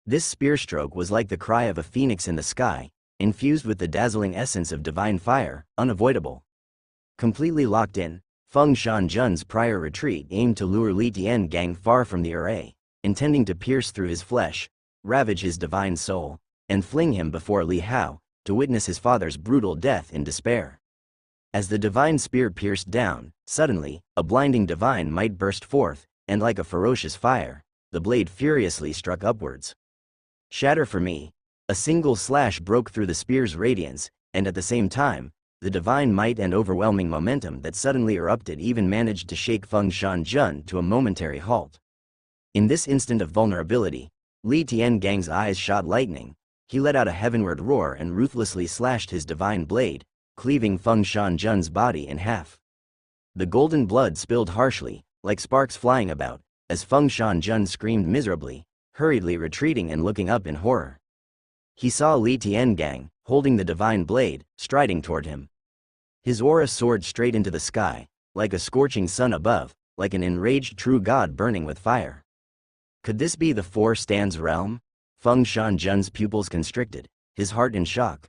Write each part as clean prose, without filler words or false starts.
This spear stroke was like the cry of a phoenix in the sky, infused with the dazzling essence of divine fire, unavoidable. Completely locked in, Feng Shanzhen's prior retreat aimed to lure Li Tiangang far from the array, intending to pierce through his flesh, ravage his divine soul, and fling him before Li Hao, to witness his father's brutal death in despair. As the divine spear pierced down, suddenly, a blinding divine might burst forth, and like a ferocious fire, the blade furiously struck upwards. Shatter for me! A single slash broke through the spear's radiance, and at the same time, the divine might and overwhelming momentum that suddenly erupted even managed to shake Feng Shanzhen to a momentary halt. In this instant of vulnerability, Li Tiangang's eyes shot lightning. He let out a heavenward roar and ruthlessly slashed his divine blade, cleaving Feng Shanzhen's body in half. The golden blood spilled harshly, like sparks flying about, as Feng Shanzhen screamed miserably, hurriedly retreating and looking up in horror. He saw Li Tiangang, holding the divine blade, striding toward him. His aura soared straight into the sky, like a scorching sun above, like an enraged true god burning with fire. Could this be the Four Stands realm? Feng Shanzhen's pupils constricted, his heart in shock.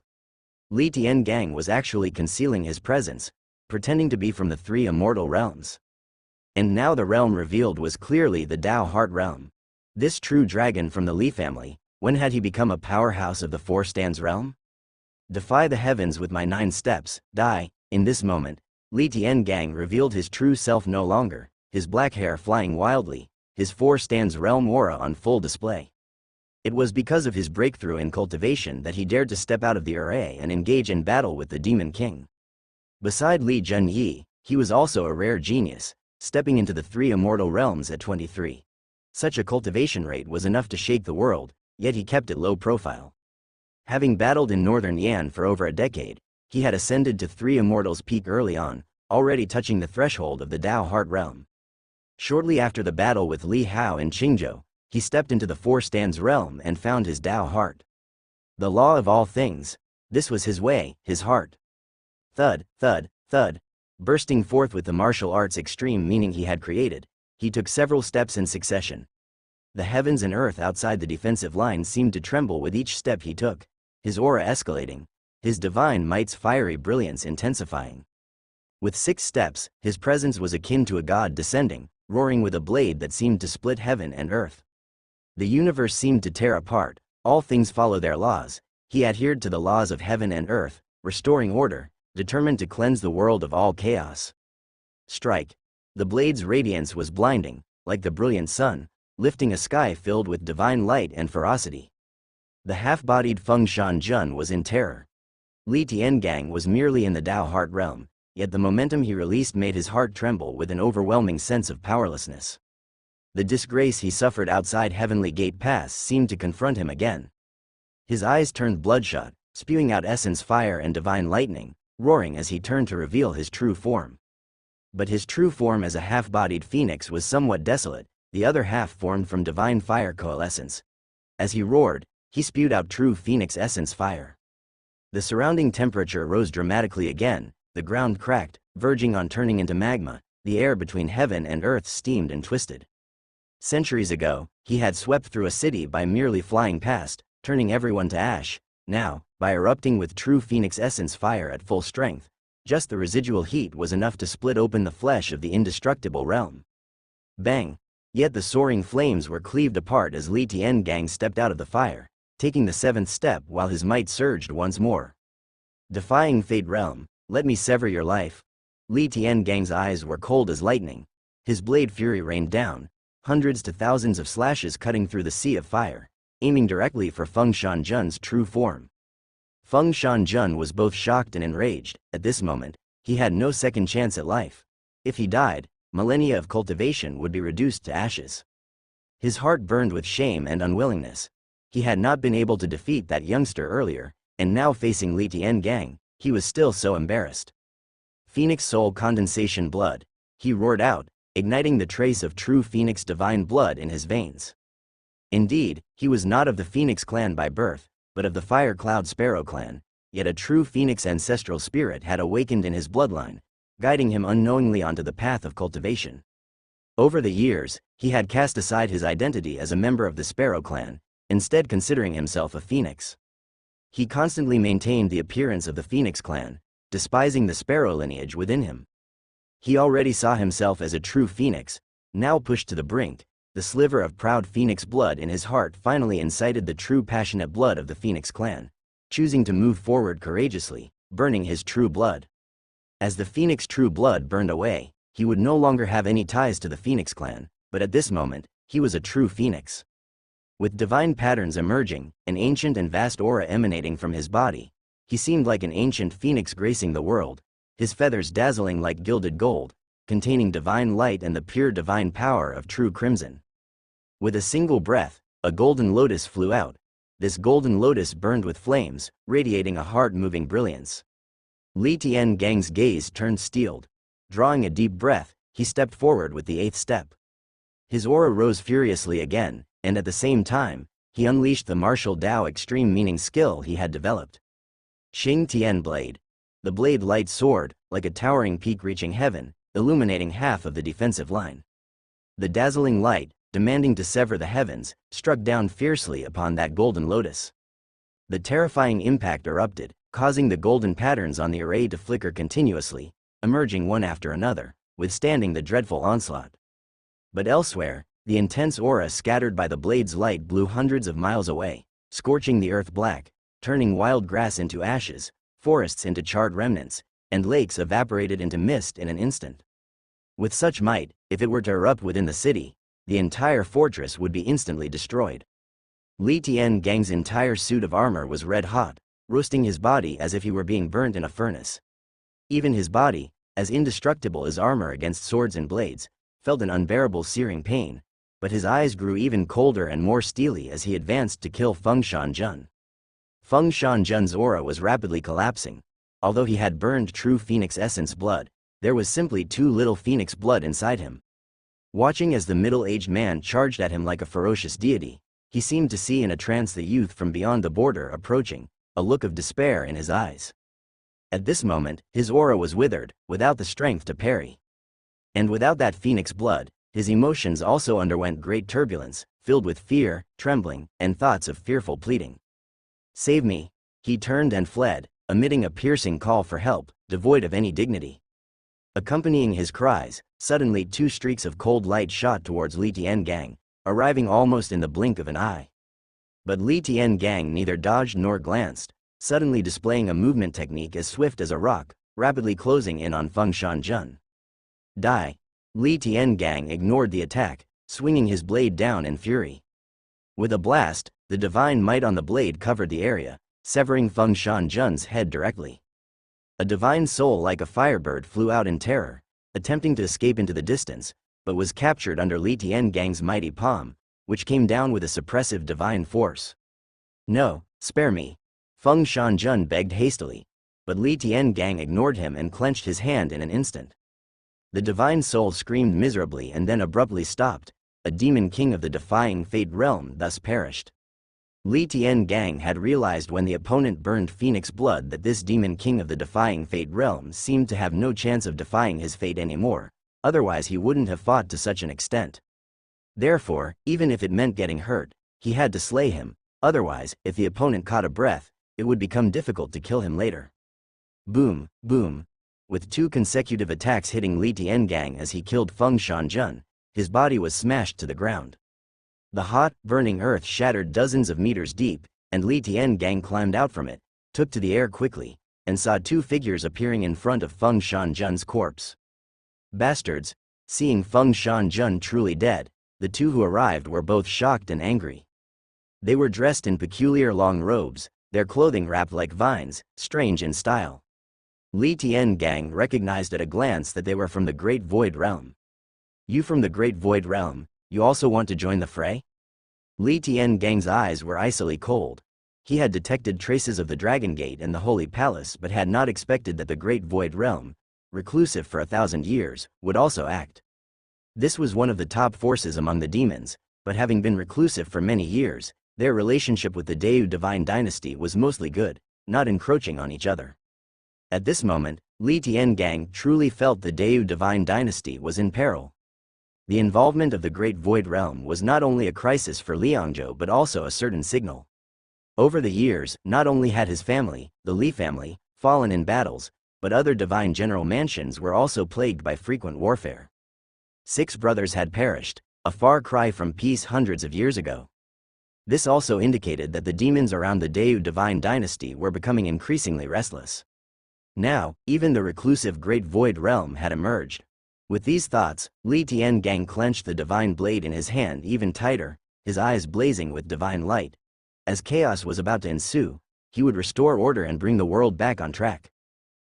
Li Tiangang was actually concealing his presence, pretending to be from the three immortal realms. And now the realm revealed was clearly the Dao Heart realm. This true dragon from the Li family, when had he become a powerhouse of the Four Stands realm? Defy the heavens with my 9 steps, die. In this moment, Li Tiangang revealed his true self no longer, his black hair flying wildly, his Four Stands realm aura on full display. It was because of his breakthrough in cultivation that he dared to step out of the array and engage in battle with the Demon King. Beside Li Zhenyi, he was also a rare genius, stepping into the three immortal realms at 23. Such a cultivation rate was enough to shake the world, yet he kept it low profile. Having battled in northern Yan for over a decade, he had ascended to three immortals peak early on, already touching the threshold of the Dao Heart realm. Shortly after the battle with Li Hao in Qingzhou, he stepped into the Four Stands realm and found his Dao Heart. The law of all things, this was his way, his heart. Thud, thud, thud. Bursting forth with the martial arts extreme meaning he had created, he took several steps in succession. The heavens and earth outside the defensive line seemed to tremble with each step he took, his aura escalating, his divine might's fiery brilliance intensifying. With 6 steps, his presence was akin to a god descending, roaring with a blade that seemed to split heaven and earth. The universe seemed to tear apart, all things follow their laws. He adhered to the laws of heaven and earth, restoring order, determined to cleanse the world of all chaos. Strike. The blade's radiance was blinding, like the brilliant sun, lifting a sky filled with divine light and ferocity. The half-bodied Feng Shanzhen was in terror. Li Tiangang was merely in the Dao Heart realm, yet the momentum he released made his heart tremble with an overwhelming sense of powerlessness. The disgrace he suffered outside Heavenly Gate Pass seemed to confront him again. His eyes turned bloodshot, spewing out essence fire and divine lightning, roaring as he turned to reveal his true form. But his true form as a half-bodied phoenix was somewhat desolate, the other half formed from divine fire coalescence. As he roared, he spewed out true phoenix essence fire. The surrounding temperature rose dramatically again, the ground cracked, verging on turning into magma, the air between heaven and earth steamed and twisted. Centuries ago, he had swept through a city by merely flying past, turning everyone to ash. Now, by erupting with true phoenix essence fire at full strength, just the residual heat was enough to split open the flesh of the indestructible realm. Bang! Yet the soaring flames were cleaved apart as Li Tiangang stepped out of the fire, taking the 7th step while his might surged once more. Defying fate realm, let me sever your life. Li Tiangang's eyes were cold as lightning. His blade fury rained down, hundreds to thousands of slashes cutting through the sea of fire, aiming directly for Feng Shanzhen's true form. Feng Shanzhen was both shocked and enraged. At this moment, he had no second chance at life. If he died, millennia of cultivation would be reduced to ashes. His heart burned with shame and unwillingness. He had not been able to defeat that youngster earlier, and now facing Li Tiangang, he was still so embarrassed. Phoenix soul condensation blood, he roared out, igniting the trace of true Phoenix divine blood in his veins. Indeed, he was not of the Phoenix clan by birth, but of the Fire Cloud Sparrow clan, yet a true Phoenix ancestral spirit had awakened in his bloodline, guiding him unknowingly onto the path of cultivation. Over the years, he had cast aside his identity as a member of the Sparrow clan, instead considering himself a phoenix. He constantly maintained the appearance of the Phoenix clan, despising the sparrow lineage within him. He already saw himself as a true phoenix, now pushed to the brink. The sliver of proud phoenix blood in his heart finally incited the true passionate blood of the Phoenix clan, choosing to move forward courageously, burning his true blood. As the Phoenix true blood burned away, he would no longer have any ties to the Phoenix clan, but at this moment, he was a true phoenix. With divine patterns emerging, an ancient and vast aura emanating from his body, he seemed like an ancient phoenix gracing the world, his feathers dazzling like gilded gold, containing divine light and the pure divine power of true crimson. With a single breath, a golden lotus flew out. This golden lotus burned with flames, radiating a heart-moving brilliance. Li Tiangang's gaze turned steeled. Drawing a deep breath, he stepped forward with the 8th step. His aura rose furiously again, and at the same time, he unleashed the martial Dao extreme meaning skill he had developed. Xing Tian Blade. The blade light soared, like a towering peak reaching heaven, illuminating half of the defensive line. The dazzling light, demanding to sever the heavens, struck down fiercely upon that golden lotus. The terrifying impact erupted, causing the golden patterns on the array to flicker continuously, emerging one after another, withstanding the dreadful onslaught. But elsewhere, the intense aura scattered by the blade's light blew hundreds of miles away, scorching the earth black, turning wild grass into ashes, forests into charred remnants, and lakes evaporated into mist in an instant. With such might, if it were to erupt within the city, the entire fortress would be instantly destroyed. Li Tiangang's entire suit of armor was red hot, roasting his body as if he were being burnt in a furnace. Even his body, as indestructible as armor against swords and blades, felt an unbearable searing pain, but his eyes grew even colder and more steely as he advanced to kill Feng Shanjun. Feng Shanjun's aura was rapidly collapsing. Although he had burned true phoenix essence blood, there was simply too little phoenix blood inside him. Watching as the middle-aged man charged at him like a ferocious deity, he seemed to see in a trance the youth from beyond the border approaching, a look of despair in his eyes. At this moment, his aura was withered, without the strength to parry. And without that phoenix blood, his emotions also underwent great turbulence, filled with fear, trembling, and thoughts of fearful pleading. "Save me!" He turned and fled, emitting a piercing call for help, devoid of any dignity. Accompanying his cries, suddenly 2 streaks of cold light shot towards Li Tiangang, arriving almost in the blink of an eye. But Li Tiangang neither dodged nor glanced, suddenly displaying a movement technique as swift as a rock, rapidly closing in on Feng Shanjun. Die! Li Tiangang ignored the attack, swinging his blade down in fury. With a blast, the divine might on the blade covered the area, severing Feng Shanjun's head directly. A divine soul like a firebird flew out in terror, attempting to escape into the distance, but was captured under Li Tiangang's mighty palm, which came down with a suppressive divine force. "No, spare me!" Feng Shanjun begged hastily, but Li Tiangang ignored him and clenched his hand in an instant. The divine soul screamed miserably and then abruptly stopped. A demon king of the defying fate realm thus perished. Li Tiangang had realized when the opponent burned phoenix blood that this demon king of the defying fate realm seemed to have no chance of defying his fate anymore, otherwise he wouldn't have fought to such an extent. Therefore, even if it meant getting hurt, he had to slay him, otherwise, if the opponent caught a breath, it would become difficult to kill him later. Boom, boom. With 2 consecutive attacks hitting Li Tiangang as he killed Feng Shanjun, his body was smashed to the ground. The hot, burning earth shattered dozens of meters deep, and Li Tiangang climbed out from it, took to the air quickly, and saw 2 figures appearing in front of Feng Shanjun's corpse. Bastards! Seeing Feng Shanjun truly dead, the 2 who arrived were both shocked and angry. They were dressed in peculiar long robes, their clothing wrapped like vines, strange in style. Li Tiangang recognized at a glance that they were from the Great Void Realm. "You from the Great Void Realm, you also want to join the fray?" Li Tiangang's eyes were icily cold. He had detected traces of the Dragon Gate and the Holy Palace but had not expected that the Great Void Realm, reclusive for 1,000 years, would also act. This was one of the top forces among the demons, but having been reclusive for many years, their relationship with the Dayu divine dynasty was mostly good, not encroaching on each other. At this moment, Li Tiangang truly felt the Dayu divine dynasty was in peril. The involvement of the Great Void Realm was not only a crisis for Liangzhou but also a certain signal. Over the years, not only had his family, the Li family, fallen in battles, but other divine general mansions were also plagued by frequent warfare. 6 brothers had perished, a far cry from peace hundreds of years ago. This also indicated that the demons around the Deu divine dynasty were becoming increasingly restless. Now, even the reclusive Great Void Realm had emerged. With these thoughts, Li Tiangang clenched the divine blade in his hand even tighter, his eyes blazing with divine light. As chaos was about to ensue, he would restore order and bring the world back on track.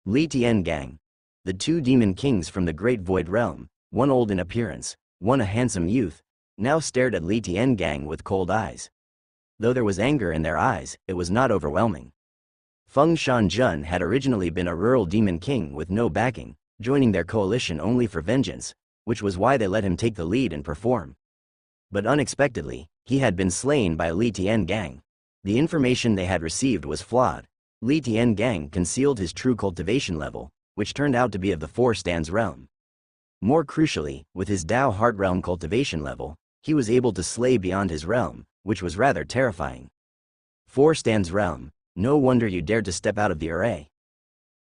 Li Tiangang. The 2 demon kings from the Great Void Realm, one old in appearance, one a handsome youth, now stared at Li Tiangang with cold eyes. Though there was anger in their eyes, it was not overwhelming. Feng Shanjun had originally been a rural demon king with no backing, joining their coalition only for vengeance, which was why they let him take the lead and perform. But unexpectedly, he had been slain by Li Tiangang. The information they had received was flawed. Li Tiangang concealed his true cultivation level, which turned out to be of the 4 stands realm. More crucially, with his Dao Heart Realm cultivation level, he was able to slay beyond his realm, which was rather terrifying. 4 stands realm, no wonder you dared to step out of the array.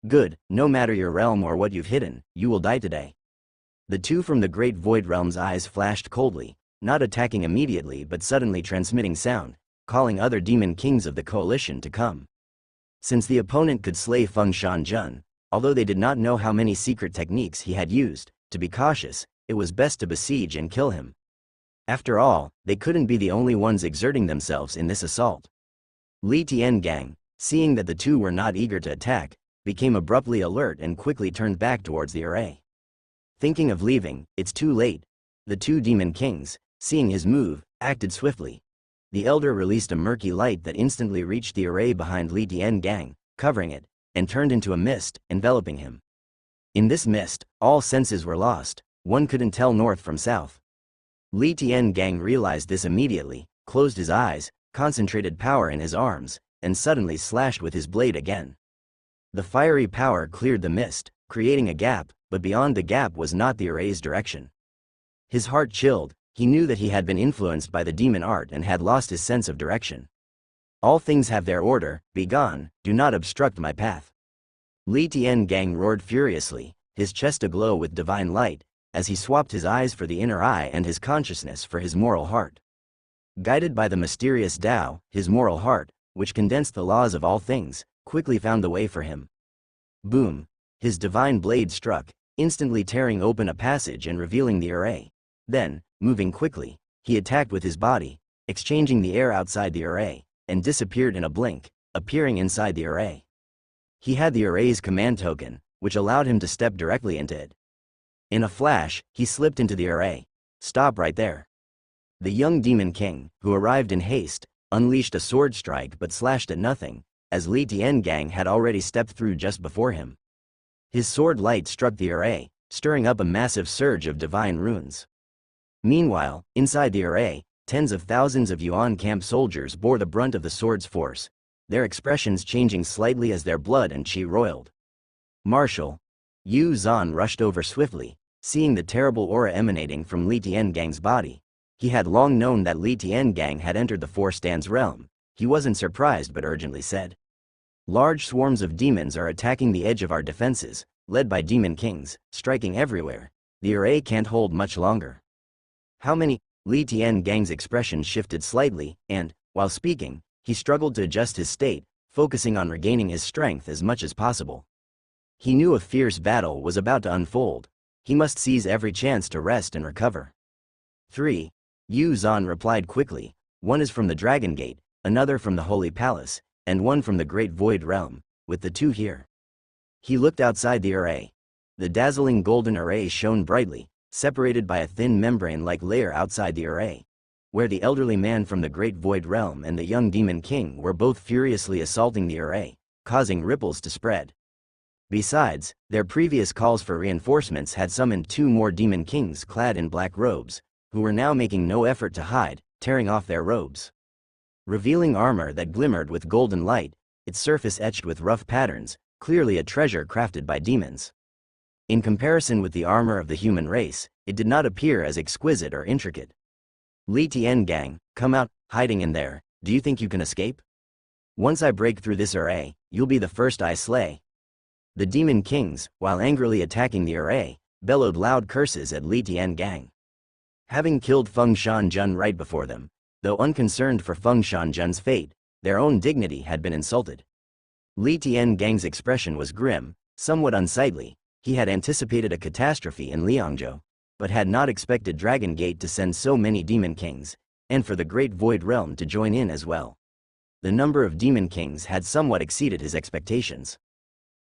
Good, no matter your realm or what you've hidden, you will die today. The 2 from the Great Void Realm's eyes flashed coldly, not attacking immediately but suddenly transmitting sound, calling other demon kings of the coalition to come. Since the opponent could slay Feng Shanjun, although they did not know how many secret techniques he had used, to be cautious, it was best to besiege and kill him. After all, they couldn't be the only ones exerting themselves in this assault. Li Tiangang, seeing that the 2 were not eager to attack, became abruptly alert and quickly turned back towards the array. Thinking of leaving, it's too late. The 2 demon kings, seeing his move, acted swiftly. The elder released a murky light that instantly reached the array behind Li Tiangang, covering it, and turned into a mist, enveloping him. In this mist, all senses were lost, one couldn't tell north from south. Li Tiangang realized this immediately, closed his eyes, concentrated power in his arms, and suddenly slashed with his blade again. The fiery power cleared the mist, creating a gap, but beyond the gap was not the array's direction. His heart chilled, he knew that he had been influenced by the demon art and had lost his sense of direction. All things have their order, be gone, do not obstruct my path. Li Tiangang roared furiously, his chest aglow with divine light, as he swapped his eyes for the inner eye and his consciousness for his moral heart. Guided by the mysterious Tao, his moral heart, which condensed the laws of all things, quickly found the way for him. Boom! His divine blade struck, instantly tearing open a passage and revealing the array. Then, moving quickly, he attacked with his body, exchanging the air outside the array, and disappeared in a blink, appearing inside the array. He had the array's command token, which allowed him to step directly into it. In a flash, he slipped into the array. Stop right there. The young demon king, who arrived in haste, unleashed a sword strike but slashed at nothing, as Li Tiangang had already stepped through just before him. His sword light struck the array, stirring up a massive surge of divine runes. Meanwhile, inside the array, tens of thousands of Yuan camp soldiers bore the brunt of the sword's force, their expressions changing slightly as their blood and qi roiled. Marshal Yu Zhan rushed over swiftly, seeing the terrible aura emanating from Li Tiangang's body. He had long known that Li Tiangang had entered the 4 stands realm. He wasn't surprised but urgently said, "Large swarms of demons are attacking the edge of our defenses, led by demon kings, striking everywhere. The array can't hold much longer." "How many?" Li Tiangang's expression shifted slightly, and, while speaking, he struggled to adjust his state, focusing on regaining his strength as much as possible. He knew a fierce battle was about to unfold. He must seize every chance to rest and recover. 3. Yu Zhan replied quickly, "One is from the Dragon Gate, another from the Holy Palace, and one from the Great Void Realm, with the 2 here." He looked outside the array. The dazzling golden array shone brightly, separated by a thin membrane-like layer outside the array, where the elderly man from the Great Void Realm and the young demon king were both furiously assaulting the array, causing ripples to spread. Besides, their previous calls for reinforcements had summoned 2 more demon kings clad in black robes, who were now making no effort to hide, tearing off their robes. Revealing armor that glimmered with golden light, its surface etched with rough patterns, clearly a treasure crafted by demons. In comparison with the armor of the human race, it did not appear as exquisite or intricate. Li Tian gang, come out, hiding in there, do you think you can escape? Once I break through this array, you'll be the first I slay. The demon kings, while angrily attacking the array, bellowed loud curses at Li Tian gang. Having killed Feng Shanjun right before them, though unconcerned for Feng Shanjun's fate, their own dignity had been insulted. Li Tian gang's expression was grim, somewhat unsightly. He had anticipated a catastrophe in Liangzhou, but had not expected Dragon Gate to send so many demon kings, and for the Great Void Realm to join in as well. The number of demon kings had somewhat exceeded his expectations.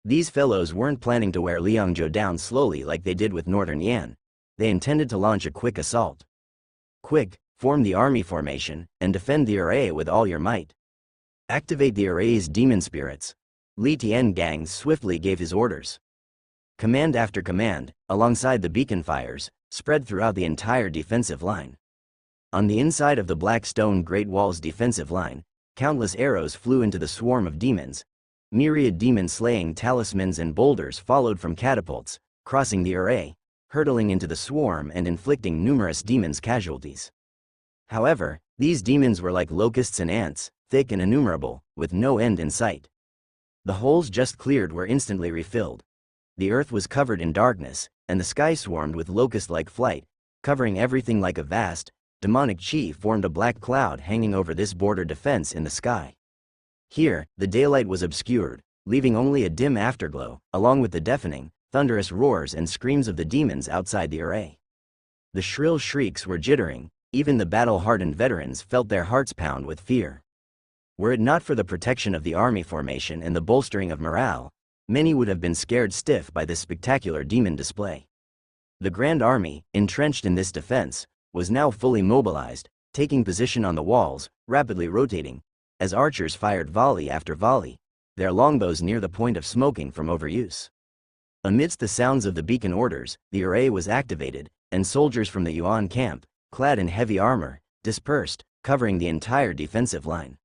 These fellows weren't planning to wear Liangzhou down slowly like they did with Northern Yan. They intended to launch a quick assault. Quick, form the army formation, and defend the array with all your might. Activate the array's demon spirits. Li Tian gang swiftly gave his orders. Command after command, alongside the beacon fires, spread throughout the entire defensive line. On the inside of the Black Stone Great Wall's defensive line, countless arrows flew into the swarm of demons. Myriad demon-slaying talismans and boulders followed from catapults, crossing the array, hurtling into the swarm and inflicting numerous demons' casualties. However, these demons were like locusts and ants, thick and innumerable, with no end in sight. The holes just cleared were instantly refilled. The earth was covered in darkness, and the sky swarmed with locust-like flight, covering everything like a vast, demonic chi formed a black cloud hanging over this border defense in the sky. Here, the daylight was obscured, leaving only a dim afterglow, along with the deafening, thunderous roars and screams of the demons outside the array. The shrill shrieks were jittering, even the battle-hardened veterans felt their hearts pound with fear. Were it not for the protection of the army formation and the bolstering of morale, many would have been scared stiff by this spectacular demon display. The Grand Army, entrenched in this defense, was now fully mobilized, taking position on the walls, rapidly rotating, as archers fired volley after volley, their longbows near the point of smoking from overuse. Amidst the sounds of the beacon orders, the array was activated, and soldiers from the Yuan camp, clad in heavy armor, dispersed, covering the entire defensive line.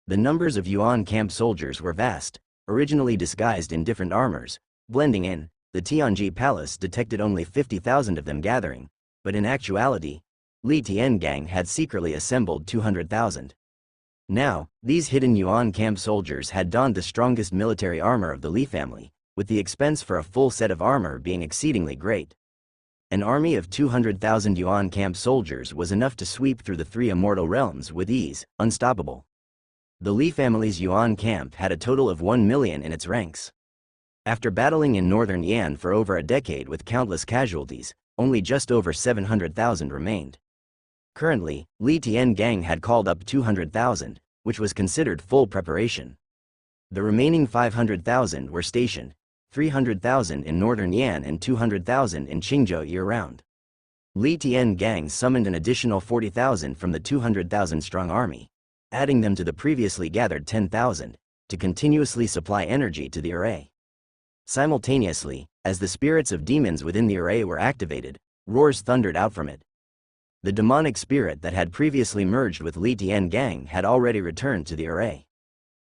The numbers of Yuan camp soldiers were vast, originally disguised in different armors, blending in. The Tianji Palace detected only 50,000 of them gathering, but in actuality, Li Tian gang had secretly assembled 200,000. Now, these hidden Yuan camp soldiers had donned the strongest military armor of the Li family, with the expense for a full set of armor being exceedingly great. An army of 200,000 Yuan camp soldiers was enough to sweep through the three immortal realms with ease, unstoppable. The Li family's Yuan camp had a total of 1 million in its ranks. After battling in northern Yan for over a decade with countless casualties, only just over 700,000 remained. Currently, Li Tian gang had called up 200,000, which was considered full preparation. The remaining 500,000 were stationed, 300,000 in northern Yan and 200,000 in Qingzhou year-round. Li Tian gang summoned an additional 40,000 from the 200,000-strong army, adding them to the previously gathered 10,000, to continuously supply energy to the array. Simultaneously, as the spirits of demons within the array were activated, roars thundered out from it. The demonic spirit that had previously merged with Li Tian gang had already returned to the array.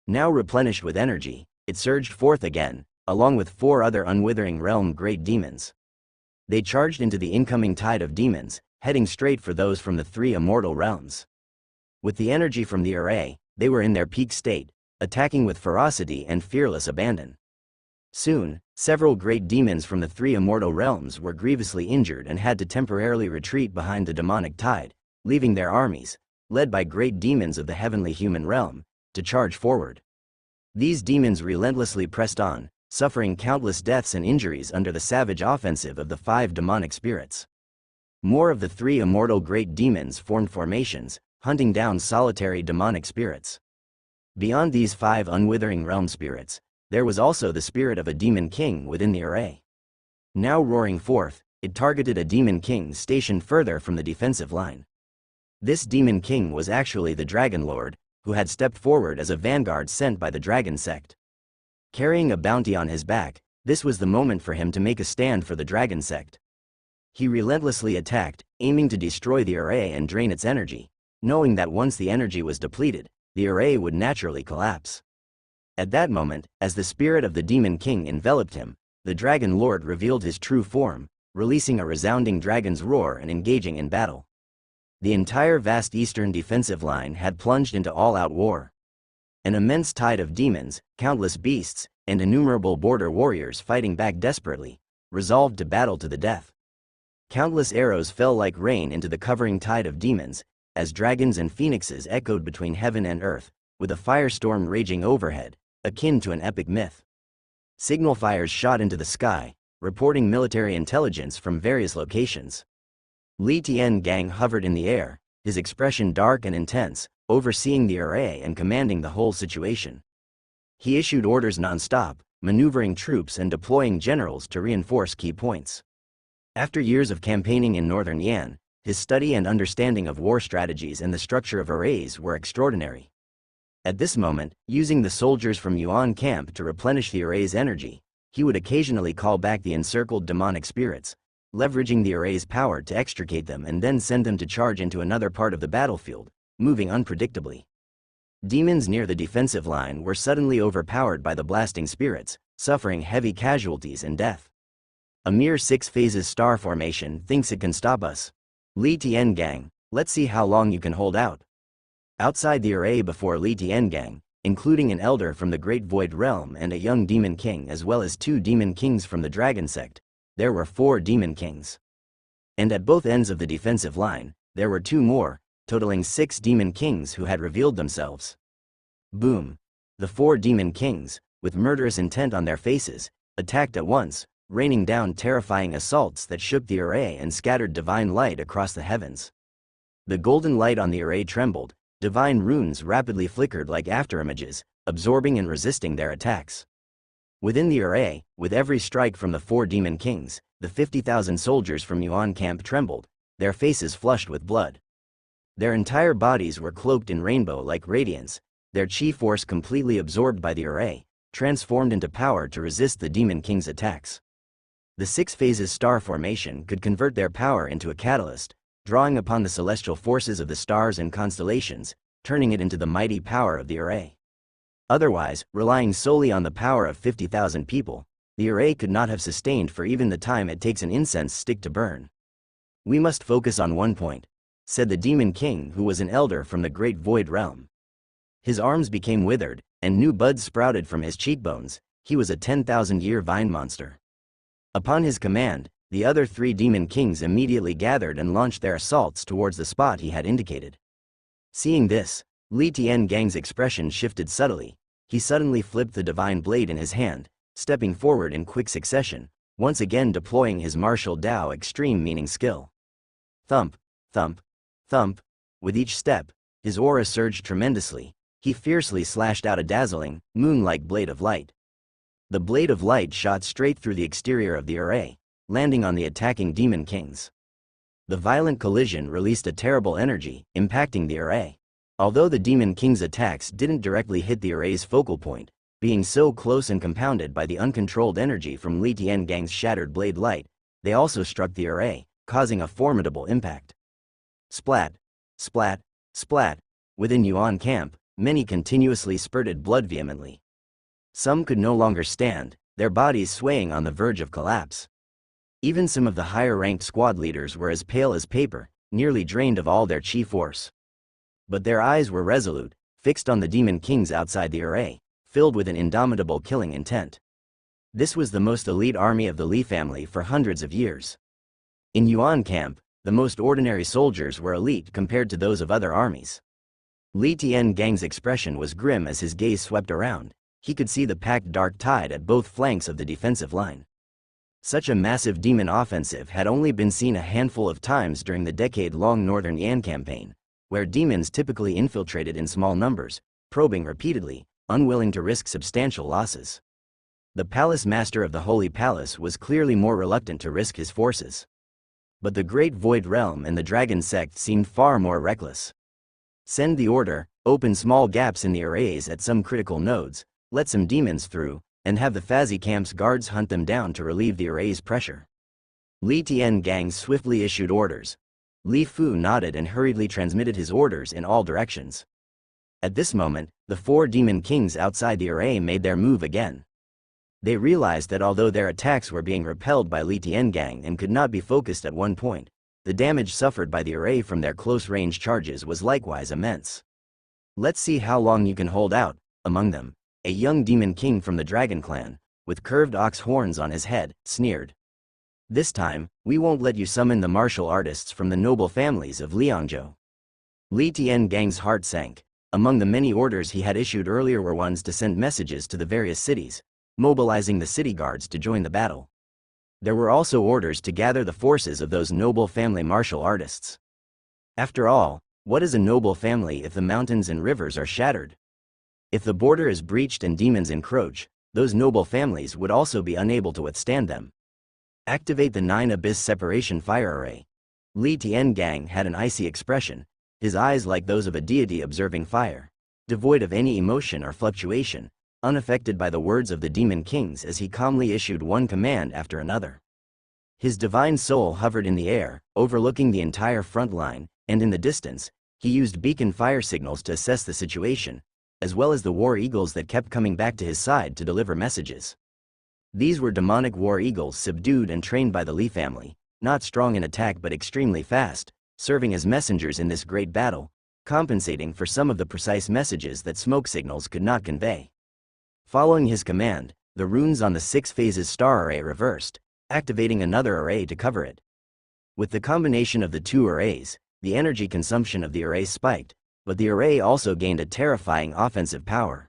Now replenished with energy, it surged forth again, along with 4 other unwithering realm great demons. They charged into the incoming tide of demons, heading straight for those from the 3 immortal realms. With the energy from the array, they were in their peak state, attacking with ferocity and fearless abandon. Soon, several great demons from the 3 immortal realms were grievously injured and had to temporarily retreat behind the demonic tide, leaving their armies, led by great demons of the heavenly human realm, to charge forward. These demons relentlessly pressed on, suffering countless deaths and injuries under the savage offensive of the 5 demonic spirits. More of the 3 immortal great demons formed formations, hunting down solitary demonic spirits. Beyond these 5 unwithering realm spirits, there was also the spirit of a demon king within the array. Now roaring forth, it targeted a demon king stationed further from the defensive line. This demon king was actually the Dragon Lord, who had stepped forward as a vanguard sent by the Dragon Sect. Carrying a bounty on his back, this was the moment for him to make a stand for the Dragon Sect. He relentlessly attacked, aiming to destroy the array and drain its energy, knowing that once the energy was depleted, the array would naturally collapse. At that moment, as the spirit of the Demon King enveloped him, the Dragon Lord revealed his true form, releasing a resounding dragon's roar and engaging in battle. The entire vast eastern defensive line had plunged into all-out war. An immense tide of demons, countless beasts, and innumerable border warriors fighting back desperately, resolved to battle to the death. Countless arrows fell like rain into the covering tide of demons, as dragons and phoenixes echoed between heaven and earth, with a firestorm raging overhead, akin to an epic myth. Signal fires shot into the sky, reporting military intelligence from various locations. Li Tiangang hovered in the air, his expression dark and intense, overseeing the array and commanding the whole situation. He issued orders non-stop, maneuvering troops and deploying generals to reinforce key points. After years of campaigning in northern Yan, his study and understanding of war strategies and the structure of arrays were extraordinary. At this moment, using the soldiers from Yuan camp to replenish the array's energy, he would occasionally call back the encircled demonic spirits, leveraging the array's power to extricate them and then send them to charge into another part of the battlefield, moving unpredictably. Demons near the defensive line were suddenly overpowered by the blasting spirits, suffering heavy casualties and death. A mere 6 phases star formation thinks it can stop us. Li Tiangang, let's see how long you can hold out. Outside the array before Li Tiangang, including an elder from the Great Void Realm and a young demon king as well as 2 demon kings from the dragon sect, there were 4 demon kings. And at both ends of the defensive line, there were 2 more, totaling 6 demon kings who had revealed themselves. Boom! The 4 demon kings, with murderous intent on their faces, attacked at once, raining down terrifying assaults that shook the array and scattered divine light across the heavens. The golden light on the array trembled, divine runes rapidly flickered like afterimages, absorbing and resisting their attacks. Within the array, with every strike from the 4 demon kings, the 50,000 soldiers from Yuan camp trembled, their faces flushed with blood. Their entire bodies were cloaked in rainbow-like radiance, their chi force completely absorbed by the array, transformed into power to resist the demon king's attacks. The 6 phases star formation could convert their power into a catalyst, drawing upon the celestial forces of the stars and constellations, turning it into the mighty power of the array. Otherwise, relying solely on the power of 50,000 people, the array could not have sustained for even the time it takes an incense stick to burn. "We must focus on one point," said the demon king who was an elder from the Great Void Realm. His arms became withered, and new buds sprouted from his cheekbones. He was a 10,000-year vine monster. Upon his command, the other 3 demon kings immediately gathered and launched their assaults towards the spot he had indicated. Seeing this, Li Tiangang's expression shifted subtly. He suddenly flipped the divine blade in his hand, stepping forward in quick succession, once again deploying his martial Dao extreme meaning skill. Thump, thump, thump. With each step, his aura surged tremendously. He fiercely slashed out a dazzling, moon-like blade of light. The blade of light shot straight through the exterior of the array, landing on the attacking demon kings. The violent collision released a terrible energy, impacting the array. Although the demon king's attacks didn't directly hit the array's focal point, being so close and compounded by the uncontrolled energy from Li Tiangang's shattered blade light, they also struck the array, causing a formidable impact. Splat, splat, splat. Within Yuan camp, many continuously spurted blood vehemently. Some could no longer stand, their bodies swaying on the verge of collapse. Even some of the higher-ranked squad leaders were as pale as paper, nearly drained of all their chi force. But their eyes were resolute, fixed on the demon kings outside the array, filled with an indomitable killing intent. This was the most elite army of the Li family for hundreds of years. In Yuan camp, the most ordinary soldiers were elite compared to those of other armies. Li Tiangang's expression was grim as his gaze swept around. He could see the packed dark tide at both flanks of the defensive line. Such a massive demon offensive had only been seen a handful of times during the decade-long Northern Yan campaign, where demons typically infiltrated in small numbers, probing repeatedly, unwilling to risk substantial losses. The palace master of the Holy Palace was clearly more reluctant to risk his forces. But the Great Void Realm and the Dragon Sect seemed far more reckless. Send the order, open small gaps in the arrays at some critical nodes, let some demons through, and have the Fazi camp's guards hunt them down to relieve the array's pressure. Li Tiangang swiftly issued orders. Li Fu nodded and hurriedly transmitted his orders in all directions. At this moment, the 4 demon kings outside the array made their move again. They realized that although their attacks were being repelled by Li Tiangang and could not be focused at one point, the damage suffered by the array from their close-range charges was likewise immense. Let's see how long you can hold out. Among them, a young demon king from the dragon clan, with curved ox horns on his head, sneered. This time, we won't let you summon the martial artists from the noble families of Liangzhou. Li Tiangang's heart sank. Among the many orders he had issued earlier were ones to send messages to the various cities, mobilizing the city guards to join the battle. There were also orders to gather the forces of those noble family martial artists. After all, what is a noble family if the mountains and rivers are shattered? If the border is breached and demons encroach, those noble families would also be unable to withstand them. Activate the 9 Abyss Separation Fire Array. Li Tiangang had an icy expression, his eyes like those of a deity observing fire, devoid of any emotion or fluctuation, unaffected by the words of the demon kings as he calmly issued one command after another. His divine soul hovered in the air, overlooking the entire front line, and in the distance, he used beacon fire signals to assess the situation, as well as the war eagles that kept coming back to his side to deliver messages. These were demonic war eagles subdued and trained by the Li family, not strong in attack but extremely fast, serving as messengers in this great battle, compensating for some of the precise messages that smoke signals could not convey. Following his command, the runes on the 6 phases star array reversed, activating another array to cover it. With the combination of the 2 arrays, the energy consumption of the array spiked, but the array also gained a terrifying offensive power.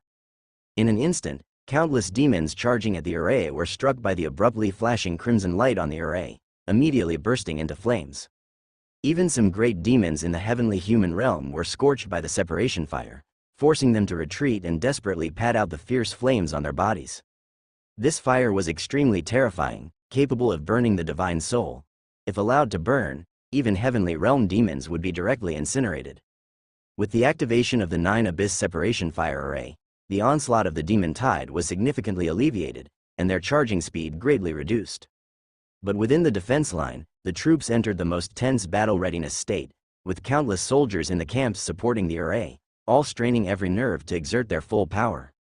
In an instant, countless demons charging at the array were struck by the abruptly flashing crimson light on the array, immediately bursting into flames. Even some great demons in the heavenly human realm were scorched by the separation fire, forcing them to retreat and desperately pat out the fierce flames on their bodies. This fire was extremely terrifying, capable of burning the divine soul. If allowed to burn, even heavenly realm demons would be directly incinerated. With the activation of the 9 Abyss Separation Fire Array, the onslaught of the demon tide was significantly alleviated, and their charging speed greatly reduced. But within the defense line, the troops entered the most tense battle readiness state, with countless soldiers in the camps supporting the array, all straining every nerve to exert their full power.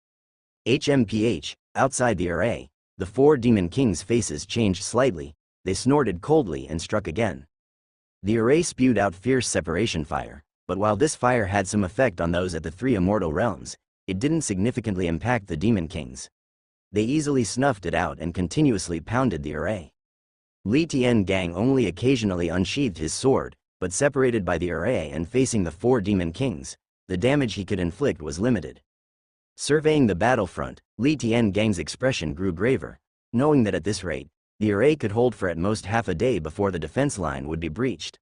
HMPH, outside the array, the 4 demon kings' faces changed slightly, they snorted coldly and struck again. The array spewed out fierce separation fire, but while this fire had some effect on those at the 3 immortal realms, it didn't significantly impact the demon kings. They easily snuffed it out and continuously pounded the array. Li Tiangang only occasionally unsheathed his sword, but separated by the array and facing the 4 demon kings, the damage he could inflict was limited. Surveying the battlefront, Li Tiangang's expression grew graver, knowing that at this rate, the array could hold for at most half a day before the defense line would be breached.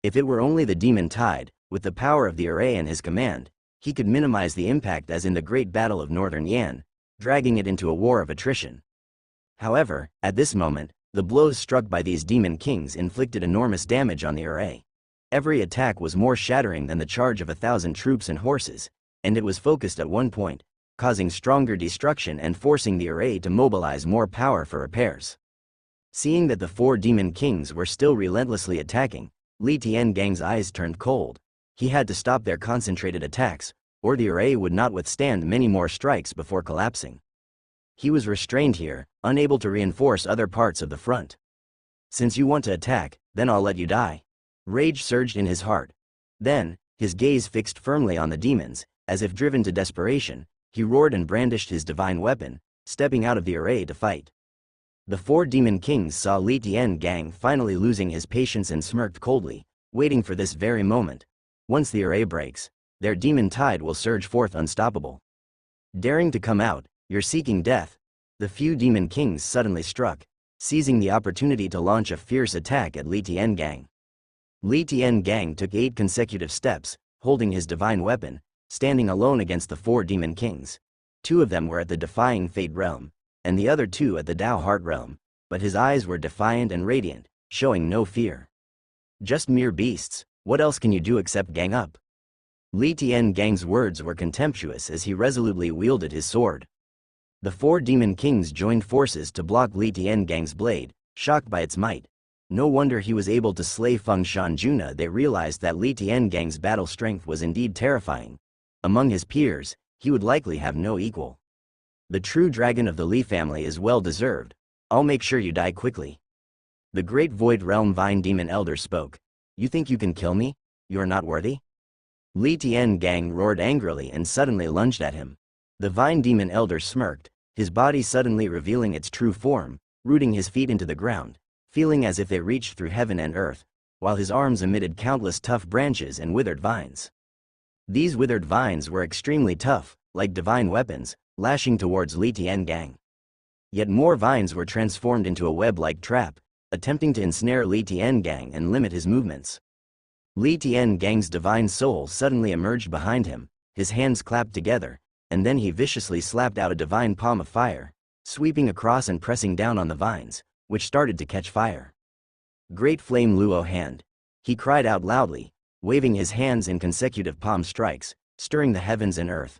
If it were only the demon tide, with the power of the array in his command, he could minimize the impact as in the Great Battle of Northern Yan, dragging it into a war of attrition. However, at this moment, the blows struck by these demon kings inflicted enormous damage on the array. Every attack was more shattering than the charge of 1,000 troops and horses, and it was focused at one point, causing stronger destruction and forcing the array to mobilize more power for repairs. Seeing that the 4 demon kings were still relentlessly attacking, Li Tiangang's eyes turned cold. He had to stop their concentrated attacks, or the array would not withstand many more strikes before collapsing. He was restrained here, unable to reinforce other parts of the front. Since you want to attack, then I'll let you die. Rage surged in his heart. Then, his gaze fixed firmly on the demons, as if driven to desperation, he roared and brandished his divine weapon, stepping out of the array to fight. The 4 demon kings saw Li Tiangang finally losing his patience and smirked coldly, waiting for this very moment. Once the array breaks, their demon tide will surge forth unstoppable. Daring to come out, you're seeking death. The few demon kings suddenly struck, seizing the opportunity to launch a fierce attack at Li Tiangang. Li Tiangang took 8 consecutive steps, holding his divine weapon, standing alone against the 4 demon kings. 2 of them were at the Defying Fate realm, and the other 2 at the Dao Heart realm, but his eyes were defiant and radiant, showing no fear. Just mere beasts, what else can you do except gang up? Li Tiangang's words were contemptuous as he resolutely wielded his sword. The 4 demon kings joined forces to block Li Tiangang's blade, shocked by its might. No wonder he was able to slay Feng Shanjuna. They realized that Li Tiangang's battle strength was indeed terrifying. Among his peers, he would likely have no equal. The true dragon of the Li family is well deserved. I'll make sure you die quickly. The great Void Realm Vine Demon Elder spoke. You think you can kill me? You're not worthy? Li Tiangang roared angrily and suddenly lunged at him. The Vine Demon Elder smirked, his body suddenly revealing its true form, rooting his feet into the ground, feeling as if they reached through heaven and earth, while his arms emitted countless tough branches and withered vines. These withered vines were extremely tough, like divine weapons, lashing towards Li Tiangang. Yet more vines were transformed into a web-like trap, attempting to ensnare Li Tiangang and limit his movements. Li Tiangang's divine soul suddenly emerged behind him, his hands clapped together, and then he viciously slapped out a divine palm of fire, sweeping across and pressing down on the vines, which started to catch fire. Great Flame Luo Hand. He cried out loudly, waving his hands in consecutive palm strikes, stirring the heavens and earth.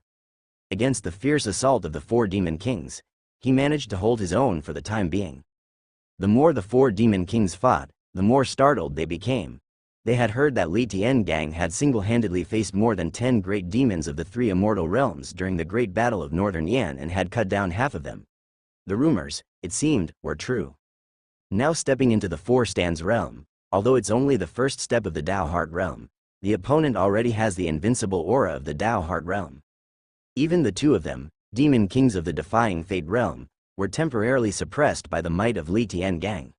Against the fierce assault of the 4 demon kings, he managed to hold his own for the time being. The more the 4 demon kings fought, the more startled they became. They had heard that Li Tiangang had single-handedly faced more than 10 great demons of the 3 immortal realms during the Great Battle of Northern Yan and had cut down half of them. The rumors, it seemed, were true. Now stepping into the 4 Stands realm, although it's only the first step of the Dao Heart realm, the opponent already has the invincible aura of the Dao Heart realm. Even the 2 of them, demon kings of the Defying Fate realm, were temporarily suppressed by the might of Li Tiangang.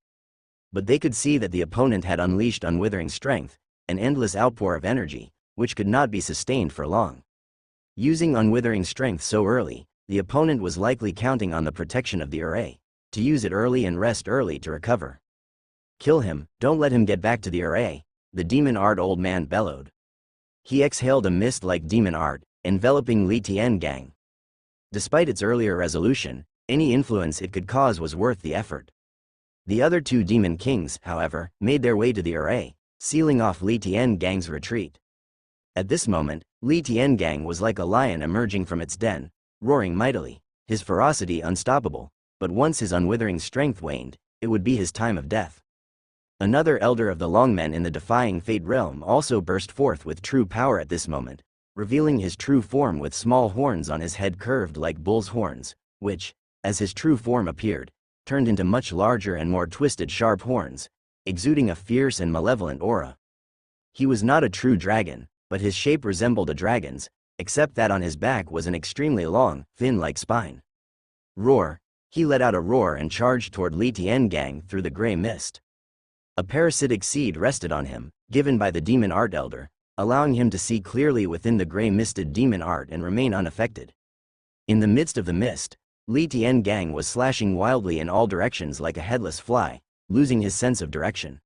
But they could see that the opponent had unleashed unwithering strength, an endless outpour of energy, which could not be sustained for long. Using unwithering strength so early, the opponent was likely counting on the protection of the array, to use it early and rest early to recover. Kill him, don't let him get back to the array, the demon art old man bellowed. He exhaled a mist like demon art, enveloping Li Tiangang. Despite its earlier resolution, any influence it could cause was worth the effort. The other 2 demon kings, however, made their way to the array, sealing off Li Tiangang's retreat. At this moment, Li Tiangang was like a lion emerging from its den, roaring mightily, his ferocity unstoppable, but once his unwithering strength waned, it would be his time of death. Another elder of the Longmen in the Defying Fate realm also burst forth with true power at this moment, revealing his true form with small horns on his head curved like bull's horns, which, as his true form appeared, turned into much larger and more twisted sharp horns, exuding a fierce and malevolent aura. He was not a true dragon, but his shape resembled a dragon's, except that on his back was an extremely long, fin-like spine. Roar! He let out a roar and charged toward Li Tiangang through the gray mist. A parasitic seed rested on him, given by the demon art elder, allowing him to see clearly within the gray misted demon art and remain unaffected. In the midst of the mist, Li Tiangang was slashing wildly in all directions like a headless fly, losing his sense of direction.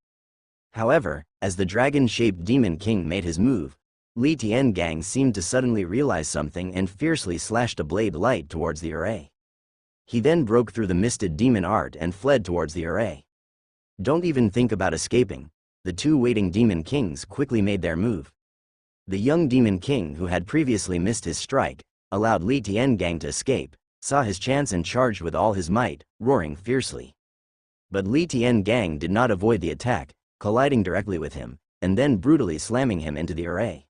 However, as the dragon-shaped demon king made his move, Li Tiangang seemed to suddenly realize something and fiercely slashed a blade light towards the array. He then broke through the misted demon art and fled towards the array. Don't even think about escaping. The 2 waiting demon kings quickly made their move. The young demon king who had previously missed his strike, allowed Li Tiangang to escape, saw his chance and charged with all his might, roaring fiercely. But Li Tiangang did not avoid the attack, colliding directly with him, and then brutally slamming him into the array.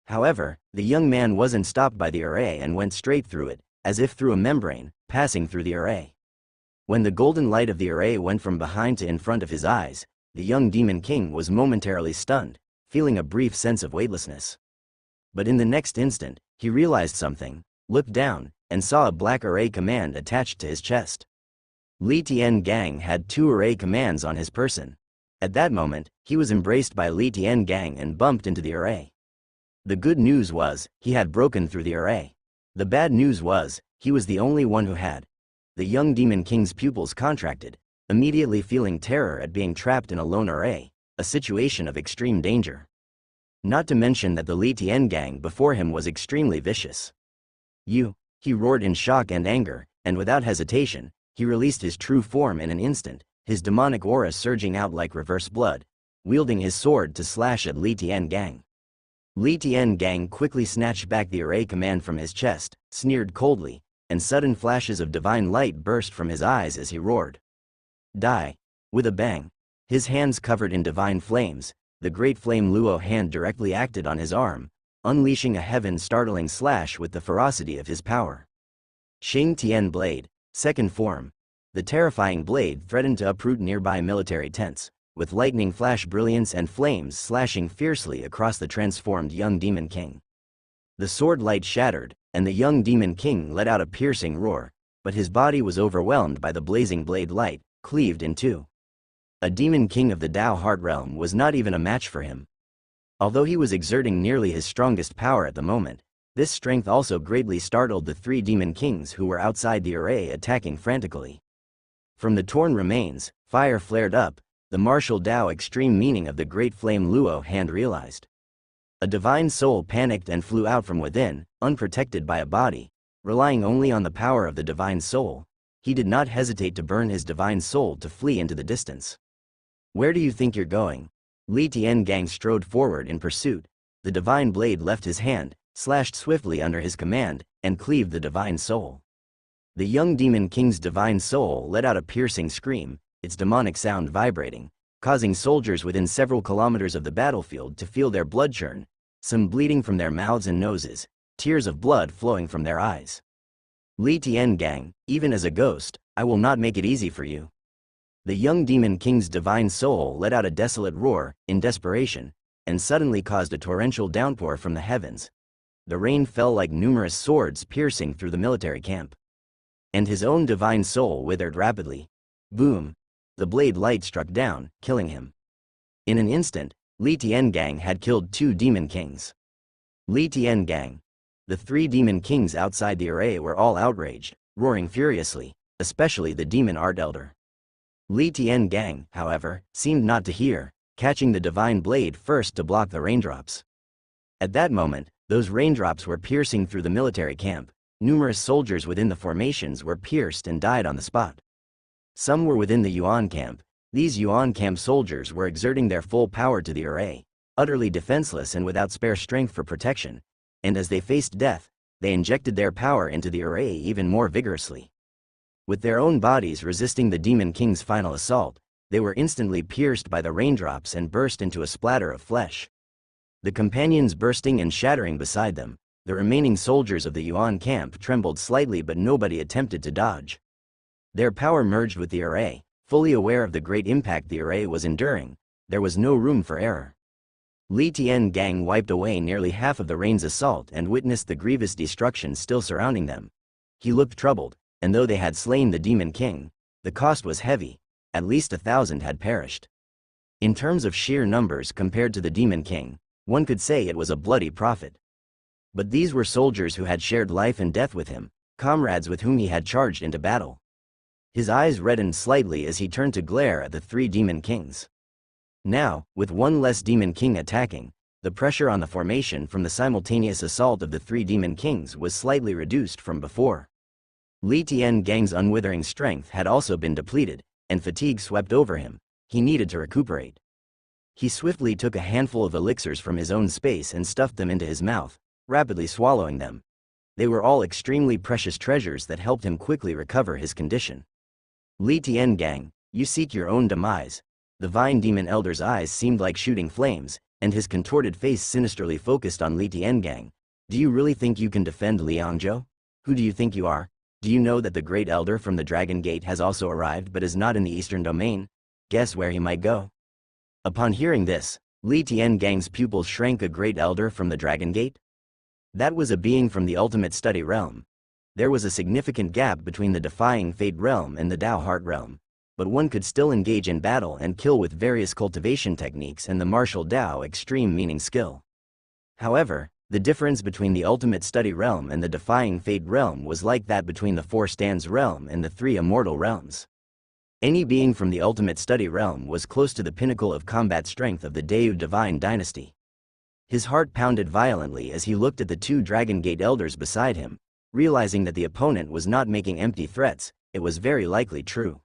However, the young man wasn't stopped by the array and went straight through it, as if through a membrane, passing through the array. When the golden light of the array went from behind to in front of his eyes, the young demon king was momentarily stunned, feeling a brief sense of weightlessness. But in the next instant, he realized something, looked down, and saw a black array command attached to his chest. Li Tiangang had 2 array commands on his person. At that moment, he was embraced by Li Tiangang and bumped into the array. The good news was, he had broken through the array. The bad news was, he was the only one who had. The young demon king's pupils contracted, immediately feeling terror at being trapped in a lone array, a situation of extreme danger. Not to mention that the Li Tiangang before him was extremely vicious. You! He roared in shock and anger, and without hesitation, he released his true form in an instant, his demonic aura surging out like reverse blood, wielding his sword to slash at Li Tiangang. Li Tiangang quickly snatched back the array command from his chest, sneered coldly, and sudden flashes of divine light burst from his eyes as he roared. Die! With a bang, his hands covered in divine flames, the great flame Luo hand directly acted on his arm, unleashing a heaven-startling slash with the ferocity of his power. Xing Tian Blade, second form. The terrifying blade threatened to uproot nearby military tents, with lightning flash brilliance and flames slashing fiercely across the transformed young Demon King. The sword light shattered, and the young Demon King let out a piercing roar, but his body was overwhelmed by the blazing blade light, cleaved in two. A Demon King of the Tao Heart Realm was not even a match for him. Although he was exerting nearly his strongest power at the moment, this strength also greatly startled the three Demon Kings who were outside the array attacking frantically. From the torn remains, fire flared up, the martial Tao extreme meaning of the great flame Luo hand realized. A divine soul panicked and flew out from within, unprotected by a body, relying only on the power of the divine soul. He did not hesitate to burn his divine soul to flee into the distance. Where do you think you're going? Li Tiangang strode forward in pursuit. The divine blade left his hand, slashed swiftly under his command, and cleaved the divine soul. The young Demon King's divine soul let out a piercing scream, its demonic sound vibrating, causing soldiers within several kilometers of the battlefield to feel their blood churn, some bleeding from their mouths and noses, tears of blood flowing from their eyes. Li Tiangang, even as a ghost, I will not make it easy for you. The young Demon King's divine soul let out a desolate roar, in desperation, and suddenly caused a torrential downpour from the heavens. The rain fell like numerous swords piercing through the military camp. And his own divine soul withered rapidly. Boom! The blade light struck down, killing him. In an instant, Li Tiangang had killed two Demon Kings. Li Tiangang. The three Demon Kings outside the array were all outraged, roaring furiously, especially the Demon Art Elder. Li Tiangang, however, seemed not to hear, catching the divine blade first to block the raindrops. At that moment, those raindrops were piercing through the military camp. Numerous soldiers within the formations were pierced and died on the spot. Some were within the Yuan camp. These Yuan camp soldiers were exerting their full power to the array, utterly defenseless and without spare strength for protection, and as they faced death, they injected their power into the array even more vigorously. With their own bodies resisting the Demon King's final assault, they were instantly pierced by the raindrops and burst into a splatter of flesh. The companions bursting and shattering beside them, the remaining soldiers of the Yuan camp trembled slightly, but nobody attempted to dodge. Their power merged with the array, fully aware of the great impact the array was enduring. There was no room for error. Li Tiangang wiped away nearly half of the rain's assault and witnessed the grievous destruction still surrounding them. He looked troubled, and though they had slain the Demon King, the cost was heavy. At least 1,000 had perished. In terms of sheer numbers compared to the Demon King, one could say it was a bloody profit. But these were soldiers who had shared life and death with him, comrades with whom he had charged into battle. His eyes reddened slightly as he turned to glare at the three Demon Kings. Now, with one less Demon King attacking, the pressure on the formation from the simultaneous assault of the three Demon Kings was slightly reduced from before. Li Tiangang's unwithering strength had also been depleted, and fatigue swept over him. He needed to recuperate. He swiftly took a handful of elixirs from his own space and stuffed them into his mouth, rapidly swallowing them. They were all extremely precious treasures that helped him quickly recover his condition. Li Tiangang, you seek your own demise. The Vine Demon Elder's eyes seemed like shooting flames, and his contorted face sinisterly focused on Li Tiangang. Do you really think you can defend Liangzhou? Who do you think you are? Do you know that the Great Elder from the Dragon Gate has also arrived but is not in the Eastern Domain? Guess where he might go? Upon hearing this, Li Tiangang's pupils shrank. A Great Elder from the Dragon Gate? That was a being from the Ultimate Study Realm. There was a significant gap between the Defying Fate Realm and the Tao Heart Realm, but one could still engage in battle and kill with various cultivation techniques and the martial Tao extreme meaning skill. However, the difference between the Ultimate Study Realm and the Defying Fate Realm was like that between the Four Stands Realm and the Three Immortal Realms. Any being from the Ultimate Study Realm was close to the pinnacle of combat strength of the Dayu Divine Dynasty. His heart pounded violently as he looked at the two Dragon Gate Elders beside him, realizing that the opponent was not making empty threats. It was very likely true.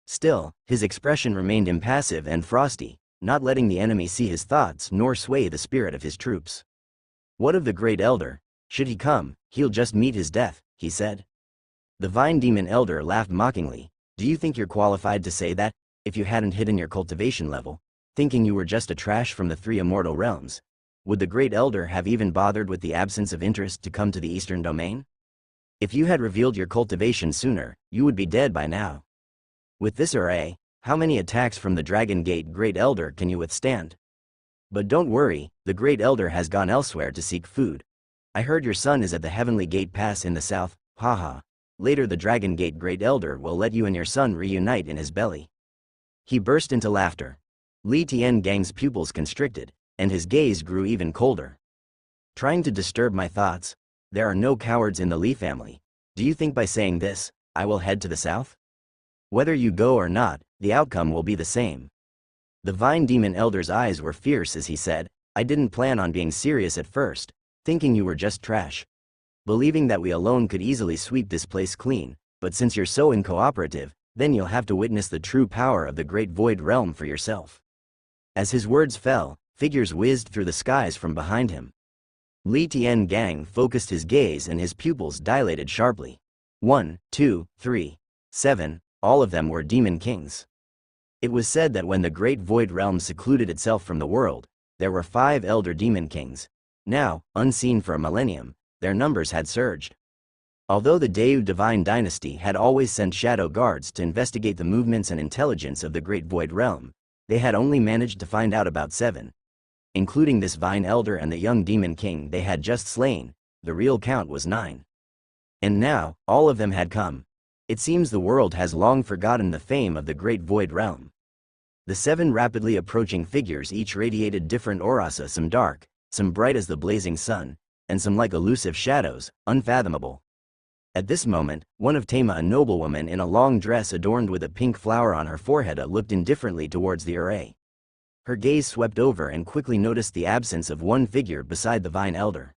Still, his expression remained impassive and frosty, not letting the enemy see his thoughts nor sway the spirit of his troops. What of the Great Elder? Should he come, he'll just meet his death, he said. The Vine Demon Elder laughed mockingly. Do you think you're qualified to say that, if you hadn't hidden your cultivation level, thinking you were just a trash from the Three Immortal Realms? Would the Great Elder have even bothered with the absence of interest to come to the Eastern Domain? If you had revealed your cultivation sooner, you would be dead by now. With this array, how many attacks from the Dragon Gate Great Elder can you withstand? But don't worry, the Great Elder has gone elsewhere to seek food. I heard your son is at the Heavenly Gate Pass in the south, haha. Later the Dragon Gate Great Elder will let you and your son reunite in his belly. He burst into laughter. Li Tiangang's pupils constricted, and his gaze grew even colder. Trying to disturb my thoughts? There are no cowards in the Li family. Do you think by saying this, I will head to the south? Whether you go or not, the outcome will be the same. The Vine Demon Elder's eyes were fierce as he said, I didn't plan on being serious at first, thinking you were just trash. Believing that we alone could easily sweep this place clean, but since you're so uncooperative, then you'll have to witness the true power of the Great Void Realm for yourself. As his words fell, figures whizzed through the skies from behind him. Li Tiangang focused his gaze and his pupils dilated sharply. 1, 2, 3, 7, all of them were demon kings. It was said that when the Great Void Realm secluded itself from the world, there were 5 elder demon kings. Now, unseen for a millennium, their numbers had surged. Although the Dayu Divine Dynasty had always sent shadow guards to investigate the movements and intelligence of the Great Void Realm, they had only managed to find out about 7. Including this Vine Elder and the young demon king they had just slain, the real count was 9. And now, all of them had come. It seems the world has long forgotten the fame of the Great Void Realm. The 7 rapidly approaching figures each radiated different auras, some dark, some bright as the blazing sun, and some like elusive shadows, unfathomable. At this moment, one of Tama, a noblewoman in a long dress adorned with a pink flower on her forehead, looked indifferently towards the array. Her gaze swept over and quickly noticed the absence of one figure beside the Vine Elder.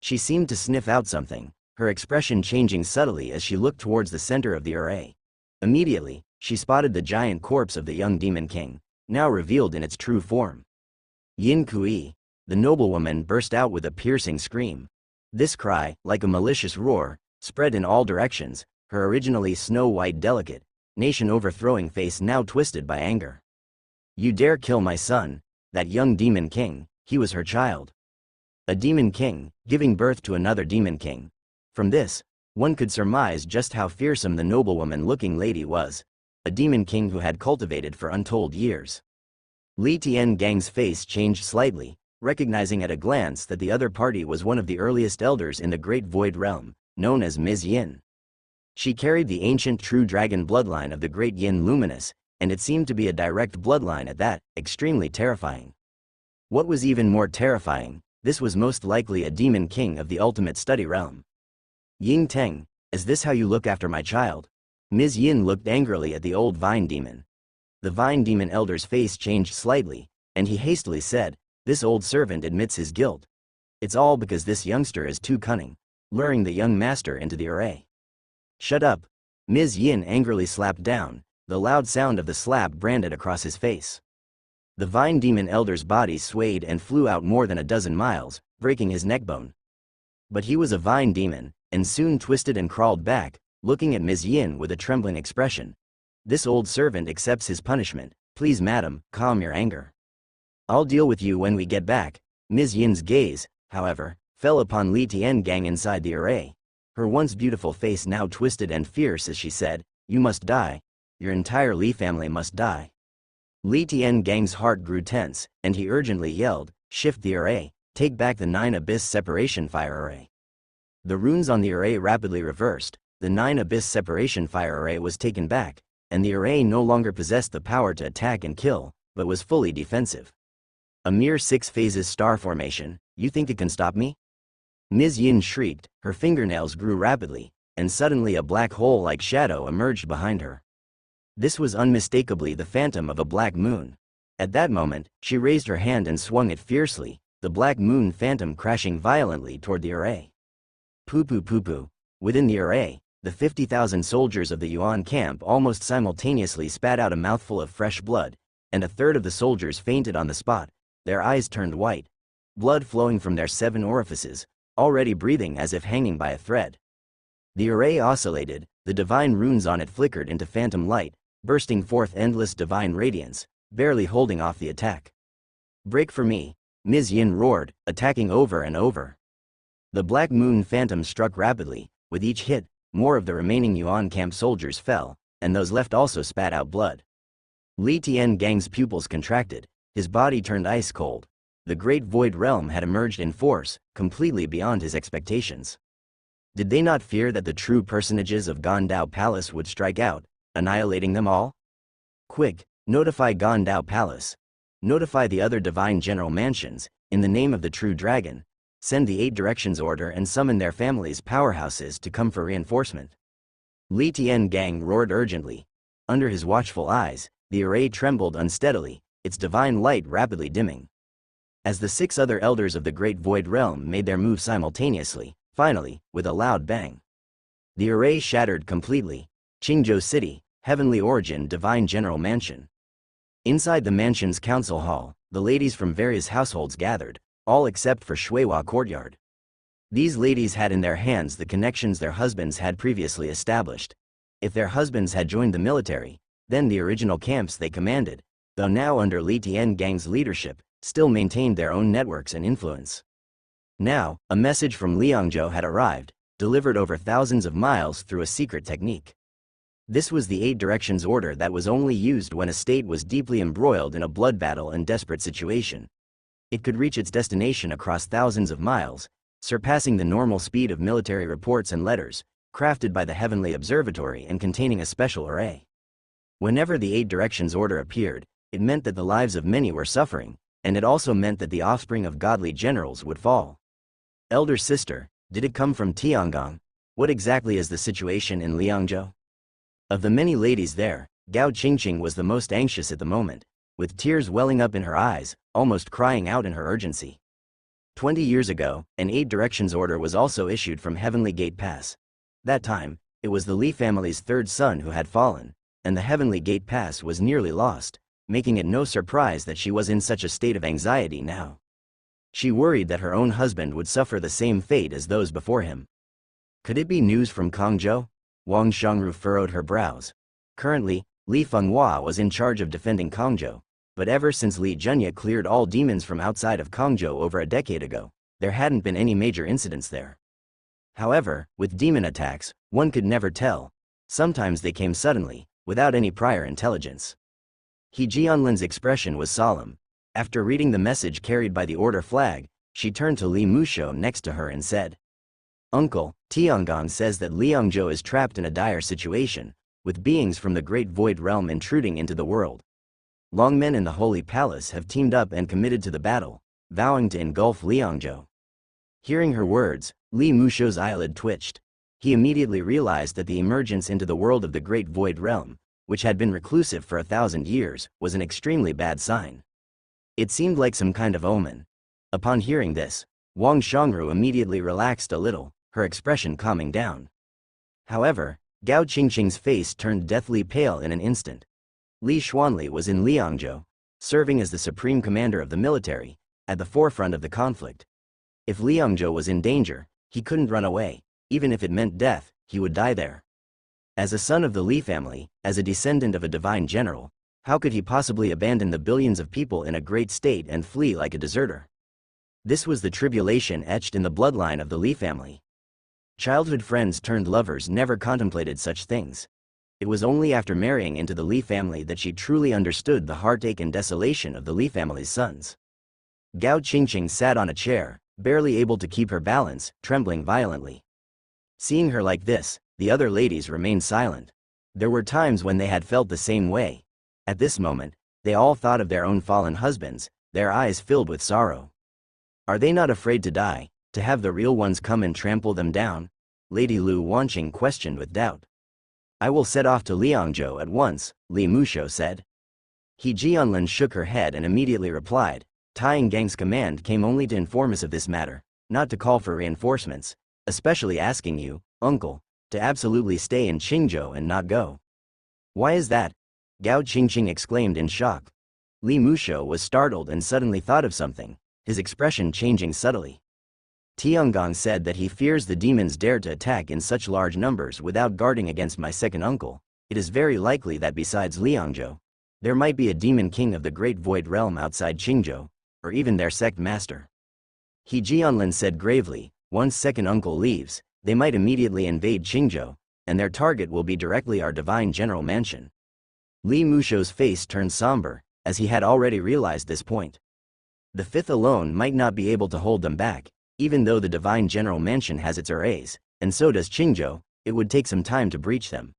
She seemed to sniff out something, her expression changing subtly as she looked towards the center of the array. Immediately, she spotted the giant corpse of the young demon king, now revealed in its true form. Yin Kui, the noblewoman burst out with a piercing scream. This cry, like a malicious roar, spread in all directions, her originally snow-white delicate, nation-overthrowing face now twisted by anger. You dare kill my son, that young demon king, he was her child. A demon king, giving birth to another demon king. From this, one could surmise just how fearsome the noblewoman-looking lady was, a demon king who had cultivated for untold years. Li Tiangang's face changed slightly, recognizing at a glance that the other party was one of the earliest elders in the Great Void Realm, known as Ms. Yin. She carried the ancient true dragon bloodline of the Great Yin Luminous, and it seemed to be a direct bloodline at that, extremely terrifying. What was even more terrifying, this was most likely a demon king of the ultimate study realm. Ying Teng, is this how you look after my child? Ms. Yin looked angrily at the old Vine Demon. The Vine Demon Elder's face changed slightly, and he hastily said, this old servant admits his guilt. It's all because this youngster is too cunning, luring the young master into the array. Shut up. Ms. Yin angrily slapped down, the loud sound of the slap branded across his face. The Vine Demon Elder's body swayed and flew out more than a dozen miles, breaking his neckbone. But he was a Vine Demon, and soon twisted and crawled back, looking at Ms. Yin with a trembling expression. This old servant accepts his punishment. Please, madam, calm your anger. I'll deal with you when we get back. Ms. Yin's gaze, however, fell upon Li Tiangang inside the array. Her once beautiful face now twisted and fierce as she said, you must die. Your entire Li family must die. Li Tiangang's heart grew tense, and he urgently yelled, shift the array, take back the 9 Abyss Separation Fire Array. The runes on the array rapidly reversed, the 9 Abyss Separation Fire Array was taken back, and the array no longer possessed the power to attack and kill, but was fully defensive. A mere 6 phases star formation, you think it can stop me? Ms. Yin shrieked, her fingernails grew rapidly, and suddenly a black hole-like shadow emerged behind her. This was unmistakably the phantom of a black moon. At that moment, she raised her hand and swung it fiercely, the black moon phantom crashing violently toward the array. Poo-poo-poo-poo. Within the array, the 50,000 soldiers of the Yuan camp almost simultaneously spat out a mouthful of fresh blood, and a third of the soldiers fainted on the spot, their eyes turned white, blood flowing from their 7 orifices, already breathing as if hanging by a thread. The array oscillated, the divine runes on it flickered into phantom light, bursting forth endless divine radiance, barely holding off the attack. Break for me, Ms. Yin roared, attacking over and over. The black moon phantom struck rapidly, With each hit, more of the remaining Yuan camp soldiers fell, and those left also spat out blood. Li Tiangang's pupils contracted, his body turned ice cold. The Great Void Realm had emerged in force, completely beyond his expectations. Did they not fear that the true personages of Gondao Palace would strike out, annihilating them all? Quick, notify Gondao Palace. Notify the other Divine General Mansions, in the name of the true dragon. Send the 8 Directions Order and summon their families' powerhouses to come for reinforcement. Li Tiangang roared urgently. Under his watchful eyes, the array trembled unsteadily, its divine light rapidly dimming. As the 6 other elders of the Great Void Realm made their move simultaneously, finally, with a loud bang, the array shattered completely. Qingzhou City, Heavenly Origin Divine General Mansion. Inside the mansion's council hall, the ladies from various households gathered, all except for Shuihua Courtyard. These ladies had in their hands the connections their husbands had previously established. If their husbands had joined the military, then the original camps they commanded, though now under Li Tiangang's leadership, still maintained their own networks and influence. Now, a message from Liangzhou had arrived, delivered over thousands of miles through a secret technique. This was the 8 Directions Order that was only used when a state was deeply embroiled in a blood battle and desperate situation. It could reach its destination across thousands of miles, surpassing the normal speed of military reports and letters, crafted by the Heavenly Observatory and containing a special array. Whenever the 8 Directions Order appeared, it meant that the lives of many were suffering, and it also meant that the offspring of godly generals would fall. Elder sister, did it come from Tiangong? What exactly is the situation in Liangzhou? Of the many ladies there, Gao Qingqing was the most anxious at the moment, with tears welling up in her eyes, almost crying out in her urgency. 20 years ago, an 8 Directions Order was also issued from Heavenly Gate Pass. That time, it was the Li family's 3rd son who had fallen, and the Heavenly Gate Pass was nearly lost, making it no surprise that she was in such a state of anxiety now. She worried that her own husband would suffer the same fate as those before him. Could it be news from Kangzhou? Wang Shangru furrowed her brows. Currently, Li Fenghua was in charge of defending Kangzhou, but ever since Li Zhenya cleared all demons from outside of Kangzhou over a decade ago, there hadn't been any major incidents there. However, with demon attacks, one could never tell. Sometimes they came suddenly, without any prior intelligence. He Jianlin's expression was solemn. After reading the message carried by the order flag, she turned to Li Musho next to her and said, "Uncle, Tiangong says that Liangzhou is trapped in a dire situation, with beings from the Great Void Realm intruding into the world. Longmen in the Holy Palace have teamed up and committed to the battle, vowing to engulf Liangzhou." Hearing her words, Li Musho's eyelid twitched. He immediately realized that the emergence into the world of the Great Void Realm, which had been reclusive for 1,000 years, was an extremely bad sign. It seemed like some kind of omen. Upon hearing this, Wang Shangru immediately relaxed a little, her expression calming down. However, Gao Qingqing's face turned deathly pale in an instant. Li Xuanli was in Liangzhou, serving as the supreme commander of the military, at the forefront of the conflict. If Liangzhou was in danger, he couldn't run away. Even if it meant death, he would die there. As a son of the Li family, as a descendant of a divine general, how could he possibly abandon the billions of people in a great state and flee like a deserter? This was the tribulation etched in the bloodline of the Li family. Childhood friends turned lovers never contemplated such things. It was only after marrying into the Li family that she truly understood the heartache and desolation of the Li family's sons. Gao Qingqing sat on a chair, barely able to keep her balance, trembling violently. Seeing her like this, the other ladies remained silent. There were times when they had felt the same way. At this moment, they all thought of their own fallen husbands, their eyes filled with sorrow. Are they not afraid to die, to have the real ones come and trample them down? Lady Lu Wanqing questioned with doubt. I will set off to Liangzhou at once, Li Musho said. He Jianlin shook her head and immediately replied, Tiangang's command came only to inform us of this matter, not to call for reinforcements, especially asking you, uncle, to absolutely stay in Qingzhou and not go. Why is that? Gao Qingqing exclaimed in shock. Li Musho was startled and suddenly thought of something, his expression changing subtly. Tiangong said that he fears the demons dare to attack in such large numbers without guarding against my second uncle. It is very likely that besides Liangzhou, there might be a demon king of the Great Void Realm outside Qingzhou, or even their sect master. He Jianlin said gravely, once second uncle leaves, They might immediately invade Qingzhou, and their target will be directly our divine general mansion. Li Musho's face turned somber, as he had already realized this point. The fifth alone might not be able to hold them back, even though the divine general mansion has its arrays, and so does Qingzhou. It would take some time to breach them.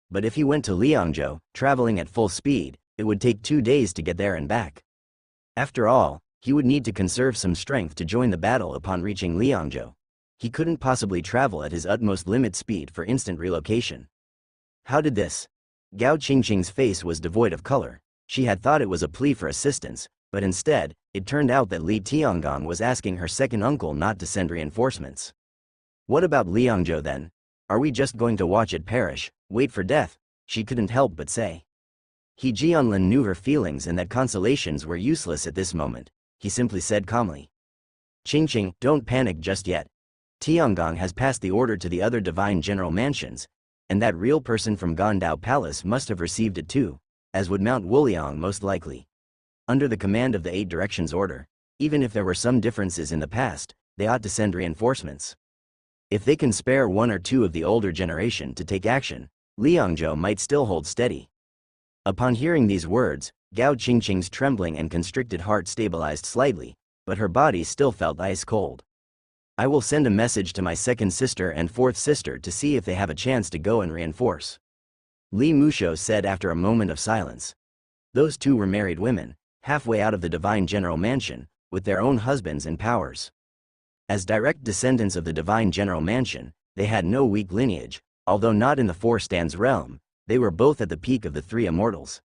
But if he went to Liangzhou, traveling at full speed, it would take 2 days to get there and back. After all, he would need to conserve some strength to join the battle upon reaching Liangzhou. He couldn't possibly travel at his utmost limit speed for instant relocation. How did this? Gao Qingqing's face was devoid of color. She had thought it was a plea for assistance, but instead, it turned out that Li Tiangong was asking her second uncle not to send reinforcements. What about Liangzhou then? Are we just going to watch it perish, wait for death? She couldn't help but say. He Jianlin knew her feelings and that consolations were useless at this moment. He simply said calmly. Qingqing, don't panic just yet. Tiangong has passed the order to the other divine general mansions, and that real person from Gondao Palace must have received it too, as would Mount Wuliang most likely. Under the command of the 8 Directions Order, even if there were some differences in the past, they ought to send reinforcements. If they can spare 1 or 2 of the older generation to take action, Liangzhou might still hold steady. Upon hearing these words, Gao Qingqing's trembling and constricted heart stabilized slightly, but her body still felt ice cold. I will send a message to my second sister and fourth sister to see if they have a chance to go and reinforce. Li Musho said after a moment of silence. Those 2 were married women, halfway out of the divine general mansion, with their own husbands and powers. As direct descendants of the divine general mansion, they had no weak lineage, although not in the 4 stands realm. They were both at the peak of the 3 immortals.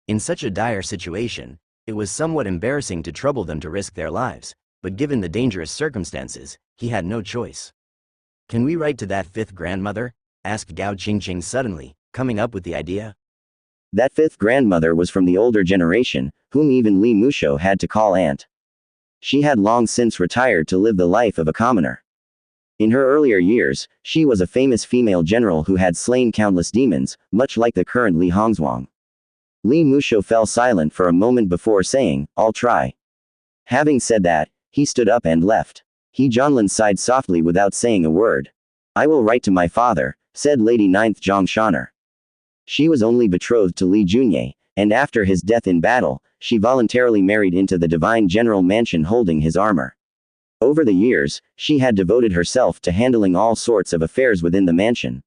In such a dire situation, it was somewhat embarrassing to trouble them to risk their lives, but given the dangerous circumstances, he had no choice. Can we write to that 5th grandmother? Asked Gao Qingqing suddenly, coming up with the idea. That 5th grandmother was from the older generation, whom even Li Musho had to call aunt. She had long since retired to live the life of a commoner. In her earlier years, she was a famous female general who had slain countless demons, much like the current Li Hongzhuang. Li Musho fell silent for a moment before saying, I'll try. Having said that, he stood up and left. He Jianlin sighed softly without saying a word. I will write to my father, said Lady Ninth Zhongshanner. She was only betrothed to Li Junye, and after his death in battle, she voluntarily married into the divine general mansion holding his armor. Over the years, she had devoted herself to handling all sorts of affairs within the mansion.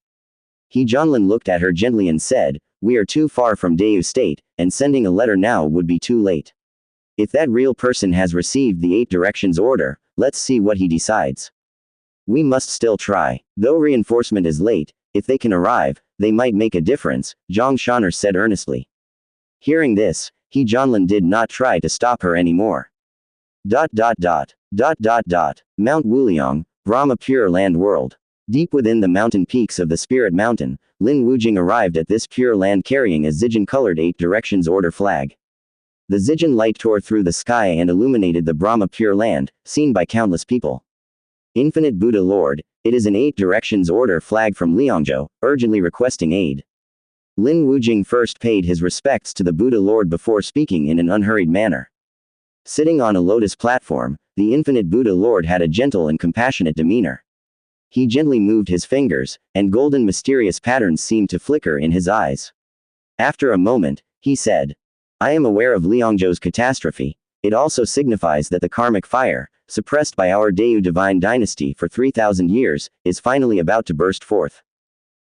He Jianlin looked at her gently and said, we are too far from Dayu State, and sending a letter now would be too late. If that real person has received the 8 Directions Order, let's see what he decides. We must still try. Though reinforcement is late, if they can arrive, they might make a difference, Zhang Shaner said earnestly. Hearing this, He Jianlin did not try to stop her anymore. Mount Wuliang, Brahma Pure Land World. Deep within the mountain peaks of the Spirit Mountain, Lin Wujing arrived at this pure land carrying a Zijin-colored 8 Directions Order flag. The Zijin light tore through the sky and illuminated the Brahma Pure Land, seen by countless people. Infinite Buddha Lord, it is an 8 Directions Order flag from Liangzhou, urgently requesting aid. Lin Wujing first paid his respects to the Buddha Lord before speaking in an unhurried manner. Sitting on a lotus platform, the Infinite Buddha Lord had a gentle and compassionate demeanor. He gently moved his fingers, and golden mysterious patterns seemed to flicker in his eyes. After a moment, he said, I am aware of Liangzhou's catastrophe. It also signifies that the karmic fire, suppressed by our Dayu divine dynasty for 3,000 years, is finally about to burst forth.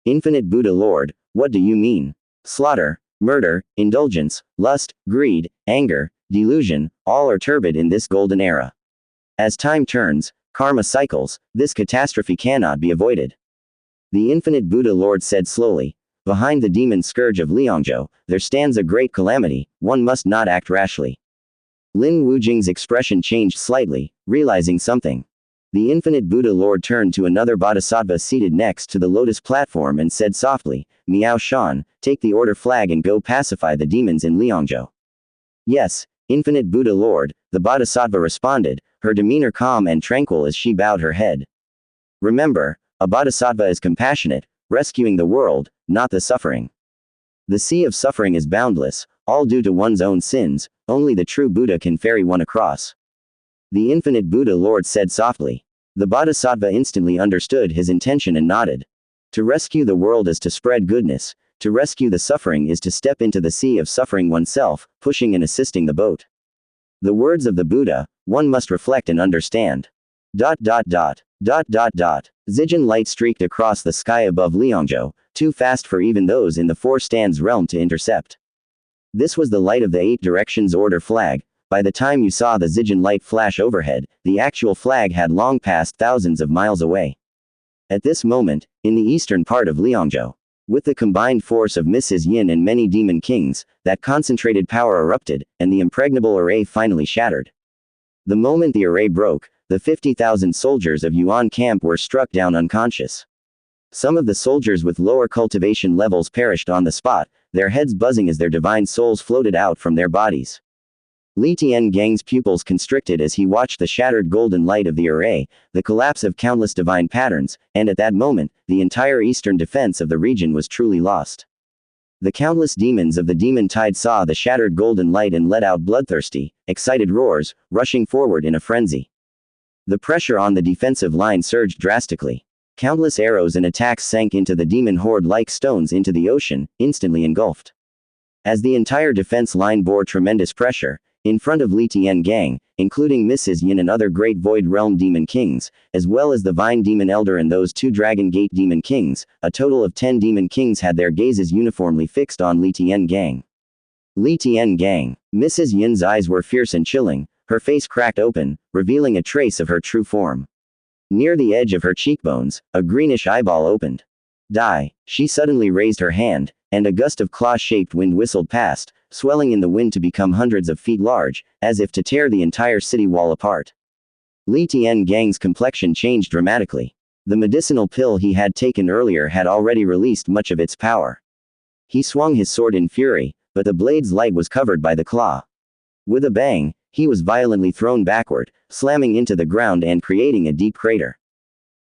Infinite Buddha Lord, what do you mean? Slaughter, murder, indulgence, lust, greed, anger, delusion, all are turbid in this golden era. As time turns, karma cycles, this catastrophe cannot be avoided. The Infinite Buddha Lord said slowly, behind the demon scourge of Liangzhou, there stands a great calamity, one must not act rashly. Lin Wujing's expression changed slightly, realizing something. The Infinite Buddha Lord turned to another bodhisattva seated next to the lotus platform and said softly, Miao Shan, take the order flag and go pacify the demons in Liangzhou. Yes, Infinite Buddha Lord, the bodhisattva responded, her demeanor calm and tranquil as she bowed her head. Remember, a bodhisattva is compassionate, rescuing the world, not the suffering. The sea of suffering is boundless, all due to one's own sins, only the true Buddha can ferry one across. The Infinite Buddha Lord said softly. The bodhisattva instantly understood his intention and nodded. To rescue the world is to spread goodness. To rescue the suffering is to step into the sea of suffering oneself, pushing and assisting the boat. The words of the Buddha, one must reflect and understand. ... Zijin light streaked across the sky above Liangzhou, too fast for even those in the Four Stands realm to intercept. This was the light of the Eight Directions Order flag. By the time you saw the Zijin light flash overhead, the actual flag had long passed thousands of miles away. At this moment, in the eastern part of Liangzhou, with the combined force of Mrs. Yin and many demon kings, that concentrated power erupted, and the impregnable array finally shattered. The moment the array broke, the 50,000 soldiers of Yuan camp were struck down unconscious. Some of the soldiers with lower cultivation levels perished on the spot, their heads buzzing as their divine souls floated out from their bodies. Li Tiangang's pupils constricted as he watched the shattered golden light of the array, the collapse of countless divine patterns, and at that moment, the entire eastern defense of the region was truly lost. The countless demons of the demon tide saw the shattered golden light and let out bloodthirsty, excited roars, rushing forward in a frenzy. The pressure on the defensive line surged drastically. Countless arrows and attacks sank into the demon horde like stones into the ocean, instantly engulfed. As the entire defense line bore tremendous pressure, in front of Li Tiangang, including Mrs. Yin and other great Void Realm Demon Kings, as well as the Vine Demon Elder and those 2 Dragon Gate Demon Kings, a total of 10 Demon Kings had their gazes uniformly fixed on Li Tiangang. Li Tiangang. Mrs. Yin's eyes were fierce and chilling, her face cracked open, revealing a trace of her true form. Near the edge of her cheekbones, a greenish eyeball opened. Die. She suddenly raised her hand, and a gust of claw-shaped wind whistled past, swelling in the wind to become hundreds of feet large, as if to tear the entire city wall apart. Li Tiangang's complexion changed dramatically. The medicinal pill he had taken earlier had already released much of its power. He swung his sword in fury, but the blade's light was covered by the claw. With a bang, he was violently thrown backward, slamming into the ground and creating a deep crater.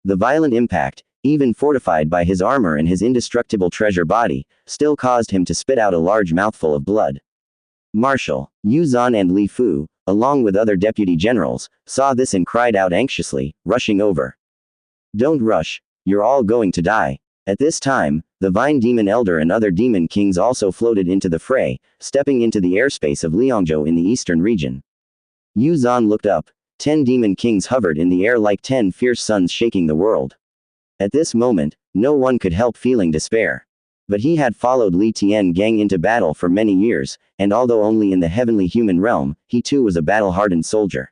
The violent impact, even fortified by his armor and his indestructible treasure body, still caused him to spit out a large mouthful of blood. Marshal Yu Zhan and Li Fu, along with other deputy generals, saw this and cried out anxiously, rushing over. Don't rush, you're all going to die. At this time, the Vine Demon Elder and other demon kings also floated into the fray, stepping into the airspace of Liangzhou in the eastern region. Yu Zhan looked up. 10 demon kings hovered in the air like 10 fierce suns shaking the world. At this moment, no one could help feeling despair. But he had followed Li Tiangang into battle for many years, and although only in the heavenly human realm, he too was a battle-hardened soldier.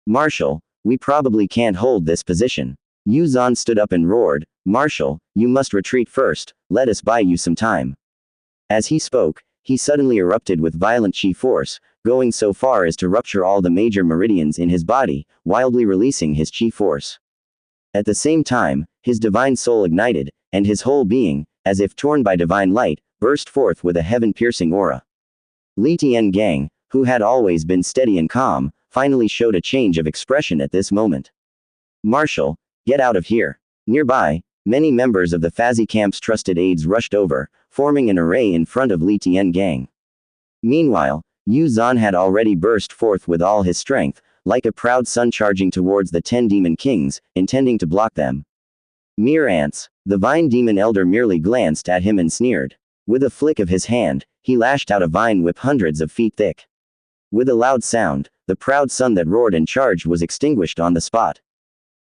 Marshal, we probably can't hold this position. Yu Zhan stood up and roared, Marshal, you must retreat first, let us buy you some time. As he spoke, he suddenly erupted with violent chi force, going so far as to rupture all the major meridians in his body, wildly releasing his chi force. At the same time, his divine soul ignited, and his whole being, as if torn by divine light, burst forth with a heaven-piercing aura. Li Tiangang, who had always been steady and calm, finally showed a change of expression at this moment. Marshal, get out of here. Nearby, many members of the Fazi camp's trusted aides rushed over, forming an array in front of Li Tiangang. Meanwhile, Yu Zhan had already burst forth with all his strength, like a proud sun charging towards the 10 demon kings, intending to block them. Mere ants. The Vine Demon Elder merely glanced at him and sneered. With a flick of his hand, he lashed out a vine whip hundreds of feet thick. With a loud sound, the proud sun that roared and charged was extinguished on the spot.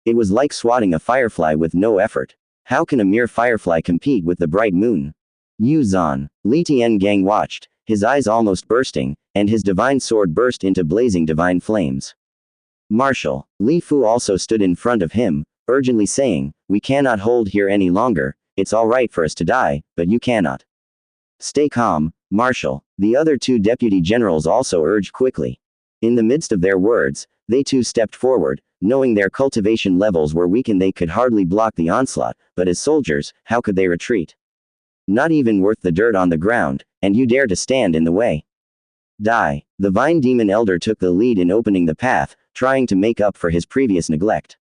It was like swatting a firefly with no effort. How can a mere firefly compete with the bright moon? Yu Zhan. Li Tiangang watched, his eyes almost bursting, and his divine sword burst into blazing divine flames. Marshal Li Fu also stood in front of him, urgently saying, we cannot hold here any longer, it's all right for us to die, but you cannot. Stay calm, Marshal. The other 2 deputy generals also urged quickly. In the midst of their words, they too stepped forward, knowing their cultivation levels were weak and they could hardly block the onslaught, but as soldiers, how could they retreat? Not even worth the dirt on the ground, and you dare to stand in the way. Die. The Vine Demon Elder took the lead in opening the path, trying to make up for his previous neglect.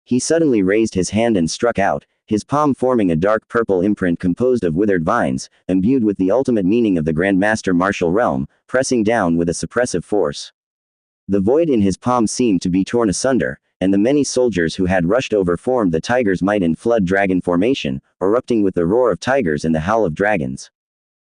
He suddenly raised his hand and struck out, his palm forming a dark purple imprint composed of withered vines, imbued with the ultimate meaning of the Grandmaster Martial Realm, pressing down with a suppressive force. The void in his palm seemed to be torn asunder, and the many soldiers who had rushed over formed the tiger's might in flood dragon formation, erupting with the roar of tigers and the howl of dragons.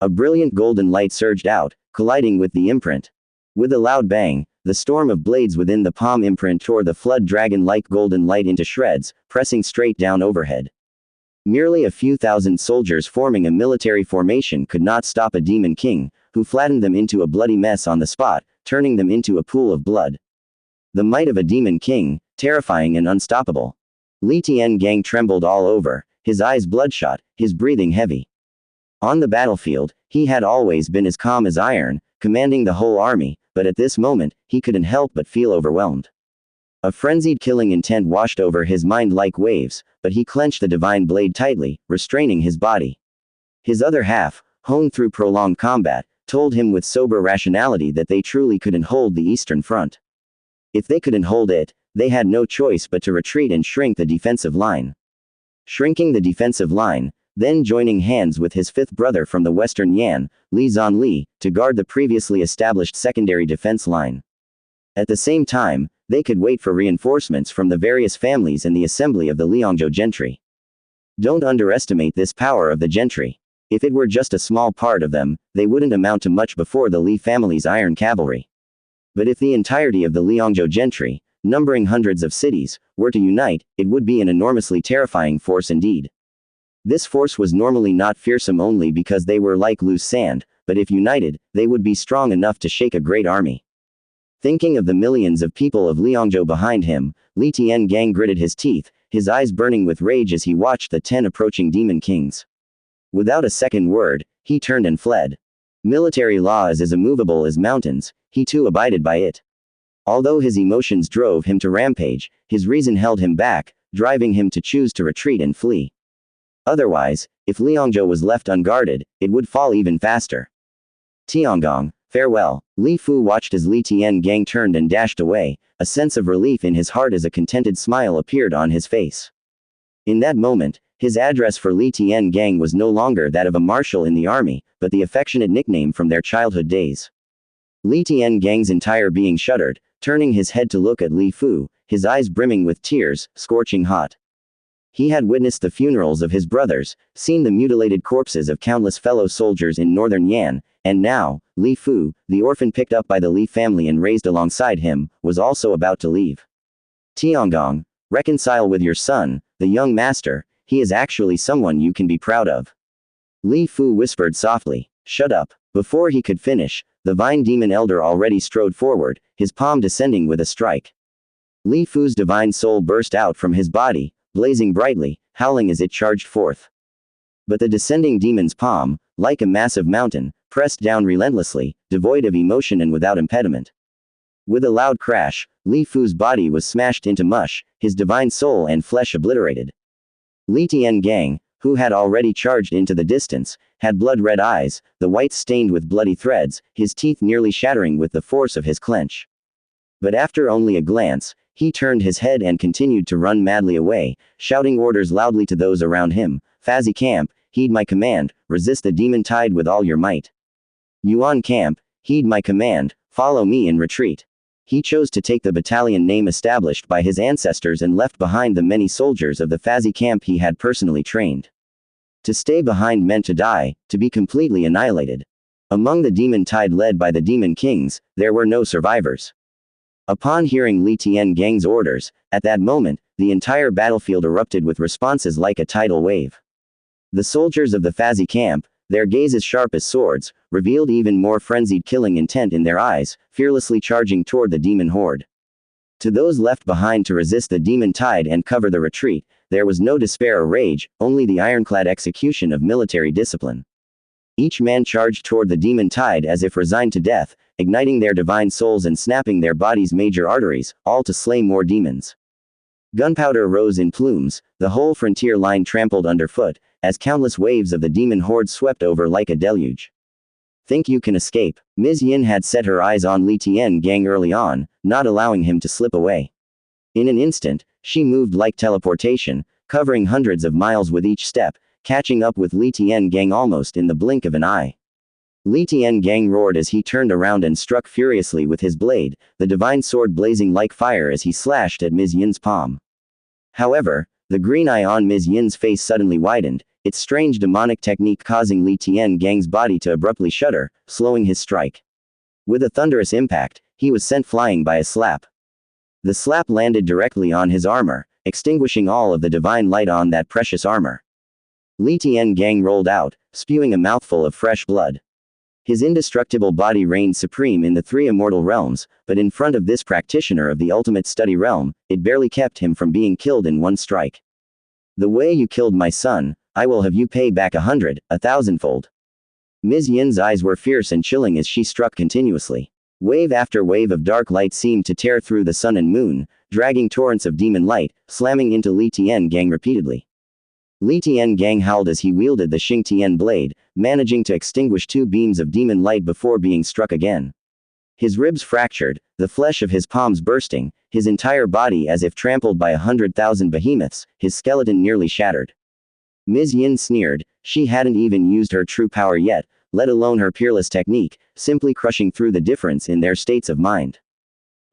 A brilliant golden light surged out, colliding with the imprint. With a loud bang, the storm of blades within the palm imprint tore the flood dragon-like golden light into shreds, pressing straight down overhead. Merely a few thousand soldiers forming a military formation could not stop a demon king, who flattened them into a bloody mess on the spot, turning them into a pool of blood. The might of a demon king, terrifying and unstoppable. Li Tiangang trembled all over, his eyes bloodshot, his breathing heavy. On the battlefield, he had always been as calm as iron, commanding the whole army, but at this moment, he couldn't help but feel overwhelmed. A frenzied killing intent washed over his mind like waves, but he clenched the divine blade tightly, restraining his body. His other half, honed through prolonged combat, told him with sober rationality that they truly couldn't hold the Eastern Front. If they couldn't hold it, they had no choice but to retreat and shrink the defensive line. Shrinking the defensive line, then joining hands with his fifth brother from the western Yan, Li Zhanli, to guard the previously established secondary defense line. At the same time, they could wait for reinforcements from the various families and the assembly of the Liangzhou gentry. Don't underestimate this power of the gentry. If it were just a small part of them, they wouldn't amount to much before the Li family's iron cavalry. But if the entirety of the Liangzhou gentry, numbering hundreds of cities, were to unite, it would be an enormously terrifying force indeed. This force was normally not fearsome only because they were like loose sand, but if united, they would be strong enough to shake a great army. Thinking of the millions of people of Liangzhou behind him, Li Tiangang gritted his teeth, his eyes burning with rage as he watched the 10 approaching demon kings. Without a second word, he turned and fled. Military law is as immovable as mountains, he too abided by it. Although his emotions drove him to rampage, his reason held him back, driving him to choose to retreat and flee. Otherwise, if Liangzhou was left unguarded, it would fall even faster. Tiangong, farewell. Li Fu watched as Li Tiangang turned and dashed away, a sense of relief in his heart as a contented smile appeared on his face. In that moment, his address for Li Tiangang was no longer that of a marshal in the army, but the affectionate nickname from their childhood days. Li Tiangang's entire being shuddered, turning his head to look at Li Fu, his eyes brimming with tears, scorching hot. He had witnessed the funerals of his brothers, seen the mutilated corpses of countless fellow soldiers in northern Yan, and now, Li Fu, the orphan picked up by the Li family and raised alongside him, was also about to leave. Tiangong, reconcile with your son, the young master, he is actually someone you can be proud of. Li Fu whispered softly, shut up. Before he could finish, the Vine Demon Elder already strode forward, his palm descending with a strike. Li Fu's divine soul burst out from his body, blazing brightly, howling as it charged forth. But the descending demon's palm, like a massive mountain, pressed down relentlessly, devoid of emotion and without impediment. With a loud crash, Li Fu's body was smashed into mush, his divine soul and flesh obliterated. Li Tiangang, who had already charged into the distance, had blood-red eyes, the whites stained with bloody threads, his teeth nearly shattering with the force of his clench. But after only a glance, he turned his head and continued to run madly away, shouting orders loudly to those around him, Fazi Camp, heed my command, resist the demon tide with all your might. Yuan Camp, heed my command, follow me in retreat. He chose to take the battalion name established by his ancestors and left behind the many soldiers of the Fazi camp he had personally trained. To stay behind meant to die, to be completely annihilated. Among the demon tide led by the demon kings, there were no survivors. Upon hearing Li Tiangang's orders, at that moment, the entire battlefield erupted with responses like a tidal wave. The soldiers of the Fazi camp, their gazes sharp as swords, revealed even more frenzied killing intent in their eyes, fearlessly charging toward the demon horde. To those left behind to resist the demon tide and cover the retreat, there was no despair or rage, only the ironclad execution of military discipline. Each man charged toward the demon tide as if resigned to death, igniting their divine souls and snapping their bodies' major arteries, all to slay more demons. Gunpowder rose in plumes, the whole frontier line trampled underfoot, as countless waves of the demon horde swept over like a deluge. Think you can escape? Ms. Yin had set her eyes on Li Tiangang early on, not allowing him to slip away. In an instant, she moved like teleportation, covering hundreds of miles with each step, catching up with Li Tiangang almost in the blink of an eye. Li Tiangang roared as he turned around and struck furiously with his blade, the divine sword blazing like fire as he slashed at Ms. Yin's palm. However, the green eye on Ms. Yin's face suddenly widened, its strange demonic technique causing Li Tiangang's body to abruptly shudder, slowing his strike. With a thunderous impact, he was sent flying by a slap. The slap landed directly on his armor, extinguishing all of the divine light on that precious armor. Li Tiangang rolled out, spewing a mouthful of fresh blood. His indestructible body reigned supreme in the three immortal realms, but in front of this practitioner of the ultimate study realm, it barely kept him from being killed in one strike. The way you killed my son, I will have you pay back 1,000-fold. Ms. Yin's eyes were fierce and chilling as she struck continuously. Wave after wave of dark light seemed to tear through the sun and moon, dragging torrents of demon light, slamming into Li Tiangang repeatedly. Li Tiangang howled as he wielded the Xing Tian blade, managing to extinguish 2 beams of demon light before being struck again. His ribs fractured, the flesh of his palms bursting, his entire body as if trampled by 100,000 behemoths, his skeleton nearly shattered. Ms. Yin sneered, she hadn't even used her true power yet, let alone her peerless technique, simply crushing through the difference in their states of mind.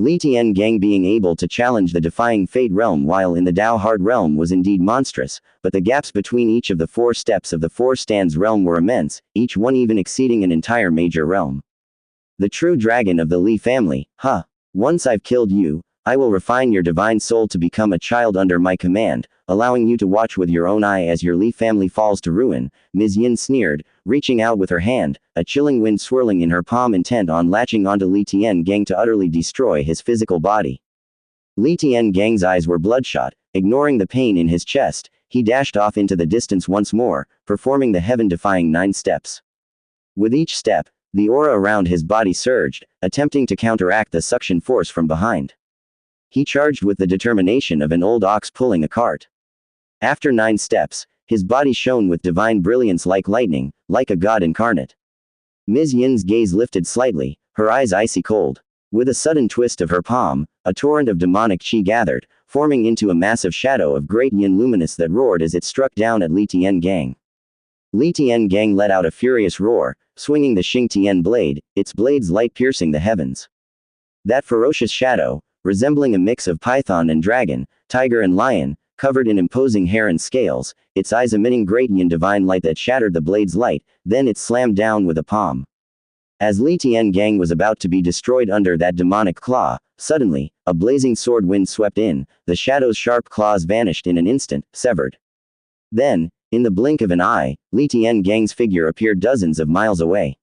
Li Tiangang being able to challenge the defying fate realm while in the Dao Hard realm was indeed monstrous, but the gaps between each of the 4 steps of the 4 stands realm were immense, each one even exceeding an entire major realm. The true dragon of the Li family, huh? Once I've killed you, I will refine your divine soul to become a child under my command, allowing you to watch with your own eye as your Li family falls to ruin, Ms. Yin sneered, reaching out with her hand, a chilling wind swirling in her palm intent on latching onto Li Tiangang to utterly destroy his physical body. Li Tiangang's eyes were bloodshot, ignoring the pain in his chest, he dashed off into the distance once more, performing the heaven-defying 9 steps. With each step, the aura around his body surged, attempting to counteract the suction force from behind. He charged with the determination of an old ox pulling a cart. After 9 steps, his body shone with divine brilliance like lightning, like a god incarnate. Ms. Yin's gaze lifted slightly, her eyes icy cold. With a sudden twist of her palm, a torrent of demonic chi gathered, forming into a massive shadow of great yin luminous that roared as it struck down at Li Tiangang. Li Tiangang let out a furious roar, swinging the Xing Tian blade, its blades light piercing the heavens. That ferocious shadow, resembling a mix of python and dragon, tiger and lion, covered in imposing hair and scales, its eyes emitting great yin divine light that shattered the blade's light, then it slammed down with a palm. As Li Tiangang was about to be destroyed under that demonic claw, suddenly, a blazing sword wind swept in, the shadow's sharp claws vanished in an instant, severed. Then, in the blink of an eye, Li Tiangang's figure appeared dozens of miles away.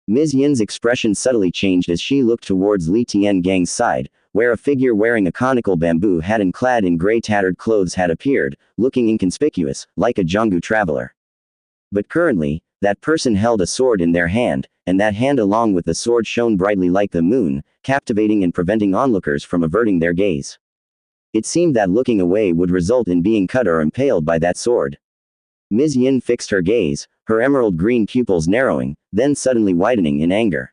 Ms. Yin's expression subtly changed as she looked towards Li Tiangang's side, where a figure wearing a conical bamboo hat and clad in grey tattered clothes had appeared, looking inconspicuous, like a Jianggu traveler. But currently, that person held a sword in their hand, and that hand along with the sword shone brightly like the moon, captivating and preventing onlookers from averting their gaze. It seemed that looking away would result in being cut or impaled by that sword. Ms. Yin fixed her gaze, her emerald green pupils narrowing, then suddenly widening in anger.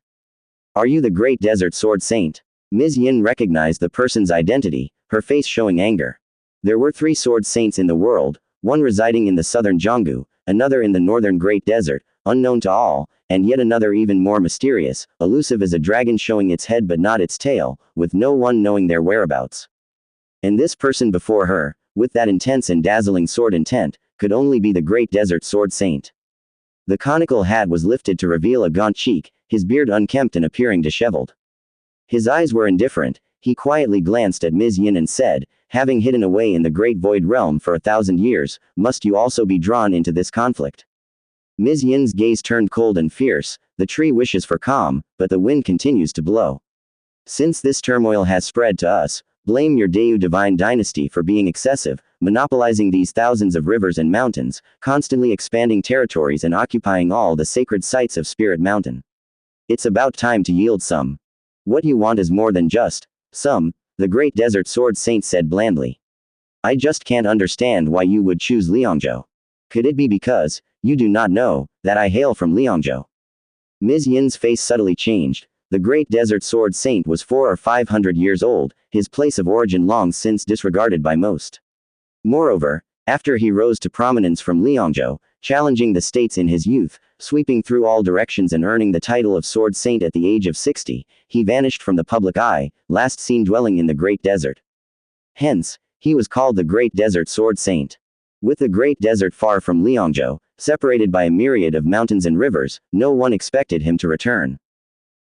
Are you the great desert sword saint? Ms. Yin recognized the person's identity, her face showing anger. There were 3 sword saints in the world, one residing in the southern Jianggu, another in the northern Great Desert, unknown to all, and yet another even more mysterious, elusive as a dragon showing its head but not its tail, with no one knowing their whereabouts. And this person before her, with that intense and dazzling sword intent, could only be the Great Desert Sword Saint. The conical hat was lifted to reveal a gaunt cheek, his beard unkempt and appearing disheveled. His eyes were indifferent, he quietly glanced at Ms. Yin and said, having hidden away in the great void realm for 1,000 years, must you also be drawn into this conflict? Ms. Yin's gaze turned cold and fierce, the tree wishes for calm, but the wind continues to blow. Since this turmoil has spread to us, blame your Dayu divine dynasty for being excessive, monopolizing these thousands of rivers and mountains, constantly expanding territories and occupying all the sacred sites of Spirit Mountain. It's about time to yield some. What you want is more than just some, the Great Desert Sword Saint said blandly. I just can't understand why you would choose Liangzhou. Could it be because you do not know that I hail from Liangzhou? Ms. Yin's face subtly changed. The Great Desert Sword Saint was 400 or 500 years old, his place of origin long since disregarded by most. Moreover, after he rose to prominence from Liangzhou, challenging the states in his youth, sweeping through all directions and earning the title of Sword Saint at the age of 60, he vanished from the public eye, last seen dwelling in the Great Desert. Hence, he was called the Great Desert Sword Saint. With the Great Desert far from Liangzhou, separated by a myriad of mountains and rivers, no one expected him to return.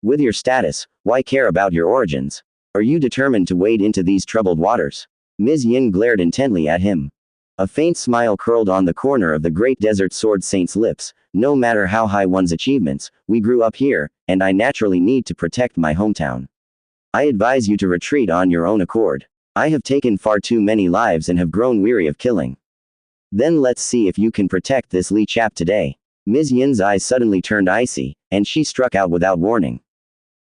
With your status, why care about your origins? Are you determined to wade into these troubled waters? Ms. Yin glared intently at him. A faint smile curled on the corner of the Great Desert Sword Saint's lips. No matter how high one's achievements, we grew up here, and I naturally need to protect my hometown. I advise you to retreat on your own accord. I have taken far too many lives and have grown weary of killing. Then let's see if you can protect this Li chap today. Ms. Yin's eyes suddenly turned icy, and she struck out without warning.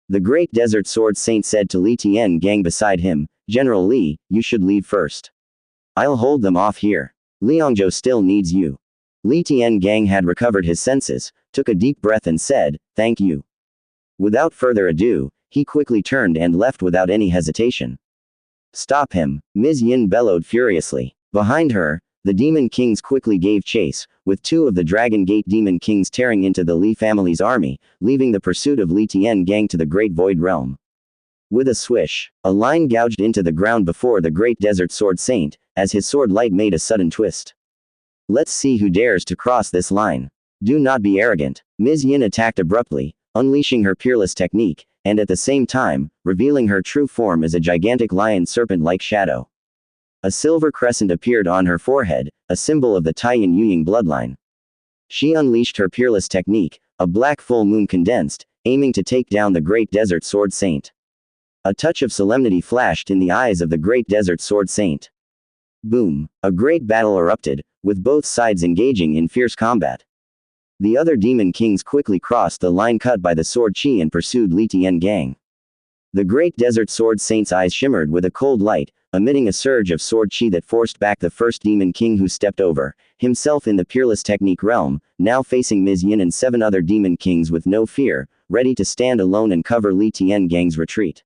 The Great Desert Sword Saint said to Li Tiangang beside him, General Li, you should leave first. I'll hold them off here. Liangzhou still needs you. Li Tiangang had recovered his senses, took a deep breath and said, thank you. Without further ado, he quickly turned and left without any hesitation. Stop him, Ms. Yin bellowed furiously. Behind her, the Demon Kings quickly gave chase, with two of the Dragon Gate Demon Kings tearing into the Li family's army, leaving the pursuit of Li Tiangang to the Great Void Realm. With a swish, a line gouged into the ground before the Great Desert Sword Saint, as his sword light made a sudden twist. Let's see who dares to cross this line. Do not be arrogant. Ms. Yin attacked abruptly, unleashing her peerless technique, and at the same time, revealing her true form as a gigantic lion serpent-like shadow. A silver crescent appeared on her forehead, a symbol of the Taiyan Yuying bloodline. She unleashed her peerless technique, a black full moon condensed, aiming to take down the Great Desert Sword Saint. A touch of solemnity flashed in the eyes of the Great Desert Sword Saint. Boom! A great battle erupted, with both sides engaging in fierce combat. The other Demon Kings quickly crossed the line cut by the Sword Chi and pursued Li Tiangang. The Great Desert Sword Saint's eyes shimmered with a cold light, emitting a surge of sword chi that forced back the first Demon King who stepped over, himself in the peerless technique realm, now facing Ms. Yin and 7 other Demon Kings with no fear, ready to stand alone and cover Li Tiangang's retreat.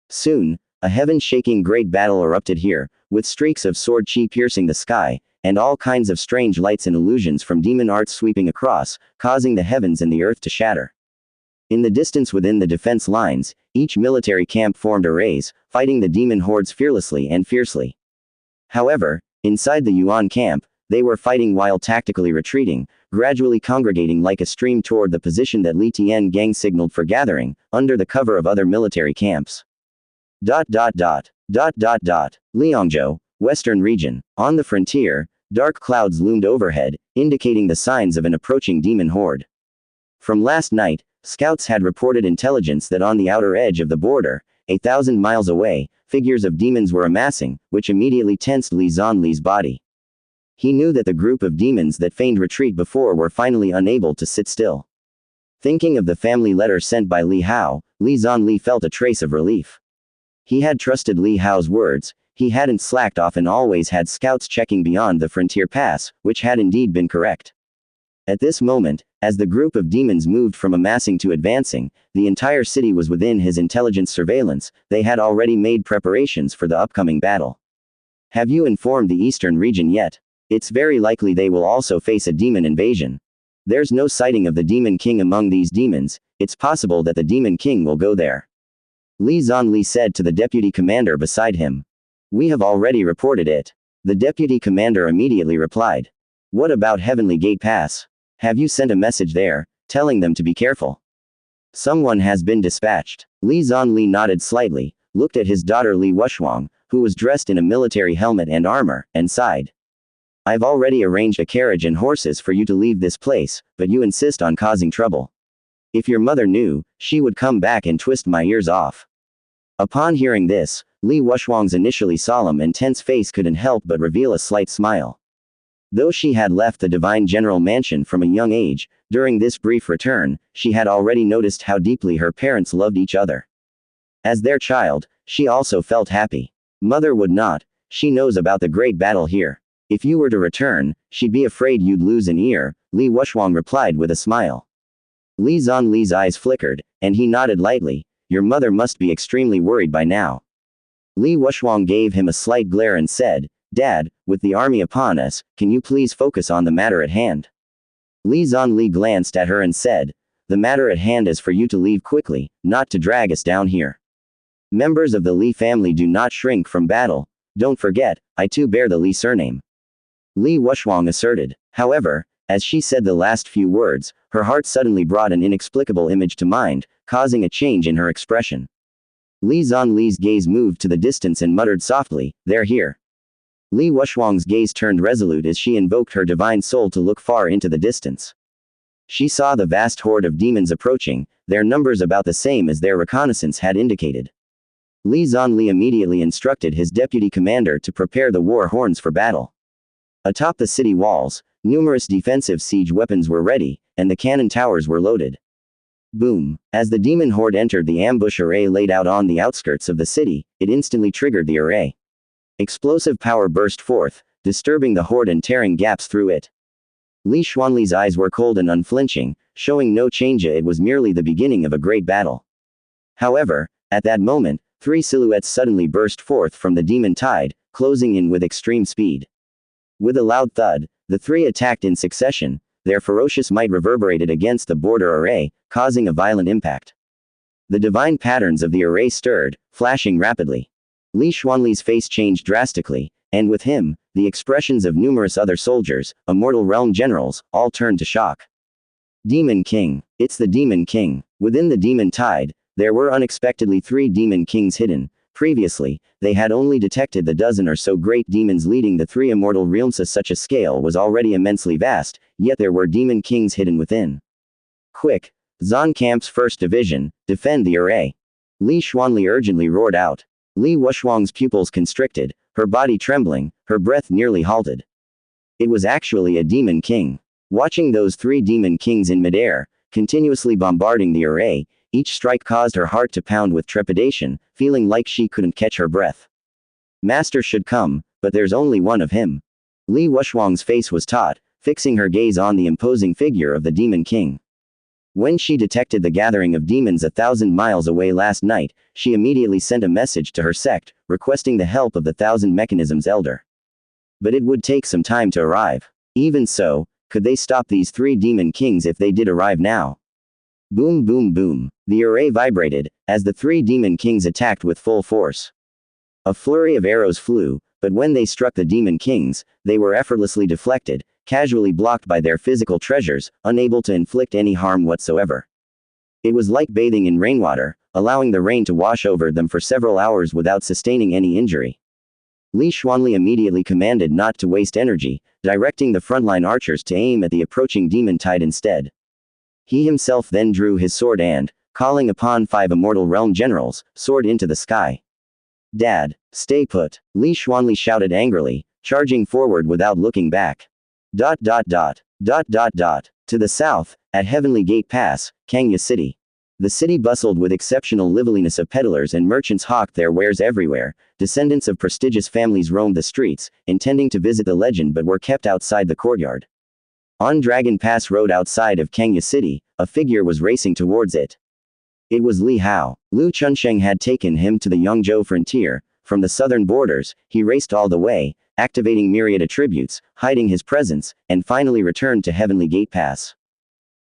Soon, a heaven-shaking great battle erupted here, with streaks of sword chi piercing the sky, and all kinds of strange lights and illusions from demon arts sweeping across, causing the heavens and the earth to shatter. In the distance within the defense lines, each military camp formed arrays, fighting the demon hordes fearlessly and fiercely. However, inside the Yuan camp, they were fighting while tactically retreating, gradually congregating like a stream toward the position that Li Tiangang signaled for gathering, under the cover of other military camps. Liangzhou, Western Region. On the frontier, dark clouds loomed overhead, indicating the signs of an approaching demon horde. From last night, scouts had reported intelligence that on the outer edge of the border, 1,000 miles away, figures of demons were amassing, which immediately tensed Li Zhanli's body. He knew that the group of demons that feigned retreat before were finally unable to sit still. Thinking of the family letter sent by Li Hao, Li Zhanli felt a trace of relief. He had trusted Li Hao's words, he hadn't slacked off and always had scouts checking beyond the frontier pass, which had indeed been correct. At this moment, as the group of demons moved from amassing to advancing, the entire city was within his intelligence surveillance. They had already made preparations for the upcoming battle. Have you informed the eastern region yet? It's very likely they will also face a demon invasion. There's no sighting of the Demon King among these demons, it's possible that the Demon King will go there. Li Zhanli said to the deputy commander beside him. We have already reported it. The deputy commander immediately replied. What about Heavenly Gate Pass? Have you sent a message there, telling them to be careful? Someone has been dispatched. Li Zhanli nodded slightly, looked at his daughter Li Wuxuang, who was dressed in a military helmet and armor, and sighed. I've already arranged a carriage and horses for you to leave this place, but you insist on causing trouble. If your mother knew, she would come back and twist my ears off. Upon hearing this, Li Wuxuang's initially solemn and tense face couldn't help but reveal a slight smile. Though she had left the Divine General Mansion from a young age, during this brief return, she had already noticed how deeply her parents loved each other. As their child, she also felt happy. Mother would not, she knows about the great battle here. If you were to return, she'd be afraid you'd lose an ear, Li Wuxuang replied with a smile. Li Zhanli's eyes flickered, and he nodded lightly. Your mother must be extremely worried by now. Li Wuxuang gave him a slight glare and said, Dad, with the army upon us, can you please focus on the matter at hand? Li Zhanli glanced at her and said, "The matter at hand is for you to leave quickly, not to drag us down here. Members of the Li family do not shrink from battle. Don't forget, I too bear the Li surname." Li Wushwang asserted. However, as she said the last few words, her heart suddenly brought an inexplicable image to mind, causing a change in her expression. Li Zhanli's gaze moved to the distance and muttered softly, "They're here." Li Wushwang's gaze turned resolute as she invoked her divine soul to look far into the distance. She saw the vast horde of demons approaching, their numbers about the same as their reconnaissance had indicated. Li Zhanli immediately instructed his deputy commander to prepare the war horns for battle. Atop the city walls, numerous defensive siege weapons were ready, and the cannon towers were loaded. Boom! As the demon horde entered the ambush array laid out on the outskirts of the city, it instantly triggered the array. Explosive power burst forth, disturbing the horde and tearing gaps through it. Li Xuanli's eyes were cold and unflinching, showing no change. It was merely the beginning of a great battle. However, at that moment, 3 silhouettes suddenly burst forth from the demon tide, closing in with extreme speed. With a loud thud, the 3 attacked in succession, their ferocious might reverberated against the border array, causing a violent impact. The divine patterns of the array stirred, flashing rapidly. Li Xuanli's face changed drastically, and with him, the expressions of numerous other soldiers, immortal realm generals, all turned to shock. Demon King. It's the Demon King. Within the demon tide, there were unexpectedly 3 demon kings hidden. Previously, they had only detected the dozen or so great demons leading the 3 immortal realms. Such a scale was already immensely vast, yet there were demon kings hidden within. Quick! Zhan Camp's 1st Division, defend the array! Li Xuanli urgently roared out. Li Wushwang's pupils constricted, her body trembling, her breath nearly halted. It was actually a demon king. Watching those 3 demon kings in midair, continuously bombarding the array, each strike caused her heart to pound with trepidation, feeling like she couldn't catch her breath. Master should come, but there's only one of him. Li Wushwang's face was taut, fixing her gaze on the imposing figure of the demon king. When she detected the gathering of demons 1,000 miles away last night, she immediately sent a message to her sect, requesting the help of the 1,000 Mechanisms Elder. But it would take some time to arrive. Even so, could they stop these 3 demon kings if they did arrive now? Boom boom boom. The array vibrated, as the 3 demon kings attacked with full force. A flurry of arrows flew, but when they struck the demon kings, they were effortlessly deflected, casually blocked by their physical treasures, unable to inflict any harm whatsoever. It was like bathing in rainwater, allowing the rain to wash over them for several hours without sustaining any injury. Li Xuanli immediately commanded not to waste energy, directing the frontline archers to aim at the approaching demon tide instead. He himself then drew his sword and, calling upon 5 immortal realm generals, soared into the sky. "Dad, stay put," Li Xuanli shouted angrily, charging forward without looking back. To the south, at Heavenly Gate Pass, Kangya City. The city bustled with exceptional liveliness of peddlers and merchants hawked their wares everywhere. Descendants of prestigious families roamed the streets, intending to visit the legend but were kept outside the courtyard. On Dragon Pass Road outside of Kangya City, a figure was racing towards it. It was Li Hao. Lu Chunsheng had taken him to the Yangzhou frontier. From the southern borders, he raced all the way, activating myriad attributes, hiding his presence, and finally returned to Heavenly Gate Pass.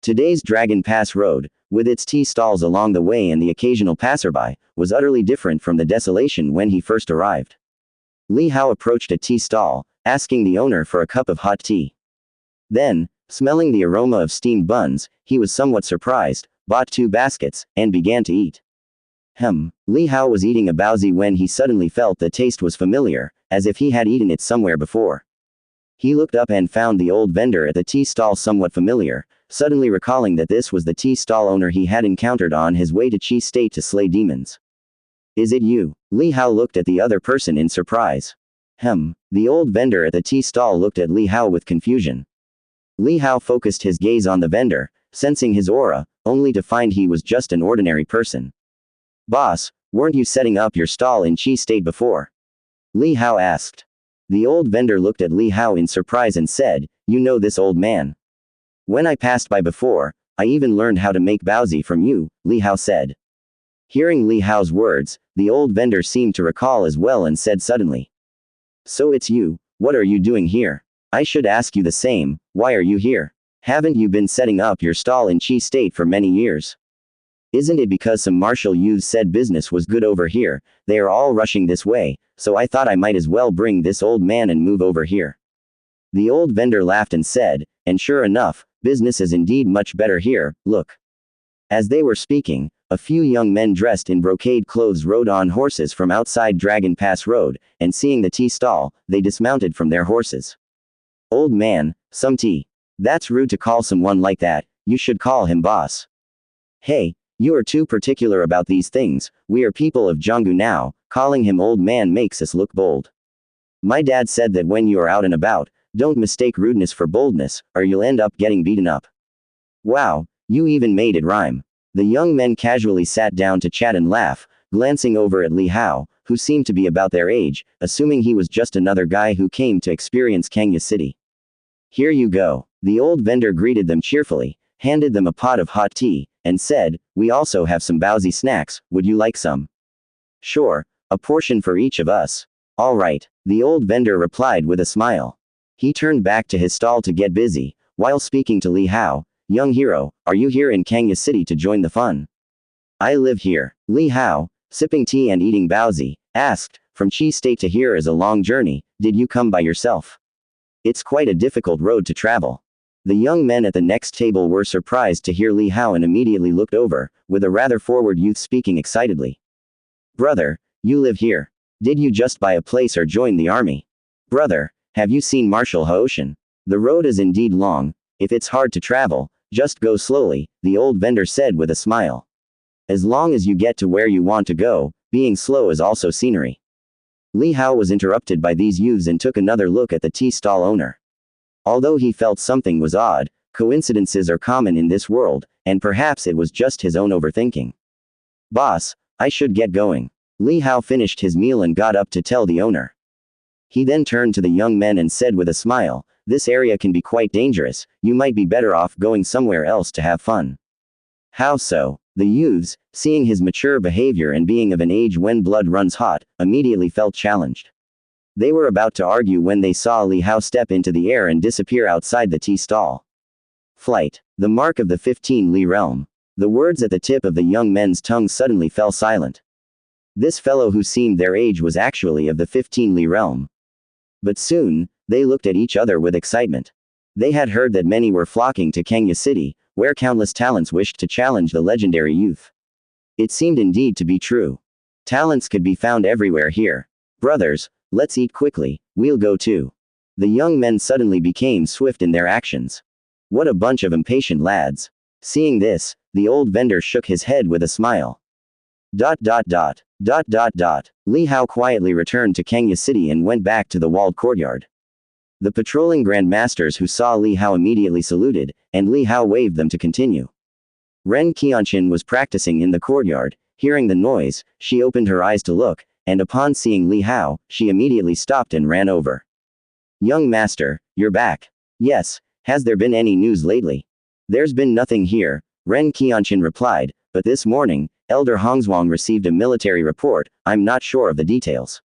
Today's Dragon Pass Road, with its tea stalls along the way and the occasional passerby, was utterly different from the desolation when he first arrived. Li Hao approached a tea stall, asking the owner for a cup of hot tea. Then, smelling the aroma of steamed buns, he was somewhat surprised, bought 2 baskets, and began to eat. Li Hao was eating a baozi when he suddenly felt the taste was familiar, as if he had eaten it somewhere before. He looked up and found the old vendor at the tea stall somewhat familiar, suddenly recalling that this was the tea stall owner he had encountered on his way to Qi State to slay demons. "Is it you?" Li Hao looked at the other person in surprise. The old vendor at the tea stall looked at Li Hao with confusion. Li Hao focused his gaze on the vendor, sensing his aura, only to find he was just an ordinary person. "Boss, weren't you setting up your stall in Qi State before?" Li Hao asked. The old vendor looked at Li Hao in surprise and said, "You know this old man? When I passed by before, I even learned how to make baozi from you," Li Hao said. Hearing Li Hao's words, the old vendor seemed to recall as well and said suddenly, "So it's you, what are you doing here? I should ask you the same, why are you here?" Haven't you been setting up your stall in Chi State for many years? Isn't it because some martial youths said business was good over here, they are all rushing this way, so I thought I might as well bring this old man and move over here. The old vendor laughed and said, and sure enough, business is indeed much better here, look. As they were speaking, a few young men dressed in brocade clothes rode on horses from outside Dragon Pass Road, and seeing the tea stall, they dismounted from their horses. Old man, some tea. That's rude to call someone like that, you should call him boss. Hey, you are too particular about these things, we are people of Jianggu now, calling him old man makes us look bold. My dad said that when you are out and about, don't mistake rudeness for boldness, or you'll end up getting beaten up. Wow, you even made it rhyme. The young men casually sat down to chat and laugh, glancing over at Li Hao, who seemed to be about their age, assuming he was just another guy who came to experience Kenya City. Here you go. The old vendor greeted them cheerfully, handed them a pot of hot tea, and said, we also have some bousy snacks, would you like some? Sure, a portion for each of us. All right, the old vendor replied with a smile. He turned back to his stall to get busy, while speaking to Li Hao, young hero, are you here in Kenya City to join the fun? I live here. Li Hao, sipping tea and eating bousy, asked, from Chi State to here is a long journey, did you come by yourself? It's quite a difficult road to travel. The young men at the next table were surprised to hear Li Hao and immediately looked over, with a rather forward youth speaking excitedly. Brother, you live here. Did you just buy a place or join the army? Brother, have you seen Marshal Haoshan? The road is indeed long, if it's hard to travel, just go slowly, the old vendor said with a smile. As long as you get to where you want to go, being slow is also scenery. Li Hao was interrupted by these youths and took another look at the tea stall owner. Although he felt something was odd, coincidences are common in this world, and perhaps it was just his own overthinking. Boss, I should get going. Li Hao finished his meal and got up to tell the owner. He then turned to the young men and said with a smile, this area can be quite dangerous, you might be better off going somewhere else to have fun. How so? The youths, seeing his mature behavior and being of an age when blood runs hot, immediately felt challenged. They were about to argue when they saw Li Hao step into the air and disappear outside the tea stall. Flight. The mark of the 15 Li realm. The words at the tip of the young men's tongues suddenly fell silent. This fellow who seemed their age was actually of the 15 Li realm. But soon, they looked at each other with excitement. They had heard that many were flocking to Kenya City, where countless talents wished to challenge the legendary youth. It seemed indeed to be true. Talents could be found everywhere here. Brothers, let's eat quickly, we'll go too. The young men suddenly became swift in their actions. What a bunch of impatient lads. Seeing this, the old vendor shook his head with a smile. Li Hao quietly returned to Kenya City and went back to the walled courtyard. The patrolling grandmasters who saw Li Hao immediately saluted, and Li Hao waved them to continue. Ren Qianqin was practicing in the courtyard. Hearing the noise, she opened her eyes to look, and upon seeing Li Hao, she immediately stopped and ran over. Young master, you're back. Yes, has there been any news lately? There's been nothing here, Ren Qianqin replied, but this morning, Elder Hongzhuang received a military report, I'm not sure of the details.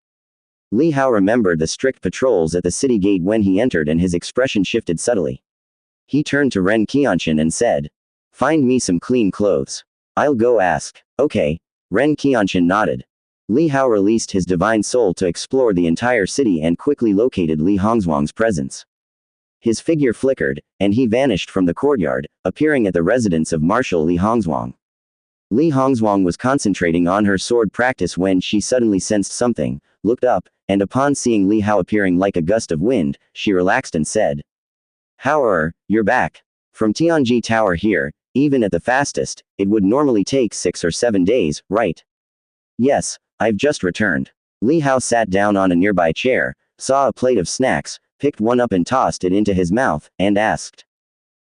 Li Hao remembered the strict patrols at the city gate when he entered and his expression shifted subtly. He turned to Ren Qianqin and said, find me some clean clothes. I'll go ask. Okay. Ren Qianqin nodded. Li Hao released his divine soul to explore the entire city and quickly located Li Hongzhuang's presence. His figure flickered, and he vanished from the courtyard, appearing at the residence of Marshal Li Hongzhuang. Li Hongzhuang was concentrating on her sword practice when she suddenly sensed something, looked up, and upon seeing Li Hao appearing like a gust of wind, she relaxed and said, Hao, you're back. From Tianji Tower here, even at the fastest, it would normally take 6 or 7 days, right? Yes, I've just returned. Li Hao sat down on a nearby chair, saw a plate of snacks, picked one up and tossed it into his mouth, and asked.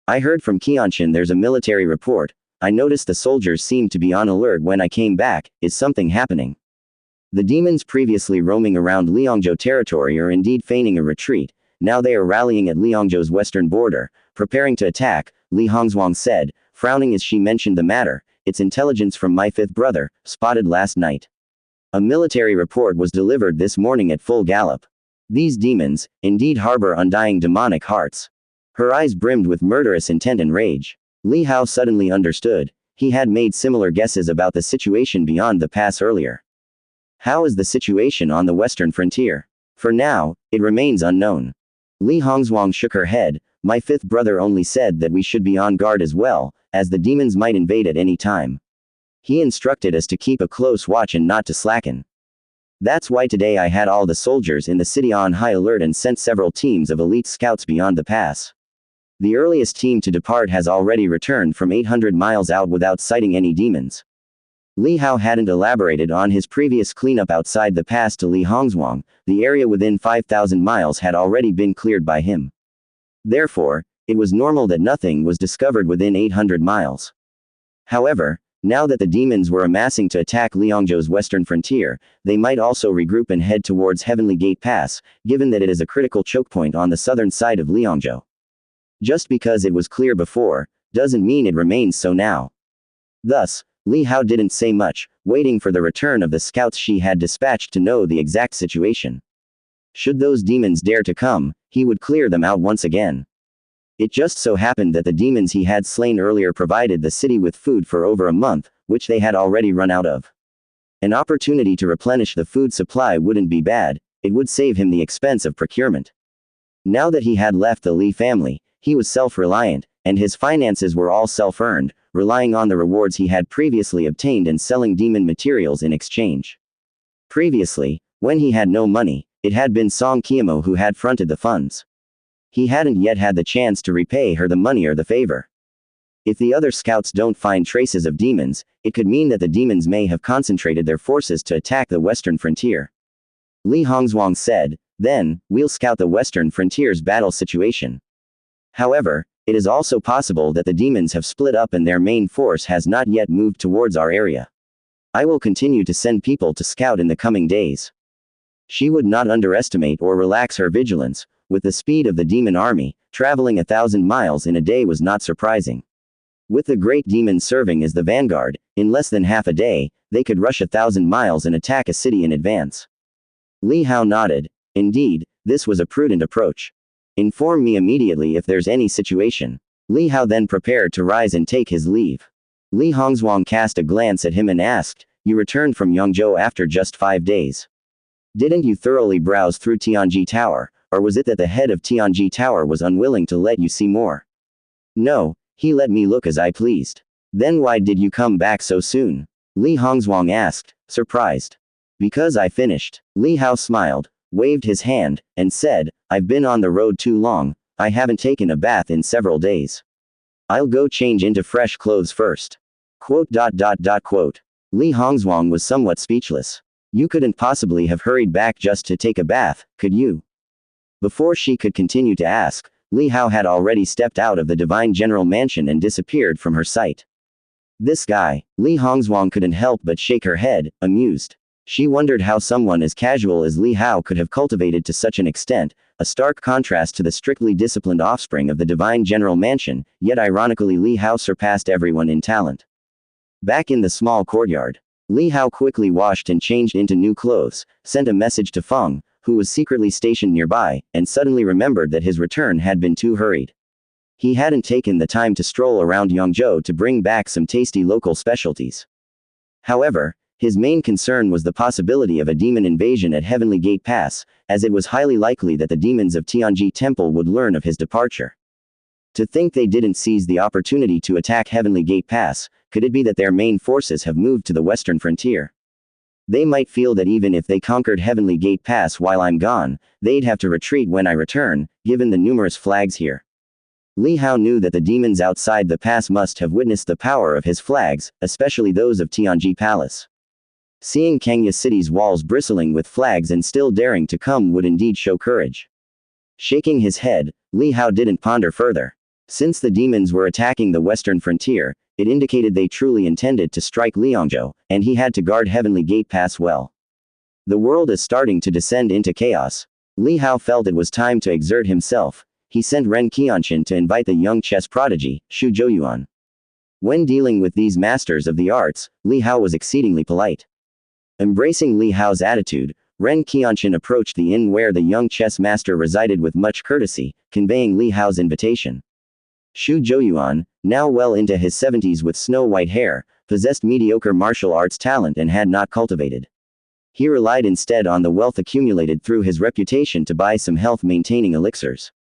I heard from Qianqin there's a military report. I noticed the soldiers seemed to be on alert when I came back, is something happening? The demons previously roaming around Liangzhou territory are indeed feigning a retreat, now they are rallying at Liangzhou's western border, preparing to attack, Li Hongzhuang said, frowning as she mentioned the matter, it's intelligence from my 5th brother, spotted last night. A military report was delivered this morning at full gallop. These demons, indeed harbor undying demonic hearts. Her eyes brimmed with murderous intent and rage. Li Hao suddenly understood. He had made similar guesses about the situation beyond the pass earlier. How is the situation on the western frontier? For now, it remains unknown. Li Hongzhuang shook her head. My fifth brother only said that we should be on guard as well, as the demons might invade at any time. He instructed us to keep a close watch and not to slacken. That's why today I had all the soldiers in the city on high alert and sent several teams of elite scouts beyond the pass. The earliest team to depart has already returned from 800 miles out without sighting any demons. Li Hao hadn't elaborated on his previous cleanup outside the pass to Li Hongzhuang. The area within 5,000 miles had already been cleared by him. Therefore, it was normal that nothing was discovered within 800 miles. However, now that the demons were amassing to attack Liangzhou's western frontier, they might also regroup and head towards Heavenly Gate Pass, given that it is a critical choke point on the southern side of Liangzhou. Just because it was clear before, doesn't mean it remains so now. Thus, Li Hao didn't say much, waiting for the return of the scouts she had dispatched to know the exact situation. Should those demons dare to come, he would clear them out once again. It just so happened that the demons he had slain earlier provided the city with food for over a month, which they had already run out of. An opportunity to replenish the food supply wouldn't be bad, it would save him the expense of procurement. Now that he had left the Li family, he was self-reliant, and his finances were all self-earned, relying on the rewards he had previously obtained and selling demon materials in exchange. Previously, when he had no money, it had been Song Qiamo who had fronted the funds. He hadn't yet had the chance to repay her the money or the favor. If the other scouts don't find traces of demons, it could mean that the demons may have concentrated their forces to attack the western frontier. Li Hongzhuang said, then, we'll scout the western frontier's battle situation. However, it is also possible that the demons have split up and their main force has not yet moved towards our area. I will continue to send people to scout in the coming days. She would not underestimate or relax her vigilance. With the speed of the demon army, traveling 1,000 miles in a day was not surprising. With the great demons serving as the vanguard, in less than half a day, they could rush 1,000 miles and attack a city in advance. Li Hao nodded. Indeed, this was a prudent approach. Inform me immediately if there's any situation. Li Hao then prepared to rise and take his leave. Li Hongzhuang cast a glance at him and asked, you returned from Yangzhou after just 5 days. Didn't you thoroughly browse through Tianji Tower, or was it that the head of Tianji Tower was unwilling to let you see more? No, he let me look as I pleased. Then why did you come back so soon? Li Hongzhuang asked, surprised. Because I finished. Li Hao smiled, waved his hand, and said, I've been on the road too long, I haven't taken a bath in several days. I'll go change into fresh clothes first. Quote. Li Hongzhuang was somewhat speechless. You couldn't possibly have hurried back just to take a bath, could you? Before she could continue to ask, Li Hao had already stepped out of the Divine General Mansion and disappeared from her sight. This guy. Li Hongzhuang couldn't help but shake her head, amused. She wondered how someone as casual as Li Hao could have cultivated to such an extent, a stark contrast to the strictly disciplined offspring of the Divine General Mansion, yet ironically Li Hao surpassed everyone in talent. Back in the small courtyard, Li Hao quickly washed and changed into new clothes, sent a message to Feng, who was secretly stationed nearby, and suddenly remembered that his return had been too hurried. He hadn't taken the time to stroll around Yangzhou to bring back some tasty local specialties. However, his main concern was the possibility of a demon invasion at Heavenly Gate Pass, as it was highly likely that the demons of Tianji Temple would learn of his departure. To think they didn't seize the opportunity to attack Heavenly Gate Pass, could it be that their main forces have moved to the western frontier? They might feel that even if they conquered Heavenly Gate Pass while I'm gone, they'd have to retreat when I return, given the numerous flags here. Li Hao knew that the demons outside the pass must have witnessed the power of his flags, especially those of Tianji Palace. Seeing Kangya City's walls bristling with flags and still daring to come would indeed show courage. Shaking his head, Li Hao didn't ponder further. Since the demons were attacking the western frontier, it indicated they truly intended to strike Liangzhou, and he had to guard Heavenly Gate Pass well. The world is starting to descend into chaos. Li Hao felt it was time to exert himself. He sent Ren Qianqian to invite the young chess prodigy, Xu Zhouyuan. When dealing with these masters of the arts, Li Hao was exceedingly polite. Embracing Li Hao's attitude, Ren Qianqian approached the inn where the young chess master resided with much courtesy, conveying Li Hao's invitation. Xu Zhouyuan, now well into his 70s with snow-white hair, possessed mediocre martial arts talent and had not cultivated. He relied instead on the wealth accumulated through his reputation to buy some health-maintaining elixirs.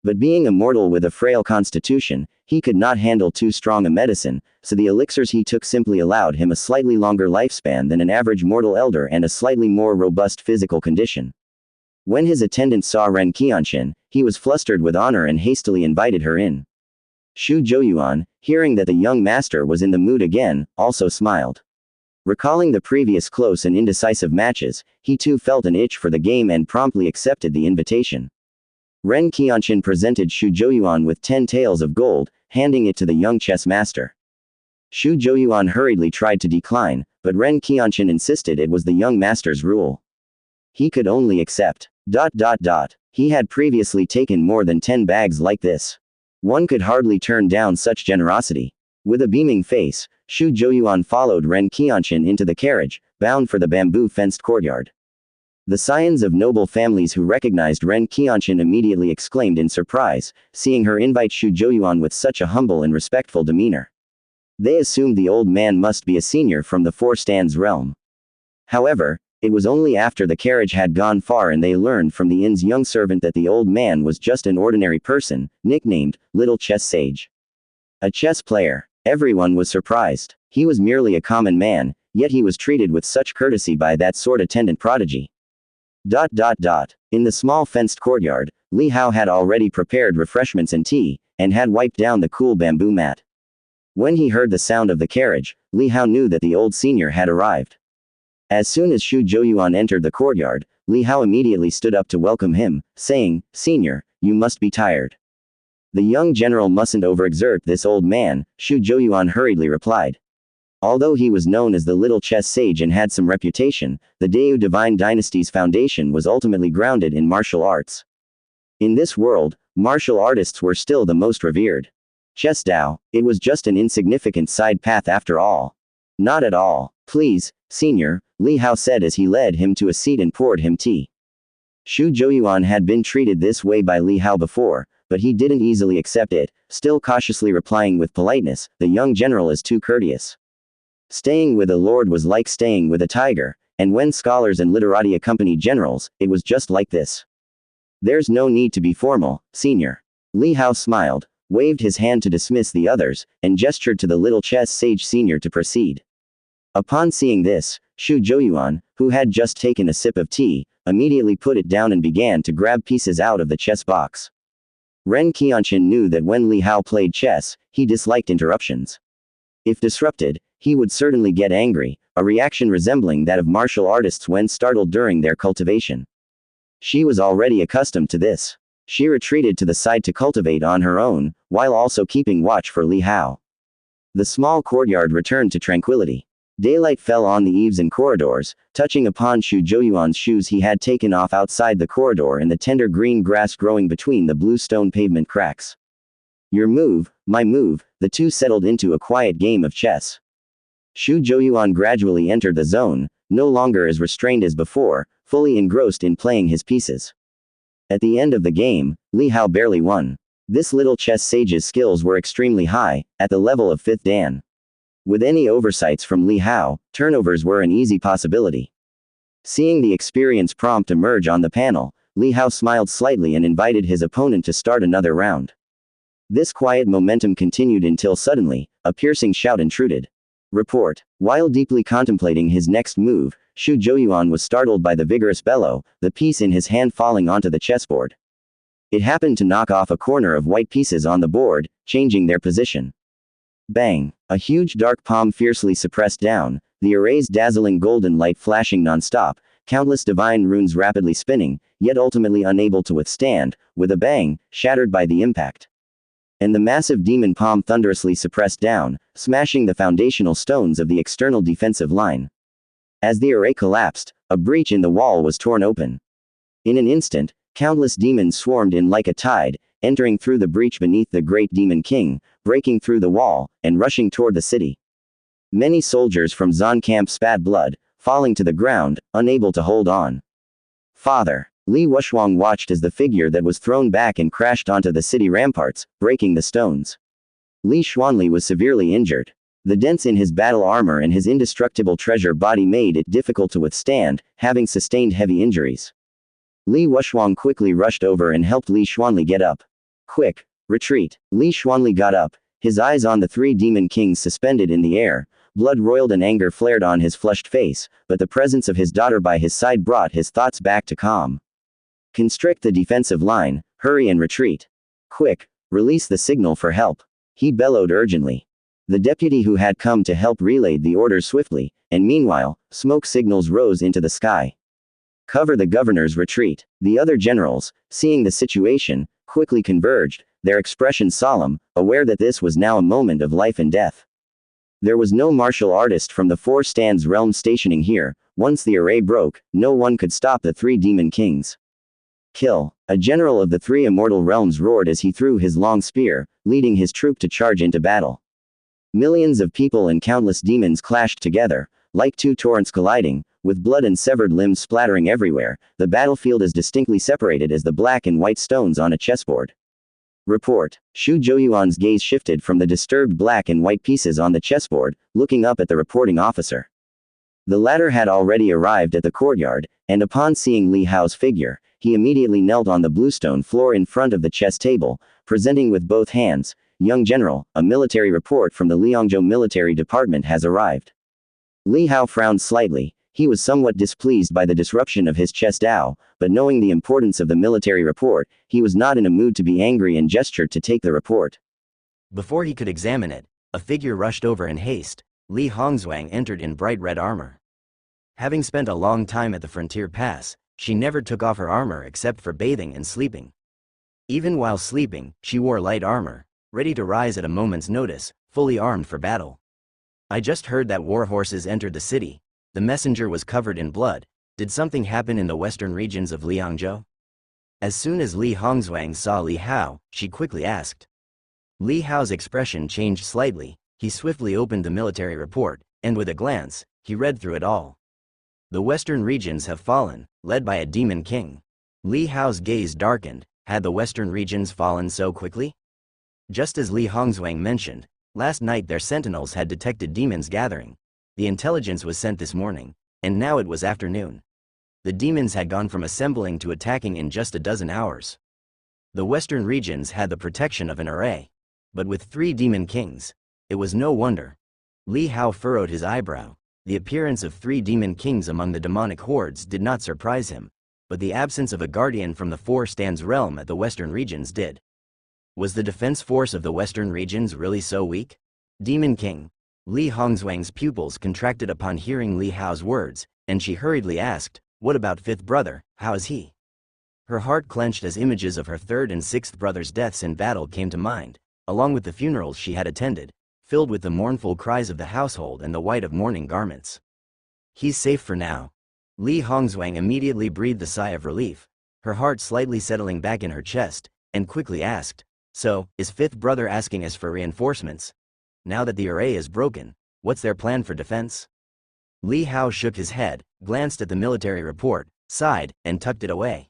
But being a mortal with a frail constitution, he could not handle too strong a medicine, so the elixirs he took simply allowed him a slightly longer lifespan than an average mortal elder and a slightly more robust physical condition. When his attendant saw Ren Qianqian, he was flustered with honor and hastily invited her in. Xu Zhouyuan, hearing that the young master was in the mood again, also smiled. Recalling the previous close and indecisive matches, he too felt an itch for the game and promptly accepted the invitation. Ren Qianqian presented Xu Zhouyuan with 10 taels of gold, handing it to the young chess master. Xu Zhouyuan hurriedly tried to decline, but Ren Qianqian insisted it was the young master's rule. He could only accept. He had previously taken more than 10 bags like this. One could hardly turn down such generosity. With a beaming face, Xu Zhouyuan followed Ren Qianqian into the carriage, bound for the bamboo-fenced courtyard. The scions of noble families who recognized Ren Qianqian immediately exclaimed in surprise, seeing her invite Xu Zhouyuan with such a humble and respectful demeanor. They assumed the old man must be a senior from the Four Stands realm. However, it was only after the carriage had gone far and they learned from the inn's young servant that the old man was just an ordinary person, nicknamed Little Chess Sage. A chess player. Everyone was surprised. He was merely a common man, yet he was treated with such courtesy by that sword attendant prodigy. In the small fenced courtyard, Li Hao had already prepared refreshments and tea, and had wiped down the cool bamboo mat. When he heard the sound of the carriage, Li Hao knew that the old senior had arrived. As soon as Xu Zhouyuan entered the courtyard, Li Hao immediately stood up to welcome him, saying, "Senior, you must be tired." "The young general mustn't overexert this old man," Xu Zhouyuan hurriedly replied. Although he was known as the Little Chess Sage and had some reputation, the Deu Divine Dynasty's foundation was ultimately grounded in martial arts. In this world, martial artists were still the most revered. Chess Dao, it was just an insignificant side path after all. Not at all. "Please, senior," Li Hao said as he led him to a seat and poured him tea. Xu Zhouyuan had been treated this way by Li Hao before, but he didn't easily accept it, still cautiously replying with politeness, "The young general is too courteous." Staying with a lord was like staying with a tiger, and when scholars and literati accompany generals, it was just like this. "There's no need to be formal, senior." Li Hao smiled, waved his hand to dismiss the others, and gestured to the Little Chess Sage senior to proceed. Upon seeing this, Xu Zhouyuan, who had just taken a sip of tea, immediately put it down and began to grab pieces out of the chess box. Ren Qianqian knew that when Li Hao played chess, he disliked interruptions. If disrupted, he would certainly get angry, a reaction resembling that of martial artists when startled during their cultivation. She was already accustomed to this. She retreated to the side to cultivate on her own, while also keeping watch for Li Hao. The small courtyard returned to tranquility. Daylight fell on the eaves and corridors, touching upon Xu Zhouyuan's shoes he had taken off outside the corridor and the tender green grass growing between the blue stone pavement cracks. Your move, my move, the two settled into a quiet game of chess. Xu Zhouyuan gradually entered the zone, no longer as restrained as before, fully engrossed in playing his pieces. At the end of the game, Li Hao barely won. This Little Chess Sage's skills were extremely high, at the level of 5th Dan. With any oversights from Li Hao, turnovers were an easy possibility. Seeing the experience prompt emerge on the panel, Li Hao smiled slightly and invited his opponent to start another round. This quiet momentum continued until suddenly, a piercing shout intruded. Report. While deeply contemplating his next move, Xu Zhouyuan was startled by the vigorous bellow, the piece in his hand falling onto the chessboard. It happened to knock off a corner of white pieces on the board, changing their position. Bang! A huge dark palm fiercely suppressed down, the array's dazzling golden light flashing non-stop, countless divine runes rapidly spinning, yet ultimately unable to withstand, with a bang, shattered by the impact. And the massive demon palm thunderously suppressed down, smashing the foundational stones of the external defensive line. As the array collapsed, a breach in the wall was torn open. In an instant, countless demons swarmed in like a tide, entering through the breach beneath the great demon king, breaking through the wall, and rushing toward the city. Many soldiers from Zon camp spat blood, falling to the ground, unable to hold on. Father. Li Wushwang watched as the figure that was thrown back and crashed onto the city ramparts, breaking the stones. Li Xuanli was severely injured. The dents in his battle armor and his indestructible treasure body made it difficult to withstand, having sustained heavy injuries. Li Wushwang quickly rushed over and helped Li Xuanli get up. Quick! Retreat! Li Xuanli got up, his eyes on the three demon kings suspended in the air. Blood roiled and anger flared on his flushed face, but the presence of his daughter by his side brought his thoughts back to calm. Constrict the defensive line, hurry and retreat. Quick! Release the signal for help. He bellowed urgently. The deputy who had come to help relayed the orders swiftly, and meanwhile, smoke signals rose into the sky. Cover the governor's retreat. The other generals, seeing the situation, quickly converged, their expressions solemn, aware that this was now a moment of life and death. There was no martial artist from the Four Stands realm stationing here. Once the array broke, no one could stop the three demon kings. Kill! A general of the three immortal realms roared as he threw his long spear, leading his troop to charge into battle. Millions of people and countless demons clashed together, like two torrents colliding, with blood and severed limbs splattering everywhere, the battlefield as distinctly separated as the black and white stones on a chessboard. Report. Shu Zhouyuan's gaze shifted from the disturbed black and white pieces on the chessboard, looking up at the reporting officer. The latter had already arrived at the courtyard, and upon seeing Li Hao's figure, he immediately knelt on the bluestone floor in front of the chess table, presenting with both hands, "Young General, a military report from the Liangzhou Military Department has arrived." Li Hao frowned slightly. He was somewhat displeased by the disruption of his chess Dao, but knowing the importance of the military report, he was not in a mood to be angry and gestured to take the report. Before he could examine it, a figure rushed over in haste. Li Hongzhuang entered in bright red armor. Having spent a long time at the frontier pass, she never took off her armor except for bathing and sleeping. Even while sleeping, she wore light armor, ready to rise at a moment's notice, fully armed for battle. "I just heard that war horses entered the city. The messenger was covered in blood. Did something happen in the western regions of Liangzhou?" As soon as Li Hongzhuang saw Li Hao, she quickly asked. Li Hao's expression changed slightly. He swiftly opened the military report, and with a glance, he read through it all. "The western regions have fallen, led by a demon king." Li Hao's gaze darkened. Had the western regions fallen so quickly? Just as Li Hongzhuang mentioned, last night their sentinels had detected demons gathering. The intelligence was sent this morning, and now it was afternoon. The demons had gone from assembling to attacking in just a dozen hours. The western regions had the protection of an array. But with three demon kings, it was no wonder. Li Hao furrowed his eyebrow. The appearance of three demon kings among the demonic hordes did not surprise him, but the absence of a guardian from the Four Stands realm at the western regions did. Was the defense force of the western regions really so weak? Demon King. Li Hongzhuang's pupils contracted upon hearing Li Hao's words, and she hurriedly asked, "What about fifth brother, how is he?" Her heart clenched as images of her third and sixth brother's deaths in battle came to mind, along with the funerals she had attended, filled with the mournful cries of the household and the white of mourning garments. "He's safe for now." Li Hongzhuang immediately breathed a sigh of relief, her heart slightly settling back in her chest, and quickly asked, "So, is fifth brother asking us for reinforcements? Now that the array is broken, what's their plan for defense?" Li Hao shook his head, glanced at the military report, sighed, and tucked it away.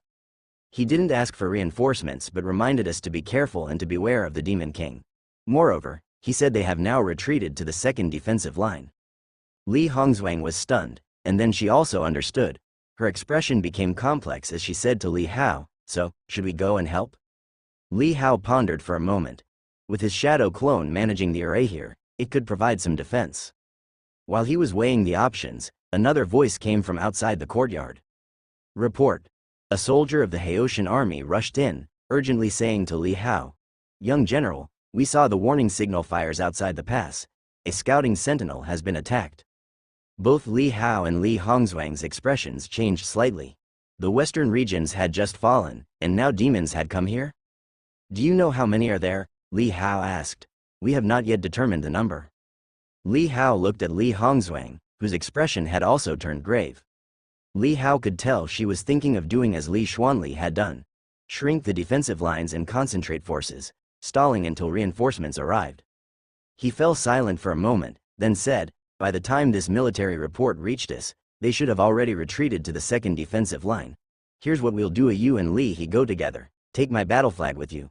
"He didn't ask for reinforcements but reminded us to be careful and to beware of the Demon King. Moreover, he said they have now retreated to the second defensive line." Li Hongzhuang was stunned, and then she also understood. Her expression became complex as she said to Li Hao, "So, should we go and help?" Li Hao pondered for a moment. With his shadow clone managing the array here, it could provide some defense. While he was weighing the options, another voice came from outside the courtyard. "Report." A soldier of the Haitian army rushed in, urgently saying to Li Hao, "Young General, we saw the warning signal fires outside the pass. A scouting sentinel has been attacked." Both Li Hao and Li Hongzhuang's expressions changed slightly. The western regions had just fallen, and now demons had come here? "Do you know how many are there?" Li Hao asked. "We have not yet determined the number." Li Hao looked at Li Hongzhuang, whose expression had also turned grave. Li Hao could tell she was thinking of doing as Li Xuanli had done. Shrink the defensive lines and concentrate forces, stalling until reinforcements arrived. He fell silent for a moment, then said, "By the time this military report reached us, They should have already retreated to the second defensive line. Here's what we'll do: you and Li He go together. Take my battle flag with you.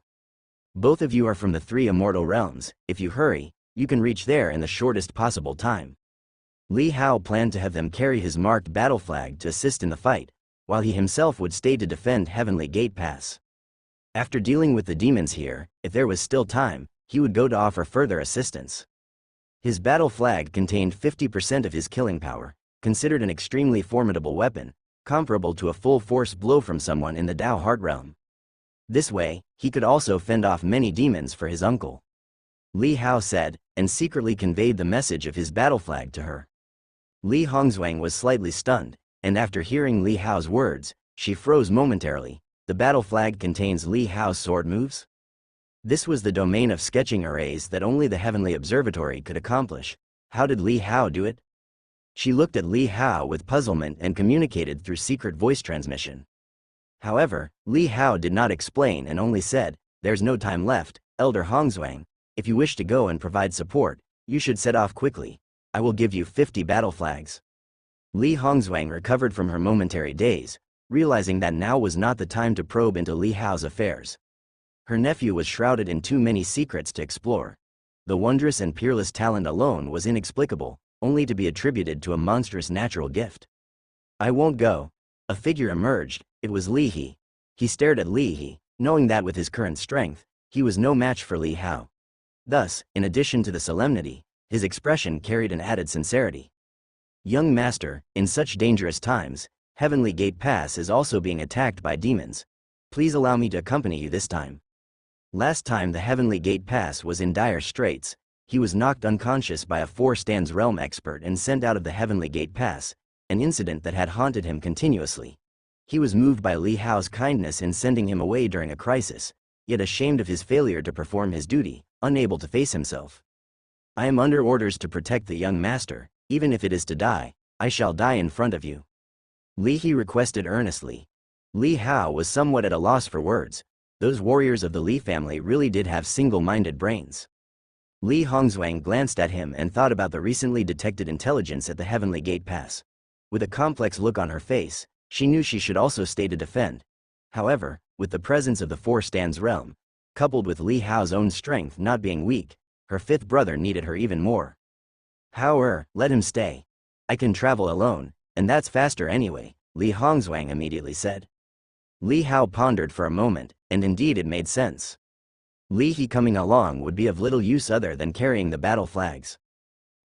Both of you are from the three immortal realms. If you hurry, you can reach there in the shortest possible time. Li Hao planned to have them carry his marked battle flag to assist in the fight, while he himself would stay to defend Heavenly Gate Pass. After dealing with the demons here, if there was still time, he would go to offer further assistance. His battle flag contained 50% of his killing power, considered an extremely formidable weapon, comparable to a full-force blow from someone in the Dao Heart Realm. This way, he could also fend off many demons for his uncle. Li Hao said, and secretly conveyed the message of his battle flag to her. Li Hongzhuang was slightly stunned, and after hearing Li Hao's words, she froze momentarily. The battle flag contains Li Hao's sword moves? This was the domain of sketching arrays that only the Heavenly Observatory could accomplish. How did Li Hao do it? She looked at Li Hao with puzzlement and communicated through secret voice transmission. However, Li Hao did not explain and only said, "There's no time left, Elder Hongzhuang. If you wish to go and provide support, you should set off quickly. I will give you 50 battle flags." Li Hongzhuang recovered from her momentary daze, realizing that now was not the time to probe into Li Hao's affairs. Her nephew was shrouded in too many secrets to explore. The wondrous and peerless talent alone was inexplicable, only to be attributed to a monstrous natural gift. "I won't go." A figure emerged. It was Li He. He stared at Li He, knowing that with his current strength, he was no match for Li Hao. Thus, in addition to the solemnity, his expression carried an added sincerity. "Young master, in such dangerous times, Heavenly Gate Pass is also being attacked by demons. Please allow me to accompany you this time." Last time the Heavenly Gate Pass was in dire straits, he was knocked unconscious by a 4-stands realm expert and sent out of the Heavenly Gate Pass, an incident that had haunted him continuously. He was moved by Li Hao's kindness in sending him away during a crisis, yet ashamed of his failure to perform his duty, unable to face himself. "I am under orders to protect the young master. Even if it is to die, I shall die in front of you," Li He requested earnestly. Li Hao was somewhat at a loss for words. Those warriors of the Li family really did have single-minded brains. Li Hongzhuang glanced at him and thought about the recently detected intelligence at the Heavenly Gate Pass. With a complex look on her face, she knew she should also stay to defend. However, with the presence of the 4-stands realm, coupled with Li Hao's own strength not being weak, her fifth brother needed her even more. Let him stay. I can travel alone, and that's faster anyway," Li Hongzhuang immediately said. Li Hao pondered for a moment, and indeed it made sense. Li He coming along would be of little use other than carrying the battle flags.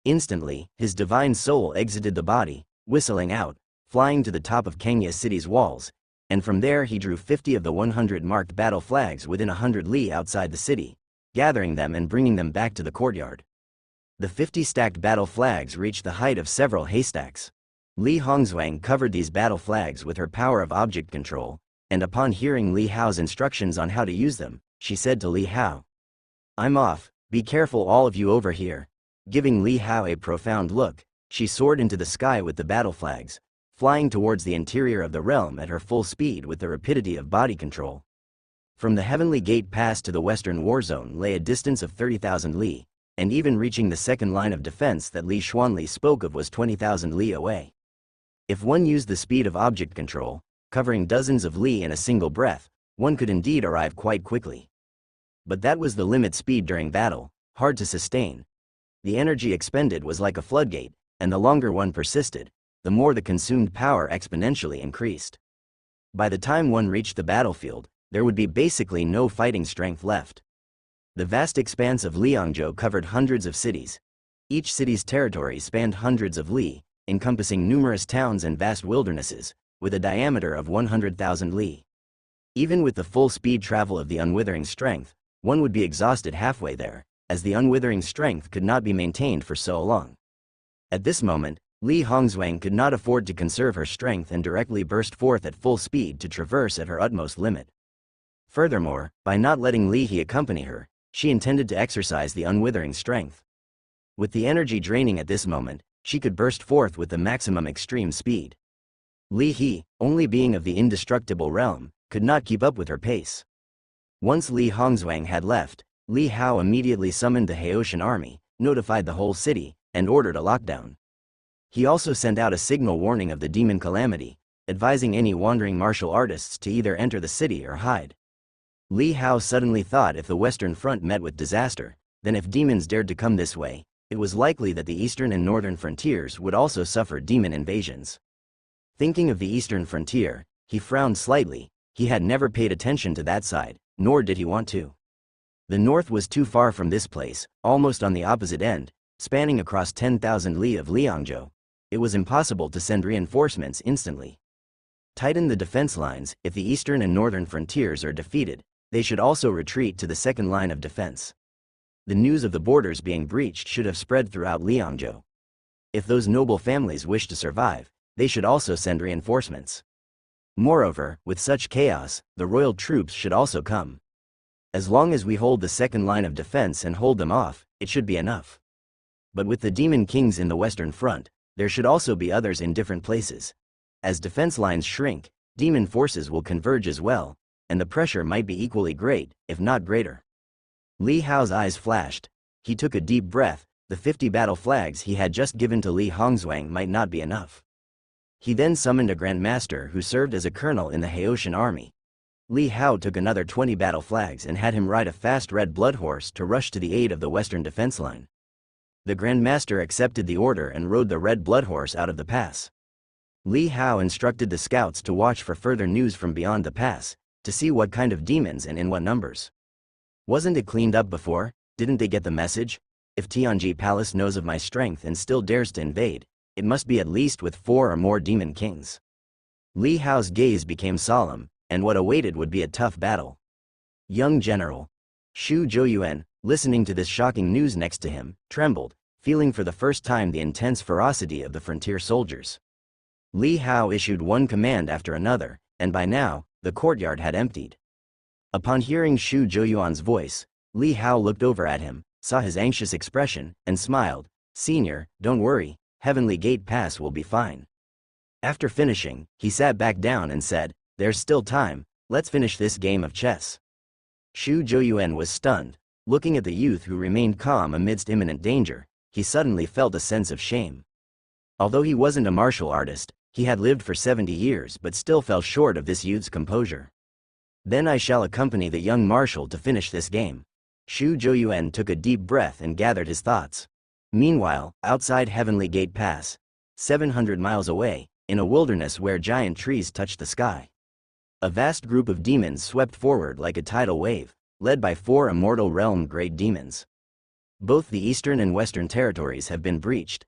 Instantly, his divine soul exited the body, whistling out, flying to the top of Kangya City's walls, and from there he drew 50 of the 100 marked battle flags within 100 li outside the city, gathering them and bringing them back to the courtyard. The 50 stacked battle flags reached the height of several haystacks. Li Hongzhuang covered these battle flags with her power of object control, and upon hearing Li Hao's instructions on how to use them, she said to Li Hao, "I'm off, be careful all of you over here." Giving Li Hao a profound look, she soared into the sky with the battle flags, flying towards the interior of the realm at her full speed with the rapidity of body control. From the Heavenly Gate Pass to the Western War Zone lay a distance of 30,000 li, and even reaching the second line of defense that Li Xuanli spoke of was 20,000 li away. If one used the speed of object control, covering dozens of li in a single breath, one could indeed arrive quite quickly. But that was the limit speed during battle, hard to sustain. The energy expended was like a floodgate, and the longer one persisted, the more the consumed power exponentially increased. By the time one reached the battlefield, there would be basically no fighting strength left. The vast expanse of Liangzhou covered hundreds of cities. Each city's territory spanned hundreds of li, encompassing numerous towns and vast wildernesses, with a diameter of 100,000 li. Even with the full speed travel of the unwithering strength, one would be exhausted halfway there, as the unwithering strength could not be maintained for so long. At this moment, Li Hongzhuang could not afford to conserve her strength and directly burst forth at full speed to traverse at her utmost limit. Furthermore, by not letting Li He accompany her, she intended to exercise the unwithering strength. With the energy draining at this moment, she could burst forth with the maximum extreme speed. Li He, only being of the indestructible realm, could not keep up with her pace. Once Li Hongzhuang had left, Li Hao immediately summoned the Haoshan army, notified the whole city, and ordered a lockdown. He also sent out a signal warning of the demon calamity, advising any wandering martial artists to either enter the city or hide. Li Hao suddenly thought if the Western Front met with disaster, then if demons dared to come this way, it was likely that the eastern and northern frontiers would also suffer demon invasions. Thinking of the eastern frontier, he frowned slightly. He had never paid attention to that side, nor did he want to. The north was too far from this place, almost on the opposite end, spanning across 10,000 li of Liangzhou. It was impossible to send reinforcements instantly. Tighten the defense lines. If the eastern and northern frontiers are defeated, they should also retreat to the second line of defense. The news of the borders being breached should have spread throughout Liangzhou. If those noble families wish to survive, they should also send reinforcements. Moreover, with such chaos, the royal troops should also come. As long as we hold the second line of defense and hold them off, it should be enough. But with the demon kings in the Western Front, there should also be others in different places. As defense lines shrink, demon forces will converge as well, and the pressure might be equally great, if not greater. Li Hao's eyes flashed. He took a deep breath. The 50 battle flags he had just given to Li Hongzhuang might not be enough. He then summoned a Grand Master who served as a colonel in the Haitian army. Li Hao took another 20 battle flags and had him ride a fast red blood horse to rush to the aid of the western defense line. The Grand Master accepted the order and rode the red blood horse out of the pass. Li Hao instructed the scouts to watch for further news from beyond the pass, to see what kind of demons and in what numbers. Wasn't it cleaned up before? Didn't they get the message? If Tianji Palace knows of my strength and still dares to invade, it must be at least with 4 or more demon kings. Li Hao's gaze became solemn, and what awaited would be a tough battle. Young General Xu Zhouyuan, listening to this shocking news next to him, trembled, feeling for the first time the intense ferocity of the frontier soldiers. Li Hao issued one command after another, and by now, the courtyard had emptied. Upon hearing Xu Zhouyuan's voice, Li Hao looked over at him, saw his anxious expression, and smiled. "Senior, don't worry, Heavenly Gate Pass will be fine." After finishing, he sat back down and said, "There's still time, let's finish this game of chess." Xu Zhouyuan was stunned. Looking at the youth who remained calm amidst imminent danger, he suddenly felt a sense of shame. Although he wasn't a martial artist, he had lived for 70 years but still fell short of this youth's composure. "Then I shall accompany the young marshal to finish this game." Xu Zhouyuan took a deep breath and gathered his thoughts. Meanwhile, outside Heavenly Gate Pass, 700 miles away, in a wilderness where giant trees touched the sky, a vast group of demons swept forward like a tidal wave, led by 4 immortal realm great demons. Both the eastern and western territories have been breached.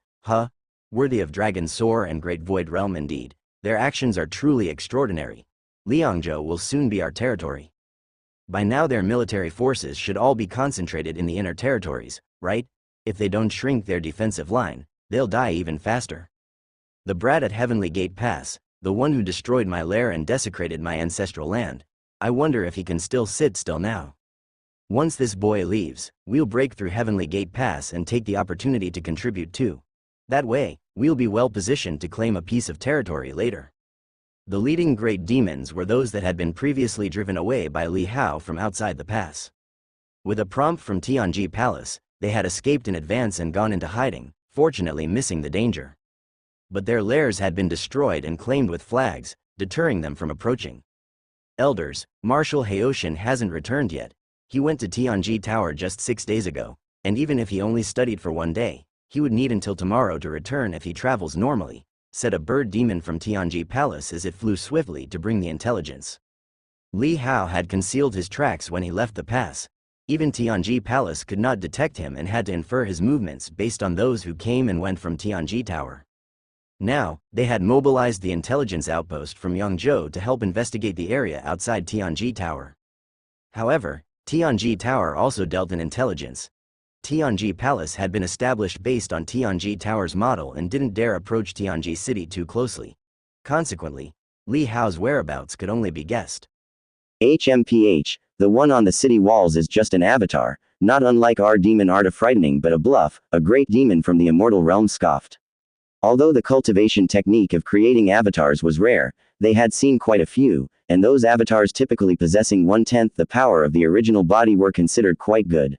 Worthy of Dragon Soar and Great Void Realm indeed. Their actions are truly extraordinary. Liangzhou will soon be our territory. By now their military forces should all be concentrated in the inner territories, right? If they don't shrink their defensive line, they'll die even faster. The brat at Heavenly Gate Pass, the one who destroyed my lair and desecrated my ancestral land, I wonder if he can still sit still now. Once this boy leaves, we'll break through Heavenly Gate Pass and take the opportunity to contribute too. That way, we'll be well positioned to claim a piece of territory later. The leading great demons were those that had been previously driven away by Li Hao from outside the pass. With a prompt from Tianji Palace, they had escaped in advance and gone into hiding, fortunately missing the danger. But their lairs had been destroyed and claimed with flags, deterring them from approaching. Elders, Marshal Haitian hasn't returned yet. He went to Tianji Tower just 6 days ago, and even if he only studied for 1 day, he would need until tomorrow to return if he travels normally, said a bird demon from Tianji Palace as it flew swiftly to bring the intelligence. Li Hao had concealed his tracks when he left the pass. Even Tianji Palace could not detect him and had to infer his movements based on those who came and went from Tianji Tower. Now, they had mobilized the intelligence outpost from Yangzhou to help investigate the area outside Tianji Tower. However, Tianji Tower also dealt in intelligence. Tianji Palace had been established based on Tianji Tower's model and didn't dare approach Tianji City too closely. Consequently, Li Hao's whereabouts could only be guessed. HMPH, the one on the city walls is just an avatar, not unlike our demon art of frightening but a bluff, a great demon from the immortal realm scoffed. Although the cultivation technique of creating avatars was rare, they had seen quite a few, and those avatars typically possessing 1/10 the power of the original body were considered quite good.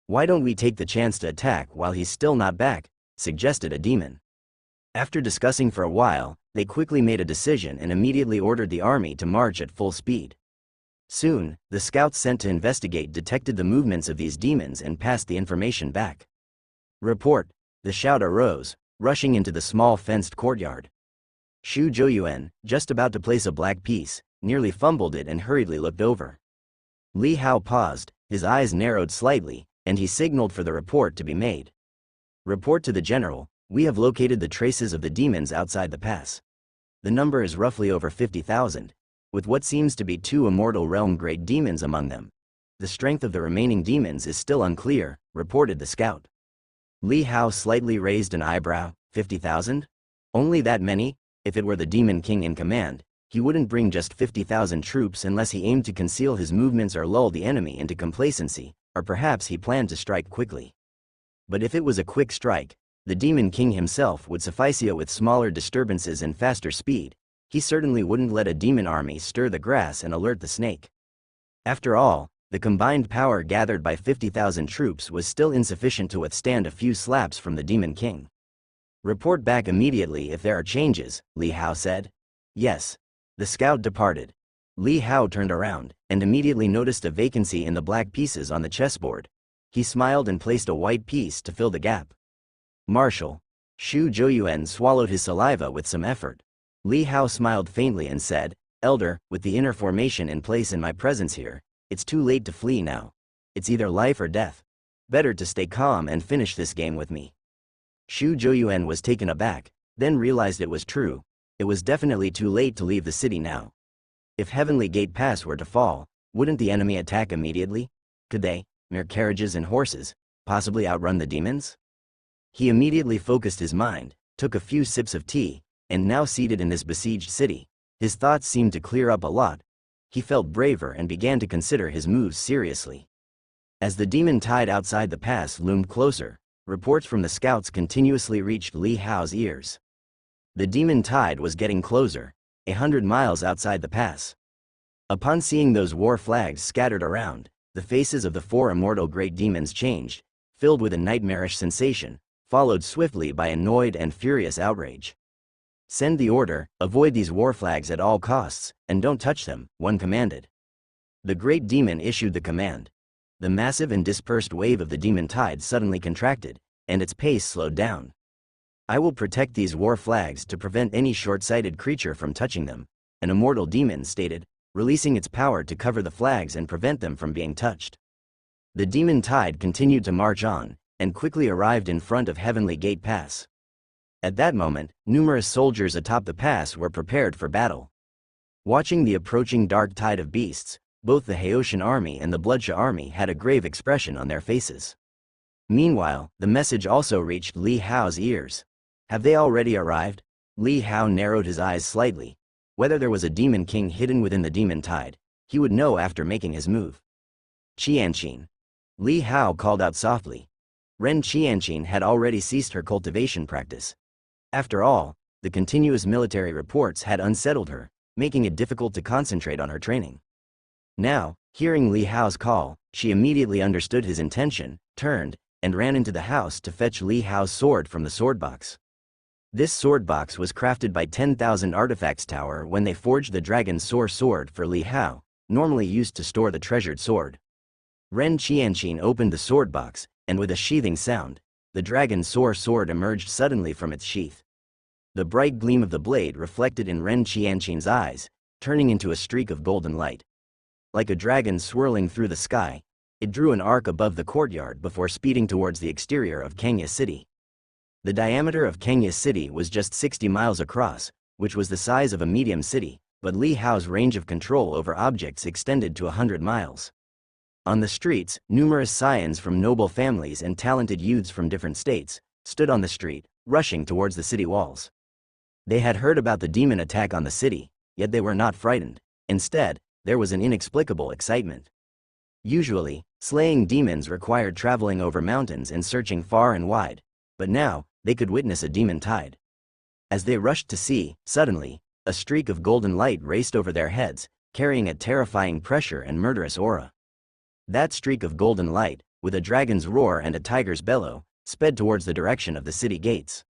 "Why don't we take the chance to attack while he's still not back?" suggested a demon. After discussing for a while, they quickly made a decision and immediately ordered the army to march at full speed. Soon, the scouts sent to investigate detected the movements of these demons and passed the information back. Report, the shout arose, rushing into the small fenced courtyard. Xu Zhouyuan, just about to place a black piece, nearly fumbled it and hurriedly looked over. Li Hao paused, his eyes narrowed slightly, and he signaled for the report to be made. Report to the general, we have located the traces of the demons outside the pass. The number is roughly over 50,000, with what seems to be 2 immortal realm great demons among them. The strength of the remaining demons is still unclear, reported the scout. Li Hao slightly raised an eyebrow. 50,000? Only that many? If it were the Demon King in command, he wouldn't bring just 50,000 troops unless he aimed to conceal his movements or lull the enemy into complacency, or perhaps he planned to strike quickly. But if it was a quick strike, the Demon King himself would suffice with smaller disturbances and faster speed. He certainly wouldn't let a demon army stir the grass and alert the snake. After all, the combined power gathered by 50,000 troops was still insufficient to withstand a few slaps from the Demon King. Report back immediately if there are changes, Li Hao said. Yes. The scout departed. Li Hao turned around, and immediately noticed a vacancy in the black pieces on the chessboard. He smiled and placed a white piece to fill the gap. Marshal. Xu Zhouyuan swallowed his saliva with some effort. Li Hao smiled faintly and said, Elder, with the inner formation in place in my presence here, it's too late to flee now. It's either life or death. Better to stay calm and finish this game with me. Xu Zhouyuan was taken aback, then realized it was true. It was definitely too late to leave the city now. If Heavenly Gate Pass were to fall, wouldn't the enemy attack immediately? Could they, mere carriages and horses, possibly outrun the demons? He immediately focused his mind, took a few sips of tea, and now seated in this besieged city, his thoughts seemed to clear up a lot. He felt braver and began to consider his moves seriously. As the demon tide outside the pass loomed closer, reports from the scouts continuously reached Li Hao's ears. The demon tide was getting closer, 100 miles outside the pass. Upon seeing those war flags scattered around, the faces of the 4 immortal great demons changed, filled with a nightmarish sensation, followed swiftly by annoyed and furious outrage. Send the order, avoid these war flags at all costs, and don't touch them, one commanded. The great demon issued the command. The massive and dispersed wave of the demon tide suddenly contracted, and its pace slowed down. I will protect these war flags to prevent any short-sighted creature from touching them, an immortal demon stated, releasing its power to cover the flags and prevent them from being touched. The demon tide continued to march on, and quickly arrived in front of Heavenly Gate Pass. At that moment, numerous soldiers atop the pass were prepared for battle. Watching the approaching dark tide of beasts, both the Haitian army and the Bloodsha army had a grave expression on their faces. Meanwhile, the message also reached Li Hao's ears. Have they already arrived? Li Hao narrowed his eyes slightly. Whether there was a demon king hidden within the demon tide, he would know after making his move. Qianqin. Li Hao called out softly. Ren Qianqin had already ceased her cultivation practice. After all, the continuous military reports had unsettled her, making it difficult to concentrate on her training. Now, hearing Li Hao's call, she immediately understood his intention, turned, and ran into the house to fetch Li Hao's sword from the sword box. This sword box was crafted by 10,000 Artifacts Tower when they forged the Dragon Soar sword for Li Hao, normally used to store the treasured sword. Ren Qianqin opened the sword box, and with a sheathing sound, the Dragon Soar sword emerged suddenly from its sheath. The bright gleam of the blade reflected in Ren Qianqin's eyes, turning into a streak of golden light. Like a dragon swirling through the sky, it drew an arc above the courtyard before speeding towards the exterior of Kenya City. The diameter of Kenya City was just 60 miles across, which was the size of a medium city, but Li Hao's range of control over objects extended to 100 miles. On the streets, numerous scions from noble families and talented youths from different states stood on the street, rushing towards the city walls. They had heard about the demon attack on the city, yet they were not frightened. Instead, there was an inexplicable excitement. Usually, slaying demons required traveling over mountains and searching far and wide, but now, they could witness a demon tide. As they rushed to see, suddenly, a streak of golden light raced over their heads, carrying a terrifying pressure and murderous aura. That streak of golden light, with a dragon's roar and a tiger's bellow, sped towards the direction of the city gates.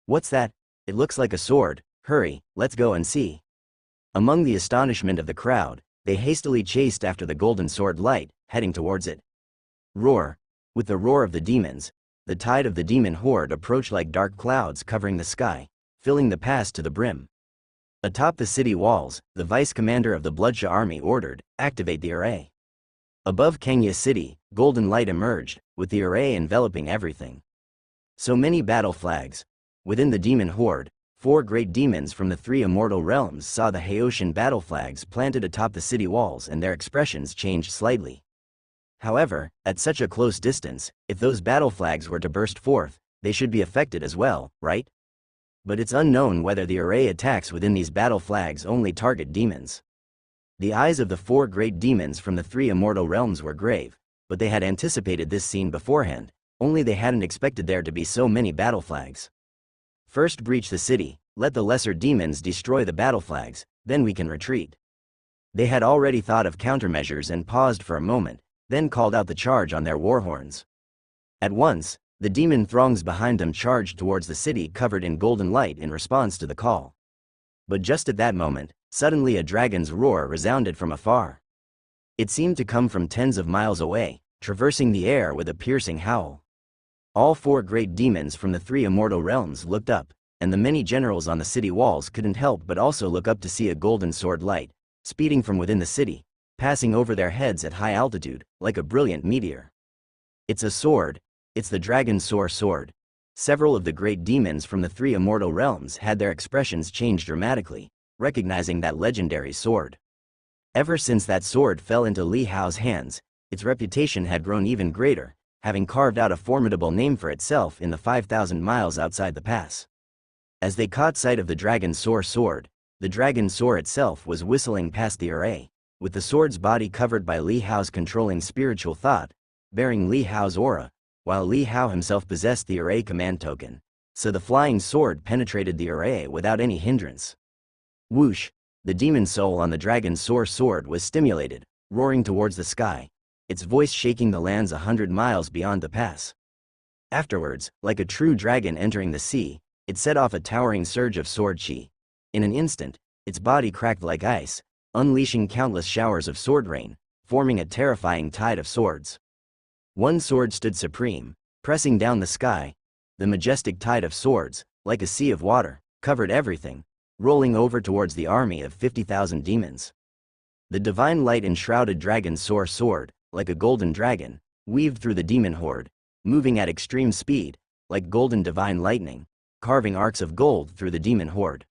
What's that? It looks like a sword, hurry, let's go and see. Among the astonishment of the crowd, they hastily chased after the golden sword light, heading towards it. Roar! With the roar of the demons, the tide of the demon horde approached like dark clouds covering the sky, filling the pass to the brim. Atop the city walls, the vice commander of the Bloodsha army ordered, activate the array. Above Kenya city, golden light emerged, with the array enveloping everything. So many battle flags. Within the demon horde, 4 great demons from the 3 immortal realms saw the Haoshan battle flags planted atop the city walls, and their expressions changed slightly. However, at such a close distance, if those battle flags were to burst forth, they should be affected as well, right? But it's unknown whether the array attacks within these battle flags only target demons. The eyes of the 4 great demons from the 3 immortal realms were grave, but they had anticipated this scene beforehand, only they hadn't expected there to be so many battle flags. First breach the city, let the lesser demons destroy the battle flags, then we can retreat. They had already thought of countermeasures and paused for a moment, then called out the charge on their war horns. At once, the demon throngs behind them charged towards the city covered in golden light in response to the call. But just at that moment, suddenly a dragon's roar resounded from afar. It seemed to come from tens of miles away, traversing the air with a piercing howl. All 4 great demons from the 3 immortal realms looked up, and the many generals on the city walls couldn't help but also look up to see a golden sword light, speeding from within the city, passing over their heads at high altitude, like a brilliant meteor. It's a sword. It's the dragon sword. Several of the great demons from the 3 immortal realms had their expressions change dramatically, recognizing that legendary sword. Ever since that sword fell into Li Hao's hands, its reputation had grown even greater, having carved out a formidable name for itself in the 5,000 miles outside the pass. As they caught sight of the dragon sword, the dragon sword itself was whistling past the array, with the sword's body covered by Li Hao's controlling spiritual thought, bearing Li Hao's aura, while Li Hao himself possessed the array command token, so the flying sword penetrated the array without any hindrance. Whoosh! The demon soul on the dragon sword was stimulated, roaring towards the sky, its voice shaking the lands 100 miles beyond the pass. Afterwards, like a true dragon entering the sea, it set off a towering surge of sword chi. In an instant, its body cracked like ice, unleashing countless showers of sword rain, forming a terrifying tide of swords. One sword stood supreme, pressing down the sky. The majestic tide of swords, like a sea of water, covered everything, rolling over towards the army of 50,000 demons. The divine light enshrouded dragon sword, like a golden dragon, weaved through the demon horde, moving at extreme speed, like golden divine lightning, carving arcs of gold through the demon horde.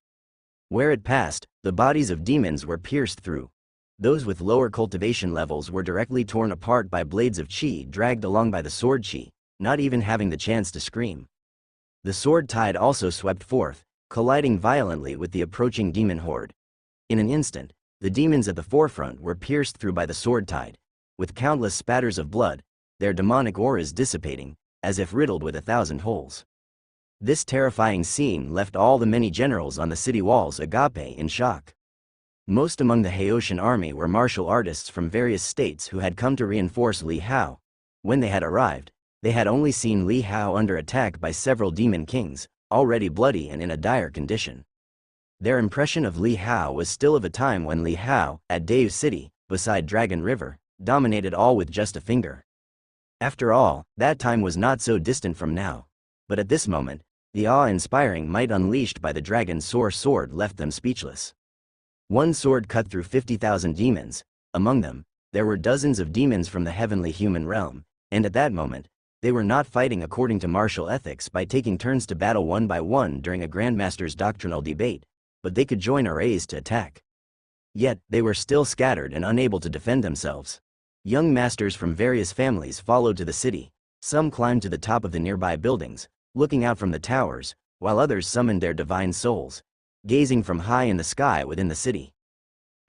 Where it passed, the bodies of demons were pierced through. Those with lower cultivation levels were directly torn apart by blades of chi dragged along by the sword chi, not even having the chance to scream. The sword tide also swept forth, colliding violently with the approaching demon horde. In an instant, the demons at the forefront were pierced through by the sword tide, with countless spatters of blood, their demonic auras dissipating, as if riddled with 1,000 holes. This terrifying scene left all the many generals on the city walls agape in shock. Most among the Haoshan army were martial artists from various states who had come to reinforce Li Hao. When they had arrived, they had only seen Li Hao under attack by several demon kings, already bloody and in a dire condition. Their impression of Li Hao was still of a time when Li Hao, at Dave City, beside Dragon River, dominated all with just a finger. After all, that time was not so distant from now. But at this moment, the awe-inspiring might unleashed by the dragon sword left them speechless. One sword cut through 50,000 demons. Among them, there were dozens of demons from the heavenly human realm, and at that moment, they were not fighting according to martial ethics by taking turns to battle one by one during a grandmaster's doctrinal debate, but they could join arrays to attack. Yet, they were still scattered and unable to defend themselves. Young masters from various families followed to the city. Some climbed to the top of the nearby buildings, looking out from the towers, while others summoned their divine souls, gazing from high in the sky within the city.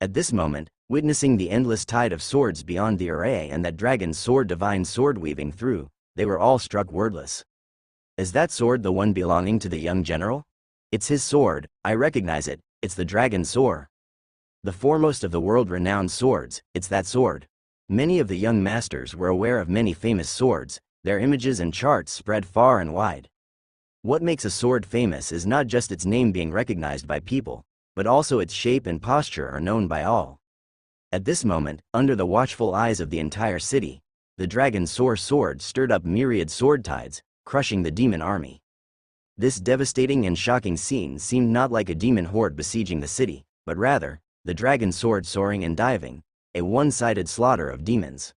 At this moment, witnessing the endless tide of swords beyond the array and that dragon divine sword weaving through, they were all struck wordless. Is that sword the one belonging to the young general? It's his sword, I recognize it, it's the dragon sword. The foremost of the world-renowned swords, it's that sword. Many of the young masters were aware of many famous swords, their images and charts spread far and wide. What makes a sword famous is not just its name being recognized by people, but also its shape and posture are known by all. At this moment, under the watchful eyes of the entire city, the dragon's sword stirred up myriad sword tides, crushing the demon army. This devastating and shocking scene seemed not like a demon horde besieging the city, but rather, the dragon's sword soaring and diving, a one-sided slaughter of demons.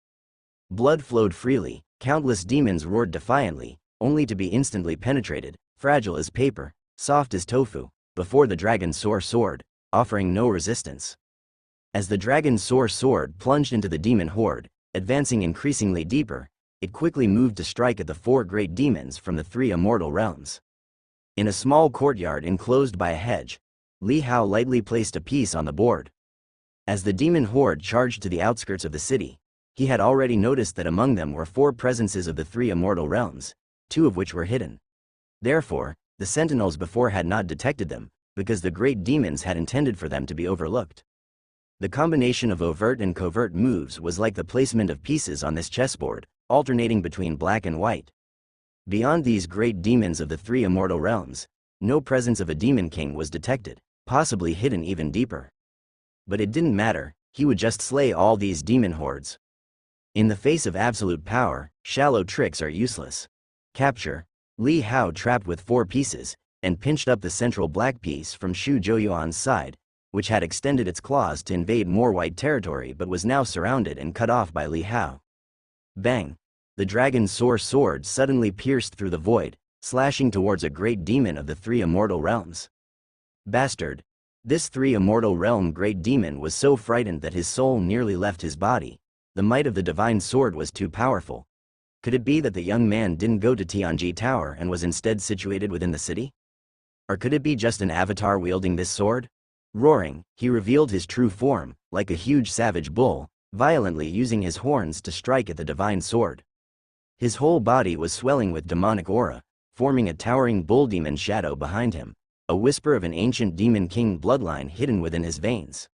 Blood flowed freely, countless demons roared defiantly, only to be instantly penetrated, fragile as paper, soft as tofu, before the dragon's sword, offering no resistance. As the dragon's sword plunged into the demon horde, advancing increasingly deeper, it quickly moved to strike at the 4 great demons from the 3 immortal realms. In a small courtyard enclosed by a hedge, Li Hao lightly placed a piece on the board. As the demon horde charged to the outskirts of the city, he had already noticed that among them were 4 presences of the 3 immortal realms, 2 of which were hidden. Therefore, the sentinels before had not detected them, because the great demons had intended for them to be overlooked. The combination of overt and covert moves was like the placement of pieces on this chessboard, alternating between black and white. Beyond these great demons of the 3 immortal realms, no presence of a demon king was detected, possibly hidden even deeper. But it didn't matter, he would just slay all these demon hordes. In the face of absolute power, shallow tricks are useless. Capture. Li Hao trapped with 4 pieces, and pinched up the central black piece from Shu Zhouyuan's side, which had extended its claws to invade more white territory but was now surrounded and cut off by Li Hao. Bang! The dragon's sword suddenly pierced through the void, slashing towards a great demon of the 3 immortal realms. Bastard! This 3 immortal realm great demon was so frightened that his soul nearly left his body. The might of the divine sword was too powerful. Could it be that the young man didn't go to Tianji Tower and was instead situated within the city? Or could it be just an avatar wielding this sword? Roaring, he revealed his true form, like a huge savage bull, violently using his horns to strike at the divine sword. His whole body was swelling with demonic aura, forming a towering bull demon shadow behind him, a whisper of an ancient demon king bloodline hidden within his veins.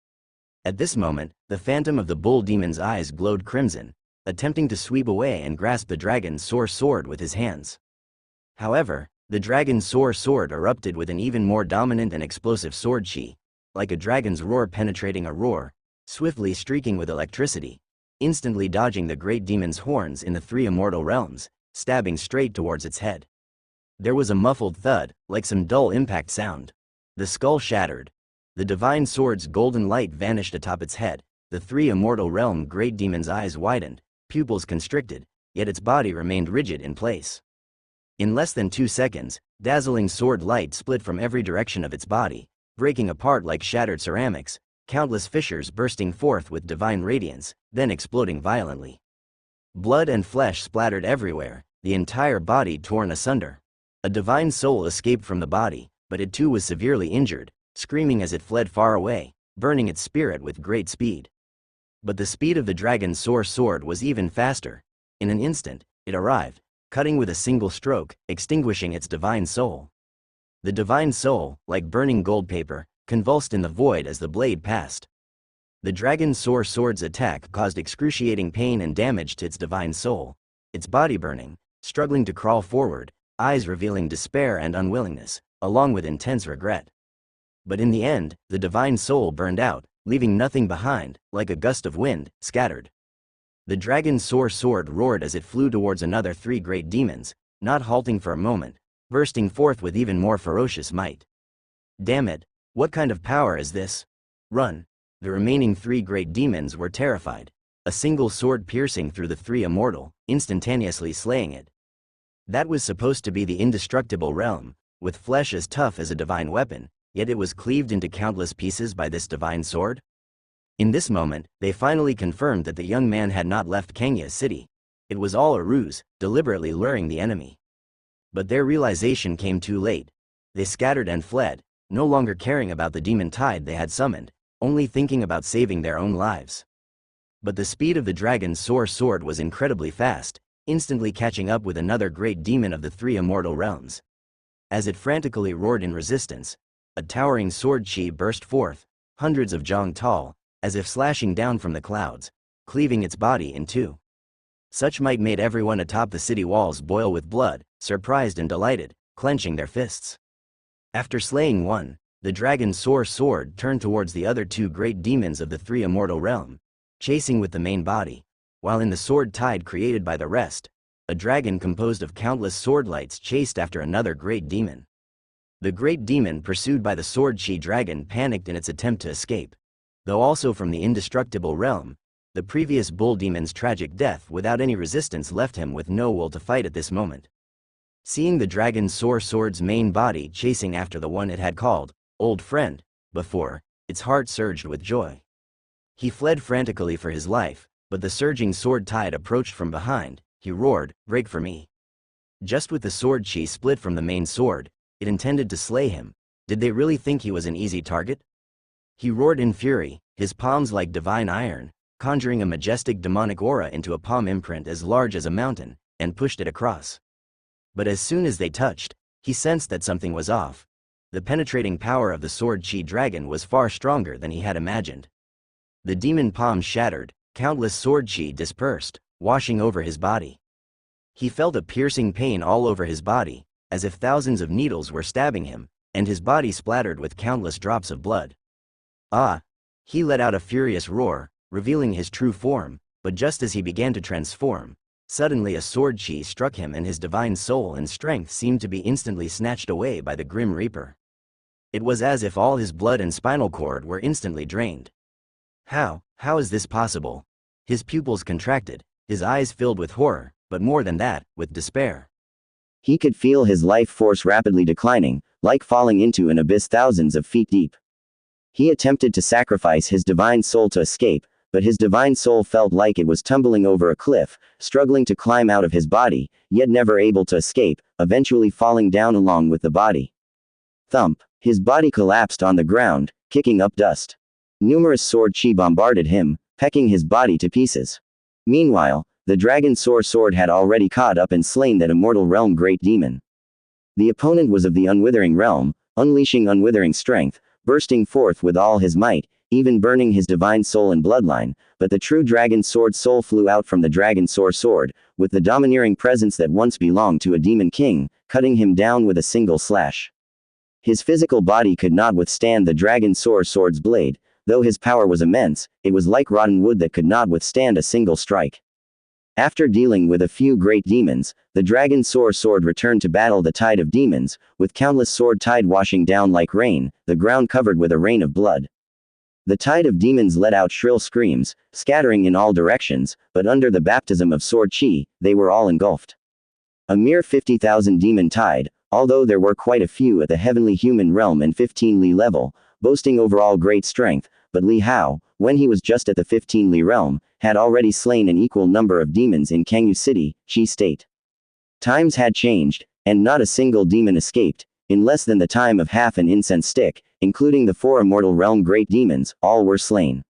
At this moment, the phantom of the bull demon's eyes glowed crimson, attempting to sweep away and grasp the dragon's sword with his hands. However, the dragon's sword erupted with an even more dominant and explosive sword chi, like a dragon's roar penetrating a roar, swiftly streaking with electricity, instantly dodging the great demon's horns in the 3 immortal realms, stabbing straight towards its head. There was a muffled thud, like some dull impact sound. The skull shattered. The divine sword's golden light vanished atop its head. The 3 immortal realm great demon's eyes widened, pupils constricted, yet its body remained rigid in place. In less than 2 seconds, dazzling sword light split from every direction of its body, breaking apart like shattered ceramics, countless fissures bursting forth with divine radiance, then exploding violently. Blood and flesh splattered everywhere, the entire body torn asunder. A divine soul escaped from the body, but it too was severely injured, screaming as it fled far away, burning its spirit with great speed. But the speed of the dragon's sword was even faster. In an instant, it arrived, cutting with a single stroke, extinguishing its divine soul. The divine soul, like burning gold paper, convulsed in the void as the blade passed. The dragon's sword's attack caused excruciating pain and damage to its divine soul, its body burning, struggling to crawl forward, eyes revealing despair and unwillingness, along with intense regret. But in the end, the divine soul burned out, leaving nothing behind, like a gust of wind, scattered. The dragon's sword roared as it flew towards another 3 great demons, not halting for a moment, bursting forth with even more ferocious might. Damn it, what kind of power is this? Run! The remaining 3 great demons were terrified, a single sword piercing through the 3 immortal, instantaneously slaying it. That was supposed to be the indestructible realm, with flesh as tough as a divine weapon, yet it was cleaved into countless pieces by this divine sword? In this moment, they finally confirmed that the young man had not left Kangya City. It was all a ruse, deliberately luring the enemy. But their realization came too late. They scattered and fled, no longer caring about the demon tide they had summoned, only thinking about saving their own lives. But the speed of the dragon's sword was incredibly fast, instantly catching up with another great demon of the 3 immortal realms. As it frantically roared in resistance, a towering sword chi burst forth, hundreds of zhang tall, as if slashing down from the clouds, cleaving its body in 2. Such might made everyone atop the city walls boil with blood, surprised and delighted, clenching their fists. After slaying one, the dragon's sword turned towards the other two great demons of the three immortal realm, chasing with the main body, while in the sword tide created by the rest, a dragon composed of countless sword lights chased after another great demon. The great demon pursued by the sword-chi dragon panicked in its attempt to escape, though also from the indestructible realm. The previous bull demon's tragic death without any resistance left him with no will to fight at this moment. Seeing the dragon's sword's main body chasing after the one it had called old friend before, its heart surged with joy. He fled frantically for his life, but the surging sword tide approached from behind. He roared, "Break for me!" Just with the sword chi split from the main sword, it intended to slay him. Did they really think he was an easy target? He roared in fury, his palms like divine iron, conjuring a majestic demonic aura into a palm imprint as large as a mountain, and pushed it across. But as soon as they touched, he sensed that something was off. The penetrating power of the sword chi dragon was far stronger than he had imagined. The demon palm shattered, countless sword chi dispersed, washing over his body. He felt a piercing pain all over his body, as if thousands of needles were stabbing him, and his body splattered with countless drops of blood. Ah! He let out a furious roar, revealing his true form, but just as he began to transform, suddenly a sword chi struck him and his divine soul and strength seemed to be instantly snatched away by the Grim Reaper. It was as if all his blood and spinal cord were instantly drained. How is this possible? His pupils contracted, his eyes filled with horror, but more than that, with despair. He could feel his life force rapidly declining, like falling into an abyss thousands of feet deep. He attempted to sacrifice his divine soul to escape, but his divine soul felt like it was tumbling over a cliff, struggling to climb out of his body, yet never able to escape, eventually falling down along with the body. Thump! His body collapsed on the ground, kicking up dust. Numerous sword chi bombarded him, pecking his body to pieces. Meanwhile, the dragon's sword had already caught up and slain that immortal realm great demon. The opponent was of the unwithering realm, unleashing unwithering strength, bursting forth with all his might, even burning his divine soul and bloodline, but the true dragon's soul flew out from the dragon's sword, with the domineering presence that once belonged to a demon king, cutting him down with a single slash. His physical body could not withstand the dragon's sword's blade, though his power was immense, it was like rotten wood that could not withstand a single strike. After dealing with a few great demons, the dragon's sword returned to battle the tide of demons, with countless sword tide washing down like rain, the ground covered with a rain of blood. The tide of demons let out shrill screams, scattering in all directions, but under the baptism of sword chi, they were all engulfed. A mere 50,000 demon tide, although there were quite a few at the heavenly human realm and 15 Li level, boasting overall great strength, but Li Hao, when he was just at the 15 Li realm, had already slain an equal number of demons in Kangyu City, Chi State. Times had changed, and not a single demon escaped. In less than the time of half an incense stick, including the 4 immortal realm great demons, all were slain.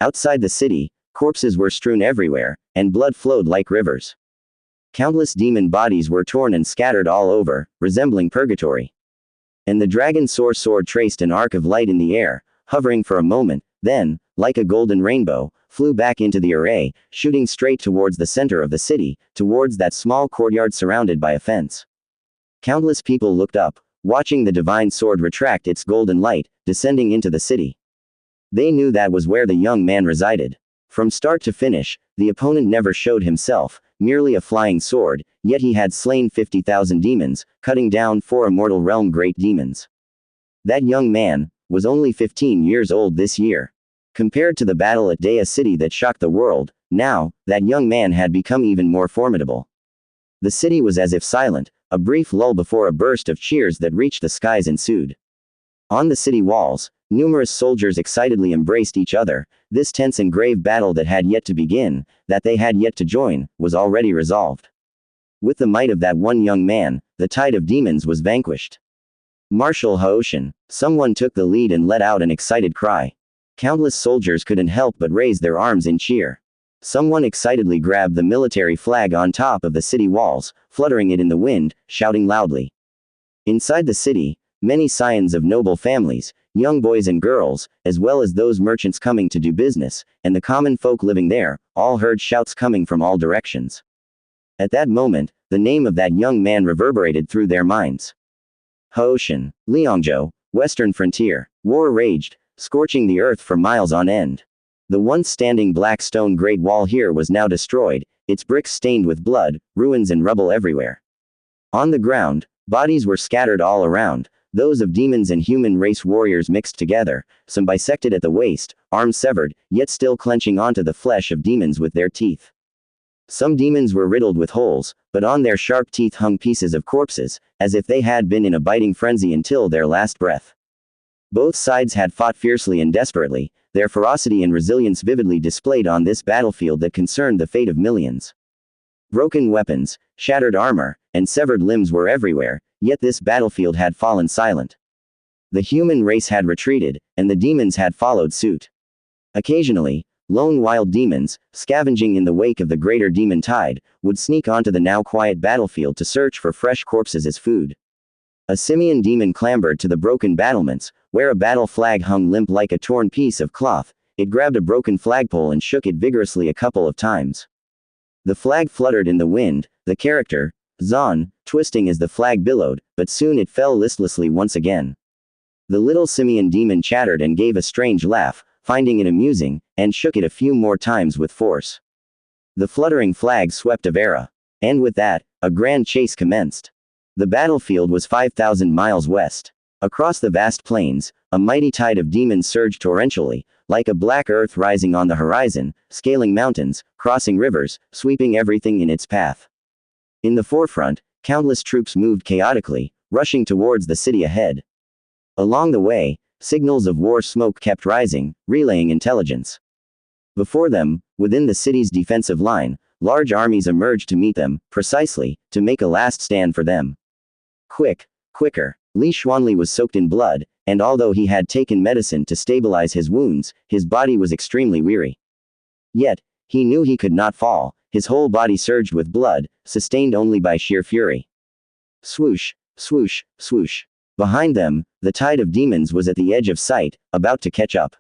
Outside the city, corpses were strewn everywhere, and blood flowed like rivers. Countless demon bodies were torn and scattered all over, resembling purgatory. And the dragon's sword traced an arc of light in the air, hovering for a moment, then, like a golden rainbow, flew back into the array, shooting straight towards the center of the city, towards that small courtyard surrounded by a fence. Countless people looked up, watching the divine sword retract its golden light, descending into the city. They knew that was where the young man resided. From start to finish, the opponent never showed himself, merely a flying sword, yet he had slain 50,000 demons, cutting down 4 immortal realm great demons. That young man was only 15 years old this year. Compared to the battle at Dea City that shocked the world, now, that young man had become even more formidable. The city was as if silent, a brief lull before a burst of cheers that reached the skies ensued. On the city walls, numerous soldiers excitedly embraced each other. This tense and grave battle that had yet to begin, that they had yet to join, was already resolved. With the might of that one young man, the tide of demons was vanquished. Marshal Haoshan, someone took the lead and let out an excited cry. Countless soldiers couldn't help but raise their arms in cheer. Someone excitedly grabbed the military flag on top of the city walls, fluttering it in the wind, shouting loudly. Inside the city, many scions of noble families, young boys and girls, as well as those merchants coming to do business, and the common folk living there, all heard shouts coming from all directions. At that moment, the name of that young man reverberated through their minds. Hoshan, Liangzhou, Western Frontier. War raged, scorching the earth for miles on end. The once standing black stone Great Wall here was now destroyed, its bricks stained with blood, ruins and rubble everywhere. On the ground, bodies were scattered all around, those of demons and human race warriors mixed together, some bisected at the waist, arms severed, yet still clenching onto the flesh of demons with their teeth. Some demons were riddled with holes, but on their sharp teeth hung pieces of corpses, as if they had been in a biting frenzy until their last breath. Both sides had fought fiercely and desperately, their ferocity and resilience vividly displayed on this battlefield that concerned the fate of millions. Broken weapons, shattered armor, and severed limbs were everywhere, yet this battlefield had fallen silent. The human race had retreated, and the demons had followed suit. Occasionally, lone wild demons, scavenging in the wake of the greater demon tide, would sneak onto the now quiet battlefield to search for fresh corpses as food. A simian demon clambered to the broken battlements, where a battle flag hung limp like a torn piece of cloth. It grabbed a broken flagpole and shook it vigorously a couple of times. The flag fluttered in the wind, the character, Zon, twisting as the flag billowed, but soon it fell listlessly once again. The little simian demon chattered and gave a strange laugh, finding it amusing, and shook it a few more times with force. The fluttering flag swept Avera. And with that, a grand chase commenced. The battlefield was 5,000 miles west. Across the vast plains, a mighty tide of demons surged torrentially, like a black earth rising on the horizon, scaling mountains, crossing rivers, sweeping everything in its path. In the forefront, countless troops moved chaotically, rushing towards the city ahead. Along the way, signals of war smoke kept rising, relaying intelligence. Before them, within the city's defensive line, large armies emerged to meet them, precisely, to make a last stand for them. Quicker. Li Xuanli was soaked in blood, and although he had taken medicine to stabilize his wounds, his body was extremely weary. Yet, he knew he could not fall, his whole body surged with blood, sustained only by sheer fury. Swoosh, swoosh, swoosh. Behind them, the tide of demons was at the edge of sight, about to catch up.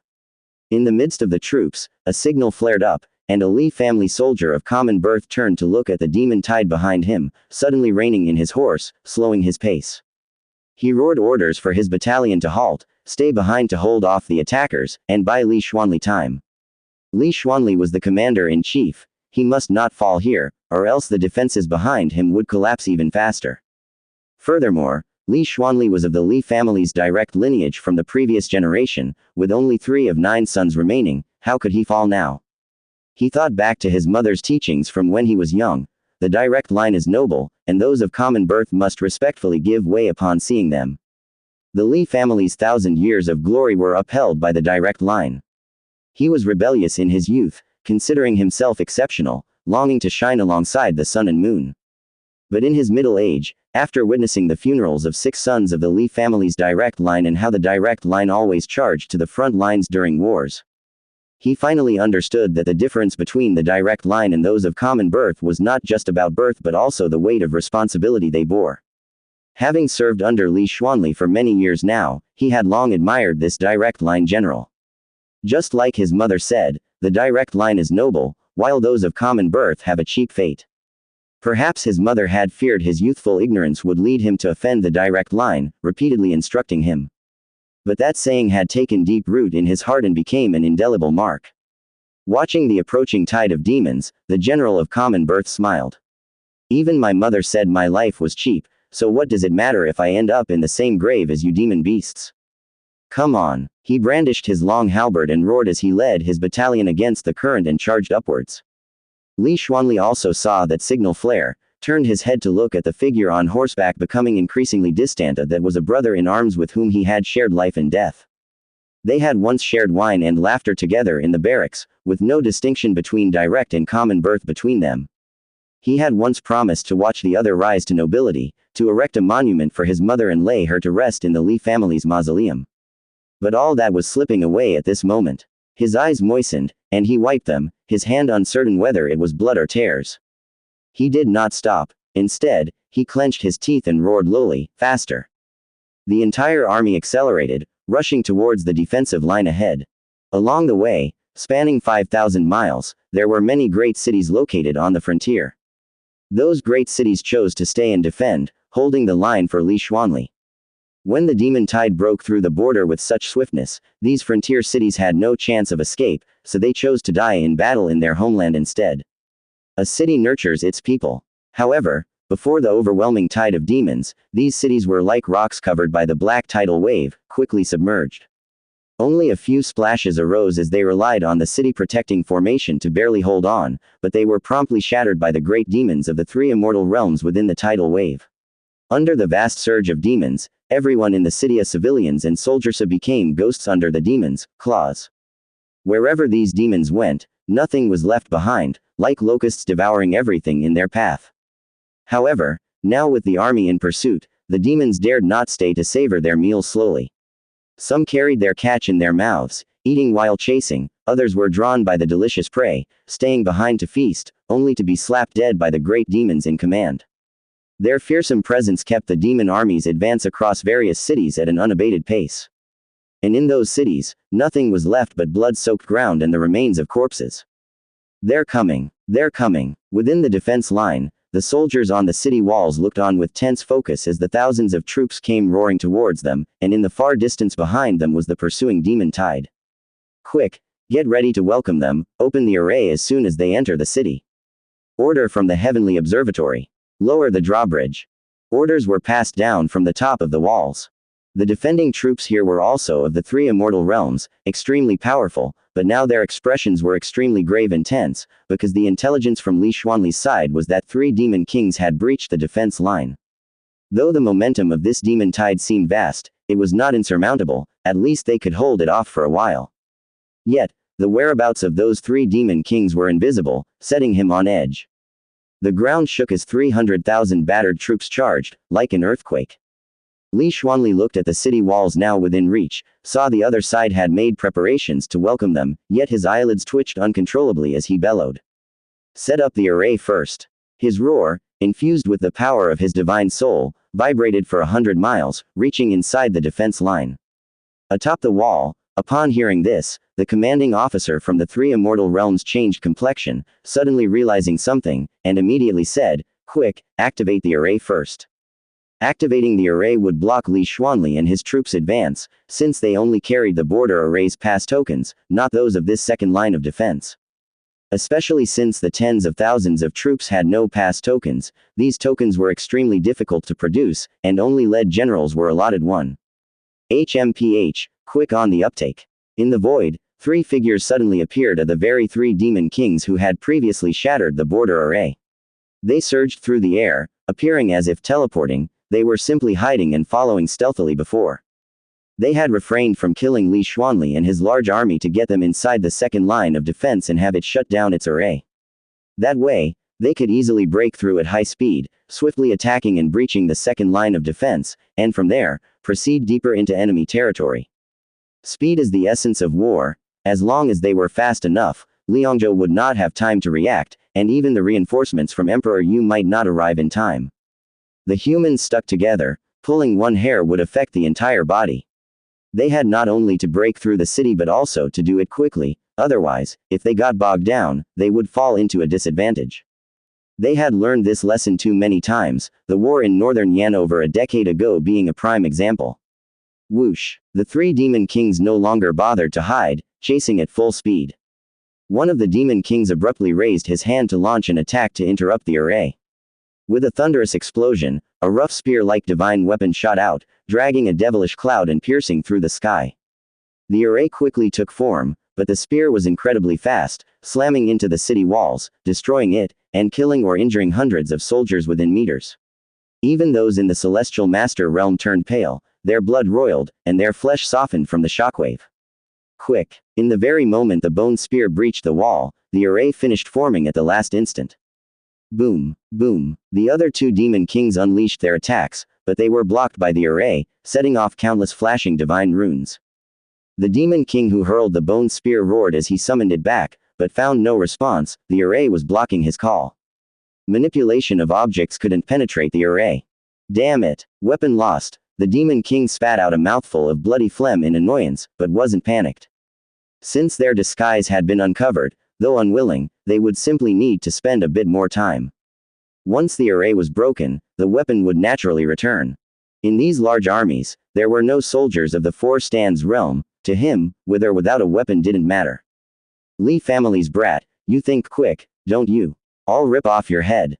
In the midst of the troops, a signal flared up, and a Li family soldier of common birth turned to look at the demon tide behind him, suddenly reining in his horse, slowing his pace. He roared orders for his battalion to halt, stay behind to hold off the attackers, and buy Li Xuanli time. Li Xuanli was the commander-in-chief. He must not fall here, or else the defenses behind him would collapse even faster. Furthermore, Li Xuanli was of the Li family's direct lineage from the previous generation, with only 3 of 9 sons remaining. How could he fall now? He thought back to his mother's teachings from when he was young. The direct line is noble, and those of common birth must respectfully give way upon seeing them. The Li family's 1,000 years of glory were upheld by the direct line. He was rebellious in his youth, considering himself exceptional, longing to shine alongside the sun and moon. But in his middle age, after witnessing the funerals of 6 sons of the Li family's direct line and how the direct line always charged to the front lines during wars, he finally understood that the difference between the direct line and those of common birth was not just about birth but also the weight of responsibility they bore. Having served under Li Xuanli for many years now, he had long admired this direct line general. Just like his mother said, the direct line is noble, while those of common birth have a cheap fate. Perhaps his mother had feared his youthful ignorance would lead him to offend the direct line, repeatedly instructing him. But that saying had taken deep root in his heart and became an indelible mark. Watching the approaching tide of demons, the general of common birth smiled. Even my mother said my life was cheap, so what does it matter if I end up in the same grave as you demon beasts? Come on. He brandished his long halberd and roared as he led his battalion against the current and charged upwards. Li Xuanli also saw that signal flare, turned his head to look at the figure on horseback becoming increasingly distant that was a brother in arms with whom he had shared life and death. They had once shared wine and laughter together in the barracks, with no distinction between direct and common birth between them. He had once promised to watch the other rise to nobility, to erect a monument for his mother and lay her to rest in the Li family's mausoleum. But all that was slipping away at this moment. His eyes moistened, and he wiped them, his hand uncertain whether it was blood or tears. He did not stop. Instead, he clenched his teeth and roared lowly, faster. The entire army accelerated, rushing towards the defensive line ahead. Along the way, spanning 5,000 miles, there were many great cities located on the frontier. Those great cities chose to stay and defend, holding the line for Li Xuanli. When the demon tide broke through the border with such swiftness, these frontier cities had no chance of escape, so they chose to die in battle in their homeland instead. A city nurtures its people. However, before the overwhelming tide of demons, these cities were like rocks covered by the black tidal wave, quickly submerged. Only a few splashes arose as they relied on the city-protecting formation to barely hold on, but they were promptly shattered by the great demons of the three immortal realms within the tidal wave. Under the vast surge of demons, everyone in the city of civilians and soldiers became ghosts under the demons' claws. Wherever these demons went, nothing was left behind, like locusts devouring everything in their path. However, now with the army in pursuit, the demons dared not stay to savor their meals slowly. Some carried their catch in their mouths, eating while chasing, others were drawn by the delicious prey, staying behind to feast, only to be slapped dead by the great demons in command. Their fearsome presence kept the demon armies advance across various cities at an unabated pace. And in those cities, nothing was left but blood-soaked ground and the remains of corpses. They're coming. They're coming. Within the defense line, the soldiers on the city walls looked on with tense focus as the thousands of troops came roaring towards them, and in the far distance behind them was the pursuing demon tide. Quick! Get ready to welcome them, open the array as soon as they enter the city. Order from the heavenly observatory. Lower the drawbridge. Orders were passed down from the top of the walls. The defending troops here were also of the three immortal realms, extremely powerful, but now their expressions were extremely grave and tense, because the intelligence from Li Xuanli's side was that three demon kings had breached the defense line. Though the momentum of this demon tide seemed vast, it was not insurmountable, at least they could hold it off for a while. Yet, the whereabouts of those three demon kings were invisible, setting him on edge. The ground shook as 300,000 battered troops charged, like an earthquake. Li Xuanli looked at the city walls now within reach, saw the other side had made preparations to welcome them, yet his eyelids twitched uncontrollably as he bellowed. Set up the array first. His roar, infused with the power of his divine soul, vibrated for 100 miles, reaching inside the defense line. Atop the wall, upon hearing this, the commanding officer from the three immortal realms changed complexion, suddenly realizing something, and immediately said, "Quick, activate the array first." Activating the array would block Li Xuanli and his troops' advance, since they only carried the border array's pass tokens, not those of this second line of defense. Especially since the tens of thousands of troops had no pass tokens, these tokens were extremely difficult to produce, and only lead generals were allotted one. HMPH, quick on the uptake. In the void, three figures suddenly appeared of the very three demon kings who had previously shattered the border array. They surged through the air, appearing as if teleporting. They were simply hiding and following stealthily before. They had refrained from killing Li Xuanli and his large army to get them inside the second line of defense and have it shut down its array. That way, they could easily break through at high speed, swiftly attacking and breaching the second line of defense, and from there, proceed deeper into enemy territory. Speed is the essence of war. As long as they were fast enough, Liangzhou would not have time to react, and even the reinforcements from Emperor Yu might not arrive in time. The humans stuck together. Pulling one hair would affect the entire body. They had not only to break through the city but also to do it quickly, otherwise, if they got bogged down, they would fall into a disadvantage. They had learned this lesson too many times, the war in northern Yan over a decade ago being a prime example. Whoosh! The three demon kings no longer bothered to hide, chasing at full speed. One of the demon kings abruptly raised his hand to launch an attack to interrupt the array. With a thunderous explosion, a rough spear-like divine weapon shot out, dragging a devilish cloud and piercing through the sky. The array quickly took form, but the spear was incredibly fast, slamming into the city walls, destroying it, and killing or injuring hundreds of soldiers within meters. Even those in the celestial master realm turned pale, their blood roiled, and their flesh softened from the shockwave. Quick! In the very moment the bone spear breached the wall, the array finished forming at the last instant. Boom! Boom! The other two demon kings unleashed their attacks, but they were blocked by the array, setting off countless flashing divine runes. The demon king who hurled the bone spear roared as he summoned it back, but found no response. The array was blocking his call. Manipulation of objects couldn't penetrate the array. Damn it! Weapon lost. The demon king spat out a mouthful of bloody phlegm in annoyance, but wasn't panicked. Since their disguise had been uncovered, though unwilling, they would simply need to spend a bit more time. Once the array was broken, the weapon would naturally return. In these large armies, there were no soldiers of the Four Stands realm. To him, with or without a weapon didn't matter. Lee family's brat, you think quick, don't you? I'll rip off your head.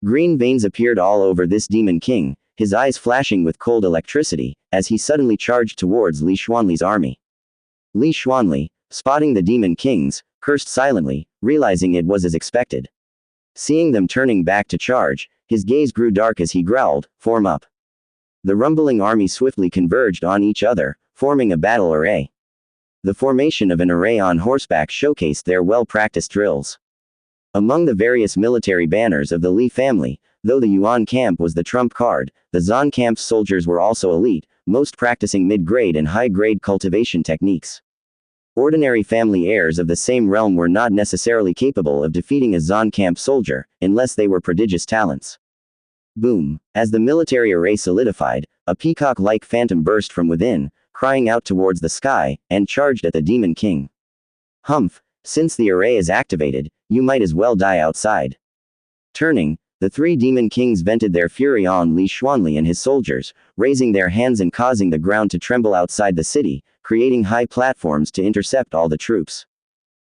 Green veins appeared all over this demon king, his eyes flashing with cold electricity, as he suddenly charged towards Li Xuanli's army. Li Xuanli, spotting the demon kings, cursed silently, realizing it was as expected. Seeing them turning back to charge, his gaze grew dark as he growled, "Form up." The rumbling army swiftly converged on each other, forming a battle array. The formation of an array on horseback showcased their well-practiced drills. Among the various military banners of the Li family, though the Yuan camp was the trump card, the Zan camp's soldiers were also elite, most practicing mid-grade and high-grade cultivation techniques. Ordinary family heirs of the same realm were not necessarily capable of defeating a Zan camp soldier, unless they were prodigious talents. Boom! As the military array solidified, a peacock-like phantom burst from within, crying out towards the sky, and charged at the demon king. Humph! Since the array is activated, you might as well die outside. Turning, the three demon kings vented their fury on Li Xuanli and his soldiers, raising their hands and causing the ground to tremble outside the city, creating high platforms to intercept all the troops.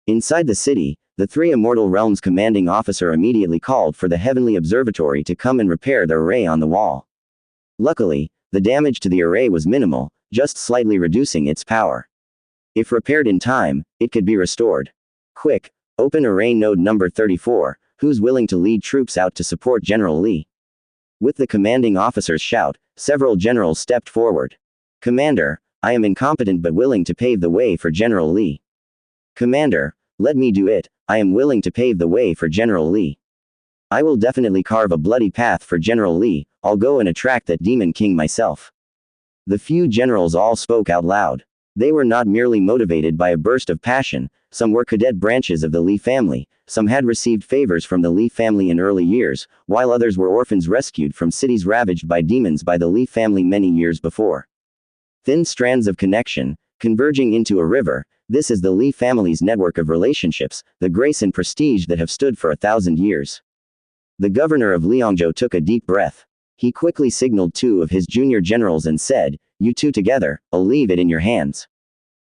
Inside the city, the three Immortal Realms commanding officer immediately called for the Heavenly Observatory to come and repair the array on the wall. Luckily, the damage to the array was minimal, just slightly reducing its power. If repaired in time, it could be restored. Quick, open array node number 34, who's willing to lead troops out to support General Li? With the commanding officer's shout, several generals stepped forward. Commander, I am incompetent but willing to pave the way for General Li. Commander, let me do it, I am willing to pave the way for General Li. I will definitely carve a bloody path for General Li, I'll go and attract that demon king myself. The few generals all spoke out loud. They were not merely motivated by a burst of passion, some were cadet branches of the Li family, some had received favors from the Li family in early years, while others were orphans rescued from cities ravaged by demons by the Li family many years before. Thin strands of connection, converging into a river, this is the Li family's network of relationships, the grace and prestige that have stood for 1,000 years. The governor of Liangzhou took a deep breath. He quickly signaled two of his junior generals and said, "You two together, I'll leave it in your hands."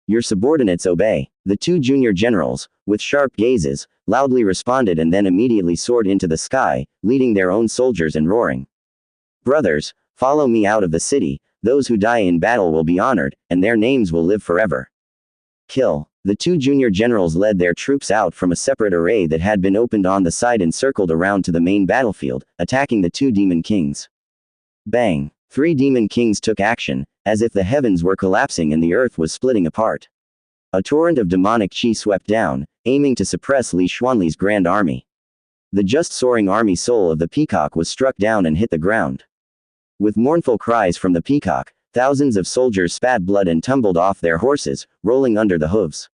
Your subordinates obey. The two junior generals, with sharp gazes, loudly responded and then immediately soared into the sky, leading their own soldiers and roaring. Brothers, follow me out of the city, those who die in battle will be honored, and their names will live forever. Kill. The two junior generals led their troops out from a separate array that had been opened on the side and circled around to the main battlefield, attacking the two demon kings. Bang! 3 demon kings took action, as if the heavens were collapsing and the earth was splitting apart. A torrent of demonic chi swept down, aiming to suppress Li Xuanli's grand army. The just soaring army soul of the peacock was struck down and hit the ground. With mournful cries from the peacock, thousands of soldiers spat blood and tumbled off their horses, rolling under the hooves.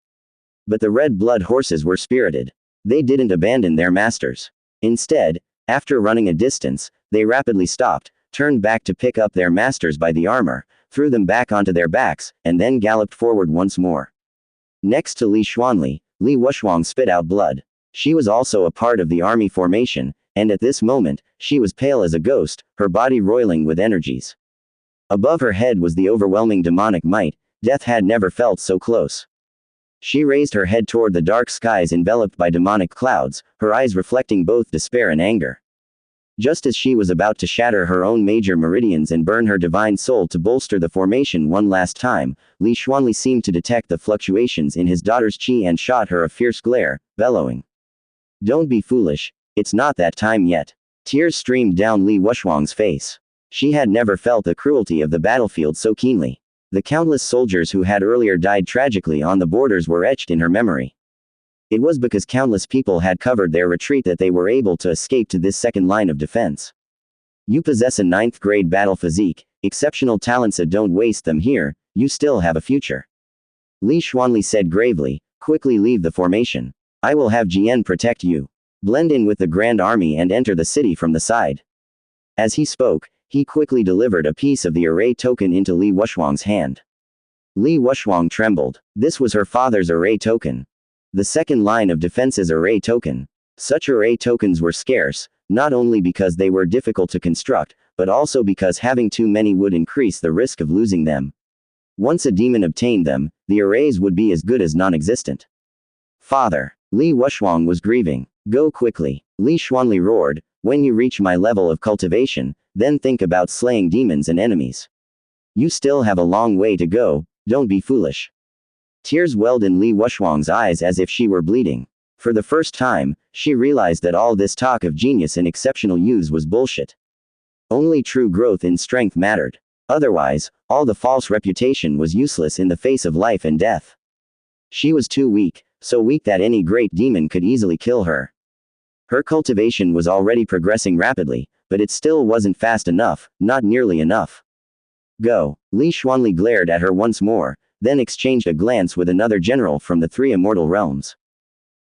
But the red blood horses were spirited. They didn't abandon their masters. Instead, after running a distance, they rapidly stopped, turned back to pick up their masters by the armor, threw them back onto their backs, and then galloped forward once more. Next to Li Xuanli, Li Wuxuang spit out blood. She was also a part of the army formation, and at this moment, she was pale as a ghost, her body roiling with energies. Above her head was the overwhelming demonic might, death had never felt so close. She raised her head toward the dark skies enveloped by demonic clouds, her eyes reflecting both despair and anger. Just as she was about to shatter her own major meridians and burn her divine soul to bolster the formation one last time, Li Xuanli seemed to detect the fluctuations in his daughter's qi and shot her a fierce glare, bellowing. Don't be foolish, it's not that time yet. Tears streamed down Li Wuxuang's face. She had never felt the cruelty of the battlefield so keenly. The countless soldiers who had earlier died tragically on the borders were etched in her memory. It was because countless people had covered their retreat that they were able to escape to this second line of defense. You possess a 9th grade battle physique, exceptional talents, so don't waste them here, you still have a future. Li Xuanli said gravely, quickly leave the formation. I will have Jian protect you. Blend in with the Grand Army and enter the city from the side. As he spoke, he quickly delivered a piece of the array token into Li Wuxuang's hand. Li Wuxuang trembled. This was her father's array token. The second line of defense's array token. Such array tokens were scarce, not only because they were difficult to construct, but also because having too many would increase the risk of losing them. Once a demon obtained them, the arrays would be as good as non-existent. Father. Li Wuxuang was grieving. Go quickly. Li Xuanli roared, when you reach my level of cultivation, then think about slaying demons and enemies. You still have a long way to go, don't be foolish. Tears welled in Li Wuxuang's eyes as if she were bleeding. For the first time, she realized that all this talk of genius and exceptional youths was bullshit. Only true growth in strength mattered. Otherwise, all the false reputation was useless in the face of life and death. She was too weak, so weak that any great demon could easily kill her. Her cultivation was already progressing rapidly, but it still wasn't fast enough, not nearly enough. Go. Li Xuanli glared at her once more, then exchanged a glance with another general from the three immortal realms.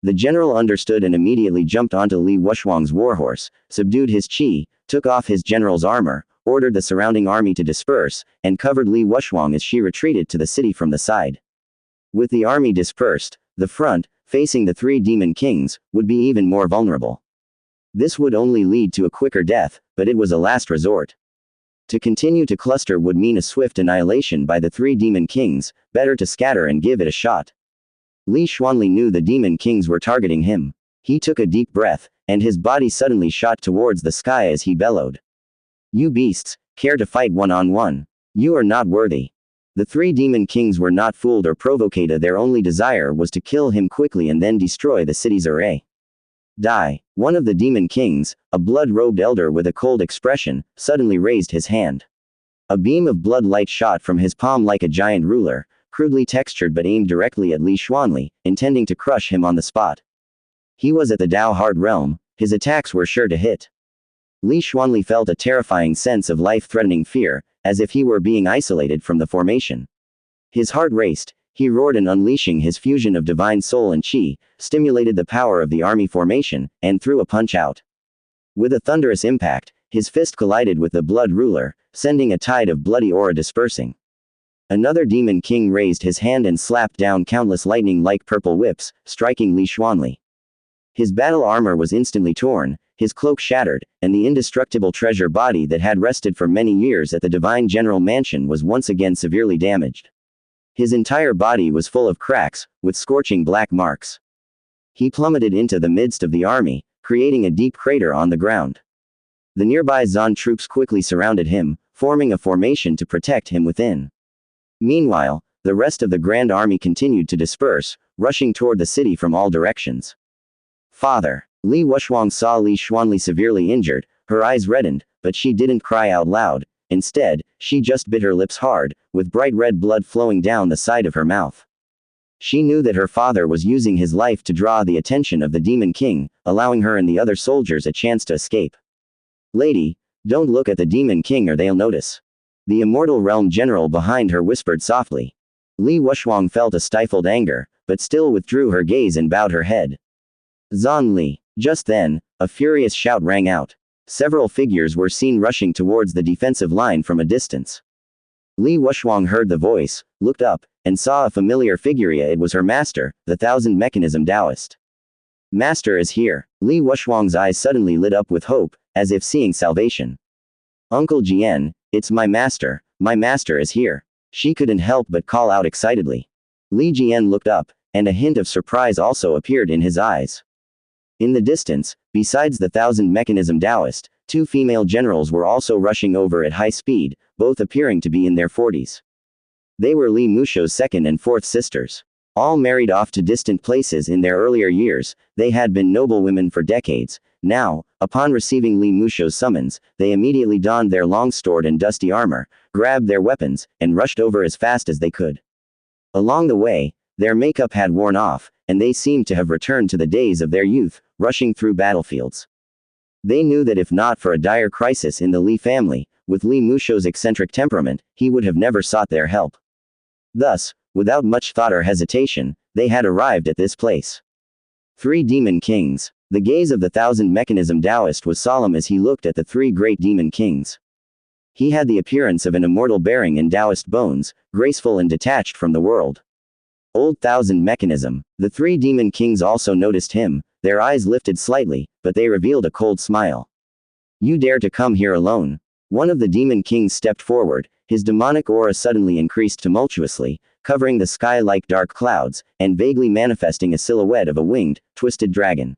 The general understood and immediately jumped onto Li Wuxuang's warhorse, subdued his qi, took off his general's armor, ordered the surrounding army to disperse, and covered Li Wuxuang as she retreated to the city from the side. With the army dispersed, the front, facing the three demon kings, would be even more vulnerable. This would only lead to a quicker death, but it was a last resort. To continue to cluster would mean a swift annihilation by the three demon kings, better to scatter and give it a shot. Li Xuanli knew the demon kings were targeting him. He took a deep breath, and his body suddenly shot towards the sky as he bellowed. You beasts, care to fight one-on-one? You are not worthy. The three demon kings were not fooled or provoked. Their only desire was to kill him quickly and then destroy the city's array. Die. One of the demon kings, a blood-robed elder with a cold expression, suddenly raised his hand. A beam of blood light shot from his palm like a giant ruler, crudely textured but aimed directly at Li Xuanli, intending to crush him on the spot. He was at the Dao Hard realm, his attacks were sure to hit. Li Xuanli felt a terrifying sense of life-threatening fear, as if he were being isolated from the formation. His heart raced, he roared and unleashing his fusion of divine soul and qi, stimulated the power of the army formation, and threw a punch out. With a thunderous impact, his fist collided with the blood ruler, sending a tide of bloody aura dispersing. Another demon king raised his hand and slapped down countless lightning-like purple whips, striking Li Xuanli. His battle armor was instantly torn, his cloak shattered, and the indestructible treasure body that had rested for many years at the Divine General Mansion was once again severely damaged. His entire body was full of cracks, with scorching black marks. He plummeted into the midst of the army, creating a deep crater on the ground. The nearby Zan troops quickly surrounded him, forming a formation to protect him within. Meanwhile, the rest of the Grand Army continued to disperse, rushing toward the city from all directions. Father. Li Wuxuang saw Li Xuanli severely injured, her eyes reddened, but she didn't cry out loud. Instead, she just bit her lips hard, with bright red blood flowing down the side of her mouth. She knew that her father was using his life to draw the attention of the Demon King, allowing her and the other soldiers a chance to escape. Lady, don't look at the Demon King or they'll notice. The Immortal Realm General behind her whispered softly. Li Wuxuang felt a stifled anger, but still withdrew her gaze and bowed her head. Zan Li. Just then, a furious shout rang out. Several figures were seen rushing towards the defensive line from a distance. Li Wuxuang heard the voice, looked up, and saw a familiar figure. It was her master, the Thousand Mechanism Taoist. Master is here. Li Wuxuang's eyes suddenly lit up with hope, as if seeing salvation. Uncle Jian, it's my master is here. She couldn't help but call out excitedly. Li Jian looked up, and a hint of surprise also appeared in his eyes. In the distance, besides the Thousand Mechanism Taoist, two female generals were also rushing over at high speed, both appearing to be in their 40s. They were Li Musho's second and fourth sisters. All married off to distant places in their earlier years, they had been noblewomen for decades. Now, upon receiving Li Musho's summons, they immediately donned their long-stored and dusty armor, grabbed their weapons, and rushed over as fast as they could. Along the way, their makeup had worn off, and they seemed to have returned to the days of their youth, rushing through battlefields. They knew that if not for a dire crisis in the Li family, with Li Musho's eccentric temperament, he would have never sought their help. Thus, without much thought or hesitation, they had arrived at this place. Three Demon Kings. The gaze of the Thousand Mechanism Taoist was solemn as he looked at the three great Demon Kings. He had the appearance of an immortal bearing in Taoist bones, graceful and detached from the world. Old Thousand Mechanism. The three Demon Kings also noticed him, their eyes lifted slightly, but they revealed a cold smile. You dare to come here alone? One of the demon kings stepped forward, his demonic aura suddenly increased tumultuously, covering the sky like dark clouds, and vaguely manifesting a silhouette of a winged, twisted dragon.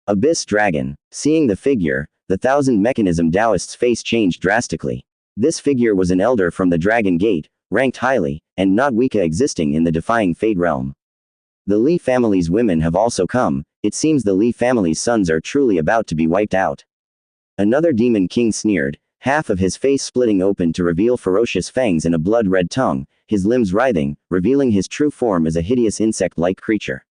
Abyss Dragon. Seeing the figure, the Thousand Mechanism Taoist's face changed drastically. This figure was an elder from the Dragon Gate, ranked highly, and not weaker existing in the Defying Fate realm. The Li family's women have also come. It seems the Li family's sons are truly about to be wiped out. Another demon king sneered, half of his face splitting open to reveal ferocious fangs and a blood-red tongue, his limbs writhing, revealing his true form as a hideous insect-like creature.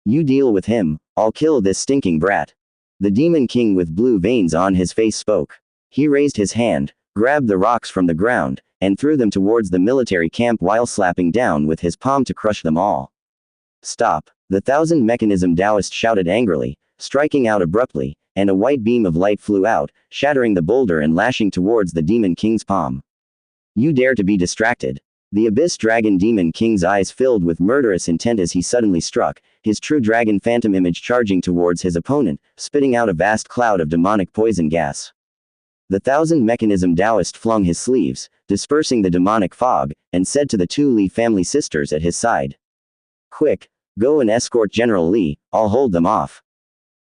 You deal with him, I'll kill this stinking brat. The demon king with blue veins on his face spoke. He raised his hand, grabbed the rocks from the ground, and threw them towards the military camp while slapping down with his palm to crush them all. Stop! The Thousand Mechanism Taoist shouted angrily, striking out abruptly, and a white beam of light flew out, shattering the boulder and lashing towards the demon king's palm. You dare to be distracted? The Abyss Dragon Demon King's eyes filled with murderous intent as he suddenly struck, his true dragon phantom image charging towards his opponent, spitting out a vast cloud of demonic poison gas. The Thousand Mechanism Taoist flung his sleeves, dispersing the demonic fog, and said to the two Li family sisters at his side. Quick, go and escort General Li, I'll hold them off.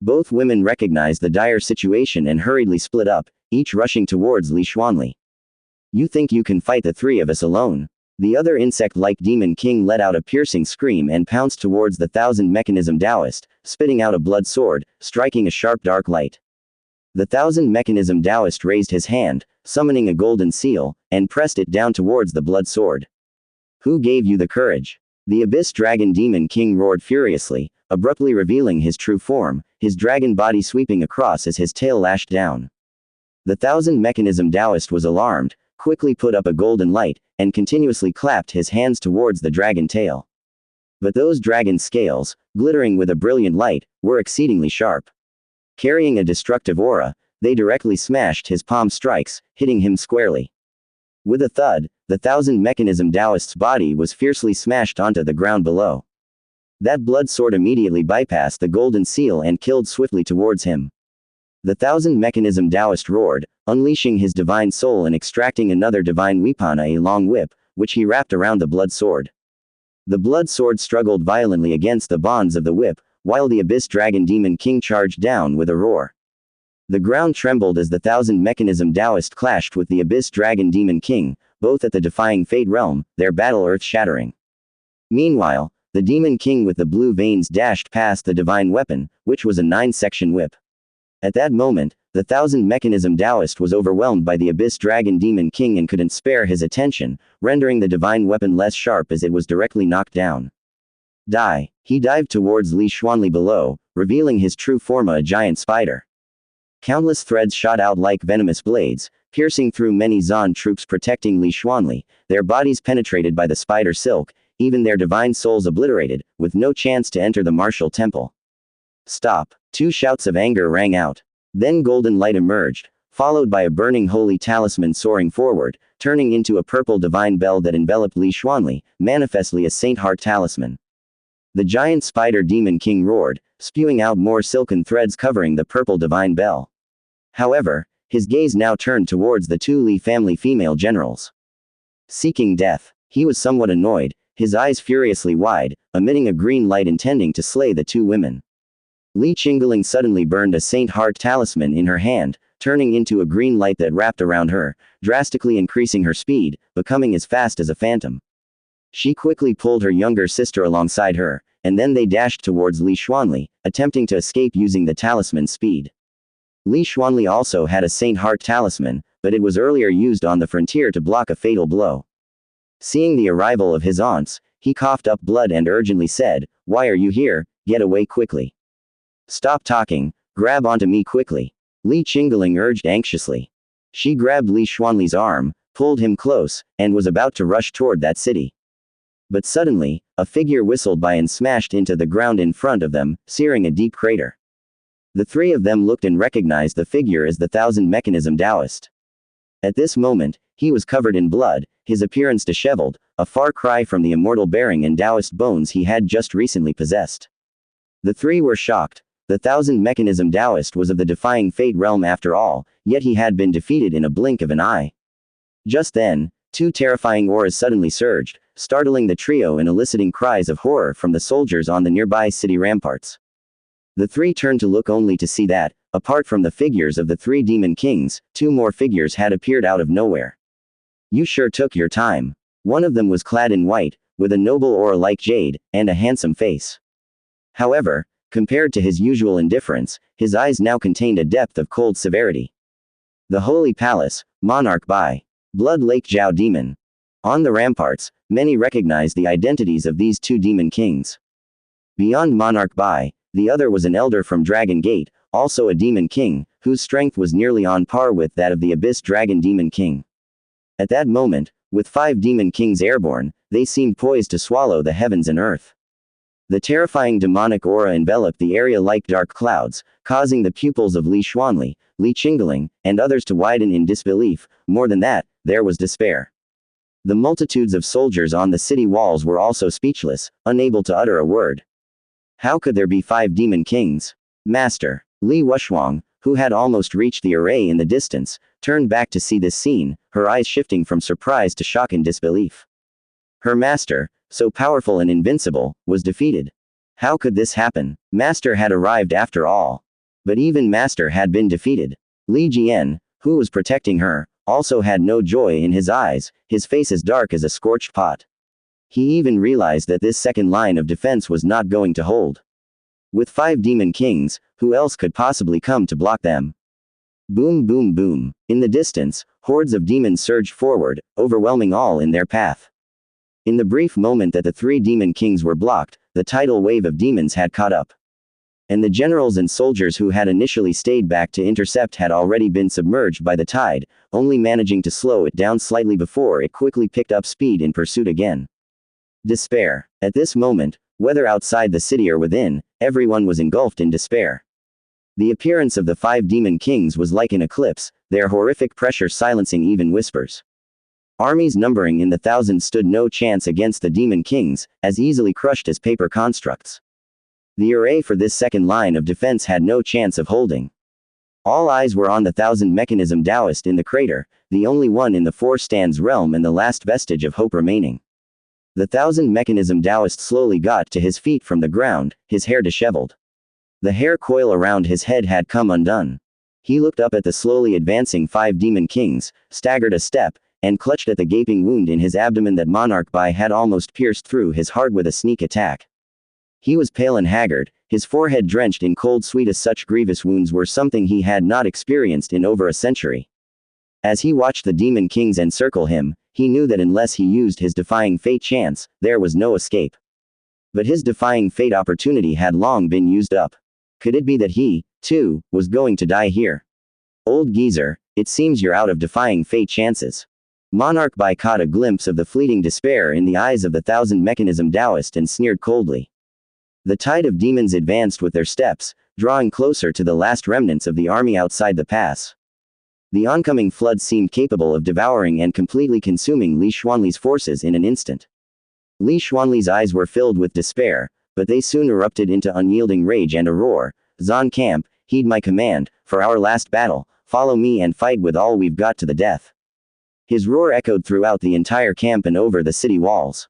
Both women recognized the dire situation and hurriedly split up, each rushing towards Li Xuanli. You think you can fight the three of us alone? The other insect-like demon king let out a piercing scream and pounced towards the Thousand Mechanism Taoist, spitting out a blood sword, striking a sharp dark light. The Thousand Mechanism Taoist raised his hand, summoning a golden seal, and pressed it down towards the blood sword. Who gave you the courage? The Abyss Dragon Demon King roared furiously, abruptly revealing his true form, his dragon body sweeping across as his tail lashed down. The Thousand Mechanism Taoist was alarmed, quickly put up a golden light, and continuously clapped his hands towards the dragon tail. But those dragon scales, glittering with a brilliant light, were exceedingly sharp. Carrying a destructive aura, they directly smashed his palm strikes, hitting him squarely. With a thud, the Thousand Mechanism Taoist's body was fiercely smashed onto the ground below. That blood sword immediately bypassed the golden seal and killed swiftly towards him. The Thousand Mechanism Taoist roared, unleashing his divine soul and extracting another divine weapon, a long whip, which he wrapped around the blood sword. The blood sword struggled violently against the bonds of the whip, while the Abyss Dragon Demon King charged down with a roar. The ground trembled as the Thousand Mechanism Taoist clashed with the Abyss Dragon Demon King, both at the Defying Fate realm, their battle earth-shattering. Meanwhile, the Demon King with the blue veins dashed past the divine weapon, which was a 9-section whip. At that moment, the Thousand Mechanism Taoist was overwhelmed by the Abyss Dragon Demon King and couldn't spare his attention, rendering the divine weapon less sharp as it was directly knocked down. Die! He dived towards Li Xuanli below, revealing his true form, a giant spider. Countless threads shot out like venomous blades, piercing through many Zan troops protecting Li Xuanli, their bodies penetrated by the spider silk, even their divine souls obliterated, with no chance to enter the martial temple. Stop! Two shouts of anger rang out. Then golden light emerged, followed by a burning holy talisman soaring forward, turning into a purple divine bell that enveloped Li Xuanli, manifestly a Saint Heart talisman. The giant spider demon king roared, spewing out more silken threads covering the purple divine bell. However, his gaze now turned towards the two Li family female generals. Seeking death, he was somewhat annoyed, his eyes furiously wide, emitting a green light intending to slay the two women. Li Qingling suddenly burned a Saint Heart talisman in her hand, turning into a green light that wrapped around her, drastically increasing her speed, becoming as fast as a phantom. She quickly pulled her younger sister alongside her, and then they dashed towards Li Xuanli, attempting to escape using the talisman's speed. Li Xuanli also had a Saint Heart talisman, but it was earlier used on the frontier to block a fatal blow. Seeing the arrival of his aunts, he coughed up blood and urgently said, "Why are you here? Get away quickly. Stop talking, grab onto me quickly." Li Qingling urged anxiously. She grabbed Li Xuanli's arm, pulled him close, and was about to rush toward that city. But suddenly, a figure whistled by and smashed into the ground in front of them, searing a deep crater. The three of them looked and recognized the figure as the Thousand Mechanism Taoist. At this moment, he was covered in blood, his appearance disheveled, a far cry from the immortal bearing and Taoist bones he had just recently possessed. The three were shocked. The Thousand Mechanism Taoist was of the Defying Fate realm after all, yet he had been defeated in a blink of an eye. Just then, two terrifying auras suddenly surged, startling the trio and eliciting cries of horror from the soldiers on the nearby city ramparts. The three turned to look only to see that, apart from the figures of the three demon kings, two more figures had appeared out of nowhere. You sure took your time. One of them was clad in white, with a noble aura like jade, and a handsome face. However, compared to his usual indifference, his eyes now contained a depth of cold severity. The Holy Palace, Monarch Bai. Blood Lake Zhao Demon. On the ramparts, many recognized the identities of these two demon kings. Beyond Monarch Bai, the other was an elder from Dragon Gate, also a demon king, whose strength was nearly on par with that of the Abyss Dragon Demon King. At that moment, with 5 demon kings airborne, they seemed poised to swallow the heavens and earth. The terrifying demonic aura enveloped the area like dark clouds, causing the pupils of Li Xuanli, Li Qingling, and others to widen in disbelief. More than that, there was despair. The multitudes of soldiers on the city walls were also speechless, unable to utter a word. How could there be 5 demon kings? Master Li Wushuang, who had almost reached the array in the distance, turned back to see this scene, her eyes shifting from surprise to shock and disbelief. Her master, so powerful and invincible, was defeated. How could this happen? Master had arrived after all. But even Master had been defeated. Li Jian, who was protecting her, also had no joy in his eyes, his face as dark as a scorched pot. He even realized that this second line of defense was not going to hold. With 5 demon kings, who else could possibly come to block them? Boom boom boom. In the distance, hordes of demons surged forward, overwhelming all in their path. In the brief moment that the 3 demon kings were blocked, the tidal wave of demons had caught up. And the generals and soldiers who had initially stayed back to intercept had already been submerged by the tide, only managing to slow it down slightly before it quickly picked up speed in pursuit again. Despair. At this moment, whether outside the city or within, everyone was engulfed in despair. The appearance of the 5 demon kings was like an eclipse, their horrific pressure silencing even whispers. Armies numbering in the thousands stood no chance against the demon kings, as easily crushed as paper constructs. The array for this second line of defense had no chance of holding. All eyes were on the 1000 mechanism Taoist in the crater, the only one in the 4 stands realm and the last vestige of hope remaining. The 1000 mechanism Taoist slowly got to his feet from the ground, his hair disheveled. The hair coil around his head had come undone. He looked up at the slowly advancing 5 demon kings, staggered a step, and clutched at the gaping wound in his abdomen that Monarch Bai had almost pierced through his heart with a sneak attack. He was pale and haggard, his forehead drenched in cold sweat as such grievous wounds were something he had not experienced in over a century. As he watched the demon kings encircle him, he knew that unless he used his defying fate chance, there was no escape. But his defying fate opportunity had long been used up. Could it be that he, too, was going to die here? Old geezer, it seems you're out of defying fate chances. Monarch Bai caught a glimpse of the fleeting despair in the eyes of the 1000 mechanism Taoist and sneered coldly. The tide of demons advanced with their steps, drawing closer to the last remnants of the army outside the pass. The oncoming flood seemed capable of devouring and completely consuming Li Xuanli's forces in an instant. Li Xuanli's eyes were filled with despair, but they soon erupted into unyielding rage and a roar. Zon Camp, heed my command, for our last battle, follow me and fight with all we've got to the death. His roar echoed throughout the entire camp and over the city walls.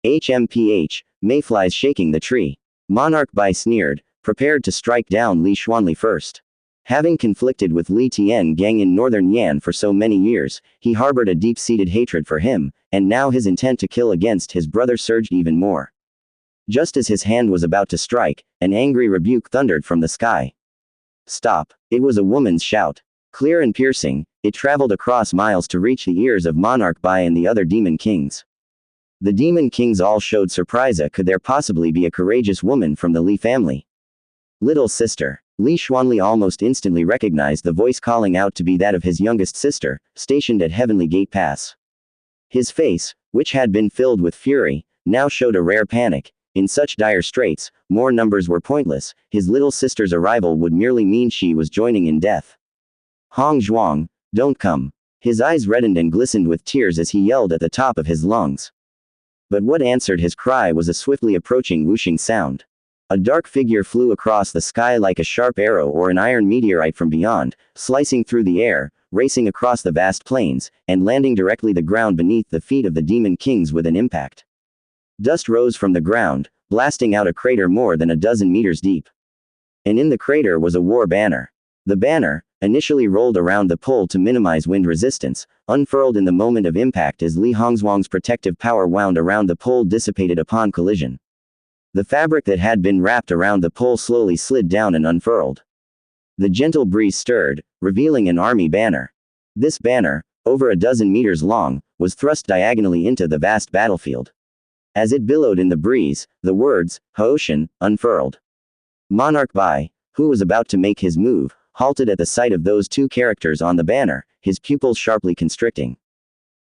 HMPH, mayflies shaking the tree. Monarch Bai sneered, prepared to strike down Li Xuanli first. Having conflicted with Li Tian Gang in northern Yan for so many years, he harbored a deep-seated hatred for him, and now his intent to kill against his brother surged even more. Just as his hand was about to strike, an angry rebuke thundered from the sky. Stop! It was a woman's shout. Clear and piercing, it traveled across miles to reach the ears of Monarch Bai and the other demon kings. The demon kings all showed surprise. Could there possibly be a courageous woman from the Li family? Little sister. Li Xuanli almost instantly recognized the voice calling out to be that of his youngest sister, stationed at Heavenly Gate Pass. His face, which had been filled with fury, now showed a rare panic. In such dire straits, more numbers were pointless, his little sister's arrival would merely mean she was joining in death. Hong Zhuang, don't come. His eyes reddened and glistened with tears as he yelled at the top of his lungs. But what answered his cry was a swiftly approaching whooshing sound. A dark figure flew across the sky like a sharp arrow or an iron meteorite from beyond, slicing through the air, racing across the vast plains, and landing directly the ground beneath the feet of the demon kings with an impact. Dust rose from the ground, blasting out a crater more than a dozen meters deep. And in the crater was a war banner. The banner, initially rolled around the pole to minimize wind resistance, unfurled in the moment of impact as Li Hongzhuang's protective power wound around the pole dissipated upon collision. The fabric that had been wrapped around the pole slowly slid down and unfurled. The gentle breeze stirred, revealing an army banner. This banner, over a dozen meters long, was thrust diagonally into the vast battlefield. As it billowed in the breeze, the words, Haoshan, unfurled. Monarch Bai, who was about to make his move, halted at the sight of those two characters on the banner, his pupils sharply constricting.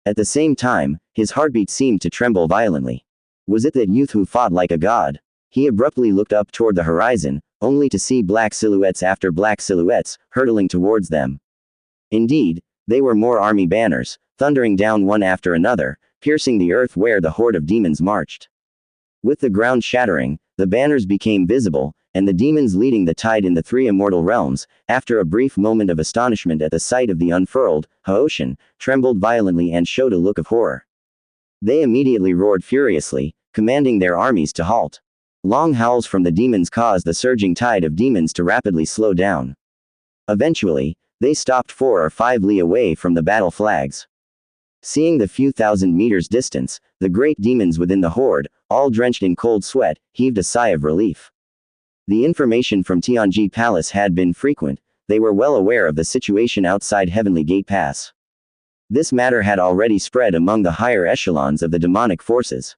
At the same time, his heartbeat seemed to tremble violently. Was it that youth who fought like a god? He abruptly looked up toward the horizon, only to see black silhouettes after black silhouettes, hurtling towards them. Indeed, they were more army banners, thundering down one after another, piercing the earth where the horde of demons marched. With the ground shattering, the banners became visible, and the demons leading the tide in the three immortal realms, after a brief moment of astonishment at the sight of the unfurled Haoshan, trembled violently and showed a look of horror. They immediately roared furiously, commanding their armies to halt. Long howls from the demons caused the surging tide of demons to rapidly slow down. Eventually, they stopped 4 or 5 li away from the battle flags. Seeing the few thousand meters distance, the great demons within the horde, all drenched in cold sweat, heaved a sigh of relief. The information from Tianji Palace had been frequent, they were well aware of the situation outside Heavenly Gate Pass. This matter had already spread among the higher echelons of the demonic forces.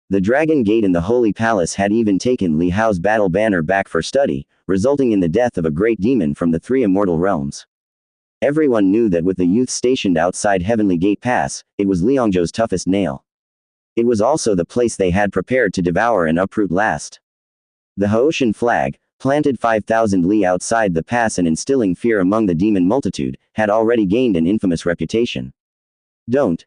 The Dragon Gate in the Holy Palace had even taken Li Hao's battle banner back for study, resulting in the death of a great demon from the three immortal realms. Everyone knew that with the youth stationed outside Heavenly Gate Pass, it was Liangzhou's toughest nail. It was also the place they had prepared to devour and uproot last. The Haoshan flag, planted 5,000 li outside the pass and instilling fear among the demon multitude, had already gained an infamous reputation. Don't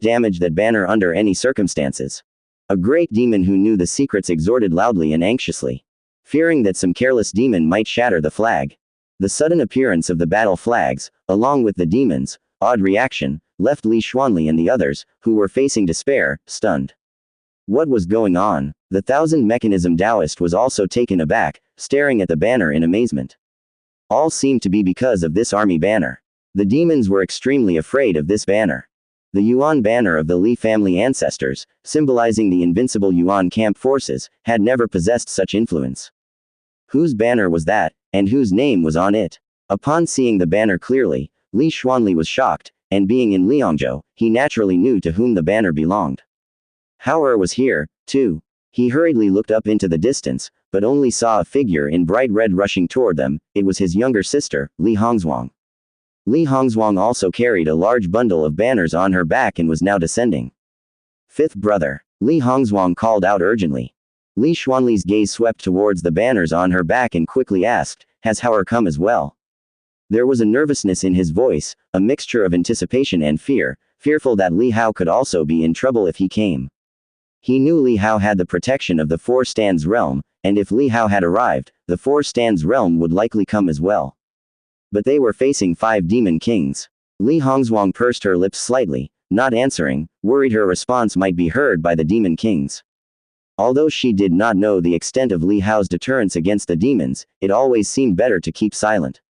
damage that banner under any circumstances. A great demon who knew the secrets exhorted loudly and anxiously. Fearing that some careless demon might shatter the flag. The sudden appearance of the battle flags, along with the demons, odd reaction, left Li Xuanli and the others, who were facing despair, stunned. What was going on? The thousand mechanism Taoist was also taken aback, staring at the banner in amazement. All seemed to be because of this army banner. The demons were extremely afraid of this banner. The Yuan banner of the Li family ancestors, symbolizing the invincible Yuan camp forces, had never possessed such influence. Whose banner was that, and whose name was on it? Upon seeing the banner clearly, Li Xuanli was shocked, and being in Liangzhou, he naturally knew to whom the banner belonged. Hao was here, too. He hurriedly looked up into the distance, but only saw a figure in bright red rushing toward them. It was his younger sister, Li Hongzhuang. Li Hongzhuang also carried a large bundle of banners on her back and was now descending. Fifth brother. Li Hongzhuang called out urgently. Li Xuanli's gaze swept towards the banners on her back and quickly asked, "Has Hao come as well?" There was a nervousness in his voice, a mixture of anticipation and fear, fearful that Li Hao could also be in trouble if he came. He knew Li Hao had the protection of the Four Stands realm, and if Li Hao had arrived, the Four Stands realm would likely come as well. But they were facing 5 demon kings. Li Hongzhuang pursed her lips slightly, not answering, worried her response might be heard by the demon kings. Although she did not know the extent of Li Hao's deterrence against the demons, it always seemed better to keep silent.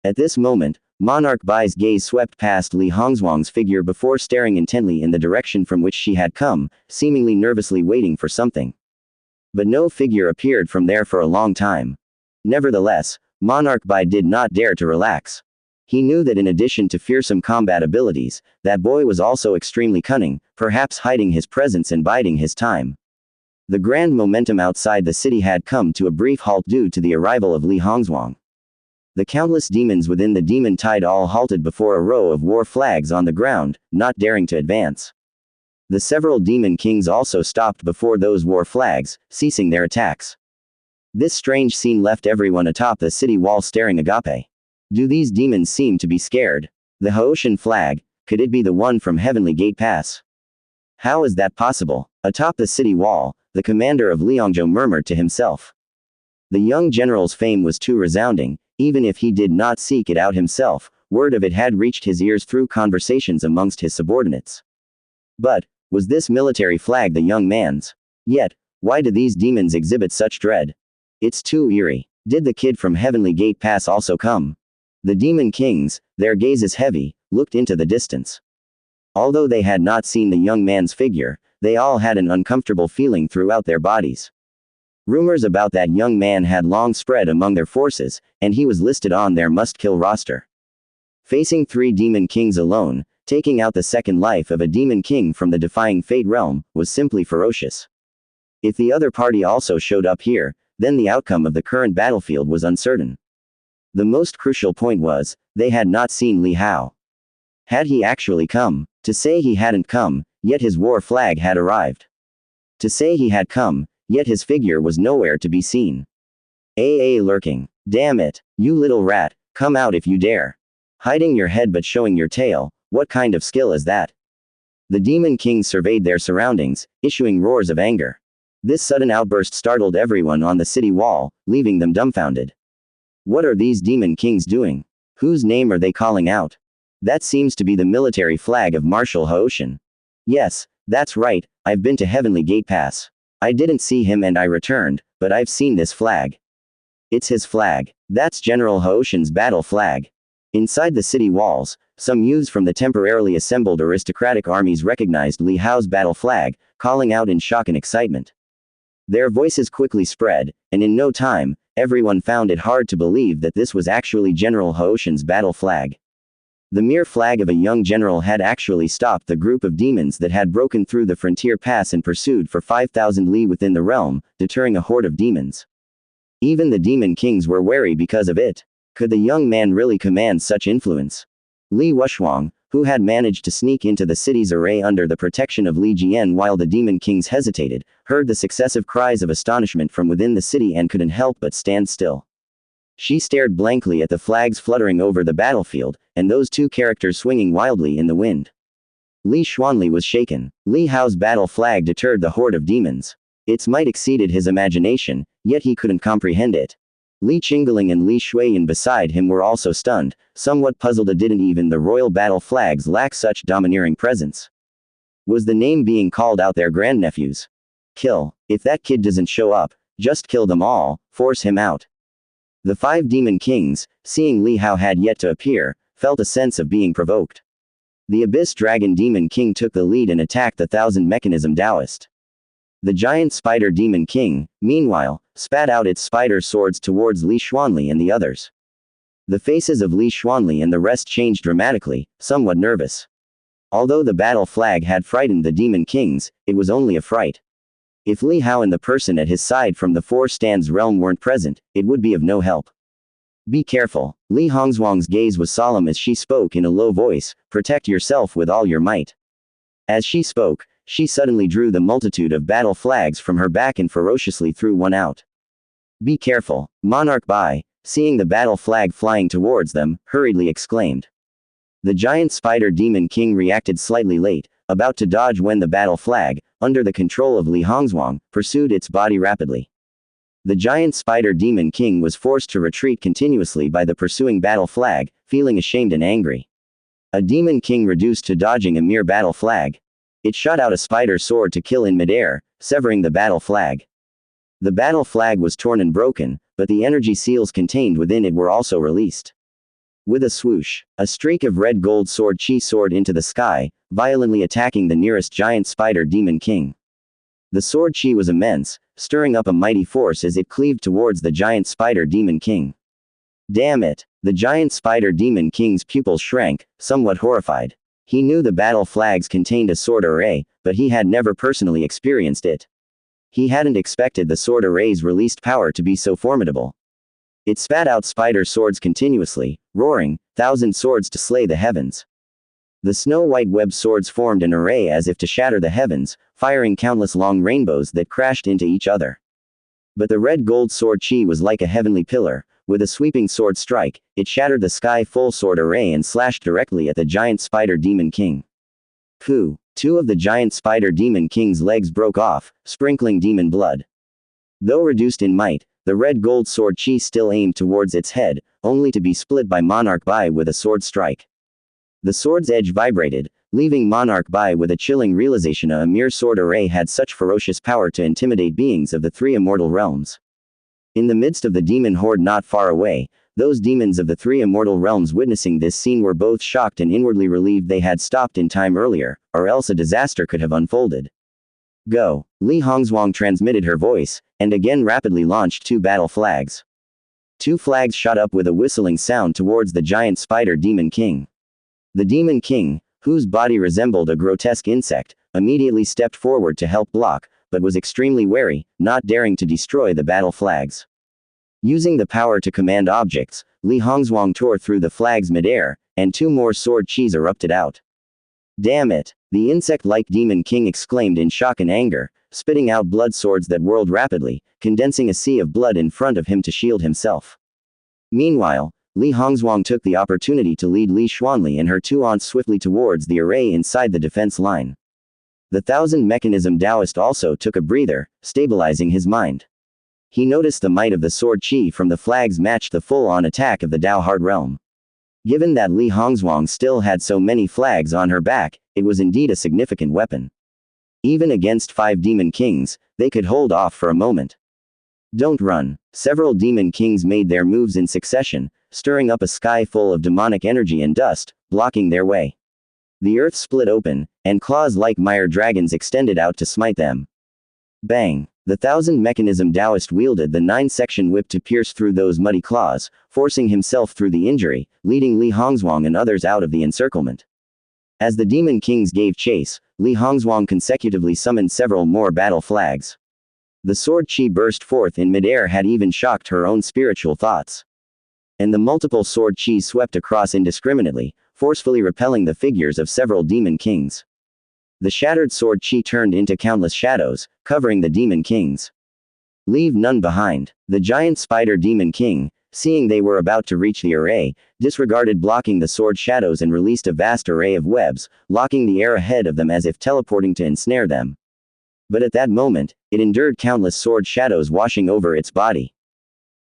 At this moment, Monarch Bai's gaze swept past Li Hongzhuang's figure before staring intently in the direction from which she had come, seemingly nervously waiting for something. But no figure appeared from there for a long time. Nevertheless, Monarch Bai did not dare to relax. He knew that in addition to fearsome combat abilities, that boy was also extremely cunning, perhaps hiding his presence and biding his time. The grand momentum outside the city had come to a brief halt due to the arrival of Li Hongzhuang. The countless demons within the demon tide all halted before a row of war flags on the ground, not daring to advance. The several demon kings also stopped before those war flags, ceasing their attacks. This strange scene left everyone atop the city wall staring agape. Do these demons seem to be scared? The Haoshan flag, could it be the one from Heavenly Gate Pass? How is that possible? Atop the city wall, the commander of Liangzhou murmured to himself. The young general's fame was too resounding, even if he did not seek it out himself, word of it had reached his ears through conversations amongst his subordinates. But, was this military flag the young man's? Yet, why do these demons exhibit such dread? It's too eerie. Did the kid from Heavenly Gate Pass also come? The demon kings, their gazes heavy, looked into the distance. Although they had not seen the young man's figure, they all had an uncomfortable feeling throughout their bodies. Rumors about that young man had long spread among their forces, and he was listed on their must-kill roster. Facing 3 demon kings alone, taking out the second life of a demon king from the Defying Fate realm, was simply ferocious. If the other party also showed up here, then the outcome of the current battlefield was uncertain. The most crucial point was, they had not seen Li Hao. Had he actually come? To say he hadn't come, yet his war flag had arrived. To say he had come, yet his figure was nowhere to be seen. Lurking. Damn it, you little rat, come out if you dare. Hiding your head but showing your tail, what kind of skill is that? The demon kings surveyed their surroundings, issuing roars of anger. This sudden outburst startled everyone on the city wall, leaving them dumbfounded. What are these demon kings doing? Whose name are they calling out? That seems to be the military flag of Marshal Haoshan. Yes, that's right, I've been to Heavenly Gate Pass. I didn't see him and I returned, but I've seen this flag. It's his flag. That's General Haoshan's battle flag. Inside the city walls, some youths from the temporarily assembled aristocratic armies recognized Li Hao's battle flag, calling out in shock and excitement. Their voices quickly spread, and in no time, everyone found it hard to believe that this was actually General Haoshan's battle flag. The mere flag of a young general had actually stopped the group of demons that had broken through the frontier pass and pursued for 5,000 li within the realm, deterring a horde of demons. Even the demon kings were wary because of it. Could the young man really command such influence? Li Wuxuang, who had managed to sneak into the city's array under the protection of Li Jian while the demon kings hesitated, heard the successive cries of astonishment from within the city and couldn't help but stand still. She stared blankly at the flags fluttering over the battlefield, and those 2 characters swinging wildly in the wind. Li Xuanli was shaken. Li Hao's battle flag deterred the horde of demons. Its might exceeded his imagination, yet he couldn't comprehend it. Li Qingling and Li Shuiyan beside him were also stunned, somewhat puzzled. Didn't even the royal battle flags lack such domineering presence? Was the name being called out their grandnephews? Kill. If that kid doesn't show up, just kill them all, force him out. The 5 demon kings, seeing Li Hao had yet to appear, felt a sense of being provoked. The Abyss Dragon Demon King took the lead and attacked the Thousand Mechanism Taoist. The Giant Spider Demon King, meanwhile, spat out its spider swords towards Li Xuanli and the others. The faces of Li Xuanli and the rest changed dramatically, somewhat nervous. Although the battle flag had frightened the demon kings, it was only a fright. If Li Hao and the person at his side from the 4 stands realm weren't present, it would be of no help. Be careful. Li Hongzhuang's gaze was solemn as she spoke in a low voice, protect yourself with all your might. As she spoke, she suddenly drew the multitude of battle flags from her back and ferociously threw one out. Be careful. Monarch Bai, seeing the battle flag flying towards them, hurriedly exclaimed. The giant spider demon king reacted slightly late, about to dodge when the battle flag, under the control of Li Hongzhuang, pursued its body rapidly. The giant spider demon king was forced to retreat continuously by the pursuing battle flag, feeling ashamed and angry. A demon king reduced to dodging a mere battle flag. It shot out a spider sword to kill in midair, severing the battle flag. The battle flag was torn and broken, but the energy seals contained within it were also released. With a swoosh, a streak of red gold sword chi soared into the sky, violently attacking the nearest giant spider demon king. The sword chi was immense, stirring up a mighty force as it cleaved towards the giant spider demon king. Damn it! The giant spider demon king's pupils shrank, somewhat horrified. He knew the battle flags contained a sword array, but he had never personally experienced it. He hadn't expected the sword array's released power to be so formidable. It spat out spider swords continuously, roaring, 1,000 swords to slay the heavens. The snow-white webbed swords formed an array as if to shatter the heavens, firing countless long rainbows that crashed into each other. But the red gold sword chi was like a heavenly pillar. With a sweeping sword strike, it shattered the sky full sword array and slashed directly at the giant spider demon king. Pooh! 2 of the giant spider demon king's legs broke off, sprinkling demon blood. Though reduced in might, the red-gold sword chi still aimed towards its head, only to be split by Monarch Bai with a sword strike. The sword's edge vibrated, leaving Monarch Bai with a chilling realization a mere sword array had such ferocious power to intimidate beings of the three immortal realms. In the midst of the demon horde not far away, those demons of the three immortal realms witnessing this scene were both shocked and inwardly relieved they had stopped in time earlier, or else a disaster could have unfolded. Go. Li Hongzhuang transmitted her voice, and again rapidly launched 2 battle flags. 2 flags shot up with a whistling sound towards the giant spider Demon King. The Demon King, whose body resembled a grotesque insect, immediately stepped forward to help block, but was extremely wary, not daring to destroy the battle flags. Using the power to command objects, Li Hongzhuang tore through the flags midair, and 2 more sword chis erupted out. Damn it! The insect-like Demon King exclaimed in shock and anger, spitting out blood swords that whirled rapidly, condensing a sea of blood in front of him to shield himself. Meanwhile, Li Hongzhuang took the opportunity to lead Li Xuanli and her 2 aunts swiftly towards the array inside the defense line. The Thousand Mechanism Taoist also took a breather, stabilizing his mind. He noticed the might of the sword chi from the flags matched the full-on attack of the Tao Heart Realm. Given that Li Hongzhuang still had so many flags on her back, it was indeed a significant weapon. Even against 5 Demon Kings, they could hold off for a moment. Don't run. Several Demon Kings made their moves in succession, stirring up a sky full of demonic energy and dust, blocking their way. The earth split open, and claws like mire dragons extended out to smite them. Bang! The Thousand Mechanism Taoist wielded the 9-section whip to pierce through those muddy claws, forcing himself through the injury, leading Li Hongzhuang and others out of the encirclement. As the Demon Kings gave chase, Li Hongzhuang consecutively summoned several more battle flags. The sword chi burst forth in midair had even shocked her own spiritual thoughts. And the multiple sword chi swept across indiscriminately, forcefully repelling the figures of several Demon Kings. The shattered sword chi turned into countless shadows, covering the Demon Kings. Leave none behind. The giant spider Demon King, seeing they were about to reach the array, disregarded blocking the sword shadows and released a vast array of webs, locking the air ahead of them as if teleporting to ensnare them. But at that moment, it endured countless sword shadows washing over its body.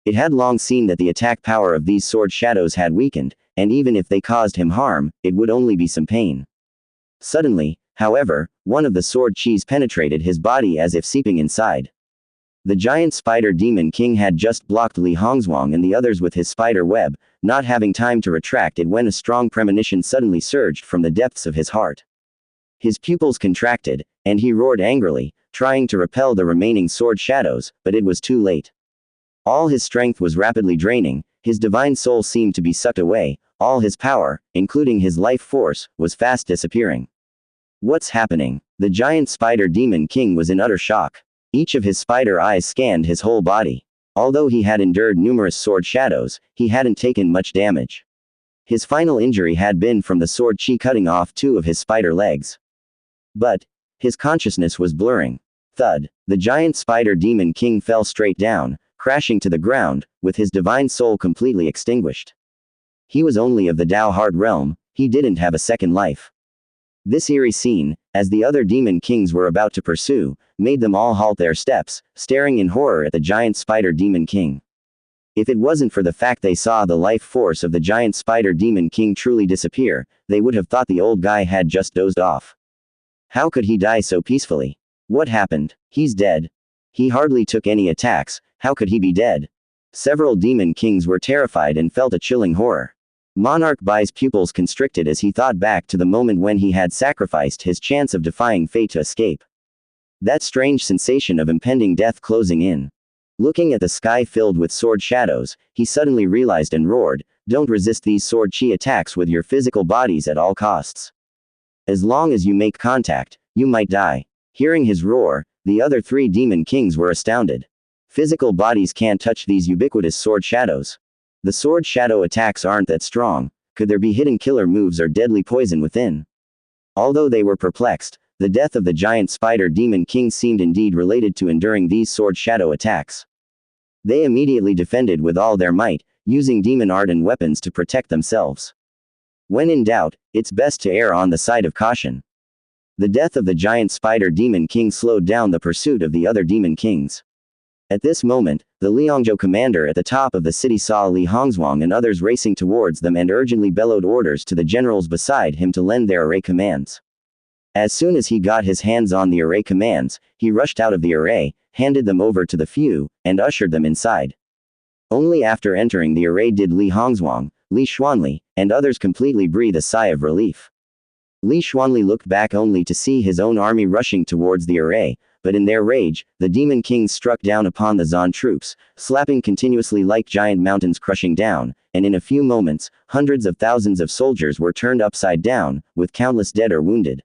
It had long seen that the attack power of these sword shadows had weakened, and even if they caused him harm, it would only be some pain. Suddenly, however, one of the sword chis penetrated his body as if seeping inside. The giant spider Demon King had just blocked Li Hongzhuang and the others with his spider web, not having time to retract it when a strong premonition suddenly surged from the depths of his heart. His pupils contracted, and he roared angrily, trying to repel the remaining sword shadows, but it was too late. All his strength was rapidly draining, his divine soul seemed to be sucked away, all his power, including his life force, was fast disappearing. What's happening? The giant spider Demon King was in utter shock. Each of his spider eyes scanned his whole body. Although he had endured numerous sword shadows, he hadn't taken much damage. His final injury had been from the sword chi cutting off 2 of his spider legs. But his consciousness was blurring. Thud. The giant spider Demon King fell straight down, crashing to the ground, with his divine soul completely extinguished. He was only of the Tao Heart Realm, he didn't have a second life. This eerie scene, as the other Demon Kings were about to pursue, made them all halt their steps, staring in horror at the giant spider Demon King. If it wasn't for the fact they saw the life force of the giant spider Demon King truly disappear, they would have thought the old guy had just dozed off. How could he die so peacefully? What happened? He's dead. He hardly took any attacks, how could he be dead? Several Demon Kings were terrified and felt a chilling horror. Monarch Bai's pupils constricted as he thought back to the moment when he had sacrificed his chance of defying fate to escape. That strange sensation of impending death closing in. Looking at the sky filled with sword shadows, he suddenly realized and roared, "Don't resist these sword chi attacks with your physical bodies at all costs. As long as you make contact, you might die." Hearing his roar, the other 3 Demon Kings were astounded. Physical bodies can't touch these ubiquitous sword shadows. The sword shadow attacks aren't that strong. Could there be hidden killer moves or deadly poison within? Although they were perplexed, the death of the giant spider Demon King seemed indeed related to enduring these sword shadow attacks. They immediately defended with all their might, using demon art and weapons to protect themselves. When in doubt, it's best to err on the side of caution. The death of the giant spider Demon King slowed down the pursuit of the other Demon Kings. At this moment, the Liangzhou commander at the top of the city saw Li Hongzhuang and others racing towards them and urgently bellowed orders to the generals beside him to lend their array commands. As soon as he got his hands on the array commands, he rushed out of the array, handed them over to the few, and ushered them inside. Only after entering the array did Li Hongzhuang, Li Xuanli, and others completely breathe a sigh of relief. Li Xuanli looked back only to see his own army rushing towards the array, but in their rage, the demon kings struck down upon the Zan troops, slapping continuously like giant mountains crushing down, and in a few moments, hundreds of thousands of soldiers were turned upside down, with countless dead or wounded.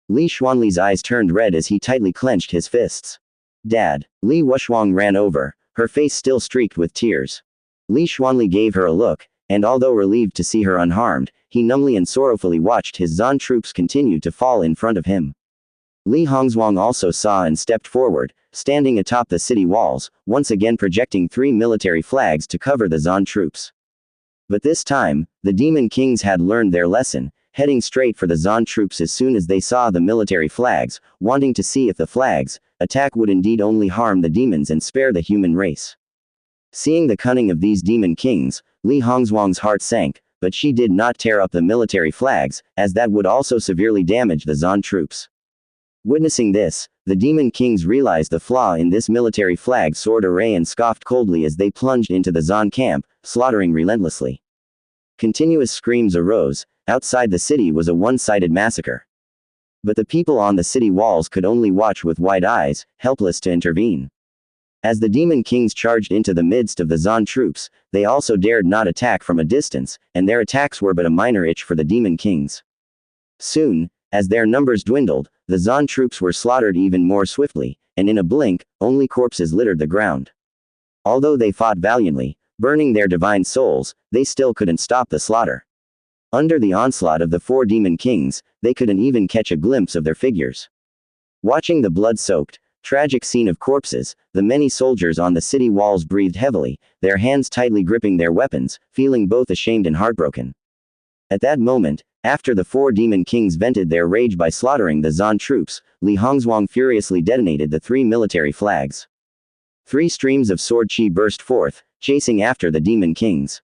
Li Xuanli's eyes turned red as he tightly clenched his fists. Dad. Li Wuxuang ran over, her face still streaked with tears. Li Xuanli gave her a look, and although relieved to see her unharmed, he numbly and sorrowfully watched his Zan troops continue to fall in front of him. Li Hongzhuang also saw and stepped forward, standing atop the city walls, once again projecting 3 military flags to cover the Zan troops. But this time, the demon kings had learned their lesson, heading straight for the Zan troops as soon as they saw the military flags, wanting to see if the flags' attack would indeed only harm the demons and spare the human race. Seeing the cunning of these demon kings, Li Hongzhuang's heart sank, but she did not tear up the military flags, as that would also severely damage the Zan troops. Witnessing this, the demon kings realized the flaw in this military flag sword array and scoffed coldly as they plunged into the Zan camp, slaughtering relentlessly. Continuous screams arose. Outside the city was a one-sided massacre. But the people on the city walls could only watch with wide eyes, helpless to intervene. As the demon kings charged into the midst of the Zan troops, they also dared not attack from a distance, and their attacks were but a minor itch for the demon kings. Soon, as their numbers dwindled, the Zan troops were slaughtered even more swiftly, and in a blink, only corpses littered the ground. Although they fought valiantly, burning their divine souls, they still couldn't stop the slaughter. Under the onslaught of the 4 demon kings, they couldn't even catch a glimpse of their figures. Watching the blood-soaked, tragic scene of corpses, the many soldiers on the city walls breathed heavily, their hands tightly gripping their weapons, feeling both ashamed and heartbroken. At that moment, after the 4 demon kings vented their rage by slaughtering the Zan troops, Li Hongzhuang furiously detonated the 3 military flags. 3 streams of sword chi burst forth, chasing after the demon kings.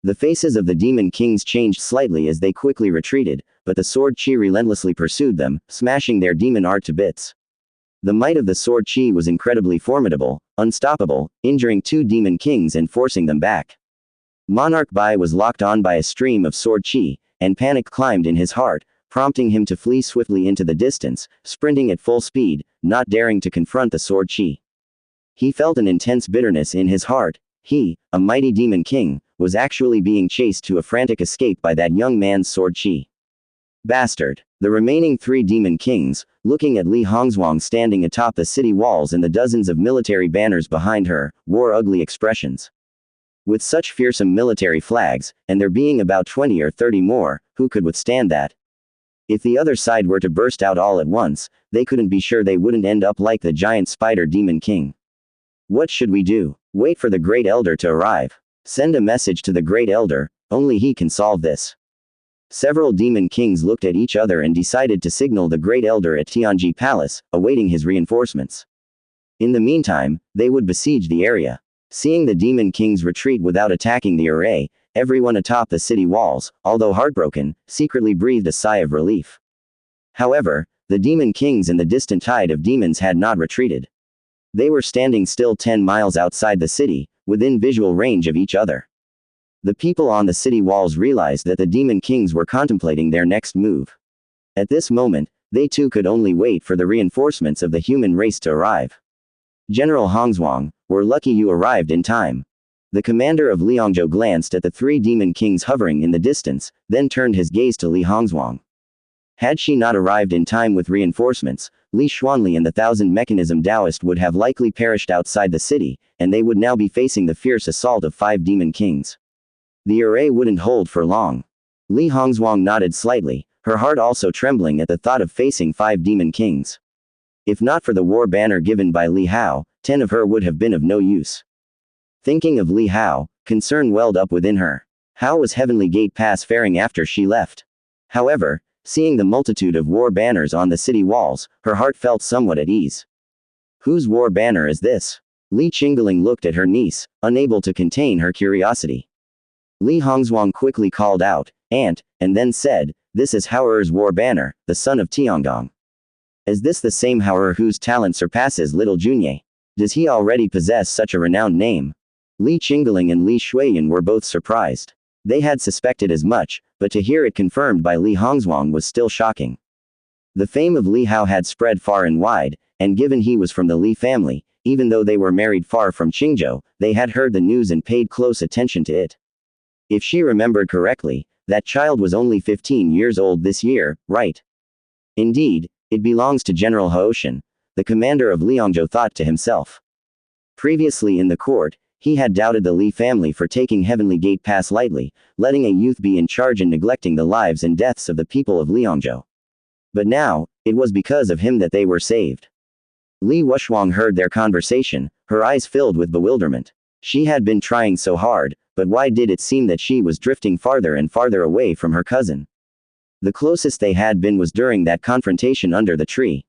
The faces of the demon kings changed slightly as they quickly retreated, but the sword chi relentlessly pursued them, smashing their demon art to bits. The might of the sword chi was incredibly formidable, unstoppable, injuring 2 demon kings and forcing them back. Monarch Bai was locked on by a stream of sword chi, and panic climbed in his heart, prompting him to flee swiftly into the distance, sprinting at full speed, not daring to confront the sword chi. He felt an intense bitterness in his heart. He, a mighty demon king, was actually being chased to a frantic escape by that young man's sword chi. Bastard. The remaining 3 demon kings, looking at Li Hongzhuang standing atop the city walls and the dozens of military banners behind her, wore ugly expressions. With such fearsome military flags, and there being about 20 or 30 more, who could withstand that? If the other side were to burst out all at once, they couldn't be sure they wouldn't end up like the giant spider demon king. What should we do? Wait for the Great Elder to arrive. Send a message to the Great Elder, only he can solve this. Several demon kings looked at each other and decided to signal the Great Elder at Tianji Palace, awaiting his reinforcements. In the meantime, they would besiege the area. Seeing the demon kings retreat without attacking the array, everyone atop the city walls, although heartbroken, secretly breathed a sigh of relief. However, the demon kings and the distant tide of demons had not retreated. They were standing still 10 miles outside the city, within visual range of each other. The people on the city walls realized that the demon kings were contemplating their next move. At this moment, they too could only wait for the reinforcements of the human race to arrive. General Hongzhuang, we're lucky you arrived in time. The commander of Liangzhou glanced at the 3 demon kings hovering in the distance, then turned his gaze to Li Hongzhuang. Had she not arrived in time with reinforcements, Li Xuanli and the 1,000 mechanism Taoist would have likely perished outside the city, and they would now be facing the fierce assault of 5 demon kings. The array wouldn't hold for long. Li Hongzhuang nodded slightly, her heart also trembling at the thought of facing 5 demon kings. If not for the war banner given by Li Hao, 10 of her would have been of no use. Thinking of Li Hao, concern welled up within her. How was Heavenly Gate Pass faring after she left? However, seeing the multitude of war banners on the city walls, her heart felt somewhat at ease. Whose war banner is this? Li Qingling looked at her niece, unable to contain her curiosity. Li Hongzhuang quickly called out, "Aunt," and then said, "This is Haoer's war banner, the son of Tiangong. Is this the same Haoer whose talent surpasses little Junye? Does he already possess such a renowned name?" Li Qingling and Li Shuiyan were both surprised. They had suspected as much, but to hear it confirmed by Li Hongzhuang was still shocking. The fame of Li Hao had spread far and wide, and given he was from the Li family, even though they were married far from Qingzhou, they had heard the news and paid close attention to it. If she remembered correctly, that child was only 15 years old this year, right? Indeed, it belongs to General Haoshan, the commander of Liangzhou thought to himself. Previously in the court, he had doubted the Li family for taking Heavenly Gate Pass lightly, letting a youth be in charge and neglecting the lives and deaths of the people of Liangzhou. But now, it was because of him that they were saved. Li Wuxuang heard their conversation, her eyes filled with bewilderment. She had been trying so hard, but why did it seem that she was drifting farther and farther away from her cousin? The closest they had been was during that confrontation under the tree.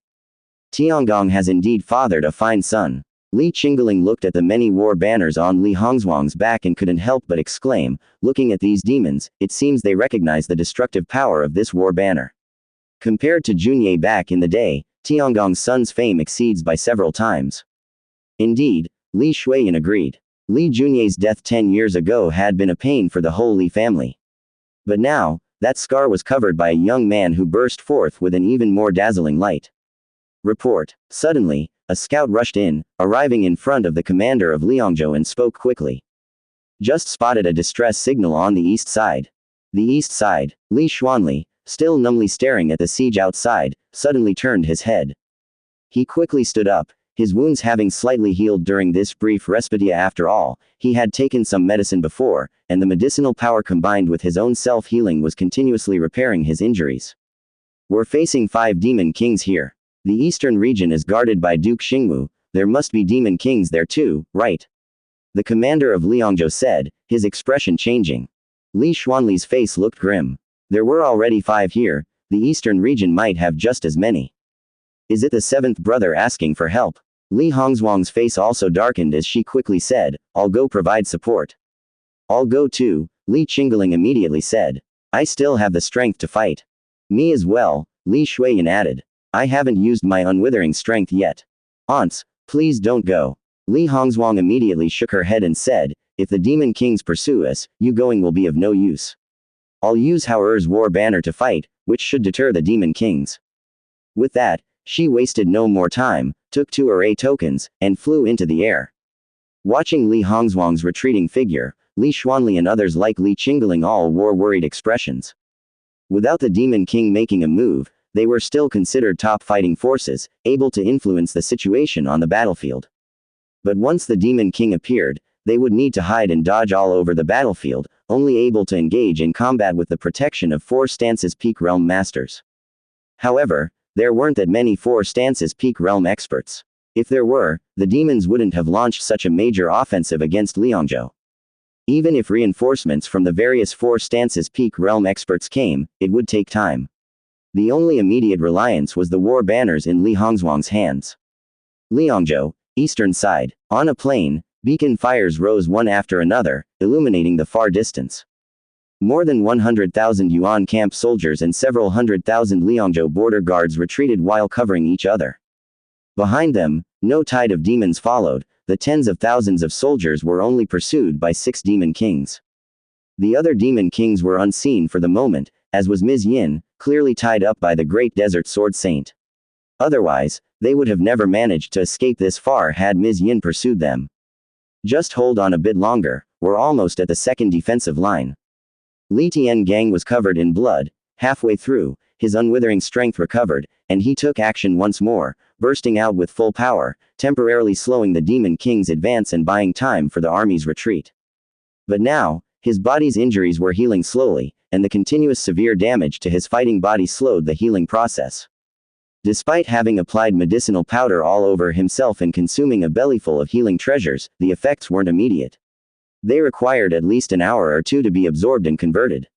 Tiangong has indeed fathered a fine son. Li Qingling looked at the many war banners on Li Hongzhuang's back and couldn't help but exclaim, looking at these demons, it seems they recognize the destructive power of this war banner. Compared to Junye back in the day, Tiangong's son's fame exceeds by several times. Indeed, Li Shuiyan agreed. Li Junye's death 10 years ago had been a pain for the whole Li family. But now, that scar was covered by a young man who burst forth with an even more dazzling light. Report. Suddenly, a scout rushed in, arriving in front of the commander of Liangzhou and spoke quickly. Just spotted a distress signal on the east side. The east side. Li Xuanli, still numbly staring at the siege outside, suddenly turned his head. He quickly stood up, his wounds having slightly healed during this brief respite. After all, he had taken some medicine before, and the medicinal power combined with his own self-healing was continuously repairing his injuries. We're facing 5 demon kings here. The eastern region is guarded by Duke Xingwu, there must be demon kings there too, right? The commander of Liangzhou said, his expression changing. Li Xuanli's face looked grim. There were already 5 here, the eastern region might have just as many. Is it the 7th brother asking for help? Li Hongzhuang's face also darkened as she quickly said, I'll go provide support. I'll go too, Li Qingling immediately said. I still have the strength to fight. Me as well, Li Shuiyan added. I haven't used my unwithering strength yet. Aunts, please don't go. Li Hongzhuang immediately shook her head and said, if the demon kings pursue us, you going will be of no use. I'll use Haoer's war banner to fight, which should deter the demon kings. With that, she wasted no more time, took 2 array tokens, and flew into the air. Watching Li Hongzhuang's retreating figure, Li Xuanli and others like Li Qingling all wore worried expressions. Without the demon king making a move, they were still considered top fighting forces, able to influence the situation on the battlefield. But once the demon king appeared, they would need to hide and dodge all over the battlefield, only able to engage in combat with the protection of 4 stances peak realm masters. However, there weren't that many 4 stances peak realm experts. If there were, the demons wouldn't have launched such a major offensive against Liangzhou. Even if reinforcements from the various 4 stances peak realm experts came, it would take time. The only immediate reliance was the war banners in Li Hongzhuang's hands. Liangzhou, eastern side. On a plain, beacon fires rose one after another, illuminating the far distance. More than 100,000 Yuan camp soldiers and several 100,000 Liangzhou border guards retreated while covering each other. Behind them, no tide of demons followed, the tens of thousands of soldiers were only pursued by 6 demon kings. The other demon kings were unseen for the moment, as was Ms. Yin, clearly tied up by the great desert sword saint. Otherwise, they would have never managed to escape this far had Ms. Yin pursued them. Just hold on a bit longer, we're almost at the second defensive line. Li Tiangang was covered in blood, halfway through, his unwithering strength recovered, and he took action once more, bursting out with full power, temporarily slowing the demon king's advance and buying time for the army's retreat. But now, his body's injuries were healing slowly, and the continuous severe damage to his fighting body slowed the healing process. Despite having applied medicinal powder all over himself and consuming a bellyful of healing treasures, the effects weren't immediate. They required at least an hour or 2 to be absorbed and converted.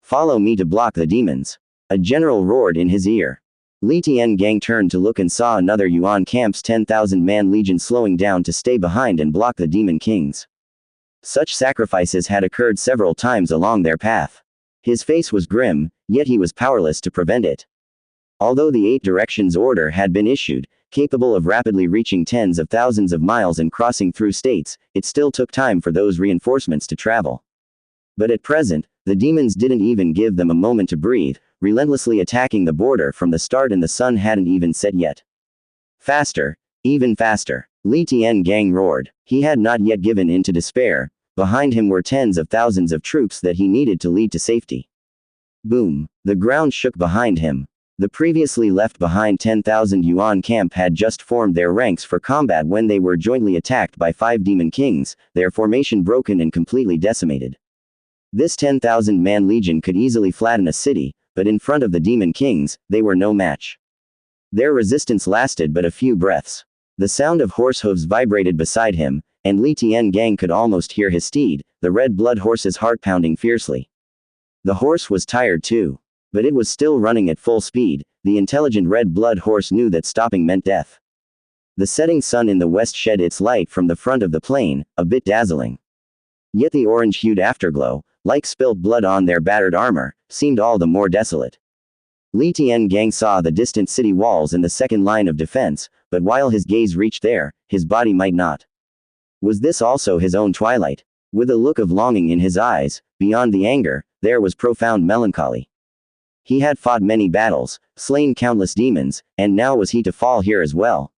Follow me to block the demons. A general roared in his ear. Li Tiangang turned to look and saw another Yuan camp's 10,000-man legion slowing down to stay behind and block the demon kings. Such sacrifices had occurred several times along their path. His face was grim, yet he was powerless to prevent it. Although the 8 Directions order had been issued, capable of rapidly reaching tens of thousands of miles and crossing through states, it still took time for those reinforcements to travel. But at present, the demons didn't even give them a moment to breathe, relentlessly attacking the border from the start, and the sun hadn't even set yet. Faster, even faster, Li Tiangang roared. He had not yet given in to despair. Behind him were tens of thousands of troops that he needed to lead to safety. Boom! The ground shook behind him. The previously left behind 10,000 Yuan camp had just formed their ranks for combat when they were jointly attacked by 5 demon kings, their formation broken and completely decimated. This 10,000-man legion could easily flatten a city, but in front of the demon kings, they were no match. Their resistance lasted but a few breaths. The sound of horse hooves vibrated beside him, and Li Tiangang could almost hear his steed, the red blood horse's heart pounding fiercely. The horse was tired too. But it was still running at full speed. The intelligent red blood horse knew that stopping meant death. The setting sun in the west shed its light from the front of the plain, a bit dazzling. Yet the orange-hued afterglow, like spilt blood on their battered armor, seemed all the more desolate. Li Tiangang saw the distant city walls and the second line of defense, but while his gaze reached there, his body might not. Was this also his own twilight? With a look of longing in his eyes, beyond the anger, there was profound melancholy. He had fought many battles, slain countless demons, and now was he to fall here as well?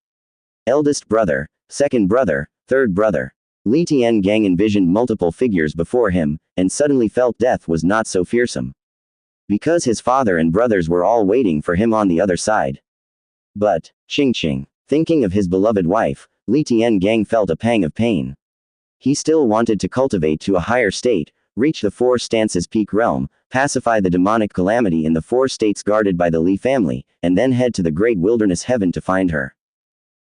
Eldest brother, second brother, third brother. Li Tiangang envisioned multiple figures before him, and suddenly felt death was not so fearsome. Because his father and brothers were all waiting for him on the other side. But, Ching, thinking of his beloved wife, Li Tiangang felt a pang of pain. He still wanted to cultivate to a higher state, reach the 4 stances peak realm, pacify the demonic calamity in the 4 states guarded by the Li family, and then head to the great wilderness heaven to find her.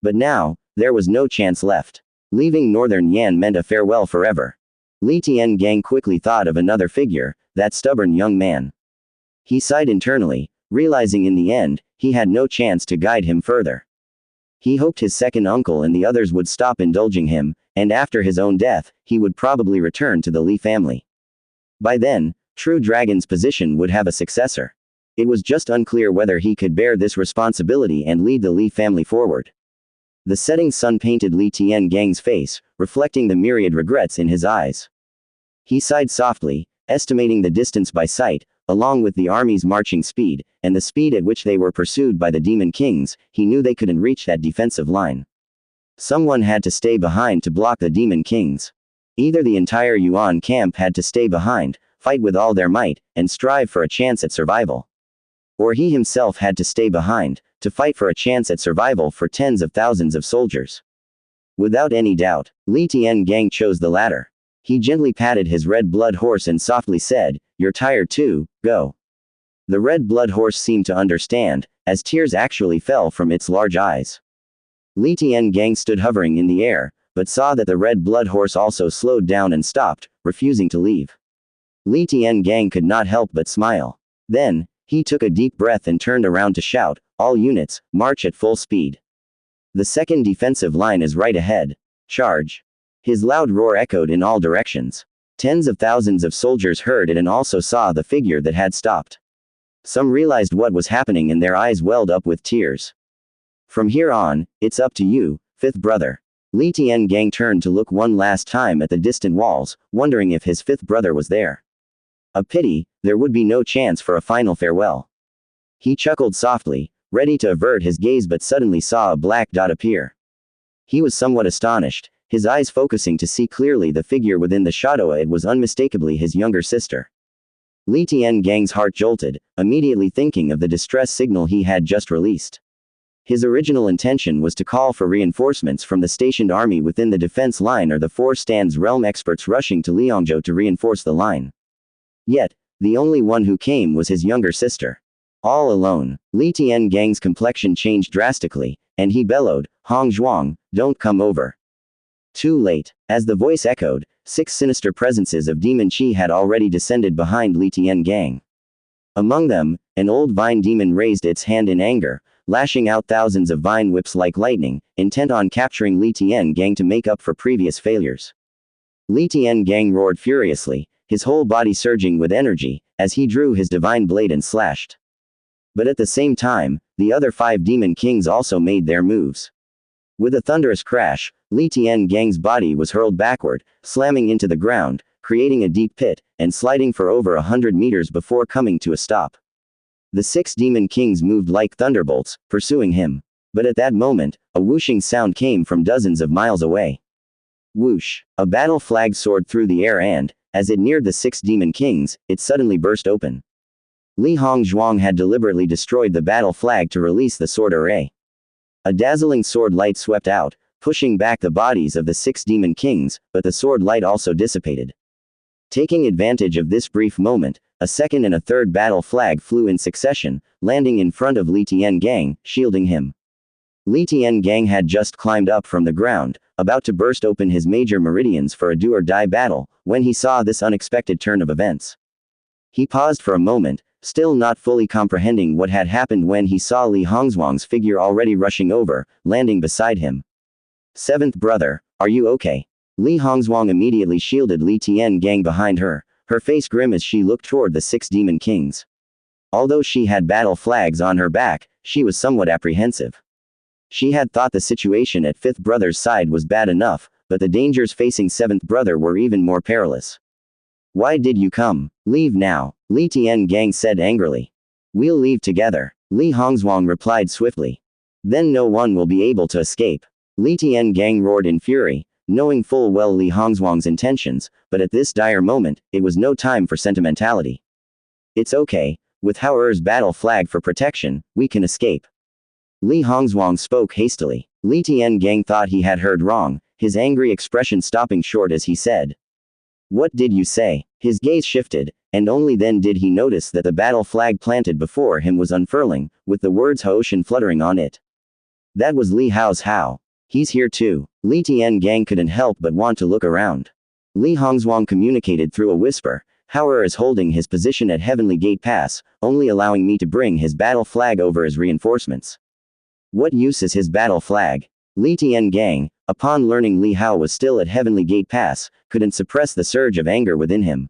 But now, there was no chance left. Leaving northern Yan meant a farewell forever. Li Tiangang quickly thought of another figure, that stubborn young man. He sighed internally, realizing in the end, he had no chance to guide him further. He hoped his second uncle and the others would stop indulging him, and after his own death, he would probably return to the Li family. By then, True Dragon's position would have a successor. It was just unclear whether he could bear this responsibility and lead the Li family forward. The setting sun painted Li Tiangang's face, reflecting the myriad regrets in his eyes. He sighed softly, estimating the distance by sight, along with the army's marching speed, and the speed at which they were pursued by the demon kings. He knew they couldn't reach that defensive line. Someone had to stay behind to block the demon kings. Either the entire Yuan camp had to stay behind, fight with all their might, and strive for a chance at survival. Or he himself had to stay behind, to fight for a chance at survival for tens of thousands of soldiers. Without any doubt, Li Tiangang chose the latter. He gently patted his red blood horse and softly said, "You're tired too, go." The red blood horse seemed to understand, as tears actually fell from its large eyes. Li Tiangang stood hovering in the air, but saw that the red blood horse also slowed down and stopped, refusing to leave. Li Tiangang could not help but smile. Then, he took a deep breath and turned around to shout, "All units, march at full speed. The second defensive line is right ahead. Charge." His loud roar echoed in all directions. Tens of thousands of soldiers heard it and also saw the figure that had stopped. Some realized what was happening and their eyes welled up with tears. "From here on, it's up to you, fifth brother." Li Tiangang turned to look one last time at the distant walls, wondering if his fifth brother was there. A pity, there would be no chance for a final farewell. He chuckled softly, ready to avert his gaze, but suddenly saw a black dot appear. He was somewhat astonished, his eyes focusing to see clearly the figure within the shadow. It was unmistakably his younger sister. Li Tiangang's heart jolted, immediately thinking of the distress signal he had just released. His original intention was to call for reinforcements from the stationed army within the defense line or the 4 stands realm experts rushing to Liangzhou to reinforce the line. Yet, the only one who came was his younger sister. All alone, Li Tiangang's complexion changed drastically, and he bellowed, "Hong Zhuang, don't come over." Too late. As the voice echoed, 6 sinister presences of demon chi had already descended behind Li Tiangang. Among them, An old vine demon raised its hand in anger, lashing out thousands of vine whips like lightning, intent on capturing Li Tiangang to make up for previous failures. Li Tiangang roared furiously, his whole body surging with energy, as he drew his divine blade and slashed. But at the same time, the other 5 demon kings also made their moves. With a thunderous crash, Li Tiangang's body was hurled backward, slamming into the ground, creating a deep pit, and sliding for over 100 meters before coming to a stop. The 6 demon kings moved like thunderbolts, pursuing him. But at that moment, a whooshing sound came from dozens of miles away. Whoosh! A battle flag soared through the air and, as it neared the 6 demon kings, it suddenly burst open. Li Hongzhuang had deliberately destroyed the battle flag to release the sword array. A dazzling sword light swept out, pushing back the bodies of the 6 demon kings, but the sword light also dissipated. Taking advantage of this brief moment, a second and a third battle flag flew in succession, landing in front of Li Tiangang, shielding him. Li Tiangang had just climbed up from the ground, about to burst open his major meridians for a do-or-die battle, when he saw this unexpected turn of events. He paused for a moment, still not fully comprehending what had happened when he saw Li Hongzhuang's figure already rushing over, landing beside him. "Seventh brother, are you okay?" Li Hongzhuang immediately shielded Li Tiangang behind her, her face grim as she looked toward the 6 demon kings. Although she had battle flags on her back, she was somewhat apprehensive. She had thought the situation at 5th brother's side was bad enough, but the dangers facing 7th brother were even more perilous. "Why did you come? Leave now," Li Tiangang said angrily. "We'll leave together," Li Hongzhuang replied swiftly. "Then no one will be able to escape." Li Tiangang roared in fury, knowing full well Li Hongzhuang's intentions, but at this dire moment, it was no time for sentimentality. "It's okay, with Hao Er's battle flag for protection, we can escape." Li Hongzhuang spoke hastily. Li Tiangang thought he had heard wrong, his angry expression stopping short as he said, "What did you say?" His gaze shifted, and only then did he notice that the battle flag planted before him was unfurling, with the words Haoshan fluttering on it. That was Li Hao's Hao. "He's here too." Li Tiangang couldn't help but want to look around. Li Hongzhuang communicated through a whisper, "Hao Er is holding his position at Heavenly Gate Pass, only allowing me to bring his battle flag over as reinforcements." "What use is his battle flag?" Li Tiangang, upon learning Li Hao was still at Heavenly Gate Pass, couldn't suppress the surge of anger within him.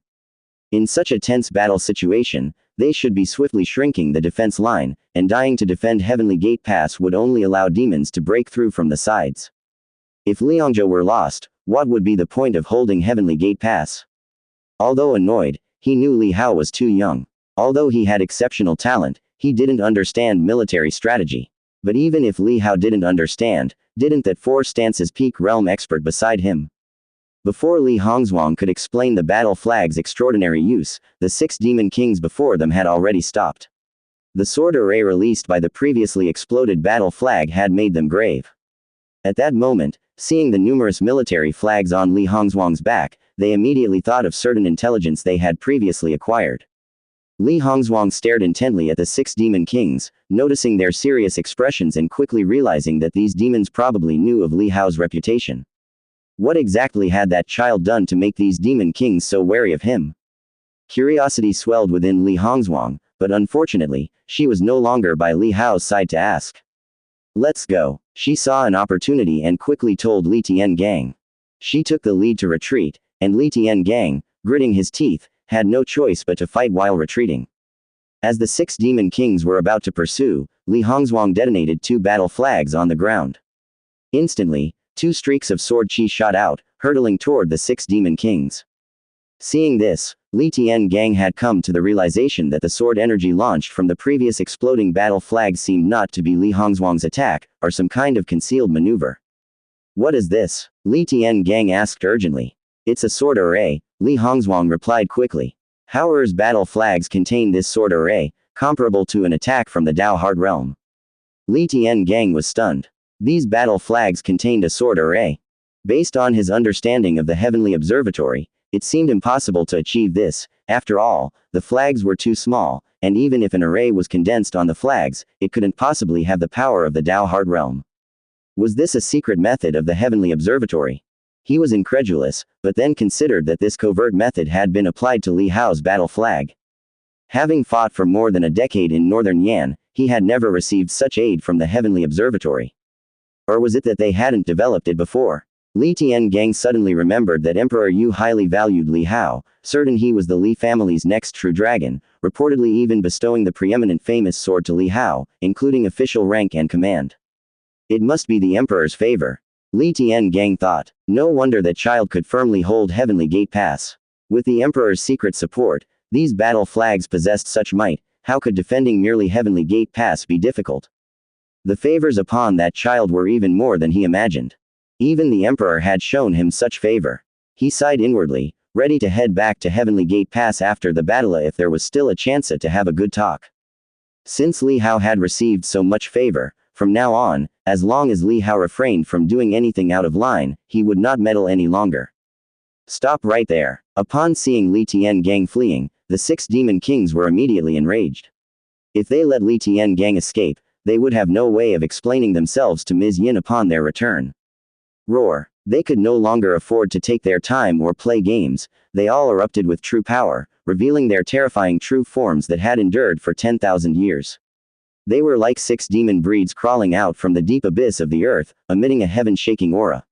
In such a tense battle situation, they should be swiftly shrinking the defense line, and dying to defend Heavenly Gate Pass would only allow demons to break through from the sides. If Liangzhou were lost, what would be the point of holding Heavenly Gate Pass? Although annoyed, he knew Li Hao was too young. Although he had exceptional talent, he didn't understand military strategy. But even if Li Hao didn't understand, didn't that 4 stances peak realm expert beside him? Before Li Hongzhuang could explain the battle flag's extraordinary use, the 6 demon kings before them had already stopped. The sword array released by the previously exploded battle flag had made them grave. At that moment, seeing the numerous military flags on Li Hongzhuang's back, they immediately thought of certain intelligence they had previously acquired. Li Hongzhuang stared intently at the 6 demon kings, noticing their serious expressions and quickly realizing that these demons probably knew of Li Hao's reputation. What exactly had that child done to make these demon kings so wary of him? Curiosity swelled within Li Hongzhuang, but unfortunately, she was no longer by Li Hao's side to ask. "Let's go." She saw an opportunity and quickly told Li Tiangang. She took the lead to retreat, and Li Tiangang, gritting his teeth, had no choice but to fight while retreating. As the 6 demon kings were about to pursue, Li Hongzhuang detonated 2 battle flags on the ground. Instantly, 2 streaks of sword chi shot out, hurtling toward the 6 demon kings. Seeing this, Li Tiangang had come to the realization that the sword energy launched from the previous exploding battle flag seemed not to be Li Hongzhuang's attack, or some kind of concealed maneuver. "What is this?" Li Tiangang asked urgently. "It's a sword array," Li Hongzhuang replied quickly. Hao Er's battle flags contain this sword array, comparable to an attack from the Dao Heart realm. Li Tiangang was stunned. These battle flags contained a sword array. Based on his understanding of the Heavenly Observatory, it seemed impossible to achieve this. After all, the flags were too small, and even if an array was condensed on the flags, it couldn't possibly have the power of the Dao Heart realm. Was this a secret method of the Heavenly Observatory? He was incredulous, but then considered that this covert method had been applied to Li Hao's battle flag. Having fought for more than a decade in northern Yan, he had never received such aid from the heavenly observatory. Or was it that they hadn't developed it before? Li Tiangang suddenly remembered that Emperor Yu highly valued Li Hao, certain he was the Li family's next true dragon, reportedly even bestowing the preeminent famous sword to Li Hao, including official rank and command. It must be the Emperor's favor. Li Tiangang thought. No wonder that child could firmly hold Heavenly Gate Pass. With the Emperor's secret support, these battle flags possessed such might, how could defending merely Heavenly Gate Pass be difficult? The favors upon that child were even more than he imagined. Even the Emperor had shown him such favor. He sighed inwardly, ready to head back to Heavenly Gate Pass after the battle if there was still a chance to have a good talk. Since Li Hao had received so much favor, from now on, as long as Li Hao refrained from doing anything out of line, he would not meddle any longer. Stop right there. Upon seeing Li Tiangang fleeing, the 6 demon kings were immediately enraged. If they let Li Tiangang escape, they would have no way of explaining themselves to Ms. Yin upon their return. Roar. They could no longer afford to take their time or play games, they all erupted with true power, revealing their terrifying true forms that had endured for 10,000 years. They were like 6 demon breeds crawling out from the deep abyss of the earth, emitting a heaven-shaking aura.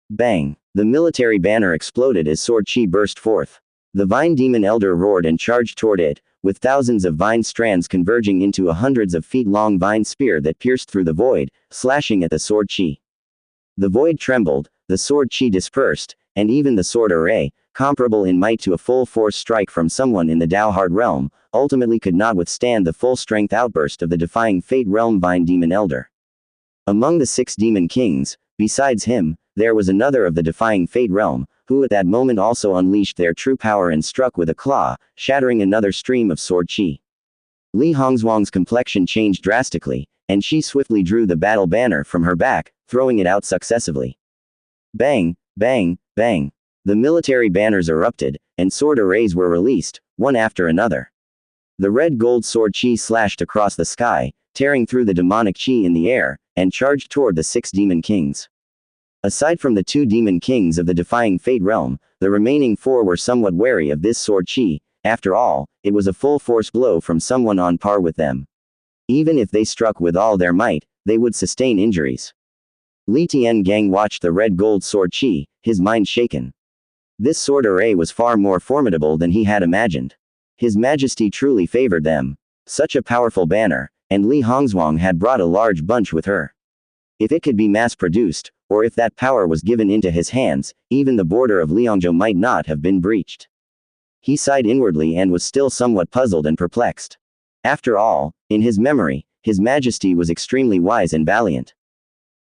Bang! The military banner exploded as sword chi burst forth. The vine demon elder roared and charged toward it, with thousands of vine strands converging into a hundreds of feet long vine spear that pierced through the void, slashing at the sword chi. The void trembled, the sword chi dispersed, and even the sword array, comparable in might to a full force strike from someone in the Daohard realm, ultimately could not withstand the full strength outburst of the defying fate realm vine demon elder. Among the 6 demon kings, besides him, there was another of the defying fate realm, who at that moment also unleashed their true power and struck with a claw, shattering another stream of sword chi. Li Hongzhuang's complexion changed drastically, and she swiftly drew the battle banner from her back, throwing it out successively. Bang, bang, bang. The military banners erupted, and sword arrays were released, one after another. The red-gold sword chi slashed across the sky, tearing through the demonic chi in the air, and charged toward the 6 demon kings. Aside from the 2 demon kings of the defying fate realm, the remaining 4 were somewhat wary of this sword chi. After all, it was a full-force blow from someone on par with them. Even if they struck with all their might, they would sustain injuries. Li Tiangang watched the red-gold sword chi, his mind shaken. This sword array was far more formidable than he had imagined. His Majesty truly favored them. Such a powerful banner, and Li Hongzhuang had brought a large bunch with her. If it could be mass-produced, or if that power was given into his hands, even the border of Liangzhou might not have been breached. He sighed inwardly and was still somewhat puzzled and perplexed. After all, in his memory, His Majesty was extremely wise and valiant.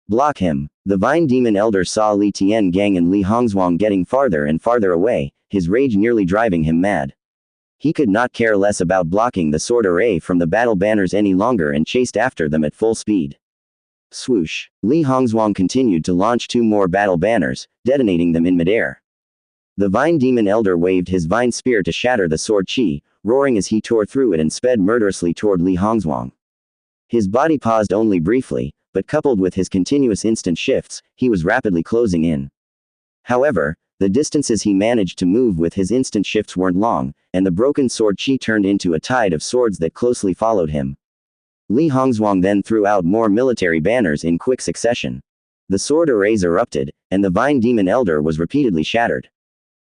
Block him. The Vine Demon Elder saw Li Tiangang and Li Hongzhuang getting farther and farther away, his rage nearly driving him mad. He could not care less about blocking the sword array from the battle banners any longer and chased after them at full speed. Swoosh. Li Hongzhuang continued to launch 2 more battle banners, detonating them in midair. The Vine Demon Elder waved his vine spear to shatter the sword chi, roaring as he tore through it and sped murderously toward Li Hongzhuang. His body paused only briefly, but coupled with his continuous instant shifts, he was rapidly closing in. However, the distances he managed to move with his instant shifts weren't long, and the broken sword chi turned into a tide of swords that closely followed him. Li Hongzhuang then threw out more military banners in quick succession. The sword arrays erupted, and the Vine Demon Elder was repeatedly shattered.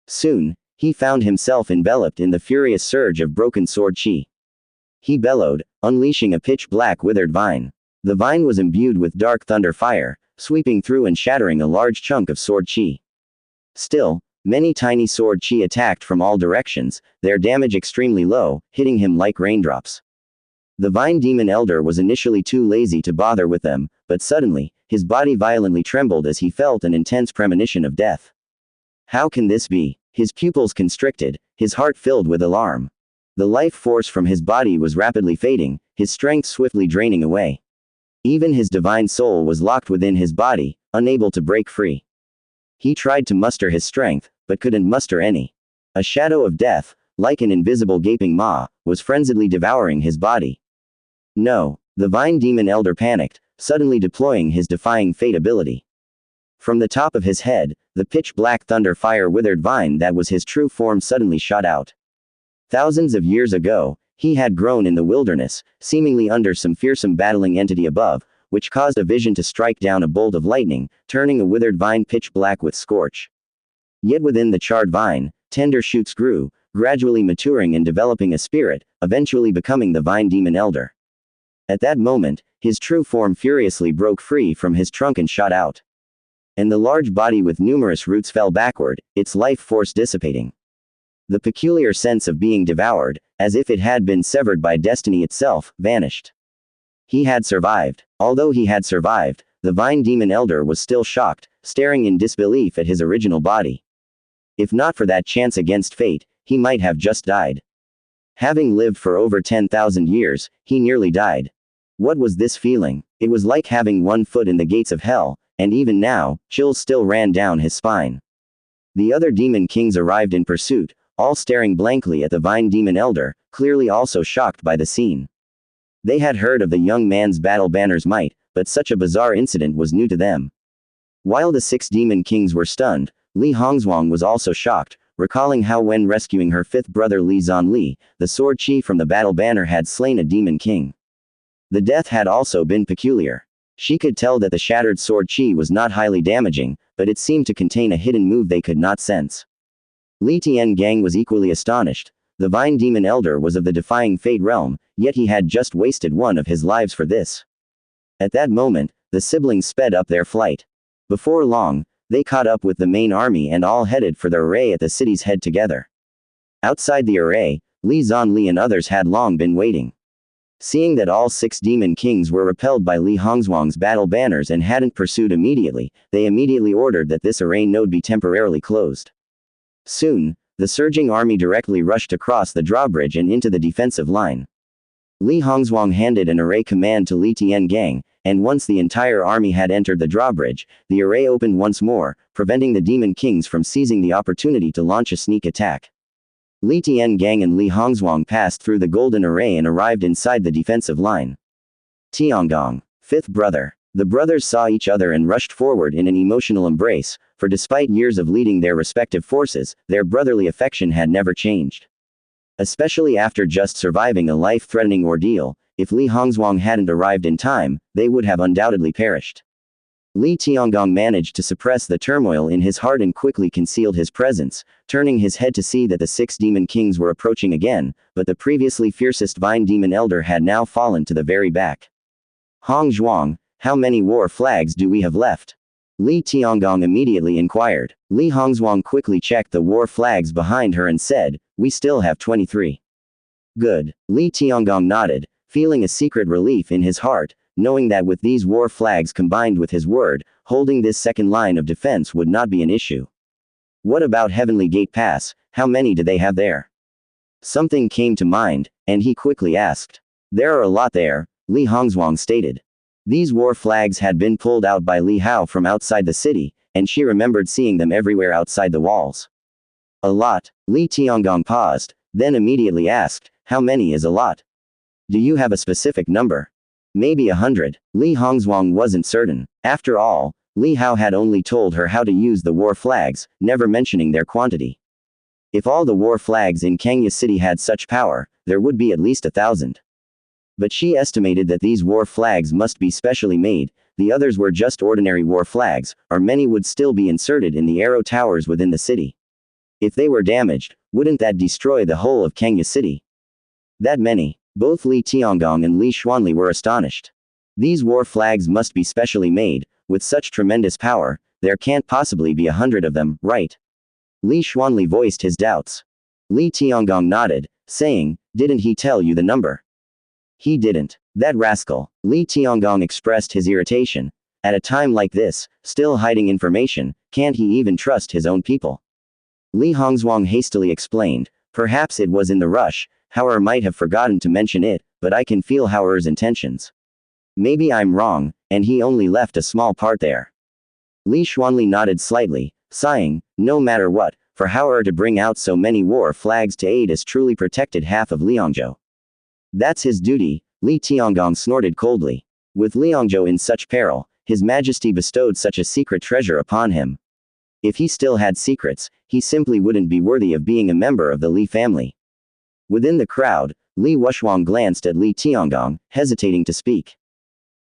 Soon, he found himself enveloped in the furious surge of broken sword chi. He bellowed, unleashing a pitch-black withered vine. The vine was imbued with dark thunder fire, sweeping through and shattering a large chunk of sword chi. Still, many tiny sword chi attacked from all directions, their damage extremely low, hitting him like raindrops. The Vine Demon Elder was initially too lazy to bother with them, but suddenly, his body violently trembled as he felt an intense premonition of death. How can this be? His pupils constricted, his heart filled with alarm. The life force from his body was rapidly fading, his strength swiftly draining away. Even his divine soul was locked within his body, unable to break free. He tried to muster his strength, but couldn't muster any. A shadow of death, like an invisible gaping maw, was frenziedly devouring his body. No, the Vine Demon Elder panicked, suddenly deploying his defying fate ability. From the top of his head, the pitch-black thunder fire withered vine that was his true form suddenly shot out. Thousands of years ago, He had grown in the wilderness, seemingly under some fearsome battling entity above, which caused a vision to strike down a bolt of lightning, turning a withered vine pitch black with scorch. Yet within the charred vine, tender shoots grew, gradually maturing and developing a spirit, eventually becoming the vine demon elder. At that moment, his true form furiously broke free from his trunk and shot out. And the large body with numerous roots fell backward, its life force dissipating. The peculiar sense of being devoured, as if it had been severed by destiny itself, vanished. He had survived. Although he had survived, the vine demon elder was still shocked, staring in disbelief at his original body. If not for that chance against fate, he might have just died. Having lived for over 10,000 years, he nearly died. What was this feeling? It was like having one foot in the gates of hell, and even now, chills still ran down his spine. The other demon kings arrived in pursuit, all staring blankly at the vine demon elder, clearly also shocked by the scene. They had heard of the young man's battle banner's might, but such a bizarre incident was new to them. While the 6 demon kings were stunned, Li Hongzhuang was also shocked, recalling how when rescuing her 5th brother Li Zhanli, the sword chi from the battle banner had slain a demon king. The death had also been peculiar. She could tell that the shattered sword chi was not highly damaging, but it seemed to contain a hidden move they could not sense. Li Tiangang was equally astonished. The vine demon elder was of the defying fate realm, yet he had just wasted one of his lives for this. At that moment, the siblings sped up their flight. Before long, they caught up with the main army and all headed for the array at the city's head together. Outside the array, Li Zhanli and others had long been waiting. Seeing that all 6 demon kings were repelled by Li Hongzhuang's battle banners and hadn't pursued immediately, they immediately ordered that this array node be temporarily closed. Soon, the surging army directly rushed across the drawbridge and into the defensive line. Li Hongzhuang handed an array command to Li Tiangang, and once the entire army had entered the drawbridge, the array opened once more, preventing the demon kings from seizing the opportunity to launch a sneak attack. Li Tiangang and Li Hongzhuang passed through the golden array and arrived inside the defensive line. Tiangong, 5th brother. The brothers saw each other and rushed forward in an emotional embrace, for despite years of leading their respective forces, their brotherly affection had never changed. Especially after just surviving a life-threatening ordeal, if Li Hongzhuang hadn't arrived in time, they would have undoubtedly perished. Li Tiangong managed to suppress the turmoil in his heart and quickly concealed his presence, turning his head to see that the 6 demon kings were approaching again, but the previously fiercest vine demon elder had now fallen to the very back. Hongzhuang, how many war flags do we have left? Li Tiangong immediately inquired. Li Hongzhuang quickly checked the war flags behind her and said, "We still have 23. Good. Li Tiangong nodded, feeling a secret relief in his heart, knowing that with these war flags combined with his word, holding this second line of defense would not be an issue. What about Heavenly Gate Pass, how many do they have there? Something came to mind, and he quickly asked. There are a lot there, Li Hongzhuang stated. These war flags had been pulled out by Li Hao from outside the city, and she remembered seeing them everywhere outside the walls. A lot. Li Tiangong paused, then immediately asked, how many is a lot? Do you have a specific number? Maybe 100. Li Hongzhuang wasn't certain. After all, Li Hao had only told her how to use the war flags, never mentioning their quantity. If all the war flags in Kangya City had such power, there would be at least 1,000. But she estimated that these war flags must be specially made, the others were just ordinary war flags, or many would still be inserted in the arrow towers within the city. If they were damaged, wouldn't that destroy the whole of Kangya City? That many. Both Li Tiangong and Li Xuanli were astonished. These war flags must be specially made, with such tremendous power, there can't possibly be 100 of them, right? Li Xuanli voiced his doubts. Li Tiangong nodded, saying, didn't he tell you the number? He didn't. That rascal. Li Tiangong expressed his irritation. At a time like this, still hiding information, can't he even trust his own people? Li Hongzhuang hastily explained, perhaps it was in the rush, Hauer might have forgotten to mention it, but I can feel Hauer's intentions. Maybe I'm wrong, and he only left a small part there. Li Xuanli nodded slightly, sighing, no matter what, for Hauer to bring out so many war flags to aid has truly protected half of Liangzhou. That's his duty, Li Tiangong snorted coldly. With Liangzhou in such peril, His Majesty bestowed such a secret treasure upon him. If he still had secrets, he simply wouldn't be worthy of being a member of the Li family. Within the crowd, Li Wuxuang glanced at Li Tiangong, hesitating to speak.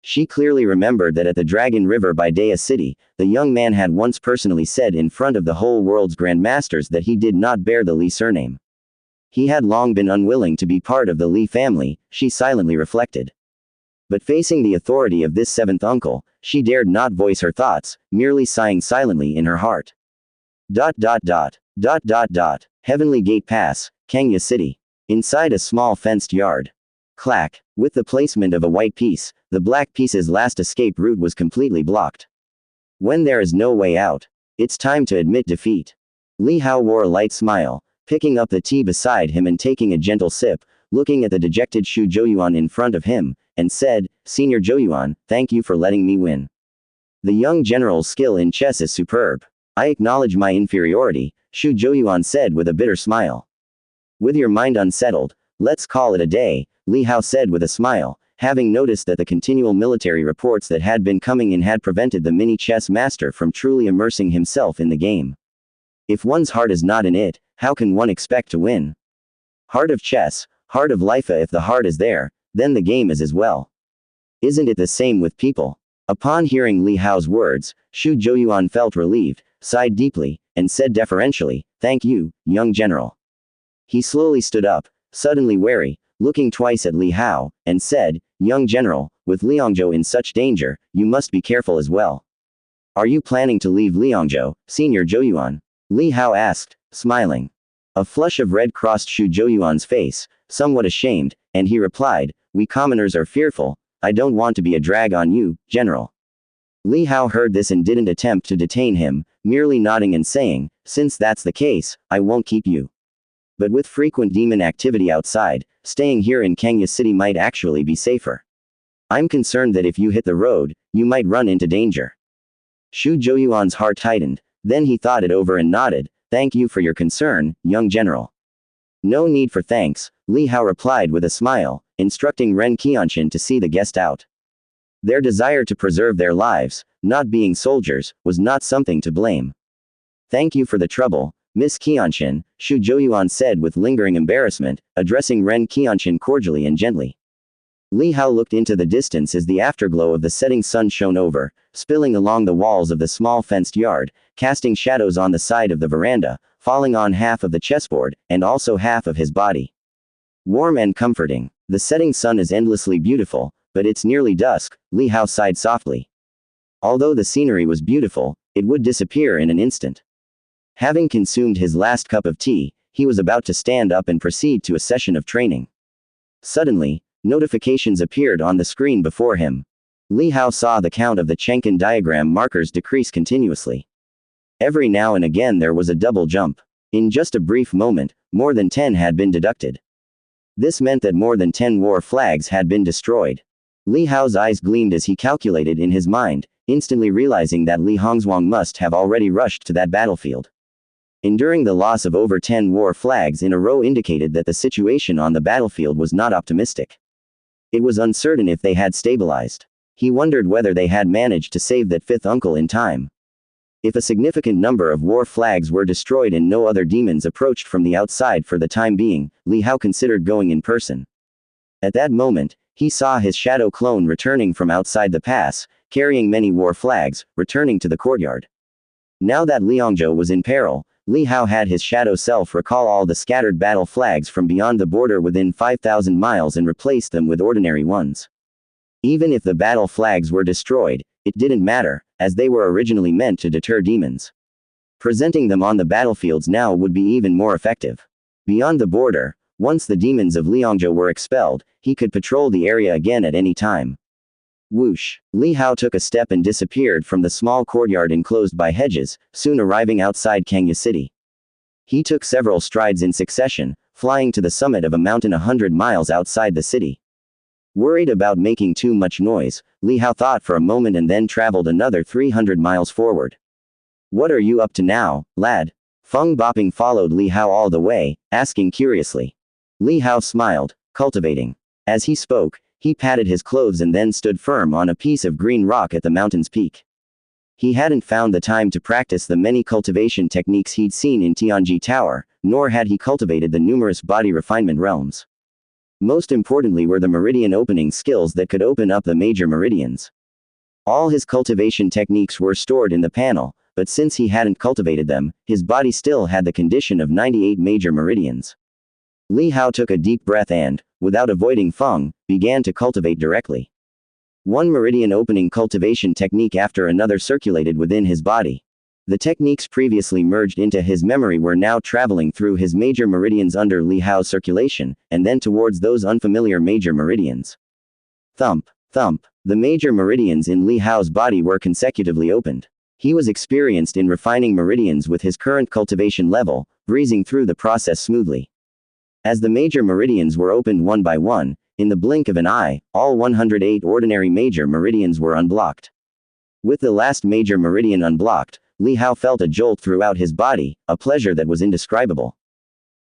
She clearly remembered that at the Dragon River by Daya City, the young man had once personally said in front of the whole world's grandmasters that he did not bear the Li surname. He had long been unwilling to be part of the Li family, she silently reflected. But facing the authority of this seventh uncle, she dared not voice her thoughts, merely sighing silently in her heart. Heavenly Gate Pass, Kenya City. Inside a small fenced yard. Clack. With the placement of a white piece, the black piece's last escape route was completely blocked. When there is no way out, it's time to admit defeat. Li Hao wore a light smile, picking up the tea beside him and taking a gentle sip, looking at the dejected Shu Zhouyuan in front of him, and said, Senior Zhouyuan, thank you for letting me win. The young general's skill in chess is superb. I acknowledge my inferiority, Shu Zhouyuan said with a bitter smile. With your mind unsettled, let's call it a day, Li Hao said with a smile, having noticed that the continual military reports that had been coming in had prevented the mini chess master from truly immersing himself in the game. If one's heart is not in it, how can one expect to win? Heart of chess, heart of life. If the heart is there, then the game is as well. Isn't it the same with people? Upon hearing Li Hao's words, Shu Zhouyuan felt relieved, sighed deeply, and said deferentially, Thank you, young general. He slowly stood up, suddenly wary, looking twice at Li Hao, and said, Young general, with Liangzhou in such danger, you must be careful as well. Are you planning to leave Liangzhou, Senior Zhouyuan? Li Hao asked, smiling. A flush of red crossed Shu Zhouyuan's face, somewhat ashamed, and he replied, We commoners are fearful, I don't want to be a drag on you, general. Li Hao heard this and didn't attempt to detain him, merely nodding and saying, Since that's the case, I won't keep you. But with frequent demon activity outside, staying here in Kenya City might actually be safer. I'm concerned that if you hit the road, you might run into danger. Shu Zhouyuan's heart tightened, then he thought it over and nodded, Thank you for your concern, young general. No need for thanks, Li Hao replied with a smile, instructing Ren Qianxin to see the guest out. Their desire to preserve their lives, not being soldiers, was not something to blame. Thank you for the trouble, Miss Qianxin, Shu Zhouyuan said with lingering embarrassment, addressing Ren Qianxin cordially and gently. Li Hao looked into the distance as the afterglow of the setting sun shone over, spilling along the walls of the small fenced yard, casting shadows on the side of the veranda, falling on half of the chessboard, and also half of his body. Warm and comforting. The setting sun is endlessly beautiful, but it's nearly dusk, Li Hao sighed softly. Although the scenery was beautiful, it would disappear in an instant. Having consumed his last cup of tea, he was about to stand up and proceed to a session of training. Suddenly, notifications appeared on the screen before him. Li Hao saw the count of the Chenkin diagram markers decrease continuously. Every now and again there was a double jump. In just a brief moment, more than 10 had been deducted. This meant that more than 10 war flags had been destroyed. Li Hao's eyes gleamed as he calculated in his mind, instantly realizing that Li Hongzhuang must have already rushed to that battlefield. Enduring the loss of over 10 war flags in a row indicated that the situation on the battlefield was not optimistic. It was uncertain if they had stabilized. He wondered whether they had managed to save that fifth uncle in time. If a significant number of war flags were destroyed and no other demons approached from the outside for the time being, Li Hao considered going in person. At that moment, he saw his shadow clone returning from outside the pass, carrying many war flags, returning to the courtyard. Now that Liangzhou was in peril, Li Hao had his shadow self recall all the scattered battle flags from beyond the border within 5,000 miles and replace them with ordinary ones. Even if the battle flags were destroyed, it didn't matter, as they were originally meant to deter demons. Presenting them on the battlefields now would be even more effective. Beyond the border, once the demons of Liangzhou were expelled, he could patrol the area again at any time. Whoosh! Li Hao took a step and disappeared from the small courtyard enclosed by hedges, soon arriving outside Kenya City. He took several strides in succession, flying to the summit of a mountain 100 miles outside the city. Worried about making too much noise, Li Hao thought for a moment and then traveled another 300 miles forward. What are you up to now, lad? Feng Boping followed Li Hao all the way, asking curiously. Li Hao smiled, cultivating. As he spoke, he patted his clothes and then stood firm on a piece of green rock at the mountain's peak. He hadn't found the time to practice the many cultivation techniques he'd seen in Tianji Tower, nor had he cultivated the numerous body refinement realms. Most importantly were the meridian opening skills that could open up the major meridians. All his cultivation techniques were stored in the panel, but since he hadn't cultivated them, his body still had the condition of 98 major meridians. Li Hao took a deep breath and, without avoiding Feng, began to cultivate directly. One meridian opening cultivation technique after another circulated within his body. The techniques previously merged into his memory were now traveling through his major meridians under Li Hao's circulation, and then towards those unfamiliar major meridians. Thump, thump. The major meridians in Li Hao's body were consecutively opened. He was experienced in refining meridians with his current cultivation level, breezing through the process smoothly. As the major meridians were opened one by one, in the blink of an eye, all 108 ordinary major meridians were unblocked. With the last major meridian unblocked, Li Hao felt a jolt throughout his body, a pleasure that was indescribable.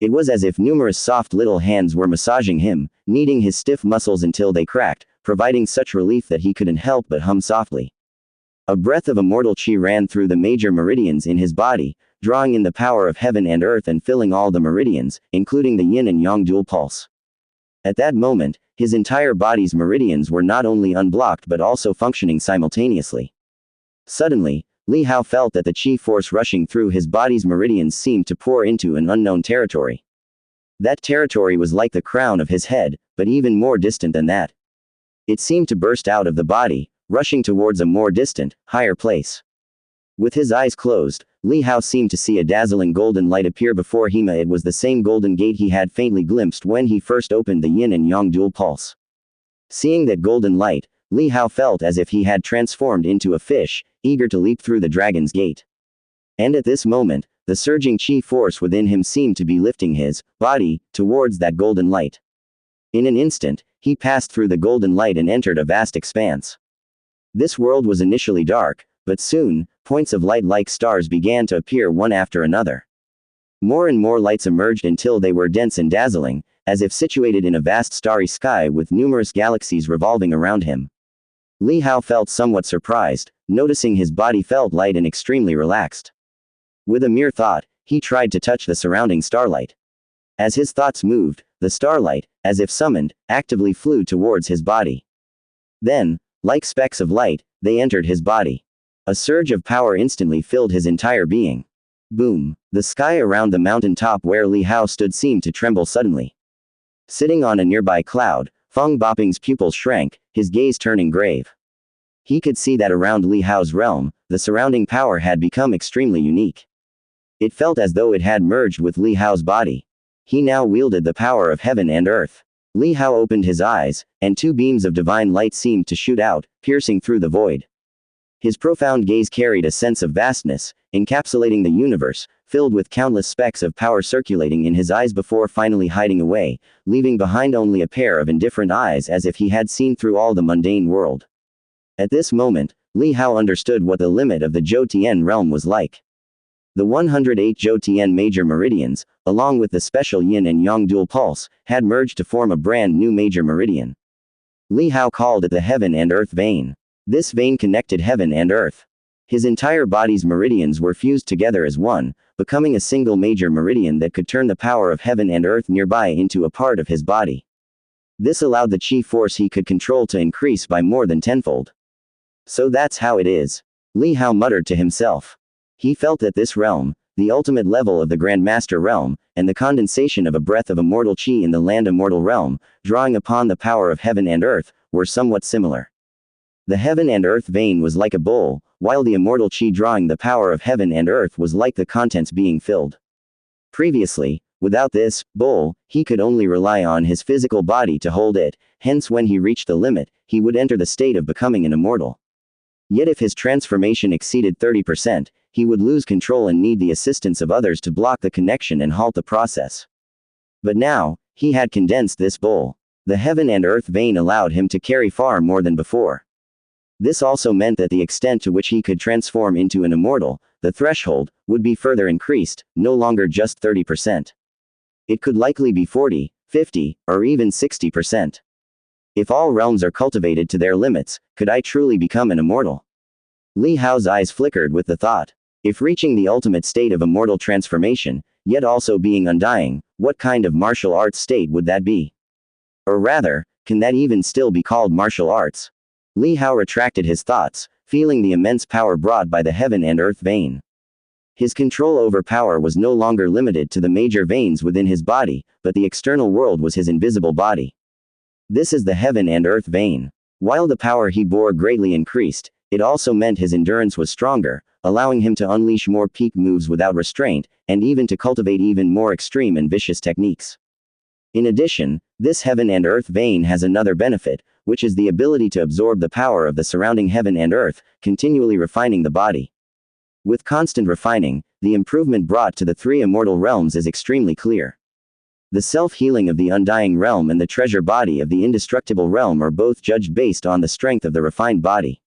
It was as if numerous soft little hands were massaging him, kneading his stiff muscles until they cracked, providing such relief that he couldn't help but hum softly. A breath of immortal chi ran through the major meridians in his body, drawing in the power of heaven and earth and filling all the meridians, including the yin and yang dual pulse. At that moment, his entire body's meridians were not only unblocked but also functioning simultaneously. Suddenly, Li Hao felt that the chi force rushing through his body's meridians seemed to pour into an unknown territory. That territory was like the crown of his head, but even more distant than that. It seemed to burst out of the body, rushing towards a more distant, higher place. With his eyes closed, Li Hao seemed to see a dazzling golden light appear before him. It was the same golden gate he had faintly glimpsed when he first opened the yin and yang dual pulse. Seeing that golden light, Li Hao felt as if he had transformed into a fish, eager to leap through the dragon's gate. And at this moment, the surging chi force within him seemed to be lifting his body towards that golden light. In an instant, he passed through the golden light and entered a vast expanse. This world was initially dark, but soon, points of light like stars began to appear one after another. More and more lights emerged until they were dense and dazzling, as if situated in a vast starry sky with numerous galaxies revolving around him. Li Hao felt somewhat surprised, noticing his body felt light and extremely relaxed. With a mere thought, he tried to touch the surrounding starlight. As his thoughts moved, the starlight, as if summoned, actively flew towards his body. Then, like specks of light, they entered his body. A surge of power instantly filled his entire being. Boom! The sky around the mountain top where Li Hao stood seemed to tremble suddenly. Sitting on a nearby cloud, Feng Boping's pupils shrank, his gaze turning grave. He could see that around Li Hao's realm, the surrounding power had become extremely unique. It felt as though it had merged with Li Hao's body. He now wielded the power of heaven and earth. Li Hao opened his eyes, and two beams of divine light seemed to shoot out, piercing through the void. His profound gaze carried a sense of vastness, encapsulating the universe, filled with countless specks of power circulating in his eyes before finally hiding away, leaving behind only a pair of indifferent eyes as if he had seen through all the mundane world. At this moment, Li Hao understood what the limit of the Zhou Tian realm was like. The 108 Zhou Tian major meridians, along with the special yin and yang dual pulse, had merged to form a brand new major meridian. Li Hao called it the heaven and earth vein. This vein connected heaven and earth. His entire body's meridians were fused together as one, becoming a single major meridian that could turn the power of heaven and earth nearby into a part of his body. This allowed the chi force he could control to increase by more than tenfold. So that's how it is. Li Hao muttered to himself. He felt that this realm, the ultimate level of the Grandmaster realm, and the condensation of a breath of immortal chi in the land immortal realm, drawing upon the power of heaven and earth, were somewhat similar. The heaven and earth vein was like a bowl, while the immortal chi drawing the power of heaven and earth was like the contents being filled. Previously, without this bowl, he could only rely on his physical body to hold it, hence when he reached the limit, he would enter the state of becoming an immortal. Yet if his transformation exceeded 30%, he would lose control and need the assistance of others to block the connection and halt the process. But now, he had condensed this bowl. The heaven and earth vein allowed him to carry far more than before. This also meant that the extent to which he could transform into an immortal, the threshold, would be further increased, no longer just 30%. It could likely be 40, 50, or even 60%. If all realms are cultivated to their limits, could I truly become an immortal? Li Hao's eyes flickered with the thought. If reaching the ultimate state of immortal transformation, yet also being undying, what kind of martial arts state would that be? Or rather, can that even still be called martial arts? Li Hao retracted his thoughts, feeling the immense power brought by the heaven and earth vein. His control over power was no longer limited to the major veins within his body, but the external world was his invisible body. This is the heaven and earth vein. While the power he bore greatly increased, it also meant his endurance was stronger, allowing him to unleash more peak moves without restraint, and even to cultivate even more extreme and vicious techniques. In addition, this heaven and earth vein has another benefit, which is the ability to absorb the power of the surrounding heaven and earth, continually refining the body. With constant refining, the improvement brought to the three immortal realms is extremely clear. The self-healing of the undying realm and the treasure body of the indestructible realm are both judged based on the strength of the refined body.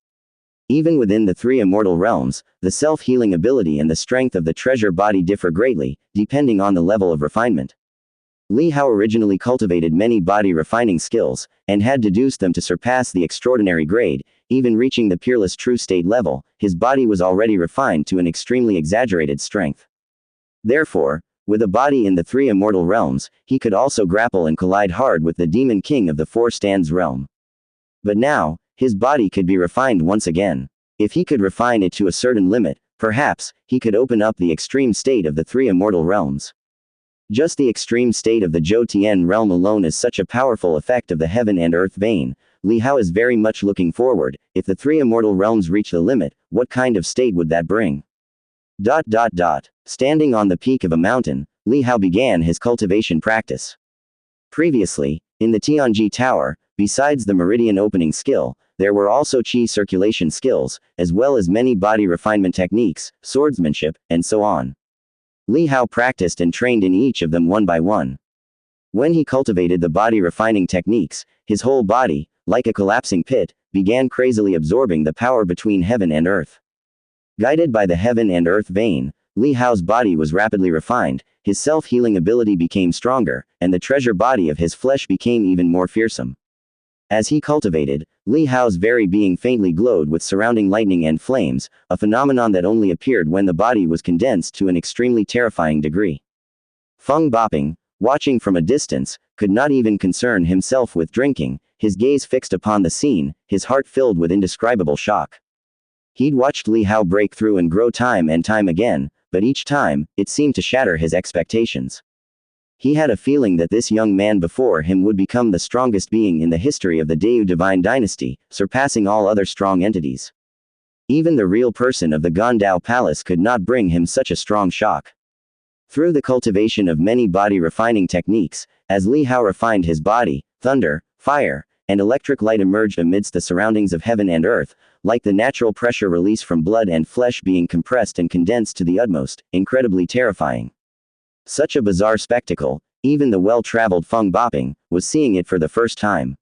Even within the three immortal realms, the self-healing ability and the strength of the treasure body differ greatly, depending on the level of refinement. Li Hao originally cultivated many body refining skills, and had deduced them to surpass the extraordinary grade, even reaching the peerless true state level. His body was already refined to an extremely exaggerated strength. Therefore, with a body in the three immortal realms, he could also grapple and collide hard with the demon king of the four stands realm. But now, his body could be refined once again. If he could refine it to a certain limit, perhaps, he could open up the extreme state of the three immortal realms. Just the extreme state of the Zhou Tian realm alone is such a powerful effect of the heaven and earth vein. Li Hao is very much looking forward. If the three immortal realms reach the limit, what kind of state would that bring? Standing on the peak of a mountain, Li Hao began his cultivation practice. Previously, in the Tianji Tower, besides the meridian opening skill, there were also qi circulation skills, as well as many body refinement techniques, swordsmanship, and so on. Li Hao practiced and trained in each of them one by one. When he cultivated the body refining techniques, his whole body, like a collapsing pit, began crazily absorbing the power between heaven and earth. Guided by the heaven and earth vein, Li Hao's body was rapidly refined, his self-healing ability became stronger, and the treasure body of his flesh became even more fearsome. As he cultivated, Li Hao's very being faintly glowed with surrounding lightning and flames, a phenomenon that only appeared when the body was condensed to an extremely terrifying degree. Feng Boping, watching from a distance, could not even concern himself with drinking, his gaze fixed upon the scene, his heart filled with indescribable shock. He'd watched Li Hao break through and grow time and time again, but each time, it seemed to shatter his expectations. He had a feeling that this young man before him would become the strongest being in the history of the Deu divine dynasty, surpassing all other strong entities. Even the real person of the Gondao Palace could not bring him such a strong shock. Through the cultivation of many body refining techniques, as Li Hao refined his body, thunder, fire, and electric light emerged amidst the surroundings of heaven and earth, like the natural pressure release from blood and flesh being compressed and condensed to the utmost, incredibly terrifying. Such a bizarre spectacle, even the well-traveled Feng Boping was seeing it for the first time.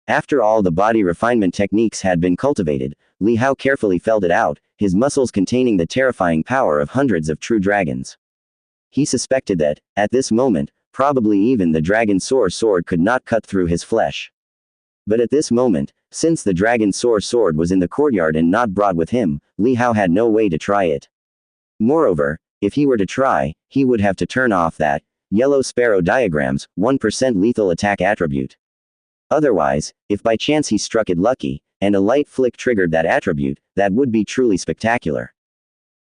After all the body refinement techniques had been cultivated, Li Hao carefully felt it out, his muscles containing the terrifying power of hundreds of true dragons. He suspected that, at this moment, probably even the dragon sword could not cut through his flesh. But at this moment, since the dragon sword was in the courtyard and not brought with him, Li Hao had no way to try it. Moreover, if he were to try, he would have to turn off that yellow sparrow diagrams 1% lethal attack attribute. Otherwise, if by chance he struck it lucky, and a light flick triggered that attribute, that would be truly spectacular.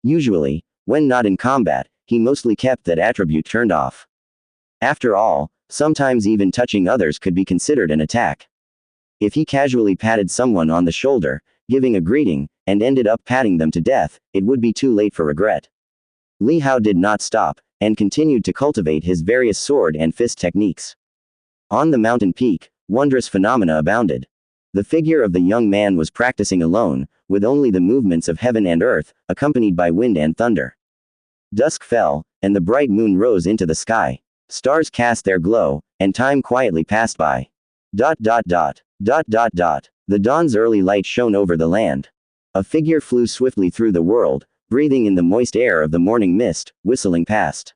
Usually, when not in combat, he mostly kept that attribute turned off. After all, sometimes even touching others could be considered an attack. If he casually patted someone on the shoulder, giving a greeting, and ended up patting them to death, it would be too late for regret. Li Hao did not stop, and continued to cultivate his various sword and fist techniques. On the mountain peak, wondrous phenomena abounded. The figure of the young man was practicing alone, with only the movements of heaven and earth, accompanied by wind and thunder. Dusk fell, and the bright moon rose into the sky. Stars cast their glow, and time quietly passed by. The dawn's early light shone over the land. A figure flew swiftly through the world, breathing in the moist air of the morning mist, whistling past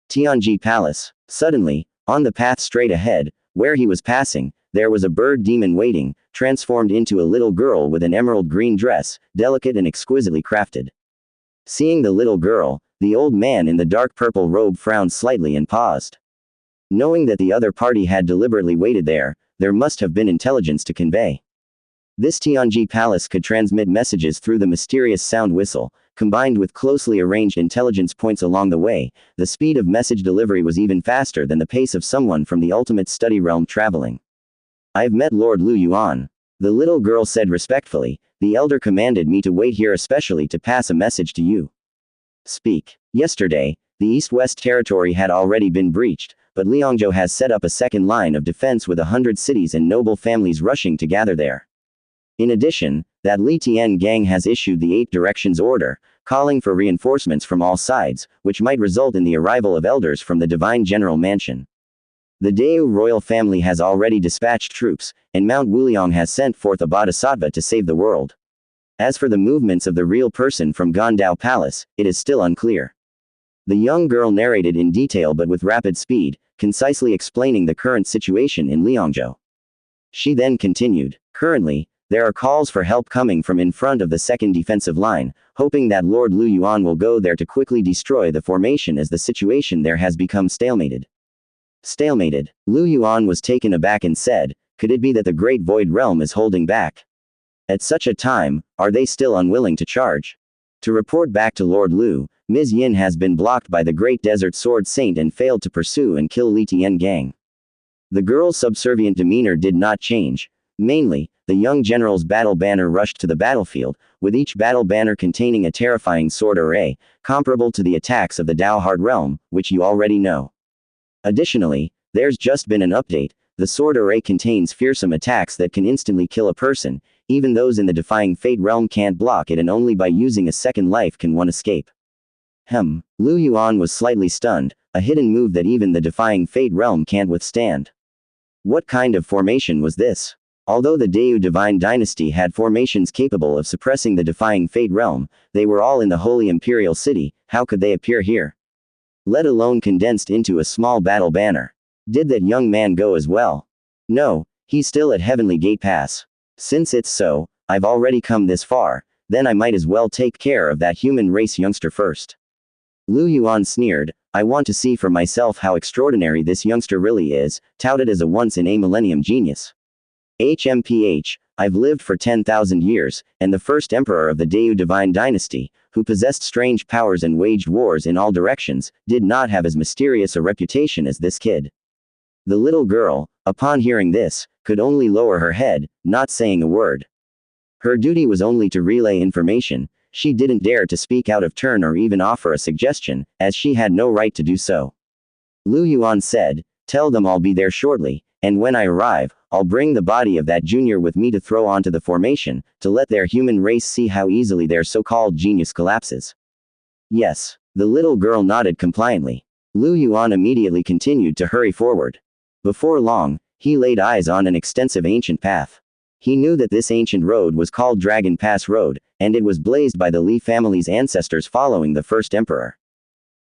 Tianji Palace. Suddenly, on the path straight ahead, where he was passing, there was a bird demon waiting, transformed into a little girl with an emerald green dress, delicate and exquisitely crafted. Seeing the little girl, the old man in the dark purple robe frowned slightly and paused. Knowing that the other party had deliberately waited there must have been intelligence to convey. This Tianji palace could transmit messages through the mysterious sound whistle, combined with closely arranged intelligence points along the way. The speed of message delivery was even faster than the pace of someone from the ultimate study realm traveling. "I've met Lord Lu Yuan," the little girl said respectfully. "The elder commanded me to wait here especially to pass a message to you." Speak. Yesterday, the East-West territory had already been breached, but Liangzhou has set up a second line of defense with 100 cities and noble families rushing to gather there. In addition, that Li Tian gang has issued the 8 Directions Order, calling for reinforcements from all sides, which might result in the arrival of elders from the Divine General Mansion. The Daewoo royal family has already dispatched troops, and Mount Wuliang has sent forth a bodhisattva to save the world. As for the movements of the real person from Gondao Palace, it is still unclear. The young girl narrated in detail but with rapid speed, concisely explaining the current situation in Liangzhou. She then continued, "Currently, there are calls for help coming from in front of the second defensive line, hoping that Lord Lu Yuan will go there to quickly destroy the formation as the situation there has become stalemated." Stalemated. Lu Yuan was taken aback and said, "Could it be that the Great Void Realm is holding back? At such a time, are they still unwilling to charge?" To report back to Lord Lu, Ms. Yin has been blocked by the Great Desert Sword Saint and failed to pursue and kill Li Tian gang. The girl's subservient demeanor did not change. Mainly, the young general's battle banner rushed to the battlefield, with each battle banner containing a terrifying sword array, comparable to the attacks of the Dao Heart Realm, which you already know. Additionally, there's just been an update. The sword array contains fearsome attacks that can instantly kill a person. Even those in the Defying Fate realm can't block it, and only by using a second life can one escape. Lu Yuan was slightly stunned, a hidden move that even the Defying Fate realm can't withstand. What kind of formation was this? Although the Daewoo Divine Dynasty had formations capable of suppressing the Defying Fate realm, they were all in the Holy Imperial City. How could they appear here? Let alone condensed into a small battle banner. Did that young man go as well? No, he's still at Heavenly Gate Pass. Since it's so, I've already come this far, then I might as well take care of that human race youngster first. Lu Yuan sneered, "I want to see for myself how extraordinary this youngster really is, touted as a once-in-a-millennium genius. HMPH, I've lived for 10,000 years, and the first emperor of the Daewoo Divine Dynasty, who possessed strange powers and waged wars in all directions, did not have as mysterious a reputation as this kid." The little girl, upon hearing this, could only lower her head, not saying a word. Her duty was only to relay information. She didn't dare to speak out of turn or even offer a suggestion, as she had no right to do so. Lu Yuan said, "Tell them I'll be there shortly, and when I arrive, I'll bring the body of that junior with me to throw onto the formation, to let their human race see how easily their so-called genius collapses." Yes. The little girl nodded compliantly. Lu Yuan immediately continued to hurry forward. Before long, he laid eyes on an extensive ancient path. He knew that this ancient road was called Dragon Pass Road, and it was blazed by the Li family's ancestors following the first emperor.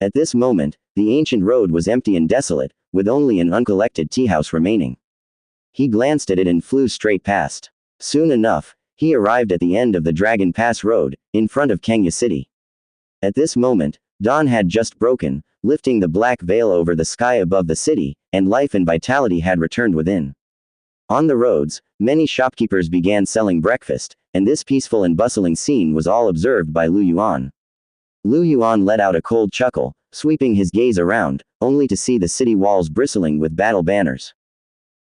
At this moment, the ancient road was empty and desolate, with only an uncollected tea house remaining. He glanced at it and flew straight past. Soon enough, he arrived at the end of the Dragon Pass Road, in front of Kenya City. At this moment, dawn had just broken, lifting the black veil over the sky above the city, and life and vitality had returned within. On the roads, many shopkeepers began selling breakfast, and this peaceful and bustling scene was all observed by Lu Yuan. Lu Yuan let out a cold chuckle, sweeping his gaze around, only to see the city walls bristling with battle banners.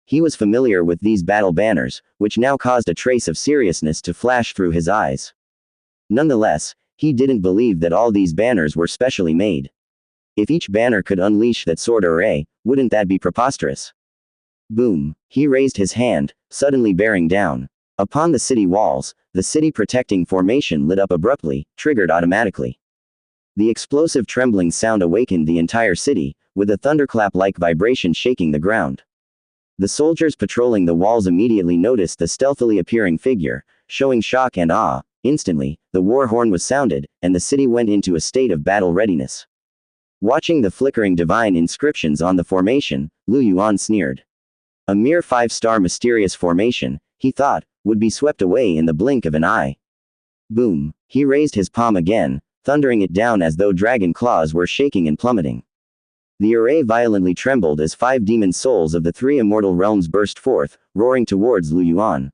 He was familiar with these battle banners, which now caused a trace of seriousness to flash through his eyes. Nonetheless, he didn't believe that all these banners were specially made. If each banner could unleash that sword array, wouldn't that be preposterous? Boom. He raised his hand, suddenly bearing down. Upon the city walls, the city protecting formation lit up abruptly, triggered automatically. The explosive trembling sound awakened the entire city, with a thunderclap-like vibration shaking the ground. The soldiers patrolling the walls immediately noticed the stealthily appearing figure, showing shock and awe. Instantly, the war horn was sounded, and the city went into a state of battle readiness. Watching the flickering divine inscriptions on the formation, Lu Yuan sneered. A mere 5-star mysterious formation, he thought, would be swept away in the blink of an eye. Boom. He raised his palm again, thundering it down as though dragon claws were shaking and plummeting. The array violently trembled as 5 demon souls of the 3 immortal realms burst forth, roaring towards Lu Yuan.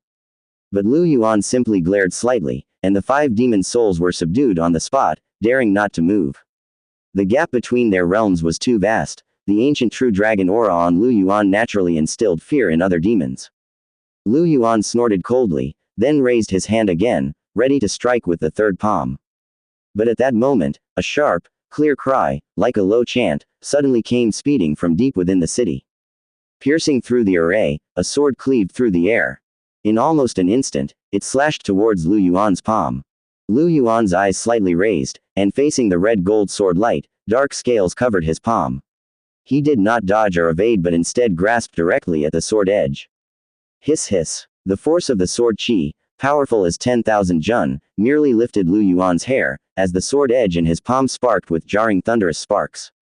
But Lu Yuan simply glared slightly, and the 5 demon souls were subdued on the spot, daring not to move. The gap between their realms was too vast. The ancient true dragon aura on Lu Yuan naturally instilled fear in other demons. Lu Yuan snorted coldly, then raised his hand again, ready to strike with the third palm. But at that moment, a sharp, clear cry, like a low chant, suddenly came speeding from deep within the city. Piercing through the array, a sword cleaved through the air. In almost an instant, it slashed towards Lu Yuan's palm. Lu Yuan's eyes slightly raised, and facing the red-gold sword light, dark scales covered his palm. He did not dodge or evade but instead grasped directly at the sword edge. Hiss hiss. The force of the sword qi, powerful as 10,000 jun, merely lifted Lu Yuan's hair, as the sword edge in his palm sparked with jarring thunderous sparks.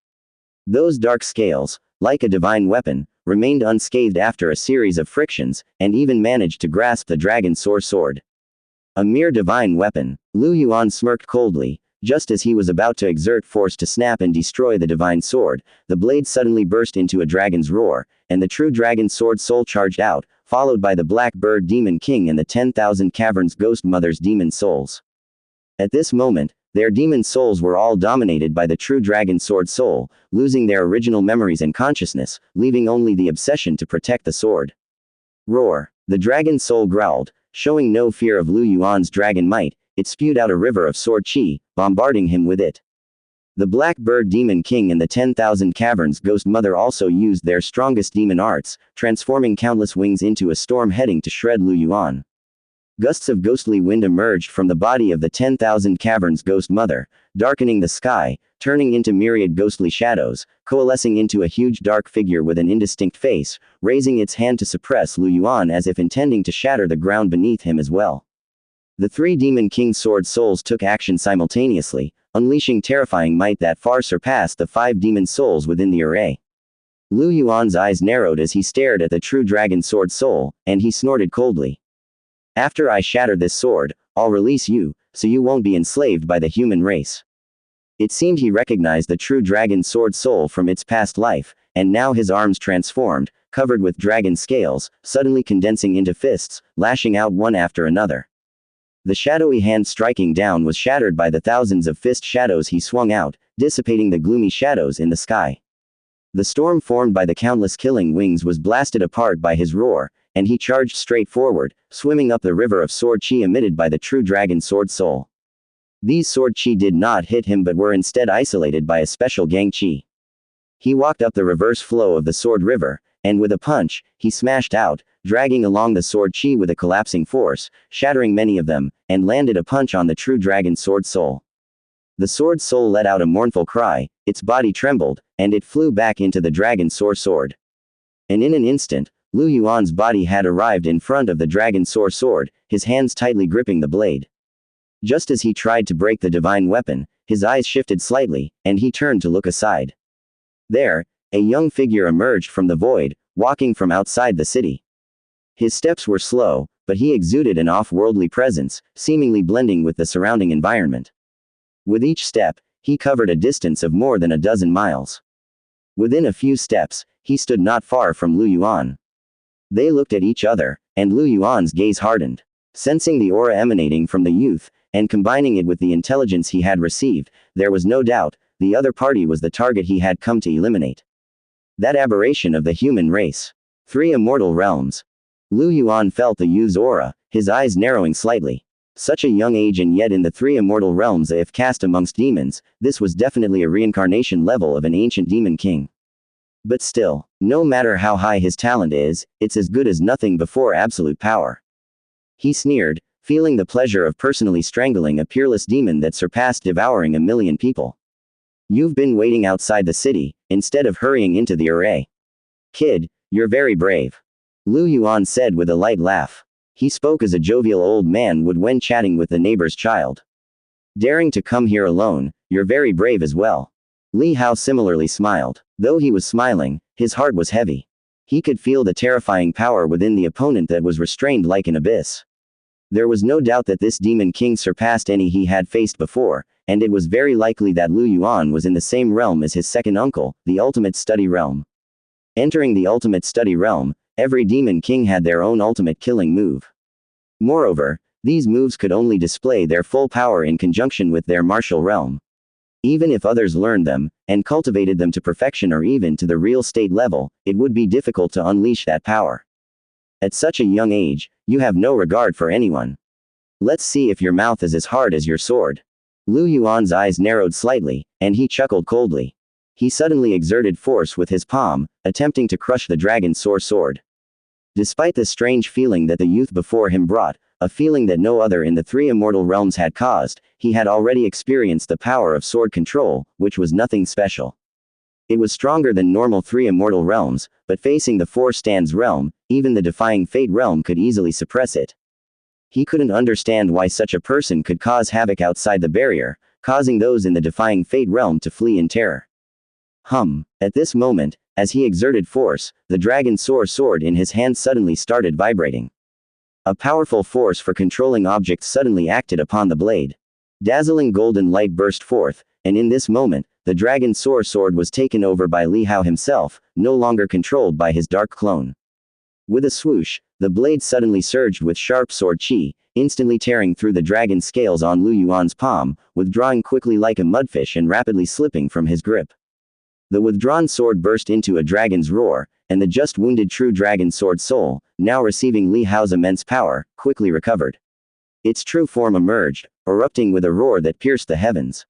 Those dark scales, like a divine weapon, remained unscathed after a series of frictions, and even managed to grasp the dragon sword. A mere divine weapon. Lu Yuan smirked coldly. Just as he was about to exert force to snap and destroy the divine sword, the blade suddenly burst into a dragon's roar, and the true dragon sword soul charged out, followed by the Black Bird Demon King and the 10,000 Caverns Ghost Mother's demon souls. At this moment, their demon souls were all dominated by the true dragon sword soul, losing their original memories and consciousness, leaving only the obsession to protect the sword. Roar. The dragon soul growled, showing no fear of Lu Yuan's dragon might. It spewed out a river of sword qi, bombarding him with it. The Black Bird Demon King and the 10,000 Caverns Ghost Mother also used their strongest demon arts, transforming countless wings into a storm heading to shred Lu Yuan. Gusts of ghostly wind emerged from the body of the 10,000 Caverns Ghost Mother, darkening the sky, turning into myriad ghostly shadows, coalescing into a huge dark figure with an indistinct face, raising its hand to suppress Lu Yuan as if intending to shatter the ground beneath him as well. The 3 Demon King sword souls took action simultaneously, unleashing terrifying might that far surpassed the 5 demon souls within the array. Lu Yuan's eyes narrowed as he stared at the true dragon sword soul, and he snorted coldly. After I shatter this sword, I'll release you, so you won't be enslaved by the human race. It seemed he recognized the true dragon sword soul from its past life, and now his arms transformed, covered with dragon scales, suddenly condensing into fists, lashing out one after another. The shadowy hand striking down was shattered by the thousands of fist shadows he swung out, dissipating the gloomy shadows in the sky. The storm formed by the countless killing wings was blasted apart by his roar, and he charged straight forward, swimming up the river of sword qi emitted by the true dragon sword soul. These sword qi did not hit him but were instead isolated by a special gang qi. He walked up the reverse flow of the sword river, and with a punch, he smashed out, dragging along the sword qi with a collapsing force, shattering many of them, and landed a punch on the true dragon sword soul. The sword soul let out a mournful cry, its body trembled, and it flew back into the dragon sword. And in an instant, Lu Yuan's body had arrived in front of the dragon sword, his hands tightly gripping the blade. Just as he tried to break the divine weapon, his eyes shifted slightly, and he turned to look aside. There, a young figure emerged from the void, walking from outside the city. His steps were slow, but he exuded an off-worldly presence, seemingly blending with the surrounding environment. With each step, he covered a distance of more than a dozen miles. Within a few steps, he stood not far from Lu Yuan. They looked at each other, and Lu Yuan's gaze hardened. Sensing the aura emanating from the youth, and combining it with the intelligence he had received, there was no doubt, the other party was the target he had come to eliminate. That aberration of the human race. 3 immortal realms. Lu Yuan felt the youth's aura, his eyes narrowing slightly. Such a young age and yet in the 3 immortal realms if cast amongst demons, this was definitely a reincarnation level of an ancient demon king. But still, no matter how high his talent is, it's as good as nothing before absolute power. He sneered, feeling the pleasure of personally strangling a peerless demon that surpassed devouring 1,000,000 people. You've been waiting outside the city, instead of hurrying into the array. Kid, you're very brave. Lu Yuan said with a light laugh. He spoke as a jovial old man would when chatting with the neighbor's child. Daring to come here alone, you're very brave as well. Li Hao similarly smiled. Though he was smiling, his heart was heavy. He could feel the terrifying power within the opponent that was restrained like an abyss. There was no doubt that this demon king surpassed any he had faced before, and it was very likely that Lu Yuan was in the same realm as his second uncle, the Ultimate Study Realm. Entering the Ultimate Study Realm, every demon king had their own ultimate killing move. Moreover, these moves could only display their full power in conjunction with their martial realm. Even if others learned them, and cultivated them to perfection or even to the real state level, it would be difficult to unleash that power. At such a young age, you have no regard for anyone. Let's see if your mouth is as hard as your sword. Lu Yuan's eyes narrowed slightly, and he chuckled coldly. He suddenly exerted force with his palm, attempting to crush the dragon's sword. Despite the strange feeling that the youth before him brought, a feeling that no other in the three immortal realms had caused, he had already experienced the power of sword control, which was nothing special. It was stronger than normal three immortal realms, but facing the four stands realm, even the defying fate realm could easily suppress it. He couldn't understand why such a person could cause havoc outside the barrier, causing those in the defying fate realm to flee in terror. At this moment, as he exerted force, the dragon's sword in his hand suddenly started vibrating. A powerful force for controlling objects suddenly acted upon the blade. Dazzling golden light burst forth, and in this moment, the dragon's sword was taken over by Li Hao himself, no longer controlled by his dark clone. With a swoosh, the blade suddenly surged with sharp sword chi, instantly tearing through the dragon's scales on Lu Yuan's palm, withdrawing quickly like a mudfish and rapidly slipping from his grip. The withdrawn sword burst into a dragon's roar, and the just wounded true dragon sword soul, now receiving Li Hao's immense power, quickly recovered. Its true form emerged, erupting with a roar that pierced the heavens.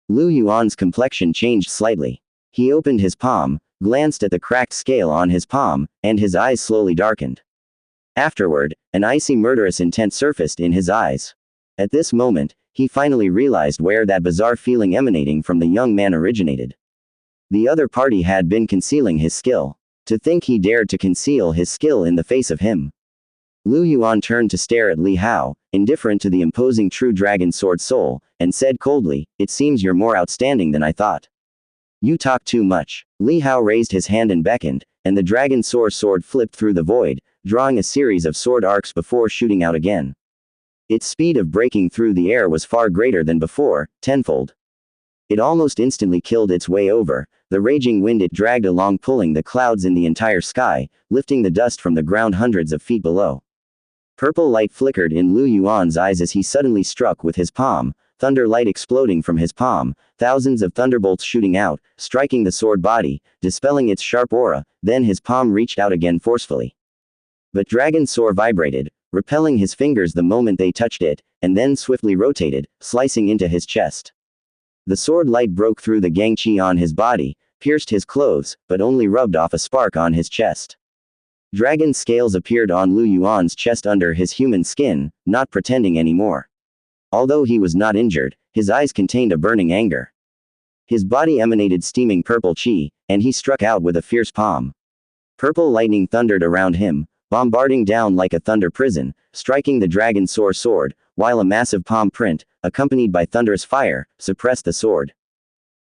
Lu Yuan's complexion changed slightly. He opened his palm, glanced at the cracked scale on his palm, and his eyes slowly darkened. Afterward, an icy murderous intent surfaced in his eyes. At this moment, he finally realized where that bizarre feeling emanating from the young man originated. The other party had been concealing his skill. To think he dared to conceal his skill in the face of him. Lu Yuan turned to stare at Li Hao, indifferent to the imposing true dragon sword soul, and said coldly, "It seems you're more outstanding than I thought. You talk too much." Li Hao raised his hand and beckoned, and the dragon sword flipped through the void, drawing a series of sword arcs before shooting out again. Its speed of breaking through the air was far greater than before, tenfold. It almost instantly killed its way over the raging wind it dragged along, pulling the clouds in the entire sky, lifting the dust from the ground hundreds of feet below. Purple light flickered in Lu Yuan's eyes as he suddenly struck with his palm, thunder light exploding from his palm, thousands of thunderbolts shooting out, striking the sword body, dispelling its sharp aura, then his palm reached out again forcefully. But dragon's sword vibrated, repelling his fingers the moment they touched it, and then swiftly rotated, slicing into his chest. The sword light broke through the gangqi on his body, pierced his clothes, but only rubbed off a spark on his chest. Dragon scales appeared on Lu Yuan's chest under his human skin, not pretending anymore. Although he was not injured, his eyes contained a burning anger. His body emanated steaming purple chi, and he struck out with a fierce palm. Purple lightning thundered around him, bombarding down like a thunder prison, striking the dragon's sword, while a massive palm print, accompanied by thunderous fire, suppressed the sword.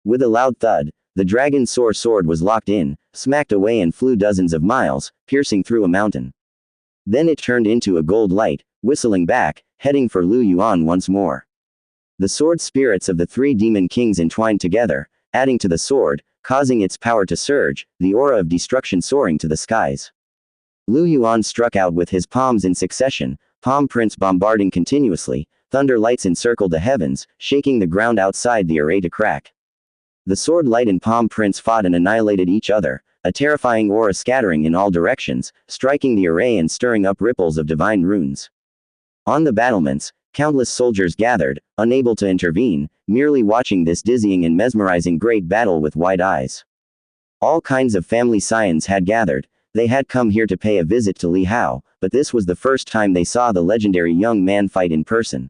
With a loud thud, the dragon's sword was locked in, smacked away and flew dozens of miles, piercing through a mountain. Then it turned into a gold light, whistling back, heading for Lu Yuan once more. The sword spirits of the three demon kings entwined together, adding to the sword, causing its power to surge, the aura of destruction soaring to the skies. Lu Yuan struck out with his palms in succession, palm prints bombarding continuously, thunder lights encircled the heavens, shaking the ground outside the array to crack. The sword light and palm prints fought and annihilated each other, a terrifying aura scattering in all directions, striking the array and stirring up ripples of divine runes. On the battlements, countless soldiers gathered, unable to intervene, merely watching this dizzying and mesmerizing great battle with wide eyes. All kinds of family scions had gathered. They had come here to pay a visit to Li Hao, but this was the first time they saw the legendary young man fight in person.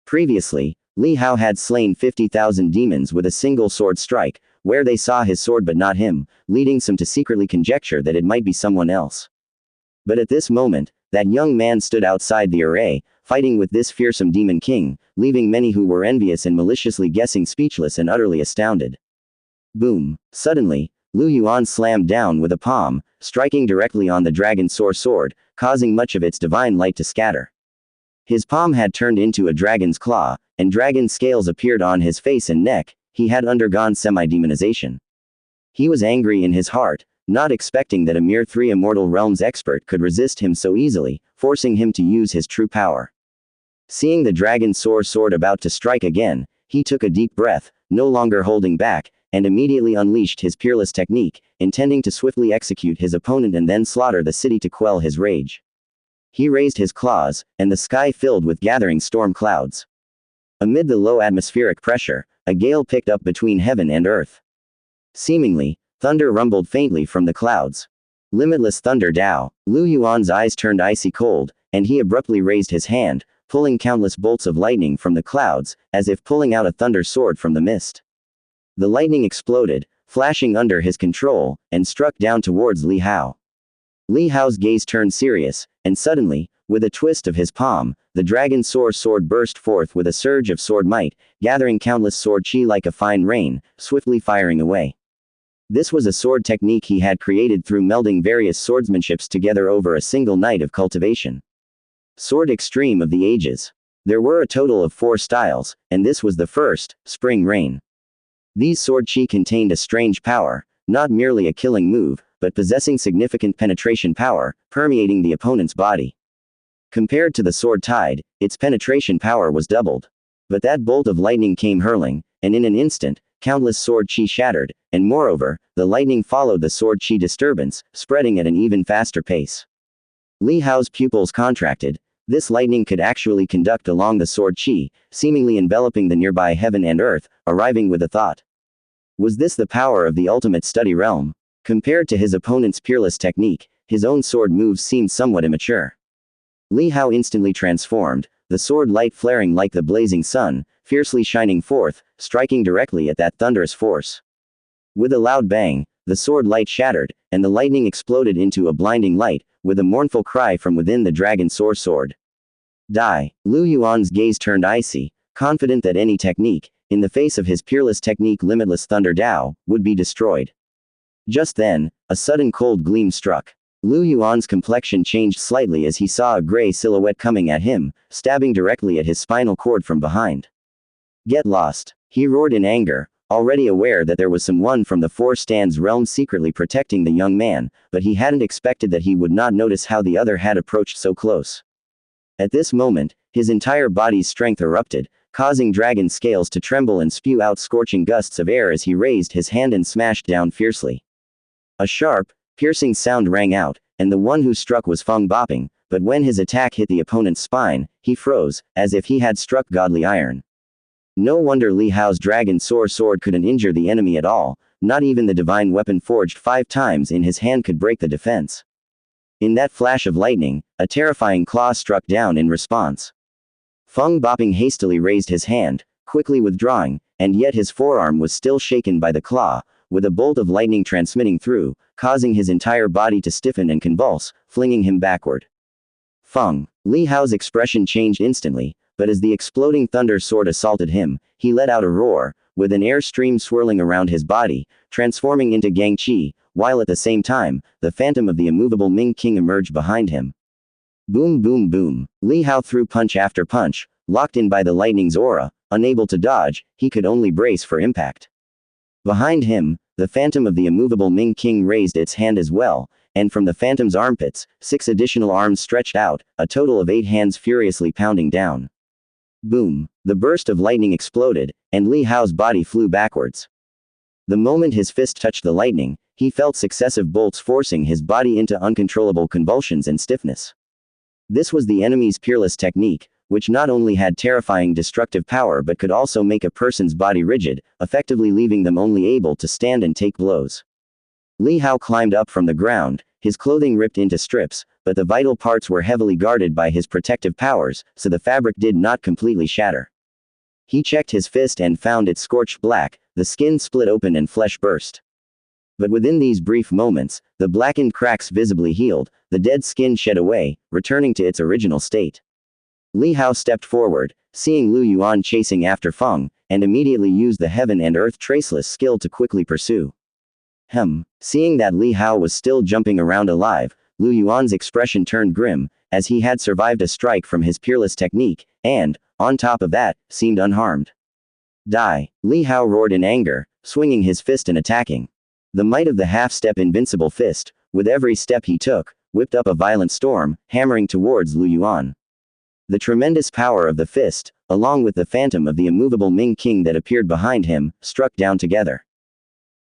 Previously, Li Hao had slain 50,000 demons with a single sword strike, where they saw his sword but not him, leading some to secretly conjecture that it might be someone else. But at this moment, that young man stood outside the array, fighting with this fearsome demon king, leaving many who were envious and maliciously guessing speechless and utterly astounded. Boom! Suddenly, Lu Yuan slammed down with a palm, striking directly on the dragon's sword, causing much of its divine light to scatter. His palm had turned into a dragon's claw, and dragon scales appeared on his face and neck. He had undergone semi-demonization. He was angry in his heart, not expecting that a mere 3 immortal realms expert could resist him so easily, forcing him to use his true power. Seeing the dragon sword about to strike again, he took a deep breath, no longer holding back, and immediately unleashed his peerless technique, intending to swiftly execute his opponent and then slaughter the city to quell his rage. He raised his claws, and the sky filled with gathering storm clouds. Amid the low atmospheric pressure, a gale picked up between heaven and earth. Seemingly, thunder rumbled faintly from the clouds. Limitless thunder Dao. Lu Yuan's eyes turned icy cold, and he abruptly raised his hand, pulling countless bolts of lightning from the clouds, as if pulling out a thunder sword from the mist. The lightning exploded, flashing under his control, and struck down towards Li Hao. Li Hao's gaze turned serious, and suddenly, with a twist of his palm, the dragon sword burst forth with a surge of sword might, gathering countless sword chi like a fine rain, swiftly firing away. This was a sword technique he had created through melding various swordsmanships together over a single night of cultivation. Sword Extreme of the Ages. There were a total of 4 styles, and this was the first, Spring Rain. These sword chi contained a strange power, not merely a killing move, but possessing significant penetration power, permeating the opponent's body. Compared to the sword tide, its penetration power was doubled. But that bolt of lightning came hurling, and in an instant, countless sword chi shattered, and moreover, the lightning followed the sword chi disturbance, spreading at an even faster pace. Li Hao's pupils contracted. This lightning could actually conduct along the sword chi, seemingly enveloping the nearby heaven and earth, arriving with a thought. Was this the power of the ultimate study realm? Compared to his opponent's peerless technique, his own sword moves seemed somewhat immature. Li Hao instantly transformed, the sword light flaring like the blazing sun, fiercely shining forth, striking directly at that thunderous force. With a loud bang, the sword light shattered, and the lightning exploded into a blinding light, with a mournful cry from within the dragon sword. Die. Lu Yuan's gaze turned icy, confident that any technique, in the face of his peerless technique Limitless Thunder Dao, would be destroyed. Just then, a sudden cold gleam struck. Lu Yuan's complexion changed slightly as he saw a gray silhouette coming at him, stabbing directly at his spinal cord from behind. Get lost. He roared in anger, already aware that there was someone from the 4 Stands realm secretly protecting the young man, but he hadn't expected that he would not notice how the other had approached so close. At this moment, his entire body's strength erupted, causing dragon scales to tremble and spew out scorching gusts of air as he raised his hand and smashed down fiercely. A sharp, piercing sound rang out, and the one who struck was Feng Boping, but when his attack hit the opponent's spine, he froze, as if he had struck godly iron. No wonder Li Hao's dragon sword couldn't injure the enemy at all, not even the divine weapon forged 5 times in his hand could break the defense. In that flash of lightning, a terrifying claw struck down in response. Feng Boping hastily raised his hand, quickly withdrawing, and yet his forearm was still shaken by the claw, with a bolt of lightning transmitting through, causing his entire body to stiffen and convulse, flinging him backward. Feng. Li Hao's expression changed instantly, but as the exploding thunder sword assaulted him, he let out a roar, with an air stream swirling around his body, transforming into Gang Qi, while at the same time, the phantom of the immovable Ming King emerged behind him. Boom boom boom. Li Hao threw punch after punch, locked in by the lightning's aura, unable to dodge, he could only brace for impact. Behind him, the phantom of the immovable Ming King raised its hand as well, and from the phantom's armpits, 6 additional arms stretched out, a total of 8 hands furiously pounding down. Boom. The burst of lightning exploded, and Li Hao's body flew backwards. The moment his fist touched the lightning, he felt successive bolts forcing his body into uncontrollable convulsions and stiffness. This was the enemy's peerless technique, which not only had terrifying destructive power but could also make a person's body rigid, effectively leaving them only able to stand and take blows. Li Hao climbed up from the ground, his clothing ripped into strips, but the vital parts were heavily guarded by his protective powers, so the fabric did not completely shatter. He checked his fist and found it scorched black, the skin split open and flesh burst. But within these brief moments, the blackened cracks visibly healed, the dead skin shed away, returning to its original state. Li Hao stepped forward, seeing Lu Yuan chasing after Feng, and immediately used the heaven and earth traceless skill to quickly pursue. Seeing that Li Hao was still jumping around alive, Lu Yuan's expression turned grim, as he had survived a strike from his peerless technique, and, on top of that, seemed unharmed. Die! Li Hao roared in anger, swinging his fist and attacking. The might of the half-step invincible fist, with every step he took, whipped up a violent storm, hammering towards Lu Yuan. The tremendous power of the fist, along with the phantom of the immovable Ming King that appeared behind him, struck down together.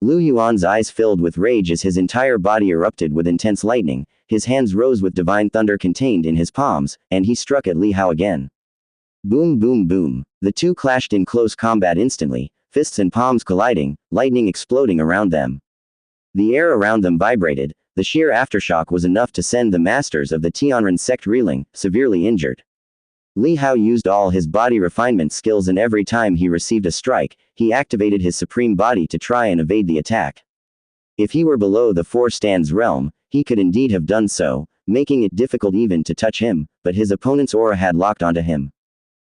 Lu Yuan's eyes filled with rage as his entire body erupted with intense lightning, his hands rose with divine thunder contained in his palms, and he struck at Li Hao again. Boom boom boom. The two clashed in close combat instantly, fists and palms colliding, lightning exploding around them. The air around them vibrated, the sheer aftershock was enough to send the masters of the Tianren sect reeling, severely injured. Li Hao used all his body refinement skills, and every time he received a strike, he activated his supreme body to try and evade the attack. If he were below the four stands realm, he could indeed have done so, making it difficult even to touch him, but his opponent's aura had locked onto him.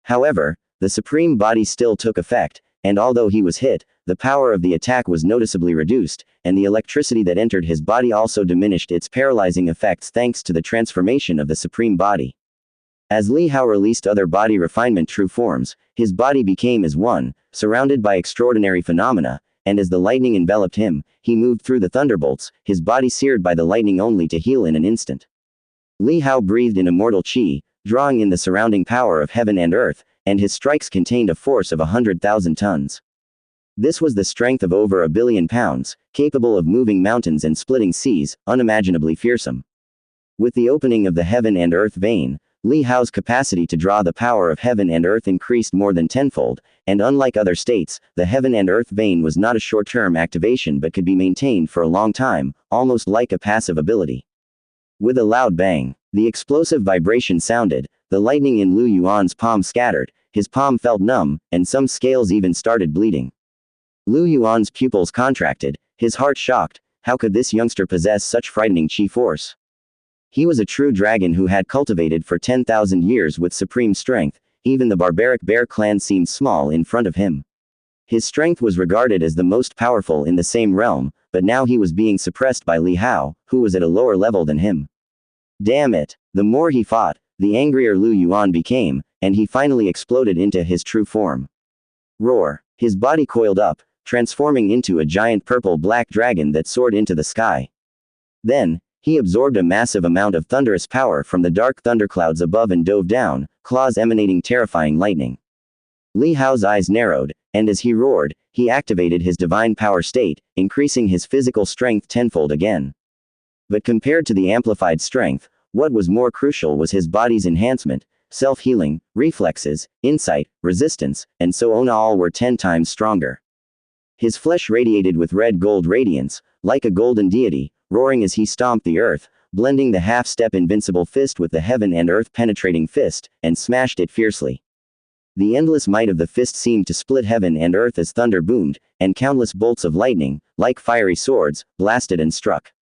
However, the supreme body still took effect, and although he was hit, the power of the attack was noticeably reduced, and the electricity that entered his body also diminished its paralyzing effects thanks to the transformation of the supreme body. As Li Hao released other body refinement true forms, his body became as one, surrounded by extraordinary phenomena, and as the lightning enveloped him, he moved through the thunderbolts, his body seared by the lightning only to heal in an instant. Li Hao breathed in immortal qi, drawing in the surrounding power of heaven and earth, and his strikes contained a force of 100,000 tons. This was the strength of over 1 billion pounds, capable of moving mountains and splitting seas, unimaginably fearsome. With the opening of the heaven and earth vein, Li Hao's capacity to draw the power of heaven and earth increased more than tenfold, and unlike other states, the heaven and earth vein was not a short-term activation but could be maintained for a long time, almost like a passive ability. With a loud bang, the explosive vibration sounded, the lightning in Lu Yuan's palm scattered, his palm felt numb, and some scales even started bleeding. Lu Yuan's pupils contracted, his heart shocked. How could this youngster possess such frightening chi force? He was a true dragon who had cultivated for 10,000 years with supreme strength, even the barbaric bear clan seemed small in front of him. His strength was regarded as the most powerful in the same realm, but now he was being suppressed by Li Hao, who was at a lower level than him. Damn it! The more he fought, the angrier Lu Yuan became, and he finally exploded into his true form. Roar! His body coiled up, transforming into a giant purple-black dragon that soared into the sky. Then, he absorbed a massive amount of thunderous power from the dark thunderclouds above and dove down, claws emanating terrifying lightning. Li Hao's eyes narrowed, and as he roared, he activated his divine power state, increasing his physical strength tenfold again. But compared to the amplified strength, what was more crucial was his body's enhancement, self-healing, reflexes, insight, resistance, and so on all were 10 times stronger. His flesh radiated with red-gold radiance, like a golden deity, roaring as he stomped the earth, blending the half-step invincible fist with the heaven and earth penetrating fist, and smashed it fiercely. The endless might of the fist seemed to split heaven and earth as thunder boomed, and countless bolts of lightning, like fiery swords, blasted and struck.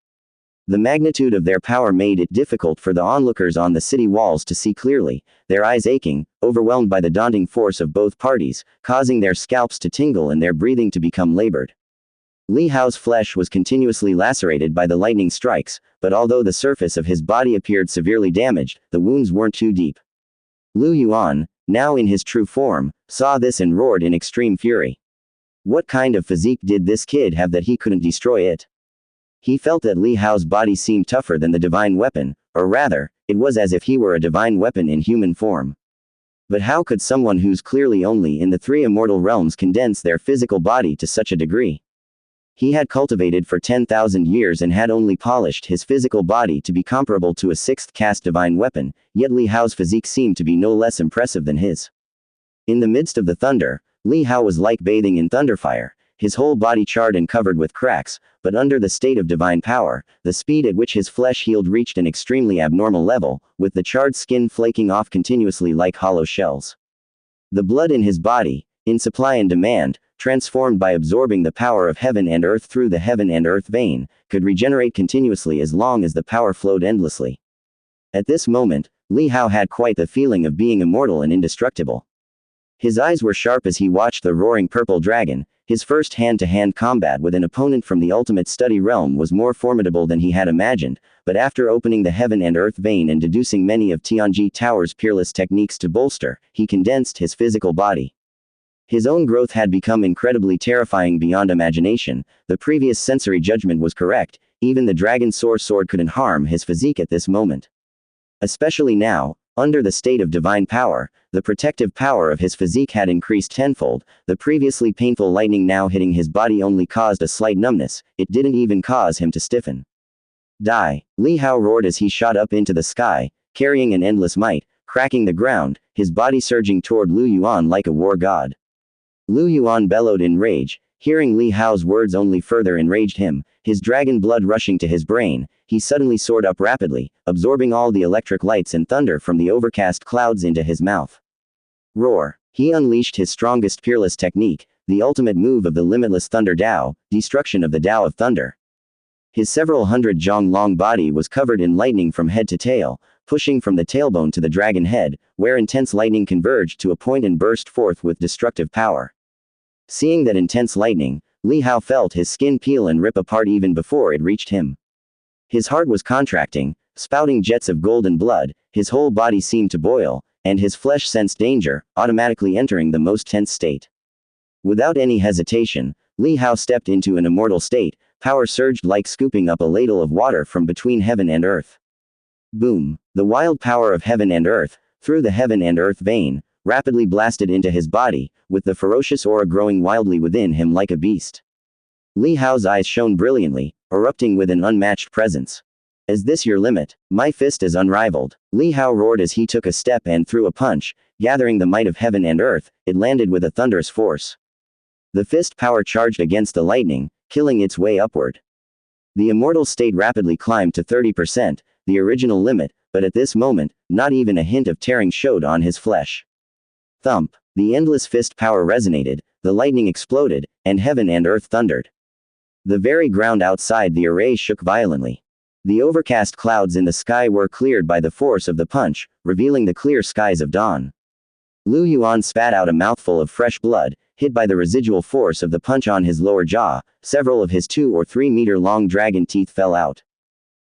The magnitude of their power made it difficult for the onlookers on the city walls to see clearly, their eyes aching, overwhelmed by the daunting force of both parties, causing their scalps to tingle and their breathing to become labored. Li Hao's flesh was continuously lacerated by the lightning strikes, but although the surface of his body appeared severely damaged, the wounds weren't too deep. Lu Yuan, now in his true form, saw this and roared in extreme fury. What kind of physique did this kid have that he couldn't destroy it? He felt that Li Hao's body seemed tougher than the divine weapon, or rather, it was as if he were a divine weapon in human form. But how could someone who's clearly only in the 3 immortal realms condense their physical body to such a degree? He had cultivated for 10,000 years and had only polished his physical body to be comparable to a 6th caste divine weapon, yet Li Hao's physique seemed to be no less impressive than his. In the midst of the thunder, Li Hao was like bathing in thunderfire, his whole body charred and covered with cracks, but under the state of divine power, the speed at which his flesh healed reached an extremely abnormal level, with the charred skin flaking off continuously like hollow shells. The blood in his body, in supply and demand, transformed by absorbing the power of heaven and earth through the heaven and earth vein, could regenerate continuously as long as the power flowed endlessly. At this moment, Li Hao had quite the feeling of being immortal and indestructible. His eyes were sharp as he watched the roaring purple dragon. His first hand-to-hand combat with an opponent from the ultimate study realm was more formidable than he had imagined, but after opening the heaven and earth vein and deducing many of Tianji Tower's peerless techniques to bolster, he condensed his physical body. His own growth had become incredibly terrifying beyond imagination. The previous sensory judgment was correct, even the dragon sword couldn't harm his physique at this moment. Especially now, under the state of divine power, the protective power of his physique had increased tenfold. The previously painful lightning now hitting his body only caused a slight numbness, it didn't even cause him to stiffen. Die! Li Hao roared as he shot up into the sky, carrying an endless might, cracking the ground, his body surging toward Lu Yuan like a war god. Lu Yuan bellowed in rage. Hearing Li Hao's words only further enraged him, his dragon blood rushing to his brain. He suddenly soared up rapidly, absorbing all the electric lights and thunder from the overcast clouds into his mouth. Roar! He unleashed his strongest peerless technique, the ultimate move of the limitless Thunder Dao, destruction of the Dao of Thunder. His several hundred zhong long body was covered in lightning from head to tail, pushing from the tailbone to the dragon head, where intense lightning converged to a point and burst forth with destructive power. Seeing that intense lightning, Li Hao felt his skin peel and rip apart even before it reached him. His heart was contracting, spouting jets of golden blood, his whole body seemed to boil, and his flesh sensed danger, automatically entering the most tense state. Without any hesitation, Li Hao stepped into an immortal state, power surged like scooping up a ladle of water from between heaven and earth. Boom! The wild power of heaven and earth, through the heaven and earth vein, rapidly blasted into his body, with the ferocious aura growing wildly within him like a beast. Li Hao's eyes shone brilliantly, erupting with an unmatched presence. Is this your limit? My fist is unrivaled. Li Hao roared as he took a step and threw a punch, gathering the might of heaven and earth. It landed with a thunderous force. The fist power charged against the lightning, killing its way upward. The immortal state rapidly climbed to 30%, the original limit, but at this moment, not even a hint of tearing showed on his flesh. Thump! The endless fist power resonated, the lightning exploded, and heaven and earth thundered. The very ground outside the array shook violently. The overcast clouds in the sky were cleared by the force of the punch, revealing the clear skies of dawn. Lu Yuan spat out a mouthful of fresh blood, hit by the residual force of the punch on his lower jaw. Several of his 2 or 3 meter long dragon teeth fell out.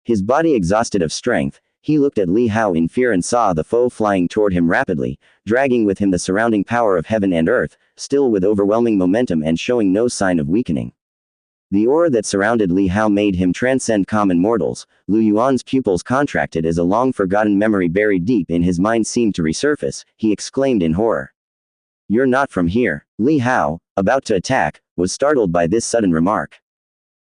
His body exhausted of strength, he looked at Li Hao in fear and saw the foe flying toward him rapidly, dragging with him the surrounding power of heaven and earth, still with overwhelming momentum and showing no sign of weakening. The aura that surrounded Li Hao made him transcend common mortals. Lu Yuan's pupils contracted as a long-forgotten memory buried deep in his mind seemed to resurface. He exclaimed in horror. You're not from here. Li Hao, about to attack, was startled by this sudden remark.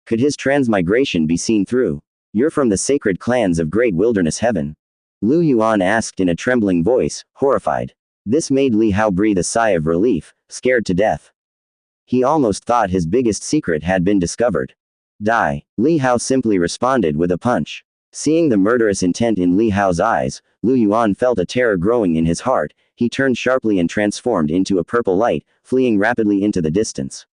Could his transmigration be seen through? You're from the sacred clans of Great Wilderness Heaven? Lu Yuan asked in a trembling voice, horrified. This made Li Hao breathe a sigh of relief, scared to death. He almost thought his biggest secret had been discovered. Die! Li Hao simply responded with a punch. Seeing the murderous intent in Li Hao's eyes, Lu Yuan felt a terror growing in his heart. He turned sharply and transformed into a purple light, fleeing rapidly into the distance.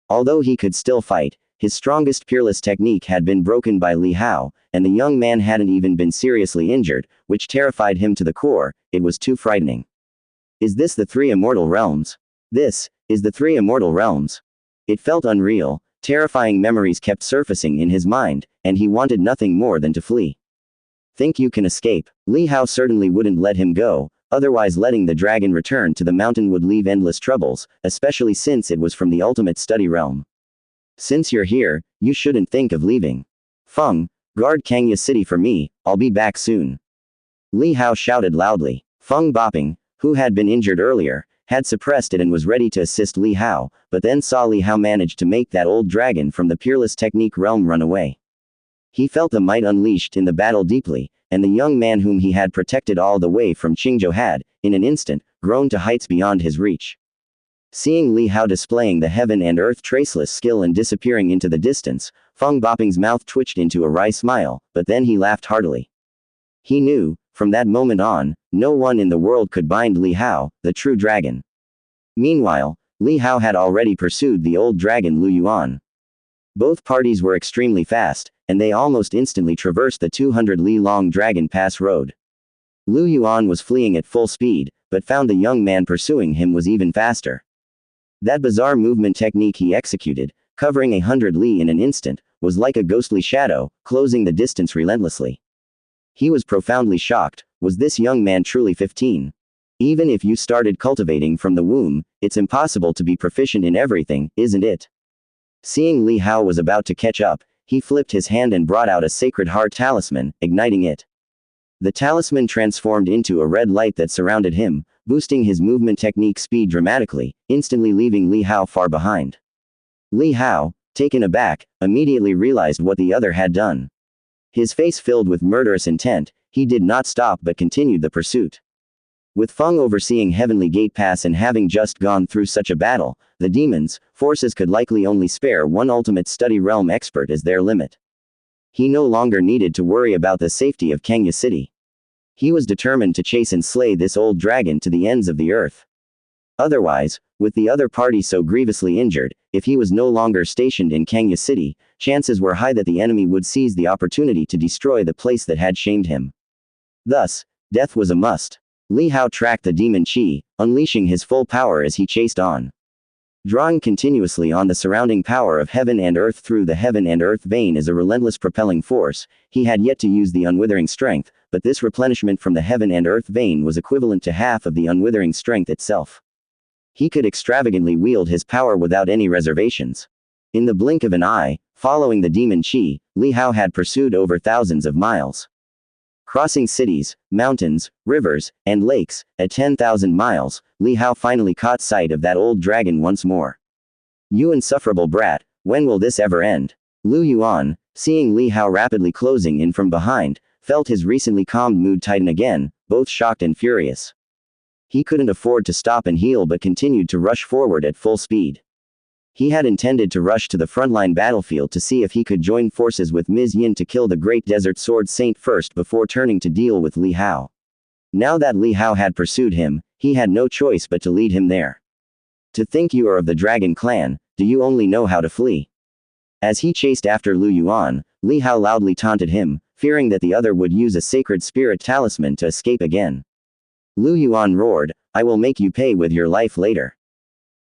Although he could still fight, his strongest peerless technique had been broken by Li Hao, and the young man hadn't even been seriously injured, which terrified him to the core. It was too frightening. Is this the 3 immortal realms? This is the 3 immortal realms. It felt unreal, terrifying memories kept surfacing in his mind, and he wanted nothing more than to flee. Think you can escape? Li Hao certainly wouldn't let him go, otherwise letting the dragon return to the mountain would leave endless troubles, especially since it was from the ultimate study realm. Since you're here, you shouldn't think of leaving. Feng, guard Kangya City for me, I'll be back soon. Li Hao shouted loudly. Feng Boping, who had been injured earlier, had suppressed it and was ready to assist Li Hao, but then saw Li Hao manage to make that old dragon from the peerless technique realm run away. He felt the might unleashed in the battle deeply, and the young man whom he had protected all the way from Qingzhou had, in an instant, grown to heights beyond his reach. Seeing Li Hao displaying the heaven and earth traceless skill and disappearing into the distance, Feng Boping's mouth twitched into a wry smile, but then he laughed heartily. He knew, from that moment on, no one in the world could bind Li Hao, the true dragon. Meanwhile, Li Hao had already pursued the old dragon Lu Yuan. Both parties were extremely fast, and they almost instantly traversed the 200 li long Dragon Pass road. Lu Yuan was fleeing at full speed, but found the young man pursuing him was even faster. That bizarre movement technique he executed, covering 100 li in an instant, was like a ghostly shadow, closing the distance relentlessly. He was profoundly shocked. Was this young man truly 15? Even if you started cultivating from the womb, it's impossible to be proficient in everything, isn't it? Seeing Li Hao was about to catch up, he flipped his hand and brought out a sacred heart talisman, igniting it. The talisman transformed into a red light that surrounded him, boosting his movement technique speed dramatically, instantly leaving Li Hao far behind. Li Hao, taken aback, immediately realized what the other had done. His face filled with murderous intent, he did not stop but continued the pursuit. With Feng overseeing Heavenly Gate Pass and having just gone through such a battle, the demons' forces could likely only spare one ultimate study realm expert as their limit. He no longer needed to worry about the safety of Kenya City. He was determined to chase and slay this old dragon to the ends of the earth. Otherwise, with the other party so grievously injured, if he was no longer stationed in Kenya City, chances were high that the enemy would seize the opportunity to destroy the place that had shamed him. Thus, death was a must. Li Hao tracked the demon Qi, unleashing his full power as he chased on. Drawing continuously on the surrounding power of heaven and earth through the heaven and earth vein as a relentless propelling force, he had yet to use the unwithering strength, but this replenishment from the heaven and earth vein was equivalent to half of the unwithering strength itself. He could extravagantly wield his power without any reservations. In the blink of an eye, following the demon Qi, Li Hao had pursued over thousands of miles. Crossing cities, mountains, rivers, and lakes, at 10,000 miles, Li Hao finally caught sight of that old dragon once more. You insufferable brat, when will this ever end? Lu Yuan, seeing Li Hao rapidly closing in from behind, felt his recently calmed mood tighten again, both shocked and furious. He couldn't afford to stop and heal but continued to rush forward at full speed. He had intended to rush to the frontline battlefield to see if he could join forces with Ms. Yin to kill the Great Desert Sword Saint first before turning to deal with Li Hao. Now that Li Hao had pursued him, he had no choice but to lead him there. To think you are of the Dragon Clan, do you only know how to flee? As he chased after Lu Yuan, Li Hao loudly taunted him, fearing that the other would use a sacred spirit talisman to escape again. Lu Yuan roared, I will make you pay with your life later.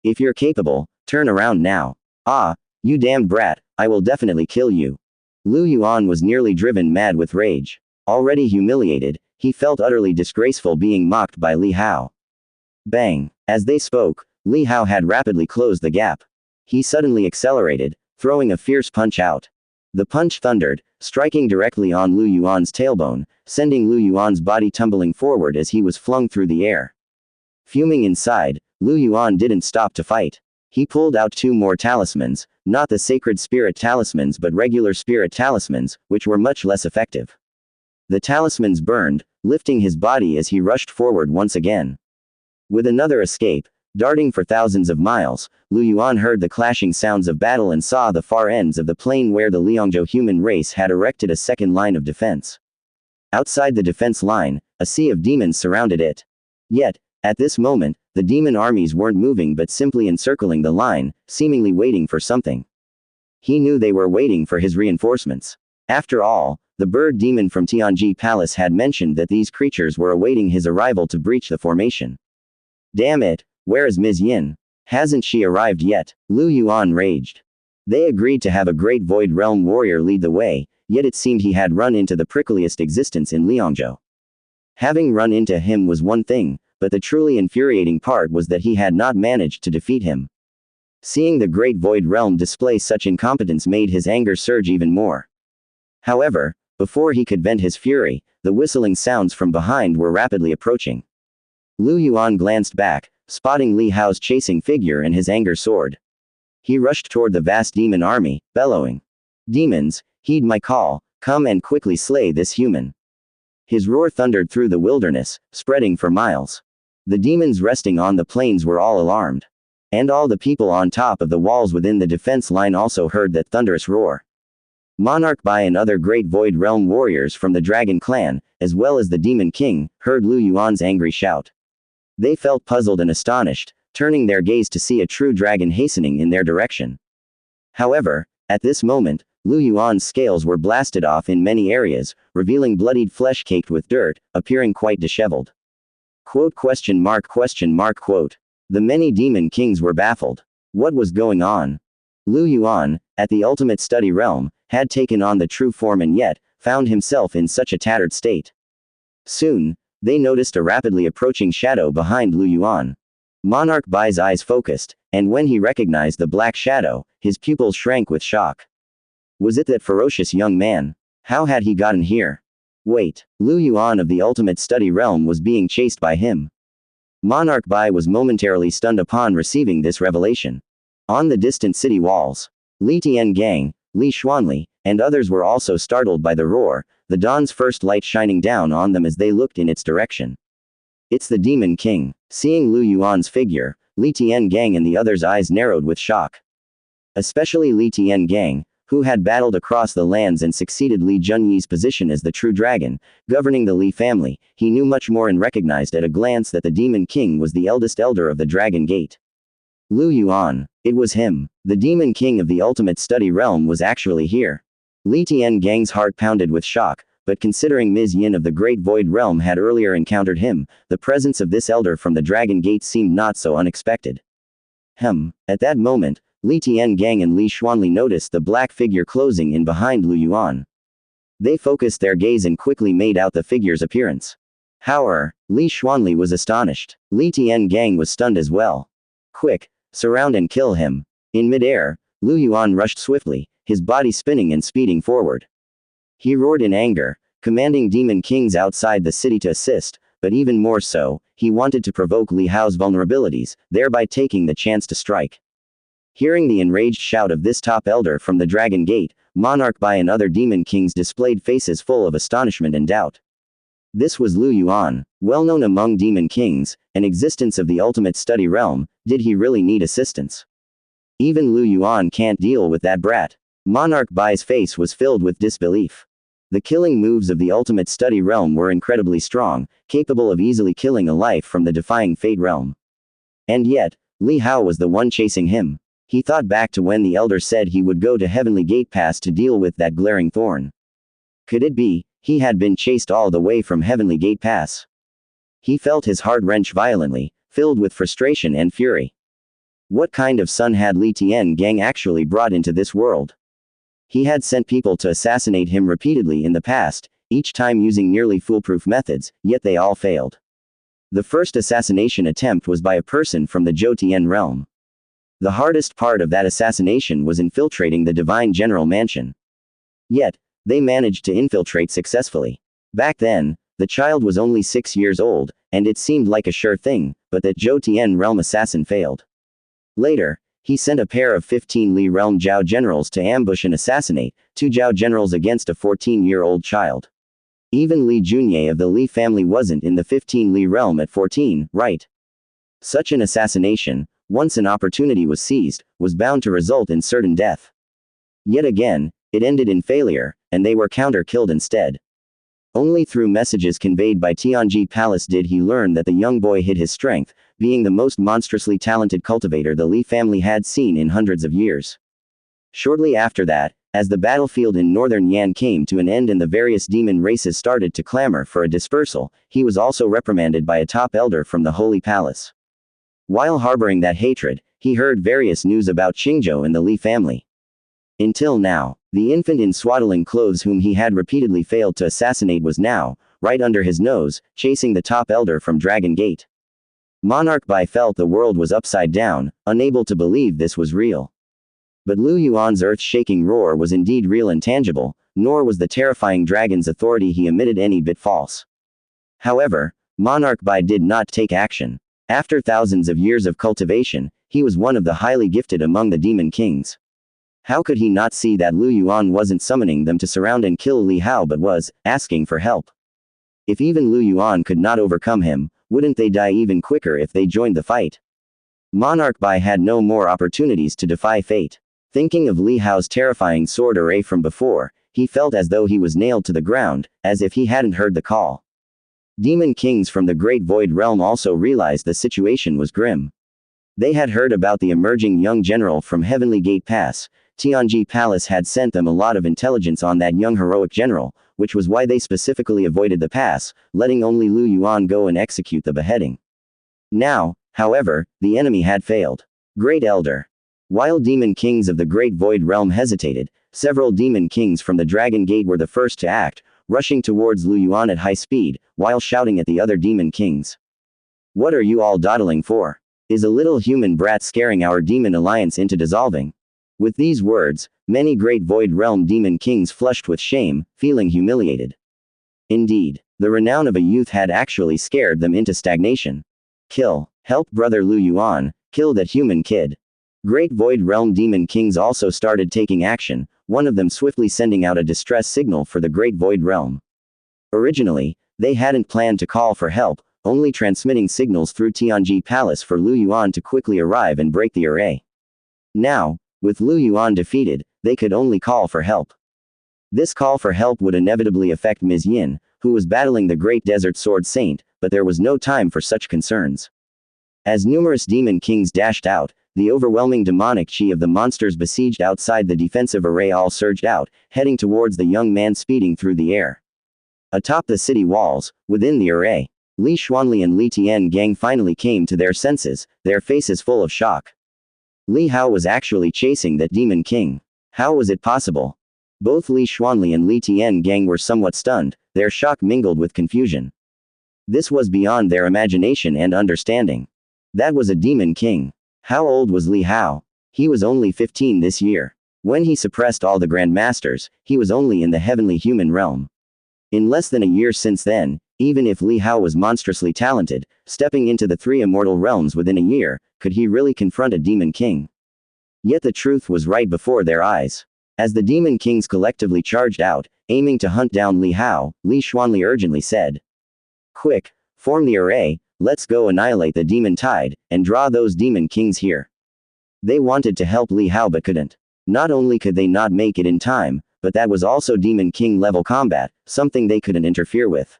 If you're capable, turn around now. Ah, you damned brat, I will definitely kill you. Lu Yuan was nearly driven mad with rage. Already humiliated, he felt utterly disgraceful being mocked by Li Hao. Bang! As they spoke, Li Hao had rapidly closed the gap. He suddenly accelerated, throwing a fierce punch out. The punch thundered, striking directly on Lu Yuan's tailbone, sending Lu Yuan's body tumbling forward as he was flung through the air. Fuming inside, Lu Yuan didn't stop to fight. He pulled out 2 more talismans, not the sacred spirit talismans but regular spirit talismans, which were much less effective. The talismans burned, lifting his body as he rushed forward once again. With another escape, darting for thousands of miles, Lu Yuan heard the clashing sounds of battle and saw the far ends of the plain where the Liangzhou human race had erected a second line of defense. Outside the defense line, a sea of demons surrounded it. Yet, at this moment, the demon armies weren't moving but simply encircling the line, seemingly waiting for something. He knew they were waiting for his reinforcements. After all, the bird demon from Tianji Palace had mentioned that these creatures were awaiting his arrival to breach the formation. Damn it, where is Ms. Yin? Hasn't she arrived yet? Lu Yuan raged. They agreed to have a great void realm warrior lead the way, yet it seemed he had run into the prickliest existence in Liangzhou. Having run into him was one thing, but the truly infuriating part was that he had not managed to defeat him. Seeing the great void realm display such incompetence made his anger surge even more. However, before he could vent his fury, the whistling sounds from behind were rapidly approaching. Lu Yuan glanced back, spotting Li Hao's chasing figure, and his anger soared. He rushed toward the vast demon army, bellowing, Demons, heed my call, come and quickly slay this human. His roar thundered through the wilderness, spreading for miles. The demons resting on the plains were all alarmed. And all the people on top of the walls within the defense line also heard that thunderous roar. Monarch Bai and other great void realm warriors from the Dragon Clan, as well as the Demon King, heard Lu Yuan's angry shout. They felt puzzled and astonished, turning their gaze to see a true dragon hastening in their direction. However, at this moment, Lu Yuan's scales were blasted off in many areas, revealing bloodied flesh caked with dirt, appearing quite disheveled. Quote question mark quote. The many demon kings were baffled. What was going on? Lu Yuan, at the ultimate study realm, had taken on the true form and yet, found himself in such a tattered state. Soon, they noticed a rapidly approaching shadow behind Lu Yuan. Monarch Bai's eyes focused, and when he recognized the black shadow, his pupils shrank with shock. Was it that ferocious young man? How had he gotten here? Wait, Lu Yuan of the ultimate study realm was being chased by him. Monarch Bai was momentarily stunned upon receiving this revelation. On the distant city walls, Li Tiangang, Li Xuanli, and others were also startled by the roar, the dawn's first light shining down on them as they looked in its direction. It's the Demon King. Seeing Lu Yuan's figure, Li Tiangang and the others' eyes narrowed with shock. Especially Li Tiangang, who had battled across the lands and succeeded Li Junyi's position as the true dragon, governing the Li family. He knew much more and recognized at a glance that the Demon King was the eldest elder of the Dragon Gate. Lu Yuan. It was him. The Demon King of the ultimate study realm was actually here. Li Tiangang's heart pounded with shock, but considering Ms. Yin of the Great Void Realm had earlier encountered him, the presence of this elder from the Dragon Gate seemed not so unexpected. At that moment, Li Tiangang and Li Xuanli noticed the black figure closing in behind Lu Yuan. They focused their gaze and quickly made out the figure's appearance. However, Li Xuanli was astonished. Li Tiangang was stunned as well. Quick, surround and kill him. In midair, Lu Yuan rushed swiftly, his body spinning and speeding forward. He roared in anger, commanding demon kings outside the city to assist, but even more so, he wanted to provoke Li Hao's vulnerabilities, thereby taking the chance to strike. Hearing the enraged shout of this top elder from the Dragon Gate, Monarch Bai and other demon kings displayed faces full of astonishment and doubt. This was Lu Yuan, well known among demon kings, an existence of the ultimate study realm. Did he really need assistance? Even Lu Yuan can't deal with that brat. Monarch Bai's face was filled with disbelief. The killing moves of the ultimate study realm were incredibly strong, capable of easily killing a life from the defying fate realm. And yet, Li Hao was the one chasing him. He thought back to when the elder said he would go to Heavenly Gate Pass to deal with that glaring thorn. Could it be, he had been chased all the way from Heavenly Gate Pass? He felt his heart wrench violently, filled with frustration and fury. What kind of son had Li Tiangang actually brought into this world? He had sent people to assassinate him repeatedly in the past, each time using nearly foolproof methods, yet they all failed. The first assassination attempt was by a person from the Zhou realm. The hardest part of that assassination was infiltrating the Divine General Mansion. Yet, they managed to infiltrate successfully. Back then, the child was only 6 years old, and it seemed like a sure thing, but that Zhou realm assassin failed. Later, he sent a pair of 15 Li realm Zhao generals to ambush and assassinate 2 Zhao generals against a 14-year-old child. Even Li Junye of the Li family wasn't in the 15 Li realm at 14, right? Such an assassination, once an opportunity was seized, was bound to result in certain death. Yet again, it ended in failure, and they were counter-killed instead. Only through messages conveyed by Tianji Palace did he learn that the young boy hid his strength, being the most monstrously talented cultivator the Li family had seen in hundreds of years. Shortly after that, as the battlefield in northern Yan came to an end and the various demon races started to clamor for a dispersal, he was also reprimanded by a top elder from the Holy Palace. While harboring that hatred, he heard various news about Qingzhou and the Li family. Until now, the infant in swaddling clothes whom he had repeatedly failed to assassinate was now, right under his nose, chasing the top elder from Dragon Gate. Monarch Bai felt the world was upside down, unable to believe this was real. But Lu Yuan's earth-shaking roar was indeed real and tangible, nor was the terrifying dragon's authority he emitted any bit false. However, Monarch Bai did not take action. After thousands of years of cultivation, he was one of the highly gifted among the demon kings. How could he not see that Lu Yuan wasn't summoning them to surround and kill Li Hao but was asking for help? If even Lu Yuan could not overcome him, wouldn't they die even quicker if they joined the fight? Monarch Bai had no more opportunities to defy fate. Thinking of Li Hao's terrifying sword array from before, he felt as though he was nailed to the ground, as if he hadn't heard the call. Demon kings from the Great Void Realm also realized the situation was grim. They had heard about the emerging young general from Heavenly Gate Pass, Tianji Palace had sent them a lot of intelligence on that young heroic general, which was why they specifically avoided the pass, letting only Lu Yuan go and execute the beheading. Now, however, the enemy had failed. Great Elder. While demon kings of the Great Void Realm hesitated, several demon kings from the Dragon Gate were the first to act, rushing towards Lu Yuan at high speed, while shouting at the other demon kings. What are you all dawdling for? Is a little human brat scaring our demon alliance into dissolving? With these words, many Great Void Realm demon kings flushed with shame, feeling humiliated. Indeed, the renown of a youth had actually scared them into stagnation. Kill, help brother Lu Yuan, kill that human kid. Great Void Realm demon kings also started taking action, one of them swiftly sending out a distress signal for the Great Void Realm. Originally, they hadn't planned to call for help, only transmitting signals through Tianji Palace for Lu Yuan to quickly arrive and break the array. Now, with Lu Yuan defeated, they could only call for help. This call for help would inevitably affect Ms. Yin, who was battling the Great Desert Sword Saint, but there was no time for such concerns. As numerous demon kings dashed out, the overwhelming demonic chi of the monsters besieged outside the defensive array all surged out, heading towards the young man speeding through the air. Atop the city walls, within the array, Li Xuanli and Li Tian Gang finally came to their senses, their faces full of shock. Li Hao was actually chasing that demon king. How was it possible? Both Li Xuanli and Li Tian Gang were somewhat stunned, their shock mingled with confusion. This was beyond their imagination and understanding. That was a demon king. How old was Li Hao? He was only 15 this year. When he suppressed all the grandmasters, he was only in the heavenly human realm. In less than a year since then, even if Li Hao was monstrously talented, stepping into the three immortal realms within a year, could he really confront a demon king? Yet the truth was right before their eyes. As the demon kings collectively charged out, aiming to hunt down Li Hao, Li Xuanli urgently said, "Quick, form the array, let's go annihilate the demon tide, and draw those demon kings here." They wanted to help Li Hao but couldn't. Not only could they not make it in time, but that was also demon king level combat, something they couldn't interfere with.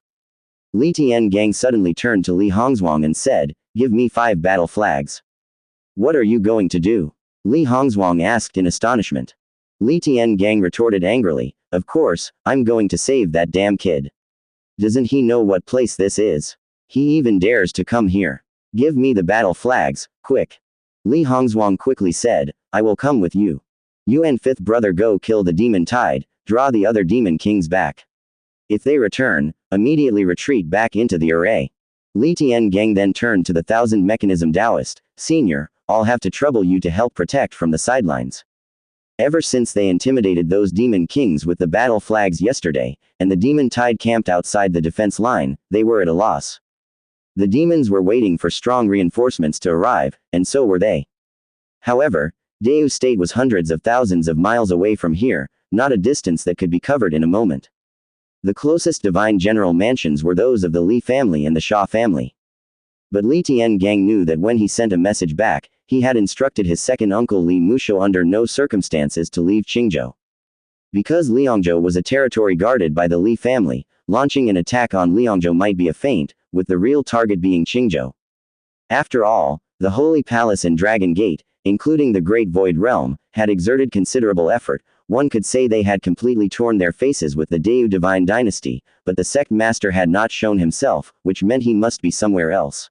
Li Tian Gang suddenly turned to Li Hongzhuang and said, "Give me 5 battle flags." "What are you going to do?" Li Hongzhuang asked in astonishment. Li Tian Gang retorted angrily, "Of course, I'm going to save that damn kid. Doesn't he know what place this is? He even dares to come here. Give me the battle flags, quick." Li Hongzhuang quickly said, "I will come with you. You and fifth brother go kill the demon tide, draw the other demon kings back. If they return, immediately retreat back into the array." Li Tian Gang then turned to the 1000 Mechanism Taoist, "Senior, I'll have to trouble you to help protect from the sidelines." Ever since they intimidated those demon kings with the battle flags yesterday, and the demon tide camped outside the defense line, they were at a loss. The demons were waiting for strong reinforcements to arrive, and so were they. However, Dayu State was hundreds of thousands of miles away from here, not a distance that could be covered in a moment. The closest divine general mansions were those of the Li family and the Sha family. But Li Tian Gang knew that when he sent a message back, he had instructed his second uncle Li Musho under no circumstances to leave Qingzhou. Because Liangzhou was a territory guarded by the Li family, launching an attack on Liangzhou might be a feint, with the real target being Qingzhou. After all, the Holy Palace and Dragon Gate, including the Great Void Realm, had exerted considerable effort. One could say they had completely torn their faces with the Dayu Divine Dynasty, but the sect master had not shown himself, which meant he must be somewhere else.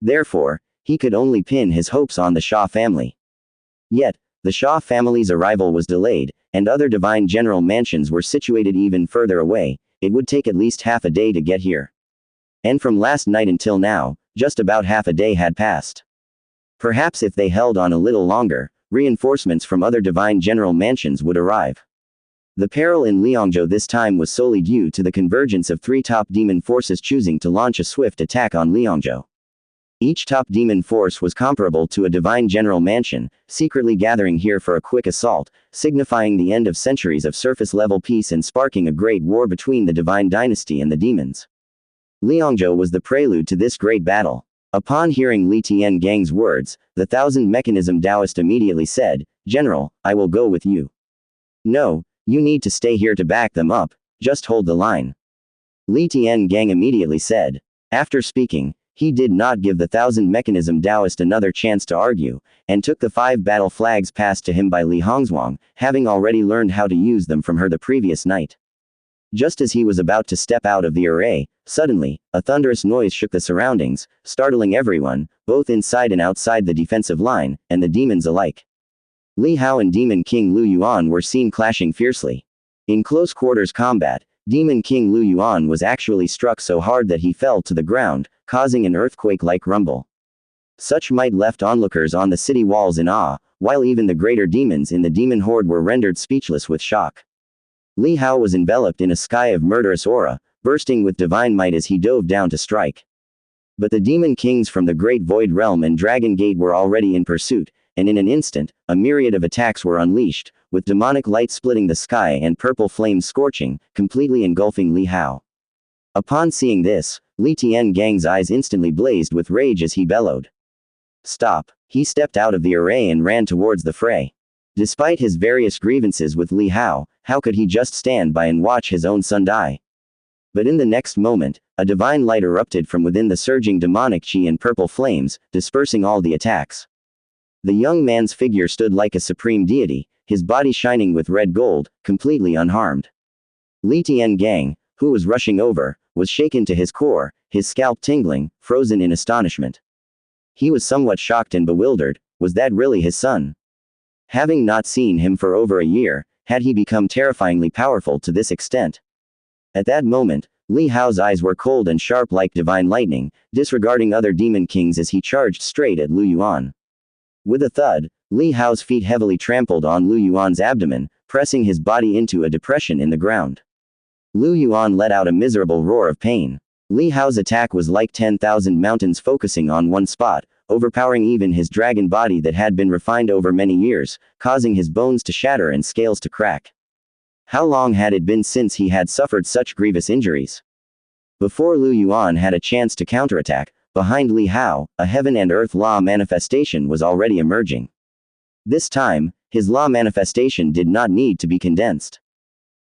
Therefore, he could only pin his hopes on the Sha family. Yet, the Sha family's arrival was delayed, and other divine general mansions were situated even further away. It would take at least half a day to get here. And from last night until now, just about half a day had passed. Perhaps if they held on a little longer, reinforcements from other divine general mansions would arrive. The peril in Liangzhou this time was solely due to the convergence of 3 top demon forces choosing to launch a swift attack on Liangzhou. Each top demon force was comparable to a divine general mansion, secretly gathering here for a quick assault, signifying the end of centuries of surface-level peace and sparking a great war between the divine dynasty and the demons. Liangzhou was the prelude to this great battle. Upon hearing Li Tian Gang's words, the 1000 Mechanism Taoist immediately said, "General, I will go with you." "No, you need to stay here to back them up, just hold the line." Li Tian Gang immediately said. After speaking, He did not give the thousand mechanism Taoist another chance to argue, and took the 5 battle flags passed to him by Li Hongzhuang, having already learned how to use them from her the previous night. Just as he was about to step out of the array, suddenly, a thunderous noise shook the surroundings, startling everyone, both inside and outside the defensive line, and the demons alike. Li Hao and Demon King Lu Yuan were seen clashing fiercely. In close quarters combat, Demon King Lu Yuan was actually struck so hard that he fell to the ground, causing an earthquake-like rumble. Such might left onlookers on the city walls in awe, while even the greater demons in the demon horde were rendered speechless with shock. Li Hao was enveloped in a sky of murderous aura, bursting with divine might as he dove down to strike. But the demon kings from the Great Void Realm and Dragon Gate were already in pursuit, and in an instant, a myriad of attacks were unleashed, with demonic light splitting the sky and purple flames scorching, completely engulfing Li Hao. Upon seeing this, Li Tiangang's eyes instantly blazed with rage as he bellowed. "Stop!" He stepped out of the array and ran towards the fray. Despite his various grievances with Li Hao, how could he just stand by and watch his own son die? But in the next moment, a divine light erupted from within the surging demonic chi and purple flames, dispersing all the attacks. The young man's figure stood like a supreme deity, his body shining with red gold, completely unharmed. Li Tiangang, who was rushing over, was shaken to his core, his scalp tingling, frozen in astonishment. He was somewhat shocked and bewildered. Was that really his son? Having not seen him for over a year, had he become terrifyingly powerful to this extent? At that moment, Li Hao's eyes were cold and sharp like divine lightning, disregarding other demon kings as he charged straight at Lu Yuan. With a thud, Li Hao's feet heavily trampled on Lu Yuan's abdomen, pressing his body into a depression in the ground. Lu Yuan let out a miserable roar of pain. Li Hao's attack was like 10,000 mountains focusing on one spot, overpowering even his dragon body that had been refined over many years, causing his bones to shatter and scales to crack. How long had it been since he had suffered such grievous injuries? Before Lu Yuan had a chance to counterattack, behind Li Hao, a heaven and earth law manifestation was already emerging. This time, his law manifestation did not need to be condensed.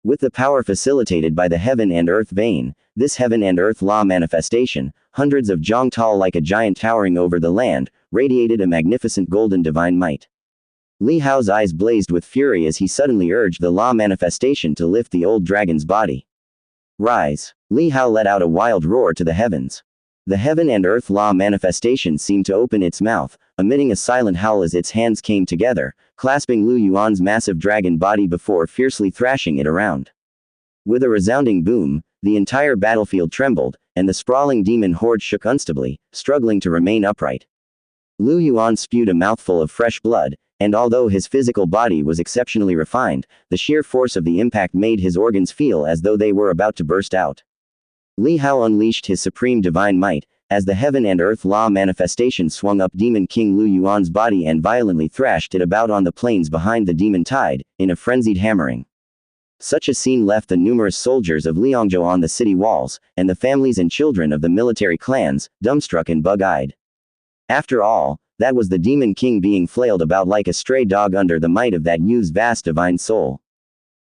With the power facilitated by the heaven and earth vein, this heaven and earth law manifestation, hundreds of zhang tall like a giant towering over the land, radiated a magnificent golden divine might. Li Hao's eyes blazed with fury as he suddenly urged the law manifestation to lift the old dragon's body. "Rise!" Li Hao let out a wild roar to the heavens. The heaven and earth law manifestation seemed to open its mouth, emitting a silent howl as its hands came together, clasping Lu Yuan's massive dragon body before fiercely thrashing it around. With a resounding boom, the entire battlefield trembled, and the sprawling demon horde shook unstably, struggling to remain upright. Lu Yuan spewed a mouthful of fresh blood, and although his physical body was exceptionally refined, the sheer force of the impact made his organs feel as though they were about to burst out. Li Hao unleashed his supreme divine might, as the heaven and earth law manifestation swung up Demon King Lu Yuan's body and violently thrashed it about on the plains behind the demon tide, in a frenzied hammering. Such a scene left the numerous soldiers of Liangzhou on the city walls, and the families and children of the military clans, dumbstruck and bug-eyed. After all, that was the Demon King being flailed about like a stray dog under the might of that youth's vast divine soul.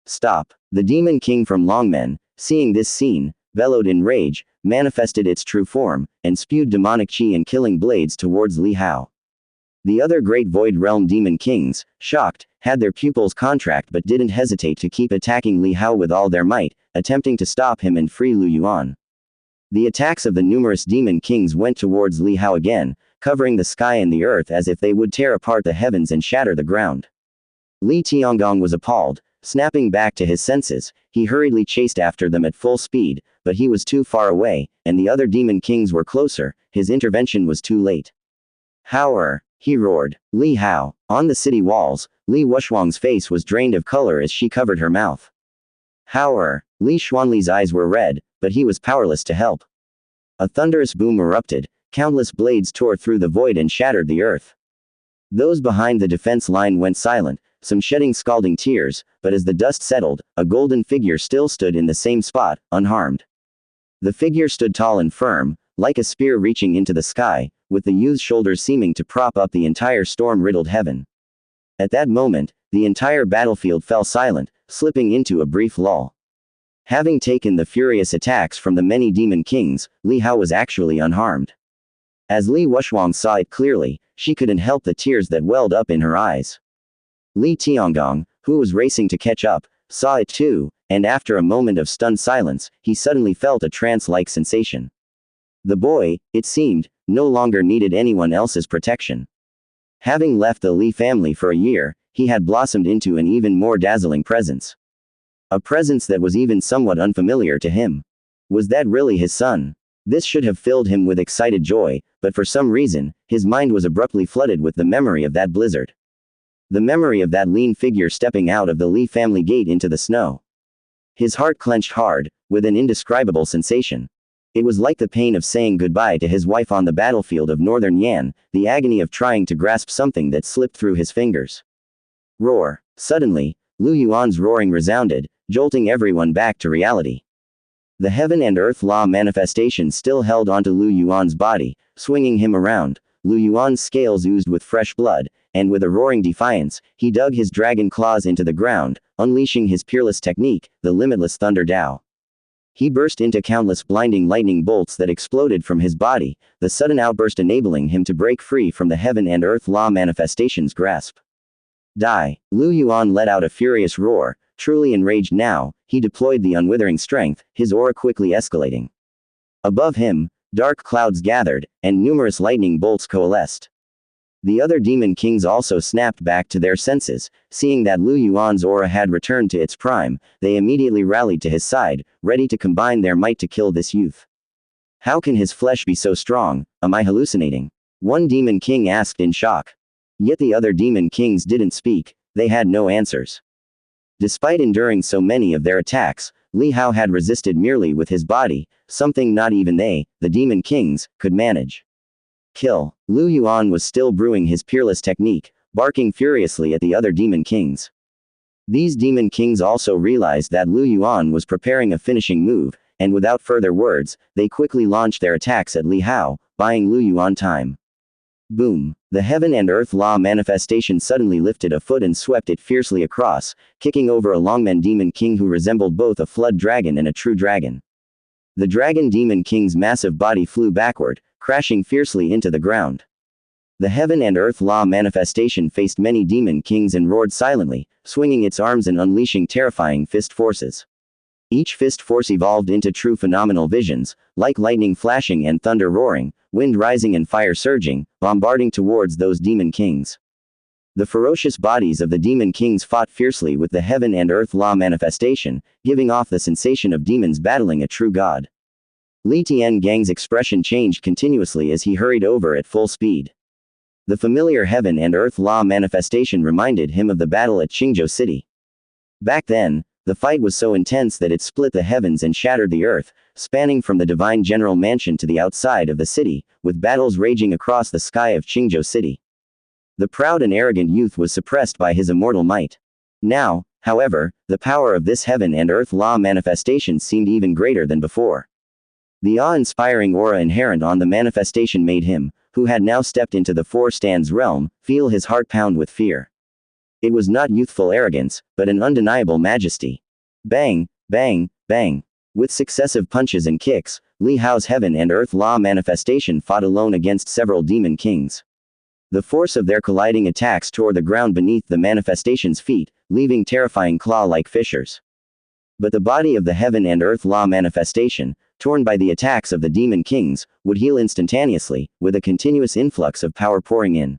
"Stop!" The Demon King from Longmen, seeing this scene, bellowed in rage, manifested its true form, and spewed demonic chi and killing blades towards Li Hao. The other great Void Realm Demon Kings, shocked, had their pupils contract but didn't hesitate to keep attacking Li Hao with all their might, attempting to stop him and free Lu Yuan. The attacks of the numerous Demon Kings went towards Li Hao again, covering the sky and the earth as if they would tear apart the heavens and shatter the ground. Li Tiangong was appalled. Snapping back to his senses, he hurriedly chased after them at full speed, but he was too far away, and the other Demon Kings were closer. His intervention was too late. "How he roared. Li Hao. On the city walls, Li Wuxuang's face was drained of color as she covered her mouth. "How Li Xuanli's eyes were red, but he was powerless to help. A thunderous boom erupted, countless blades tore through the void and shattered the earth. Those behind the defense line went silent, some shedding scalding tears, but as the dust settled, a golden figure still stood in the same spot, unharmed. The figure stood tall and firm, like a spear reaching into the sky, with the youth's shoulders seeming to prop up the entire storm-riddled heaven. At that moment, the entire battlefield fell silent, slipping into a brief lull. Having taken the furious attacks from the many demon kings, Li Hao was actually unharmed. As Li Wuxiang saw it clearly, she couldn't help the tears that welled up in her eyes. Li Tiangong, who was racing to catch up, saw it too, and after a moment of stunned silence, he suddenly felt a trance-like sensation. The boy, it seemed, no longer needed anyone else's protection. Having left the Li family for a year, he had blossomed into an even more dazzling presence. A presence that was even somewhat unfamiliar to him. Was that really his son? This should have filled him with excited joy, but for some reason, his mind was abruptly flooded with the memory of that blizzard. The memory of that lean figure stepping out of the Li family gate into the snow. His heart clenched hard, with an indescribable sensation. It was like the pain of saying goodbye to his wife on the battlefield of northern Yan, the agony of trying to grasp something that slipped through his fingers. Roar. Suddenly, Lu Yuan's roaring resounded, jolting everyone back to reality. The heaven and earth law manifestation still held onto Lu Yuan's body, swinging him around. Lu Yuan's scales oozed with fresh blood, and with a roaring defiance, he dug his dragon claws into the ground, unleashing his peerless technique, the limitless Thunder Dao. He burst into countless blinding lightning bolts that exploded from his body, the sudden outburst enabling him to break free from the heaven and earth law manifestation's grasp. Die! Lu Yuan let out a furious roar. Truly enraged now, he deployed the unwithering strength, his aura quickly escalating. Above him, dark clouds gathered, and numerous lightning bolts coalesced. The other demon kings also snapped back to their senses, seeing that Lu Yuan's aura had returned to its prime. They immediately rallied to his side, ready to combine their might to kill this youth. How can his flesh be so strong? Am I hallucinating? One demon king asked in shock. Yet the other demon kings didn't speak, they had no answers. Despite enduring so many of their attacks, Li Hao had resisted merely with his body, something not even they, the demon kings, could manage. Kill. Lu Yuan was still brewing his peerless technique, barking furiously at the other demon kings. These demon kings also realized that Lu Yuan was preparing a finishing move, and without further words, they quickly launched their attacks at Li Hao, buying Lu Yuan time. Boom. The heaven and earth law manifestation suddenly lifted a foot and swept it fiercely across, kicking over a Longmen demon king who resembled both a flood dragon and a true dragon. The dragon demon king's massive body flew backward, crashing fiercely into the ground. The heaven and earth law manifestation faced many demon kings and roared silently, swinging its arms and unleashing terrifying fist forces. Each fist force evolved into true phenomenal visions, like lightning flashing and thunder roaring, wind rising and fire surging, bombarding towards those demon kings. The ferocious bodies of the demon kings fought fiercely with the heaven and earth law manifestation, giving off the sensation of demons battling a true god. Li Tiangang's expression changed continuously as he hurried over at full speed. The familiar heaven and earth law manifestation reminded him of the battle at Qingzhou City. Back then, the fight was so intense that it split the heavens and shattered the earth, spanning from the divine general mansion to the outside of the city, with battles raging across the sky of Qingzhou City. The proud and arrogant youth was suppressed by his immortal might. Now, however, the power of this heaven and earth law manifestation seemed even greater than before. The awe-inspiring aura inherent on the manifestation made him, who had now stepped into the Four Stands realm, feel his heart pound with fear. It was not youthful arrogance, but an undeniable majesty. Bang, bang, bang. With successive punches and kicks, Li Hao's heaven and earth law manifestation fought alone against several demon kings. The force of their colliding attacks tore the ground beneath the manifestation's feet, leaving terrifying claw-like fissures. But the body of the heaven and earth law manifestation, torn by the attacks of the demon kings, would heal instantaneously, with a continuous influx of power pouring in.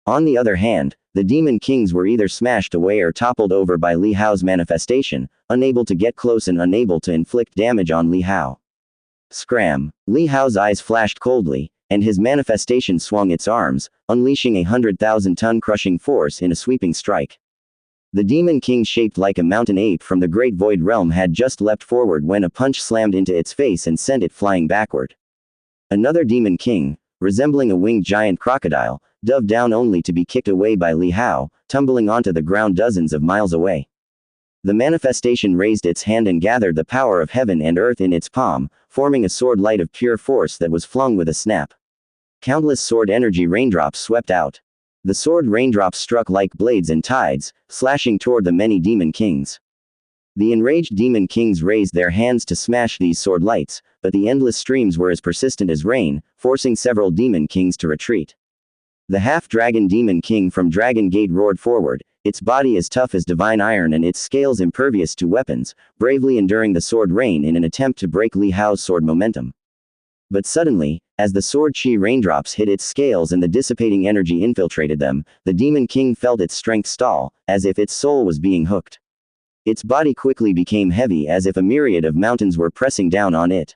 On the other hand, the demon kings were either smashed away or toppled over by Li Hao's manifestation, unable to get close and unable to inflict damage on Li Hao. Scram! Li Hao's eyes flashed coldly, and his manifestation swung its arms, unleashing a 100,000-ton crushing force in a sweeping strike. The demon king shaped like a mountain ape from the great void realm had just leapt forward when a punch slammed into its face and sent it flying backward. Another demon king, resembling a winged giant crocodile, dove down only to be kicked away by Li Hao, tumbling onto the ground dozens of miles away. The manifestation raised its hand and gathered the power of heaven and earth in its palm, forming a sword light of pure force that was flung with a snap. Countless sword energy raindrops swept out. The sword raindrops struck like blades and tides, slashing toward the many demon kings. The enraged demon kings raised their hands to smash these sword lights, but the endless streams were as persistent as rain, forcing several demon kings to retreat. The half-dragon demon king from Dragon Gate roared forward, its body as tough as divine iron and its scales impervious to weapons, bravely enduring the sword rain in an attempt to break Li Hao's sword momentum. But suddenly, as the sword chi raindrops hit its scales and the dissipating energy infiltrated them, the demon king felt its strength stall, as if its soul was being hooked. Its body quickly became heavy as if a myriad of mountains were pressing down on it.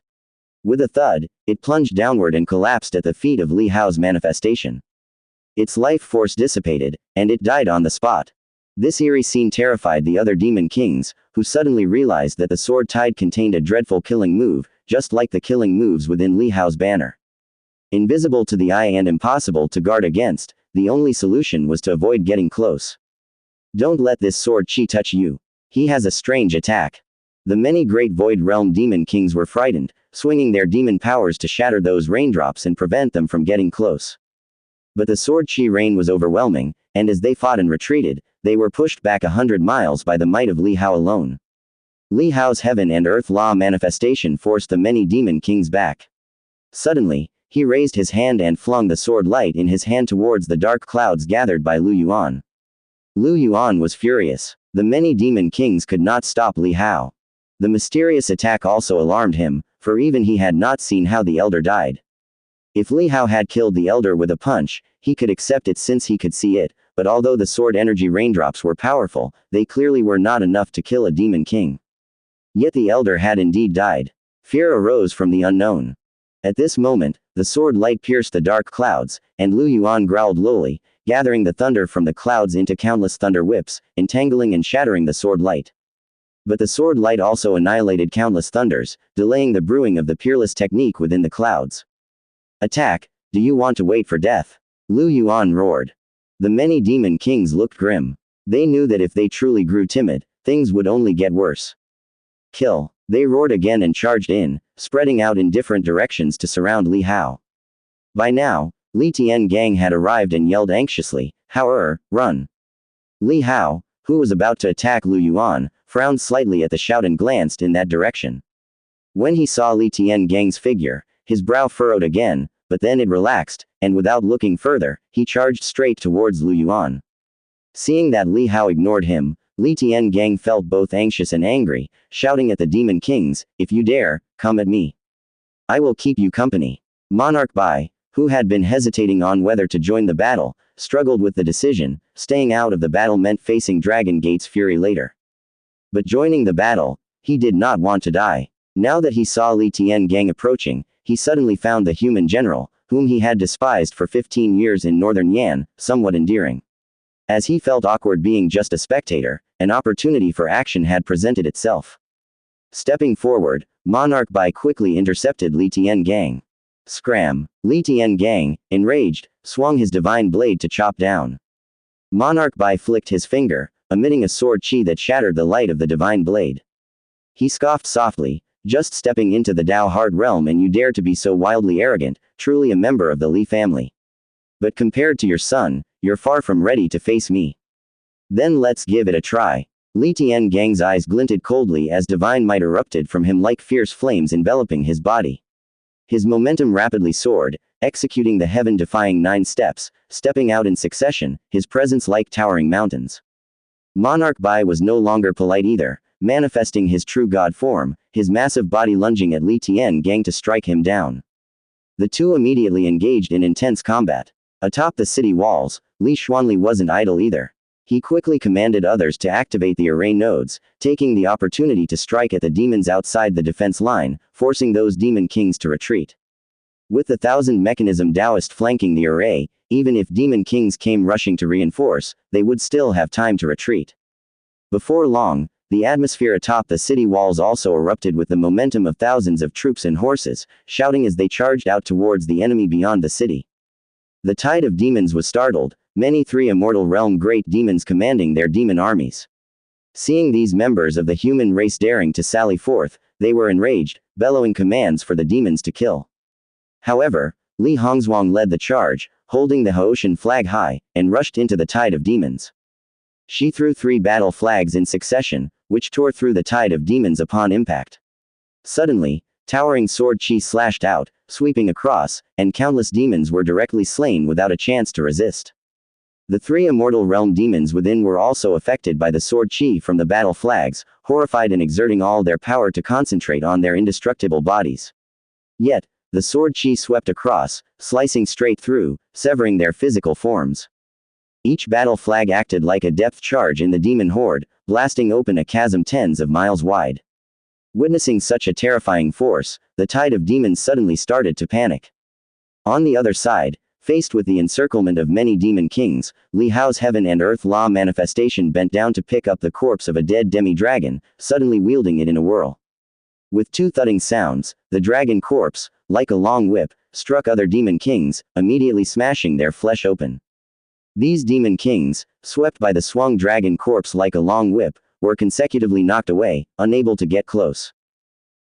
With a thud, it plunged downward and collapsed at the feet of Li Hao's manifestation. Its life force dissipated, and it died on the spot. This eerie scene terrified the other demon kings, who suddenly realized that the sword tide contained a dreadful killing move, just like the killing moves within Li Hao's banner. Invisible to the eye and impossible to guard against, the only solution was to avoid getting close. Don't let this sword chi touch you. He has a strange attack. The many great Void Realm demon kings were frightened, swinging their demon powers to shatter those raindrops and prevent them from getting close. But the sword chi rain was overwhelming, and as they fought and retreated, they were pushed back 100 miles by the might of Li Hao alone. Li Hao's heaven and earth law manifestation forced the many demon kings back. Suddenly, he raised his hand and flung the sword light in his hand towards the dark clouds gathered by Lu Yuan. Lu Yuan was furious. The many demon kings could not stop Li Hao. The mysterious attack also alarmed him, for even he had not seen how the elder died. If Li Hao had killed the elder with a punch, he could accept it since he could see it, but although the sword energy raindrops were powerful, they clearly were not enough to kill a demon king. Yet the elder had indeed died. Fear arose from the unknown. At this moment, the sword light pierced the dark clouds, and Lu Yuan growled lowly, gathering the thunder from the clouds into countless thunder whips, entangling and shattering the sword light. But the sword light also annihilated countless thunders, delaying the brewing of the peerless technique within the clouds. Attack, do you want to wait for death? Lu Yuan roared. The many demon kings looked grim. They knew that if they truly grew timid, things would only get worse. Kill. They roared again and charged in, spreading out in different directions to surround Li Hao. By now, Li Tian gang had arrived and yelled anxiously, "Hao, run!" Li Hao, who was about to attack Lu Yuan, frowned slightly at the shout and glanced in that direction. When he saw Li Tian gang's figure, his brow furrowed again, but then it relaxed, and without looking further, he charged straight towards Lu Yuan. Seeing that Li Hao ignored him, Li Tian gang felt both anxious and angry, shouting at the demon kings, "If you dare, come at me. I will keep you company." Monarch Bai, who had been hesitating on whether to join the battle, struggled with the decision. Staying out of the battle meant facing Dragon Gate's fury later. But joining the battle, he did not want to die. Now that he saw Li Tian gang approaching, he suddenly found the human general, whom he had despised for 15 years in northern Yan, somewhat endearing. As he felt awkward being just a spectator, an opportunity for action had presented itself. Stepping forward, Monarch Bai quickly intercepted Li Tian gang. Scram! Li Tian gang, enraged, swung his divine blade to chop down. Monarch Bai flicked his finger, emitting a sword chi that shattered the light of the divine blade. He scoffed softly, "Just stepping into the Dao Hard Realm and you dare to be so wildly arrogant, truly a member of the Li family. But compared to your son, you're far from ready to face me. Then let's give it a try." Li Tian gang's eyes glinted coldly as divine might erupted from him like fierce flames enveloping his body. His momentum rapidly soared, executing the heaven-defying 9 steps, stepping out in succession, his presence like towering mountains. Monarch Bai was no longer polite either, manifesting his true god form, his massive body lunging at Li Tian gang to strike him down. The two immediately engaged in intense combat. Atop the city walls, Li Xuanli wasn't idle either. He quickly commanded others to activate the array nodes, taking the opportunity to strike at the demons outside the defense line, forcing those demon kings to retreat. With the 1,000 mechanism Taoist flanking the array, even if demon kings came rushing to reinforce, they would still have time to retreat. Before long, the atmosphere atop the city walls also erupted with the momentum of thousands of troops and horses, shouting as they charged out towards the enemy beyond the city. The tide of demons was startled, many 3 immortal realm great demons commanding their demon armies. Seeing these members of the human race daring to sally forth, they were enraged, bellowing commands for the demons to kill. However, Li Hongzhuang led the charge, holding the Haoshan flag high, and rushed into the tide of demons. She threw 3 battle flags in succession, which tore through the tide of demons upon impact. Suddenly, Towering sword chi slashed out, sweeping across, and countless demons were directly slain without a chance to resist. The three immortal realm demons within were also affected by the sword chi from the battle flags, horrified and exerting all their power to concentrate on their indestructible bodies. Yet, the sword chi swept across, slicing straight through, severing their physical forms. Each battle flag acted like a depth charge in the demon horde, blasting open a chasm tens of miles wide. Witnessing such a terrifying force, the tide of demons suddenly started to panic. On the other side, faced with the encirclement of many demon kings, Li Hao's heaven and earth law manifestation bent down to pick up the corpse of a dead demi-dragon, suddenly wielding it in a whirl. With two thudding sounds, the dragon corpse, like a long whip, struck other demon kings, immediately smashing their flesh open. These demon kings, swept by the swung dragon corpse like a long whip, were consecutively knocked away, unable to get close.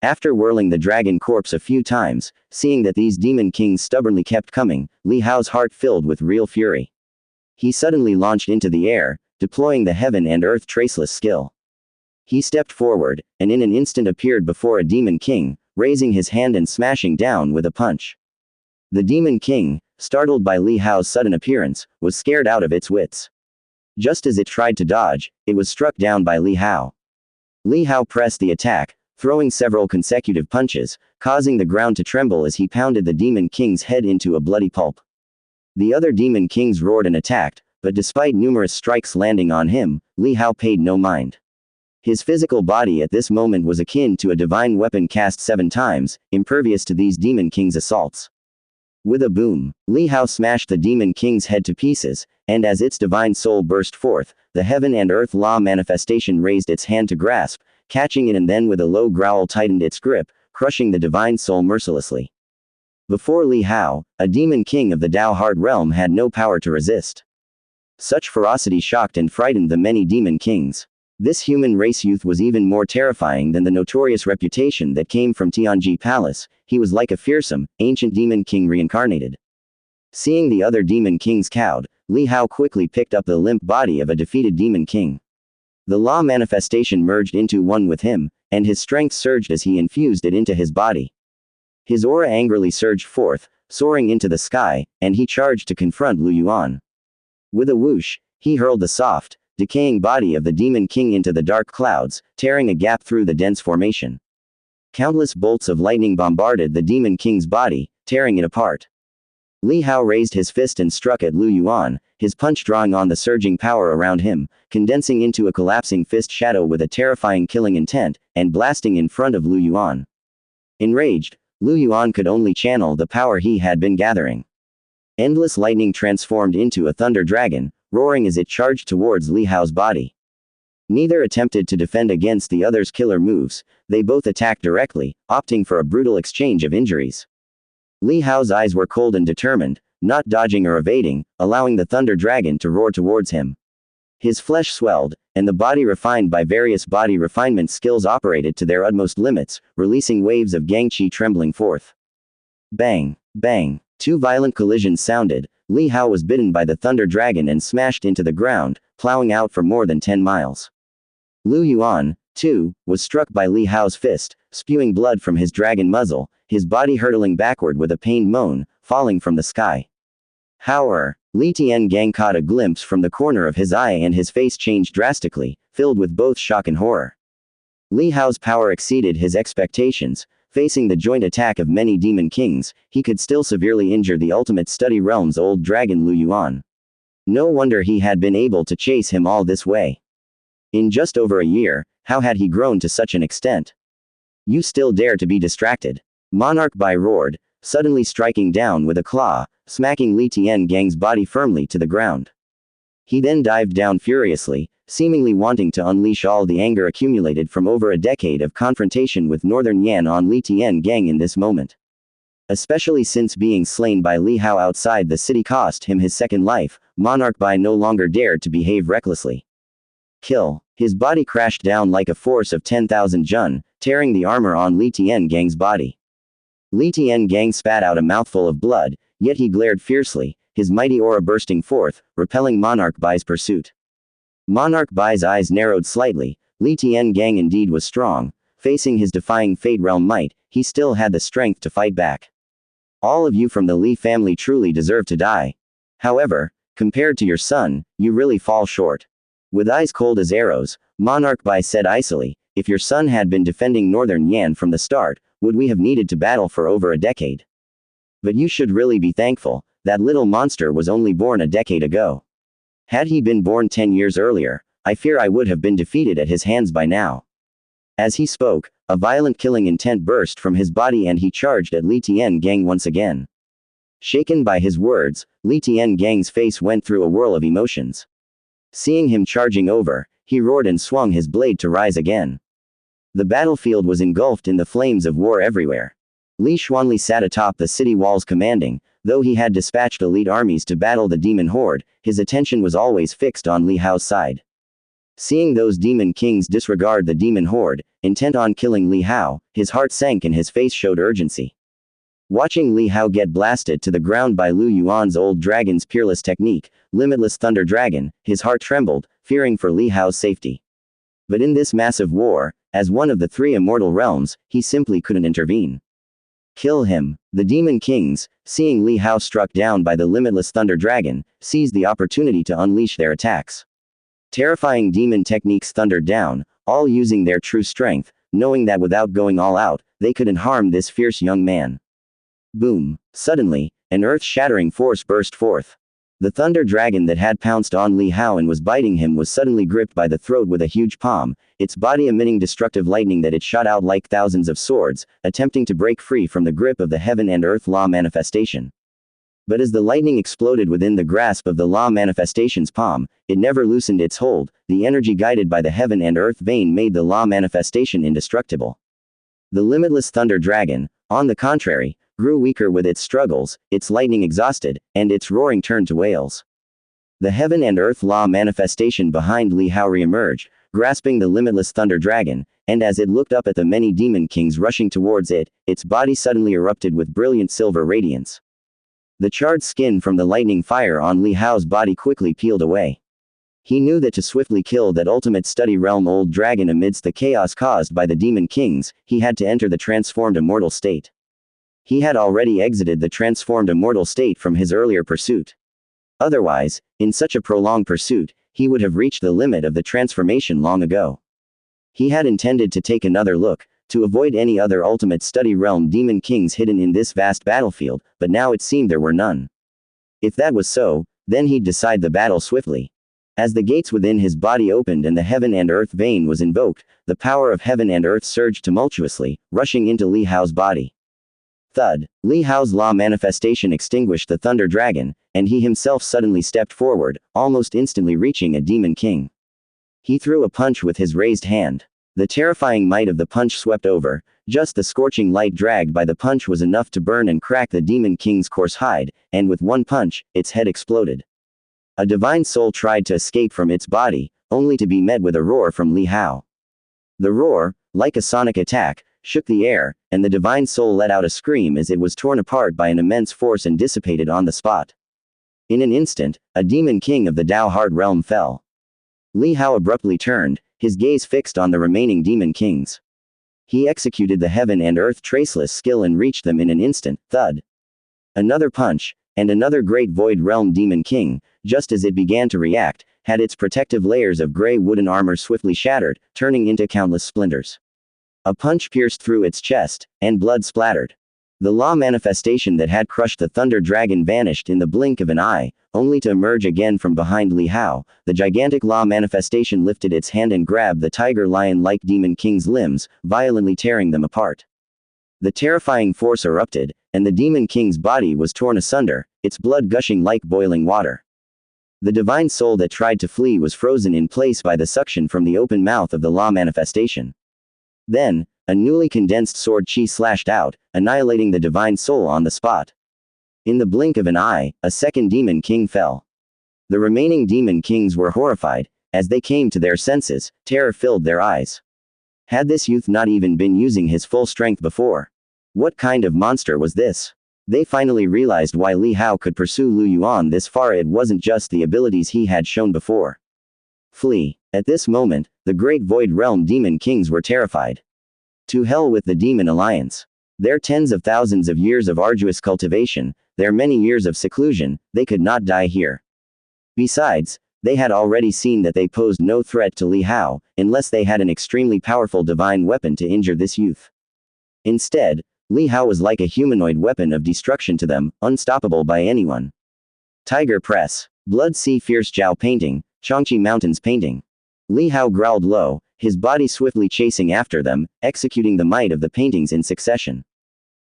After whirling the dragon corpse a few times, seeing that these demon kings stubbornly kept coming, Li Hao's heart filled with real fury. He suddenly launched into the air, deploying the heaven and earth traceless skill. He stepped forward, and in an instant appeared before a demon king, raising his hand and smashing down with a punch. The demon king, startled by Li Hao's sudden appearance, was scared out of its wits. Just as it tried to dodge, it was struck down by Li Hao. Li Hao pressed the attack, throwing several consecutive punches, causing the ground to tremble as he pounded the demon king's head into a bloody pulp. The other demon kings roared and attacked, but despite numerous strikes landing on him, Li Hao paid no mind. His physical body at this moment was akin to a divine weapon cast 7 times, impervious to these demon kings' assaults. With a boom, Li Hao smashed the demon king's head to pieces, and as its divine soul burst forth, the heaven and earth law manifestation raised its hand to grasp, catching it and then with a low growl tightened its grip, crushing the divine soul mercilessly. Before Li Hao, a demon king of the Dao Hard realm had no power to resist. Such ferocity shocked and frightened the many demon kings. This human race youth was even more terrifying than the notorious reputation that came from Tianji Palace. He was like a fearsome, ancient demon king reincarnated. Seeing the other demon kings cowed, Li Hao quickly picked up the limp body of a defeated demon king. The law manifestation merged into one with him, and his strength surged as he infused it into his body. His aura angrily surged forth, soaring into the sky, and he charged to confront Lu Yuan. With a whoosh, he hurled the soft, decaying body of the demon king into the dark clouds, tearing a gap through the dense formation. Countless bolts of lightning bombarded the demon king's body, tearing it apart. Li Hao raised his fist and struck at Lu Yuan, his punch drawing on the surging power around him, condensing into a collapsing fist shadow with a terrifying killing intent, and blasting in front of Lu Yuan. Enraged, Lu Yuan could only channel the power he had been gathering. Endless lightning transformed into a thunder dragon, roaring as it charged towards Li Hao's body. Neither attempted to defend against the other's killer moves, they both attacked directly, opting for a brutal exchange of injuries. Li Hao's eyes were cold and determined, not dodging or evading, allowing the thunder dragon to roar towards him. His flesh swelled, and the body refined by various body refinement skills operated to their utmost limits, releasing waves of gangqi trembling forth. Bang, bang, 2 violent collisions sounded. Li Hao was bitten by the thunder dragon and smashed into the ground, plowing out for more than 10 miles. Lu Yuan, too, was struck by Li Hao's fist, spewing blood from his dragon muzzle, his body hurtling backward with a pained moan, falling from the sky. However, Li Tiangang caught a glimpse from the corner of his eye and his face changed drastically, filled with both shock and horror. Li Hao's power exceeded his expectations. Facing the joint attack of many demon kings, he could still severely injure the ultimate study realm's old dragon Lu Yuan. No wonder he had been able to chase him all this way. In just over a year, how had he grown to such an extent? You still dare to be distracted? Monarch Bai roared, suddenly striking down with a claw, smacking Li Tiangang's body firmly to the ground. He then dived down furiously, seemingly wanting to unleash all the anger accumulated from over a decade of confrontation with Northern Yan on Li Tiangang in this moment. Especially since being slain by Li Hao outside the city cost him his second life, Monarch Bai no longer dared to behave recklessly. Kill. His body crashed down like a force of 10,000 jun, tearing the armor on Li Tiangang's body. Li Tiangang spat out a mouthful of blood, yet he glared fiercely, his mighty aura bursting forth, repelling Monarch Bai's pursuit. Monarch Bai's eyes narrowed slightly. Li Tiangang indeed was strong. Facing his defying fate realm might, he still had the strength to fight back. All of you from the Li family truly deserve to die. However, compared to your son, you really fall short. With eyes cold as arrows, Monarch Bai said icily, if your son had been defending Northern Yan from the start, would we have needed to battle for over a decade? But you should really be thankful, that little monster was only born a decade ago. Had he been born 10 years earlier, I fear I would have been defeated at his hands by now. As he spoke, a violent killing intent burst from his body and he charged at Li Tiangang once again. Shaken by his words, Li Tiangang's face went through a whirl of emotions. Seeing him charging over, he roared and swung his blade to rise again. The battlefield was engulfed in the flames of war everywhere. Li Xuanli sat atop the city walls commanding, though he had dispatched elite armies to battle the demon horde, his attention was always fixed on Li Hao's side. Seeing those demon kings disregard the demon horde, intent on killing Li Hao, his heart sank and his face showed urgency. Watching Li Hao get blasted to the ground by Lu Yuan's old dragon's peerless technique, Limitless Thunder Dragon, his heart trembled, fearing for Li Hao's safety. But in this massive war, as one of the three immortal realms, he simply couldn't intervene. Kill him. The demon kings, seeing Li Hao struck down by the Limitless Thunder Dragon, seized the opportunity to unleash their attacks. Terrifying demon techniques thundered down, all using their true strength, knowing that without going all out, they couldn't harm this fierce young man. Boom. Suddenly, an earth-shattering force burst forth. The thunder dragon that had pounced on Li Hao and was biting him was suddenly gripped by the throat with a huge palm, its body emitting destructive lightning that it shot out like thousands of swords, attempting to break free from the grip of the heaven and earth law manifestation. But as the lightning exploded within the grasp of the law manifestation's palm, it never loosened its hold. The energy guided by the heaven and earth vein made the law manifestation indestructible. The limitless thunder dragon, on the contrary, grew weaker with its struggles, its lightning exhausted, and its roaring turned to wails. The heaven and earth law manifestation behind Li Hao re-emerged, grasping the limitless thunder dragon, and as it looked up at the many demon kings rushing towards it, its body suddenly erupted with brilliant silver radiance. The charred skin from the lightning fire on Li Hao's body quickly peeled away. He knew that to swiftly kill that ultimate study realm old dragon amidst the chaos caused by the demon kings, he had to enter the transformed immortal state. He had already exited the transformed immortal state from his earlier pursuit. Otherwise, in such a prolonged pursuit, he would have reached the limit of the transformation long ago. He had intended to take another look, to avoid any other ultimate study realm demon kings hidden in this vast battlefield, but now it seemed there were none. If that was so, then he'd decide the battle swiftly. As the gates within his body opened and the heaven and earth vein was invoked, the power of heaven and earth surged tumultuously, rushing into Li Hao's body. Thud. Li Hao's law manifestation extinguished the thunder dragon, and he himself suddenly stepped forward, almost instantly reaching a demon king. He threw a punch with his raised hand. The terrifying might of the punch swept over, just the scorching light dragged by the punch was enough to burn and crack the demon king's coarse hide, and with one punch, its head exploded. A divine soul tried to escape from its body, only to be met with a roar from Li Hao. The roar, like a sonic attack, shook the air, and the divine soul let out a scream as it was torn apart by an immense force and dissipated on the spot. In an instant, a demon king of the Dao Heart realm fell. Li Hao abruptly turned, his gaze fixed on the remaining demon kings. He executed the heaven and earth traceless skill and reached them in an instant. Thud. Another punch, and another great void realm demon king, just as it began to react, had its protective layers of gray wooden armor swiftly shattered, turning into countless splinters. A punch pierced through its chest, and blood splattered. The law manifestation that had crushed the thunder dragon vanished in the blink of an eye, only to emerge again from behind Li Hao. The gigantic law manifestation lifted its hand and grabbed the tiger lion-like demon king's limbs, violently tearing them apart. The terrifying force erupted, and the demon king's body was torn asunder, its blood gushing like boiling water. The divine soul that tried to flee was frozen in place by the suction from the open mouth of the law manifestation. Then, a newly condensed sword chi slashed out, annihilating the divine soul on the spot. In the blink of an eye, a second demon king fell. The remaining demon kings were horrified. As they came to their senses, terror filled their eyes. Had this youth not even been using his full strength before? What kind of monster was this? They finally realized why Li Hao could pursue Lu Yuan this far. It wasn't just the abilities he had shown before. Flee. At this moment, the great void realm demon kings were terrified. To hell with the demon alliance. Their tens of thousands of years of arduous cultivation, their many years of seclusion, they could not die here. Besides, they had already seen that they posed no threat to Li Hao, unless they had an extremely powerful divine weapon to injure this youth. Instead, Li Hao was like a humanoid weapon of destruction to them, unstoppable by anyone. Tiger Press. Blood Sea Fierce Jiao Painting, Changqi Mountains Painting. Li Hao growled low, his body swiftly chasing after them, executing the might of the paintings in succession.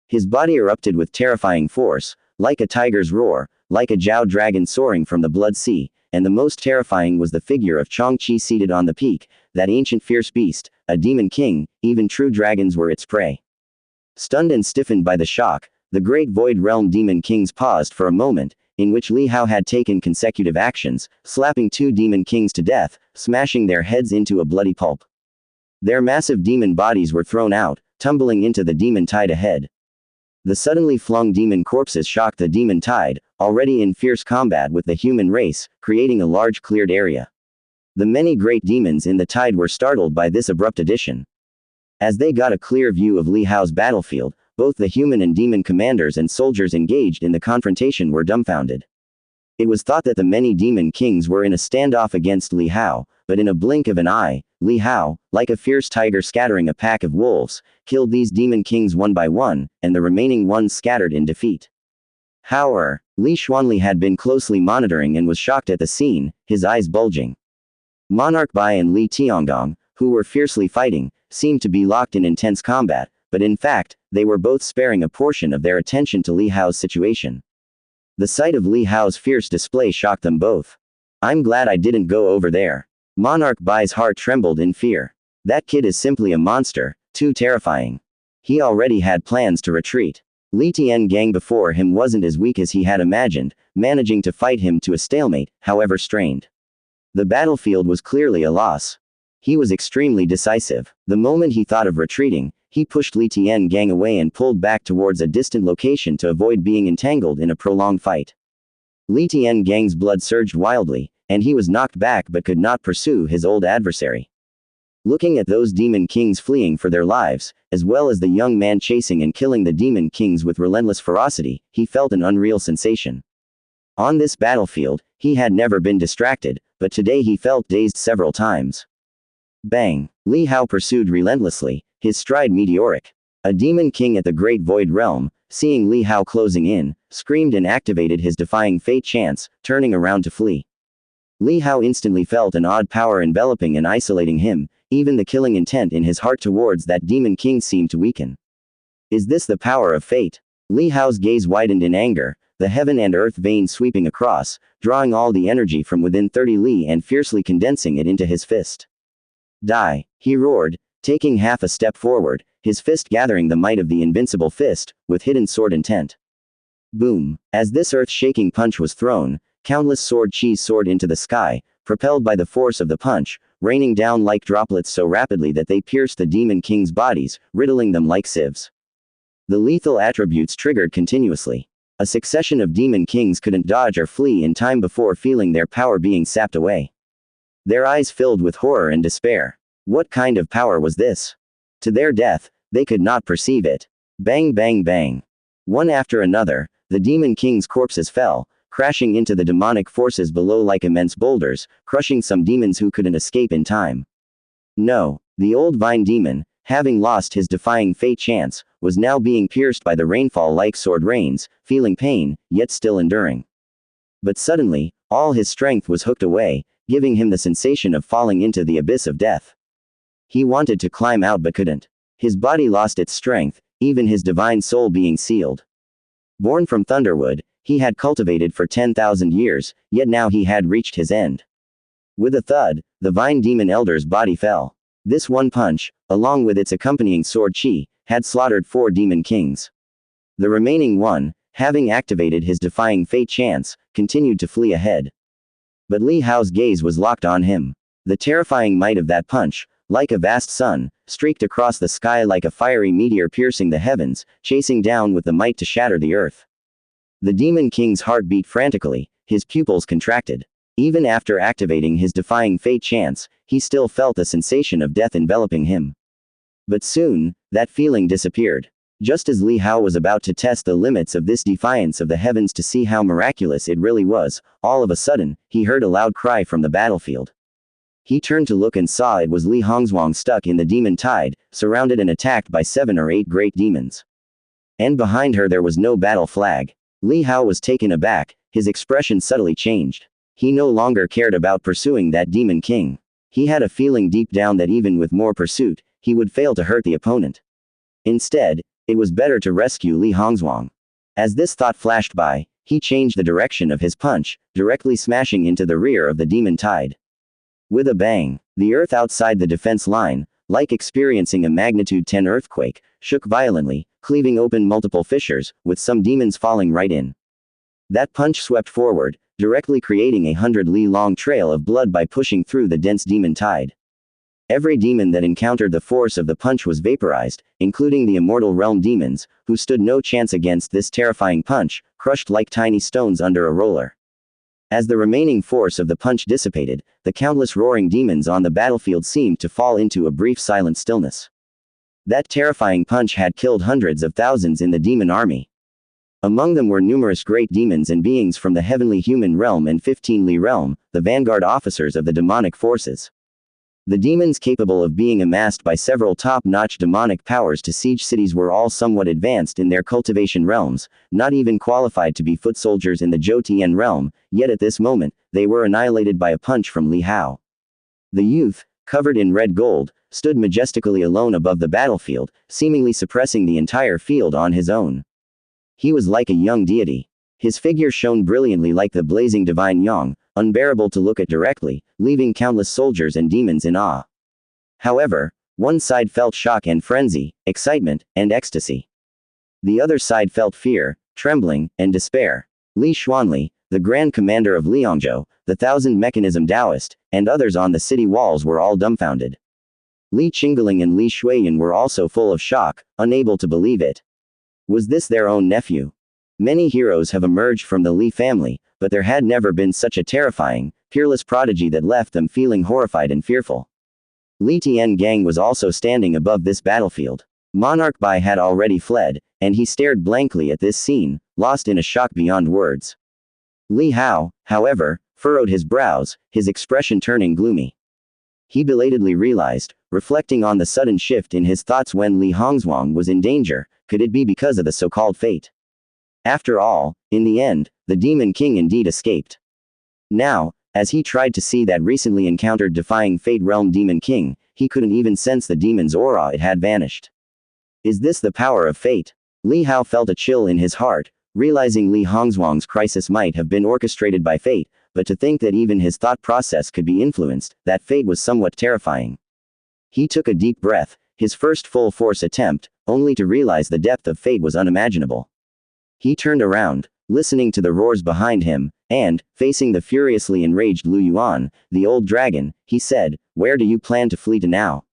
His body erupted with terrifying force, like a tiger's roar, like a Jiao dragon soaring from the Blood Sea, and the most terrifying was the figure of Changqi seated on the peak, that ancient fierce beast, a demon king, even true dragons were its prey. Stunned and stiffened by the shock, the great void realm demon kings paused for a moment, in which Li Hao had taken consecutive actions, slapping 2 demon kings to death, smashing their heads into a bloody pulp. Their massive demon bodies were thrown out, tumbling into the demon tide ahead. The suddenly flung demon corpses shocked the demon tide, already in fierce combat with the human race, creating a large cleared area. The many great demons in the tide were startled by this abrupt addition. As they got a clear view of Li Hao's battlefield, both the human and demon commanders and soldiers engaged in the confrontation were dumbfounded. It was thought that the many demon kings were in a standoff against Li Hao, but in a blink of an eye, Li Hao, like a fierce tiger scattering a pack of wolves, killed these demon kings one by one, and the remaining ones scattered in defeat. However, Li Xuanli had been closely monitoring and was shocked at the scene, his eyes bulging. Monarch Bai and Li Tiangong, who were fiercely fighting, seemed to be locked in intense combat, but in fact, they were both sparing a portion of their attention to Li Hao's situation. The sight of Li Hao's fierce display shocked them both. "I'm glad I didn't go over there." Monarch Bai's heart trembled in fear. That kid is simply a monster, too terrifying. He already had plans to retreat. Li Tiangang before him wasn't as weak as he had imagined, managing to fight him to a stalemate, however strained. The battlefield was clearly a loss. He was extremely decisive. The moment he thought of retreating, he pushed Li Tiangang away and pulled back towards a distant location to avoid being entangled in a prolonged fight. Li Tiangang's blood surged wildly, and he was knocked back but could not pursue his old adversary. Looking at those demon kings fleeing for their lives, as well as the young man chasing and killing the demon kings with relentless ferocity, he felt an unreal sensation. On this battlefield, he had never been distracted, but today he felt dazed several times. Bang! Li Hao pursued relentlessly, his stride meteoric. A demon king at the great void realm, seeing Li Hao closing in, screamed and activated his defying fate chance, turning around to flee. Li Hao instantly felt an odd power enveloping and isolating him, even the killing intent in his heart towards that demon king seemed to weaken. Is this the power of fate? Li Hao's gaze widened in anger, the heaven and earth vein sweeping across, drawing all the energy from within 30 li and fiercely condensing it into his fist. Die, he roared, taking half a step forward, his fist gathering the might of the invincible fist, with hidden sword intent. Boom! As this earth-shaking punch was thrown, countless sword chi soared into the sky, propelled by the force of the punch, raining down like droplets so rapidly that they pierced the demon king's bodies, riddling them like sieves. The lethal attributes triggered continuously. A succession of demon kings couldn't dodge or flee in time before feeling their power being sapped away. Their eyes filled with horror and despair. What kind of power was this? To their death, they could not perceive it. Bang bang bang. One after another, the demon king's corpses fell, crashing into the demonic forces below like immense boulders, crushing some demons who couldn't escape in time. No, the old vine demon, having lost his defying fate chance, was now being pierced by the rainfall like sword rains, feeling pain, yet still enduring. But suddenly, all his strength was hooked away, giving him the sensation of falling into the abyss of death. He wanted to climb out but couldn't. His body lost its strength, even his divine soul being sealed. Born from Thunderwood, he had cultivated for 10,000 years, yet now he had reached his end. With a thud, the vine demon elder's body fell. This one punch, along with its accompanying sword chi, had slaughtered 4 demon kings. The remaining one, having activated his defying fate chance, continued to flee ahead. But Li Hao's gaze was locked on him. The terrifying might of that punch, like a vast sun, streaked across the sky like a fiery meteor piercing the heavens, chasing down with the might to shatter the earth. The demon king's heart beat frantically, his pupils contracted. Even after activating his defying fate chance, he still felt a sensation of death enveloping him. But soon, that feeling disappeared. Just as Li Hao was about to test the limits of this defiance of the heavens to see how miraculous it really was, all of a sudden, he heard a loud cry from the battlefield. He turned to look and saw it was Li Hongzhuang stuck in the demon tide, surrounded and attacked by 7 or 8 great demons. And behind her there was no battle flag. Li Hao was taken aback, his expression subtly changed. He no longer cared about pursuing that demon king. He had a feeling deep down that even with more pursuit, he would fail to hurt the opponent. Instead, it was better to rescue Li Hongzhuang. As this thought flashed by, he changed the direction of his punch, directly smashing into the rear of the demon tide. With a bang, the earth outside the defense line, like experiencing a magnitude 10 earthquake, shook violently, cleaving open multiple fissures, with some demons falling right in. That punch swept forward, directly creating a 100-li-long trail of blood by pushing through the dense demon tide. Every demon that encountered the force of the punch was vaporized, including the immortal realm demons, who stood no chance against this terrifying punch, crushed like tiny stones under a roller. As the remaining force of the punch dissipated, the countless roaring demons on the battlefield seemed to fall into a brief silent stillness. That terrifying punch had killed hundreds of thousands in the demon army. Among them were numerous great demons and beings from the heavenly human realm and 15-li realm, the vanguard officers of the demonic forces. The demons capable of being amassed by several top-notch demonic powers to siege cities were all somewhat advanced in their cultivation realms, not even qualified to be foot soldiers in the Zhou realm, yet at this moment, they were annihilated by a punch from Li Hao. The youth, covered in red gold, stood majestically alone above the battlefield, seemingly suppressing the entire field on his own. He was like a young deity. His figure shone brilliantly like the blazing divine yang, unbearable to look at directly, leaving countless soldiers and demons in awe. However, one side felt shock and frenzy, excitement, and ecstasy. The other side felt fear, trembling, and despair. Li Xuanli, the Grand Commander of Liangzhou, the Thousand Mechanism Taoist, and others on the city walls were all dumbfounded. Li Qingling and Li Shuiyan were also full of shock, unable to believe it. Was this their own nephew? Many heroes have emerged from the Li family, but there had never been such a terrifying, peerless prodigy that left them feeling horrified and fearful. Li Tiangang was also standing above this battlefield. Monarch Bai had already fled, and he stared blankly at this scene, lost in a shock beyond words. Li Hao, however, furrowed his brows, his expression turning gloomy. He belatedly realized, reflecting on the sudden shift in his thoughts when Li Hongzhuang was in danger, could it be because of the so-called fate? After all, in the end, the Demon King indeed escaped. Now, as he tried to see that recently encountered defying fate realm Demon King, he couldn't even sense the demon's aura, it had vanished. Is this the power of fate? Li Hao felt a chill in his heart, realizing Li Hongzhuang's crisis might have been orchestrated by fate, but to think that even his thought process could be influenced, that fate was somewhat terrifying. He took a deep breath, his first full-force attempt, only to realize the depth of fate was unimaginable. He turned around, listening to the roars behind him, and, facing the furiously enraged Lu Yuan, the old dragon, he said, "Where do you plan to flee to now?"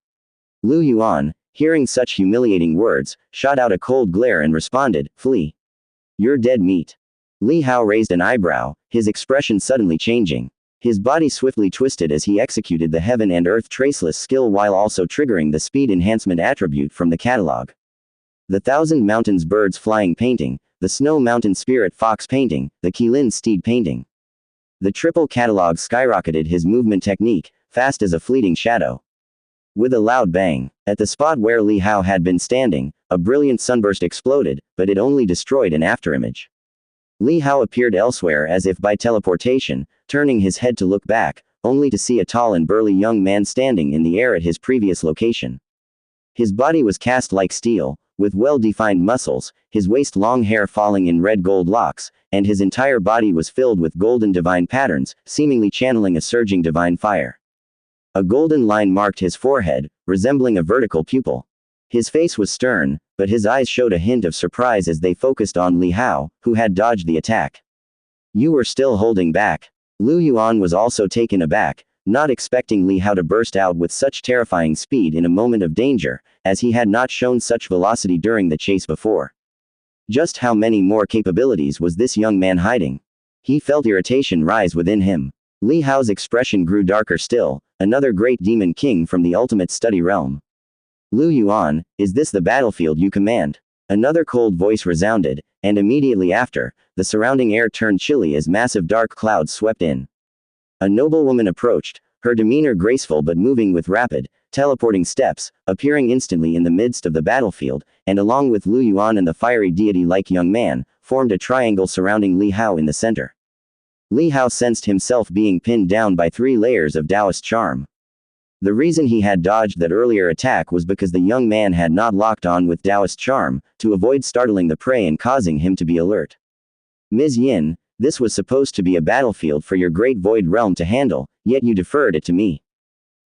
Lu Yuan, hearing such humiliating words, shot out a cold glare and responded, "Flee. You're dead meat." Li Hao raised an eyebrow, his expression suddenly changing. His body swiftly twisted as he executed the heaven and earth traceless skill while also triggering the speed enhancement attribute from the catalog. The Thousand Mountains Birds Flying painting, the Snow Mountain Spirit Fox painting, the Qilin Steed painting. The triple catalog skyrocketed his movement technique, fast as a fleeting shadow. With a loud bang, at the spot where Li Hao had been standing, a brilliant sunburst exploded, but it only destroyed an afterimage. Li Hao appeared elsewhere as if by teleportation, turning his head to look back, only to see a tall and burly young man standing in the air at his previous location. His body was cast like steel, with well-defined muscles, his waist-long hair falling in red gold locks, and his entire body was filled with golden divine patterns, seemingly channeling a surging divine fire. A golden line marked his forehead, resembling a vertical pupil. His face was stern, but his eyes showed a hint of surprise as they focused on Li Hao, who had dodged the attack. "You were still holding back." Lu Yuan was also taken aback, not expecting Li Hao to burst out with such terrifying speed in a moment of danger, as he had not shown such velocity during the chase before. Just how many more capabilities was this young man hiding? He felt irritation rise within him. Li Hao's expression grew darker still, another great demon king from the ultimate study realm. "Lu Yuan, is this the battlefield you command?" Another cold voice resounded, and immediately after, the surrounding air turned chilly as massive dark clouds swept in. A noblewoman approached, her demeanor graceful but moving with rapid, teleporting steps, appearing instantly in the midst of the battlefield, and along with Lu Yuan and the fiery deity-like young man, formed a triangle surrounding Li Hao in the center. Li Hao sensed himself being pinned down by 3 layers of Taoist charm. The reason he had dodged that earlier attack was because the young man had not locked on with Taoist charm, to avoid startling the prey and causing him to be alert. Ms. Yin, this was supposed to be a battlefield for your great void realm to handle, yet you deferred it to me.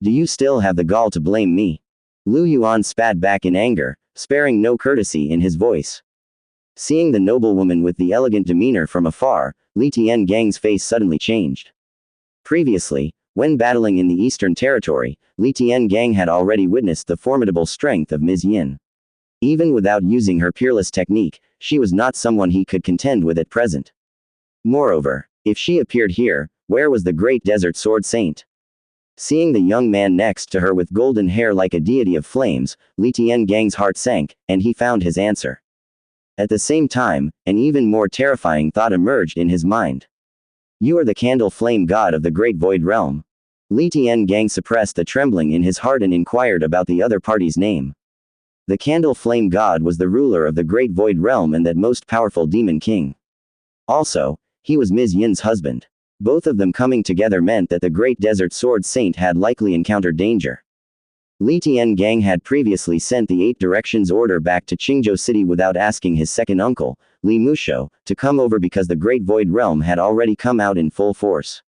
Do you still have the gall to blame me? Lu Yuan spat back in anger, sparing no courtesy in his voice. Seeing the noblewoman with the elegant demeanor from afar, Li Tiangang's face suddenly changed. Previously, when battling in the Eastern Territory, Li Tiangang had already witnessed the formidable strength of Ms. Yin. Even without using her peerless technique, she was not someone he could contend with at present. Moreover, if she appeared here, where was the great desert sword saint? Seeing the young man next to her with golden hair like a deity of flames, Li Tiangang's heart sank, and he found his answer. At the same time, an even more terrifying thought emerged in his mind. You are the candle flame god of the great void realm. Li Tiangang suppressed the trembling in his heart and inquired about the other party's name. The candle flame god was the ruler of the great void realm and that most powerful demon king. Also, he was Ms. Yin's husband. Both of them coming together meant that the great desert sword saint had likely encountered danger. Li Tiangang had previously sent the 8 directions order back to Qingzhou City without asking his second uncle, Li Mushou, to come over because the Great Void Realm had already come out in full force.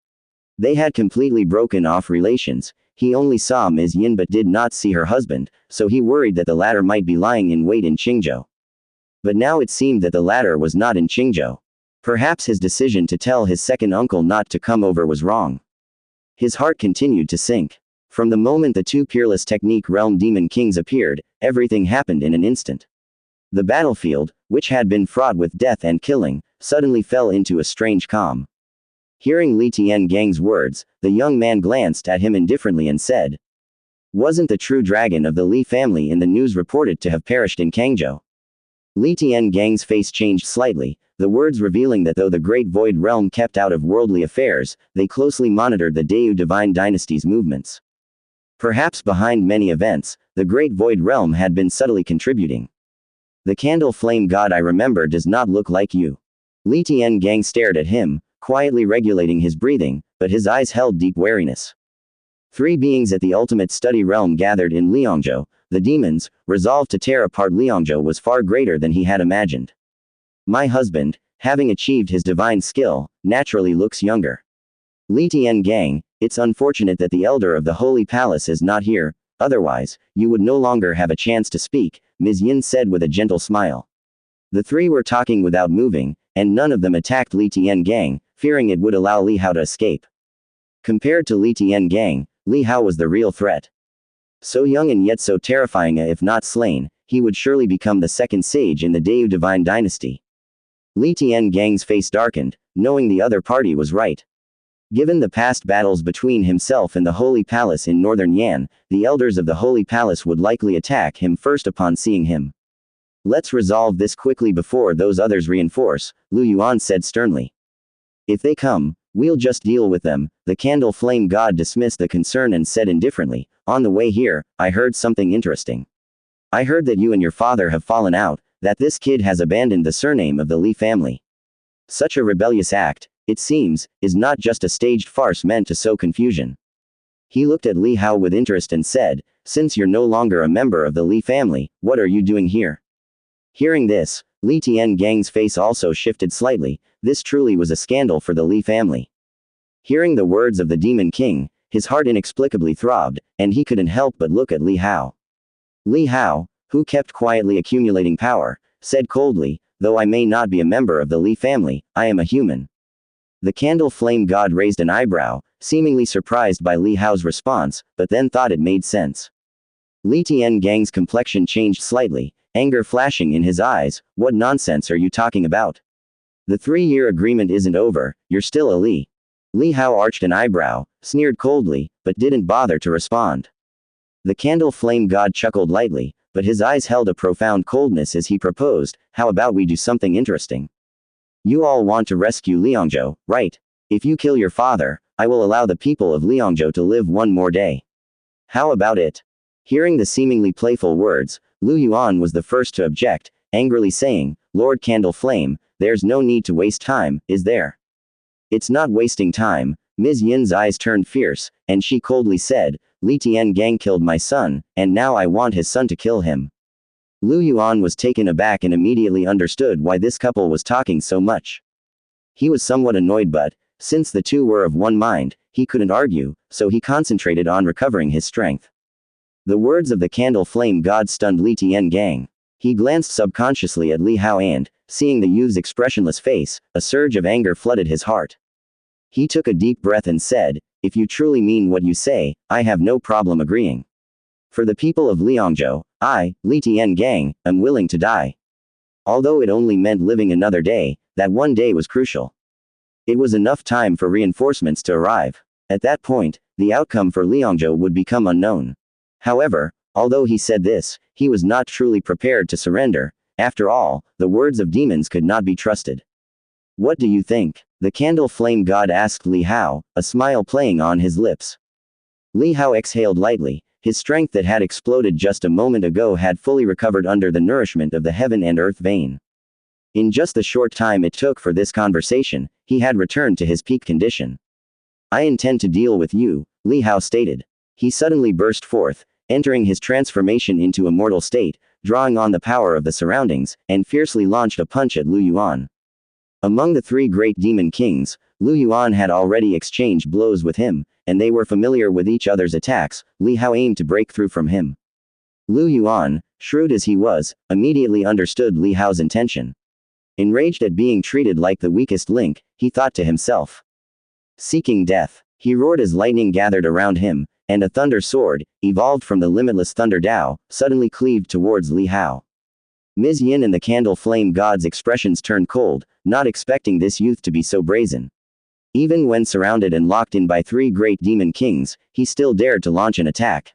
They had completely broken off relations. He only saw Ms. Yin but did not see her husband, so he worried that the latter might be lying in wait in Qingzhou. But now it seemed that the latter was not in Qingzhou. Perhaps his decision to tell his second uncle not to come over was wrong. His heart continued to sink. From the moment the 2 peerless technique realm demon kings appeared, everything happened in an instant. The battlefield, which had been fraught with death and killing, suddenly fell into a strange calm. Hearing Li Tiangang's words, the young man glanced at him indifferently and said, "Wasn't the true dragon of the Li family in the news reported to have perished in Kangzhou?" Li Tiangang's face changed slightly, the words revealing that though the Great Void Realm kept out of worldly affairs, they closely monitored the Dayu Divine Dynasty's movements. Perhaps behind many events, the Great Void Realm had been subtly contributing. The candle flame god I remember does not look like you. Li Tiangang stared at him, quietly regulating his breathing, but his eyes held deep wariness. 3 beings at the ultimate study realm gathered in Liangzhou, the demons, resolved to tear apart Liangzhou was far greater than he had imagined. My husband, having achieved his divine skill, naturally looks younger. Li Tiangang, it's unfortunate that the elder of the Holy Palace is not here, otherwise, you would no longer have a chance to speak, Ms. Yin said with a gentle smile. The 3 were talking without moving, and none of them attacked Li Tiangang, fearing it would allow Li Hao to escape. Compared to Li Tiangang, Li Hao was the real threat. So young and yet so terrifying, if not slain, he would surely become the second sage in the Dayu Divine Dynasty. Li Tiangang's face darkened, knowing the other party was right. Given the past battles between himself and the Holy Palace in northern Yan, the elders of the Holy Palace would likely attack him first upon seeing him. Let's resolve this quickly before those others reinforce, Lu Yuan said sternly. If they come, we'll just deal with them. The candle flame god dismissed the concern and said indifferently, on the way here, I heard something interesting. I heard that you and your father have fallen out, that this kid has abandoned the surname of the Li family. Such a rebellious act, it seems, is not just a staged farce meant to sow confusion. He looked at Li Hao with interest and said, since you're no longer a member of the Li family, what are you doing here? Hearing this, Li Tiangang's face also shifted slightly. This truly was a scandal for the Li family. Hearing the words of the Demon King, his heart inexplicably throbbed, and he couldn't help but look at Li Hao. Li Hao, who kept quietly accumulating power, said coldly, though I may not be a member of the Li family, I am a human. The candle flame god raised an eyebrow, seemingly surprised by Li Hao's response, but then thought it made sense. Li Tiangang's complexion changed slightly, anger flashing in his eyes. What nonsense are you talking about? The 3-year agreement isn't over, you're still a Li. Li Hao arched an eyebrow, sneered coldly, but didn't bother to respond. The candle flame god chuckled lightly, but his eyes held a profound coldness as he proposed, "How about we do something interesting? You all want to rescue Liangzhou, right? If you kill your father, I will allow the people of Liangzhou to live one more day. How about it?" Hearing the seemingly playful words, Lu Yuan was the first to object, angrily saying, "Lord Candle Flame, there's no need to waste time, is there?" "It's not wasting time." Ms. Yin's eyes turned fierce, and she coldly said, "Li Tiangang killed my son, and now I want his son to kill him." Lu Yuan was taken aback and immediately understood why this couple was talking so much. He was somewhat annoyed, but, since the two were of one mind, he couldn't argue, so he concentrated on recovering his strength. The words of the candle flame god stunned Li Tiangang. He glanced subconsciously at Li Hao and, seeing the youth's expressionless face, a surge of anger flooded his heart. He took a deep breath and said, "If you truly mean what you say, I have no problem agreeing. For the people of Liangzhou, I, Li Tiangang, am willing to die." Although it only meant living another day, that one day was crucial. It was enough time for reinforcements to arrive. At that point, the outcome for Liangzhou would become unknown. However, although he said this, he was not truly prepared to surrender. After all, the words of demons could not be trusted. "What do you think?" the candle flame god asked Li Hao, a smile playing on his lips. Li Hao exhaled lightly. His strength that had exploded just a moment ago had fully recovered under the nourishment of the heaven and earth vein. In just the short time it took for this conversation, he had returned to his peak condition. "I intend to deal with you," Li Hao stated. He suddenly burst forth, entering his transformation into a mortal state, drawing on the power of the surroundings, and fiercely launched a punch at Lu Yuan. Among the three great demon kings, Lu Yuan had already exchanged blows with him, and they were familiar with each other's attacks. Li Hao aimed to break through from him. Lu Yuan, shrewd as he was, immediately understood Li Hao's intention. Enraged at being treated like the weakest link, he thought to himself. Seeking death. He roared as lightning gathered around him, and a thunder sword, evolved from the limitless thunder Dao, suddenly cleaved towards Li Hao. Ms. Yin and the candle flame god's expressions turned cold, not expecting this youth to be so brazen. Even when surrounded and locked in by three great demon kings, he still dared to launch an attack.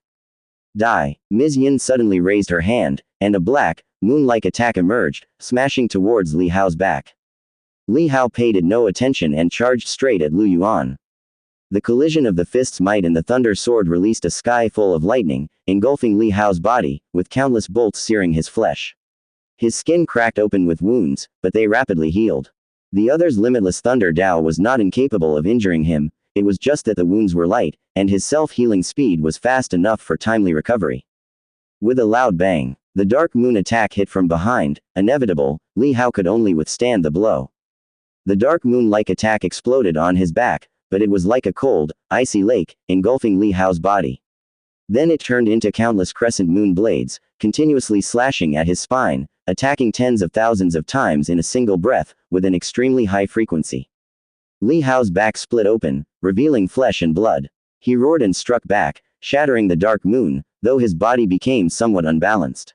Die. Ms. Yin suddenly raised her hand, and a black, moon-like attack emerged, smashing towards Li Hao's back. Li Hao paid it no attention and charged straight at Lu Yuan. The collision of the fist's might and the thunder sword released a sky full of lightning, engulfing Li Hao's body, with countless bolts searing his flesh. His skin cracked open with wounds, but they rapidly healed. The other's limitless thunder Dao was not incapable of injuring him, it was just that the wounds were light, and his self-healing speed was fast enough for timely recovery. With a loud bang, the dark moon attack hit from behind, inevitable. Li Hao could only withstand the blow. The dark moon-like attack exploded on his back, but it was like a cold, icy lake, engulfing Li Hao's body. Then it turned into countless crescent moon blades, continuously slashing at his spine, attacking tens of thousands of times in a single breath, with an extremely high frequency. Li Hao's back split open, revealing flesh and blood. He roared and struck back, shattering the dark moon, though his body became somewhat unbalanced.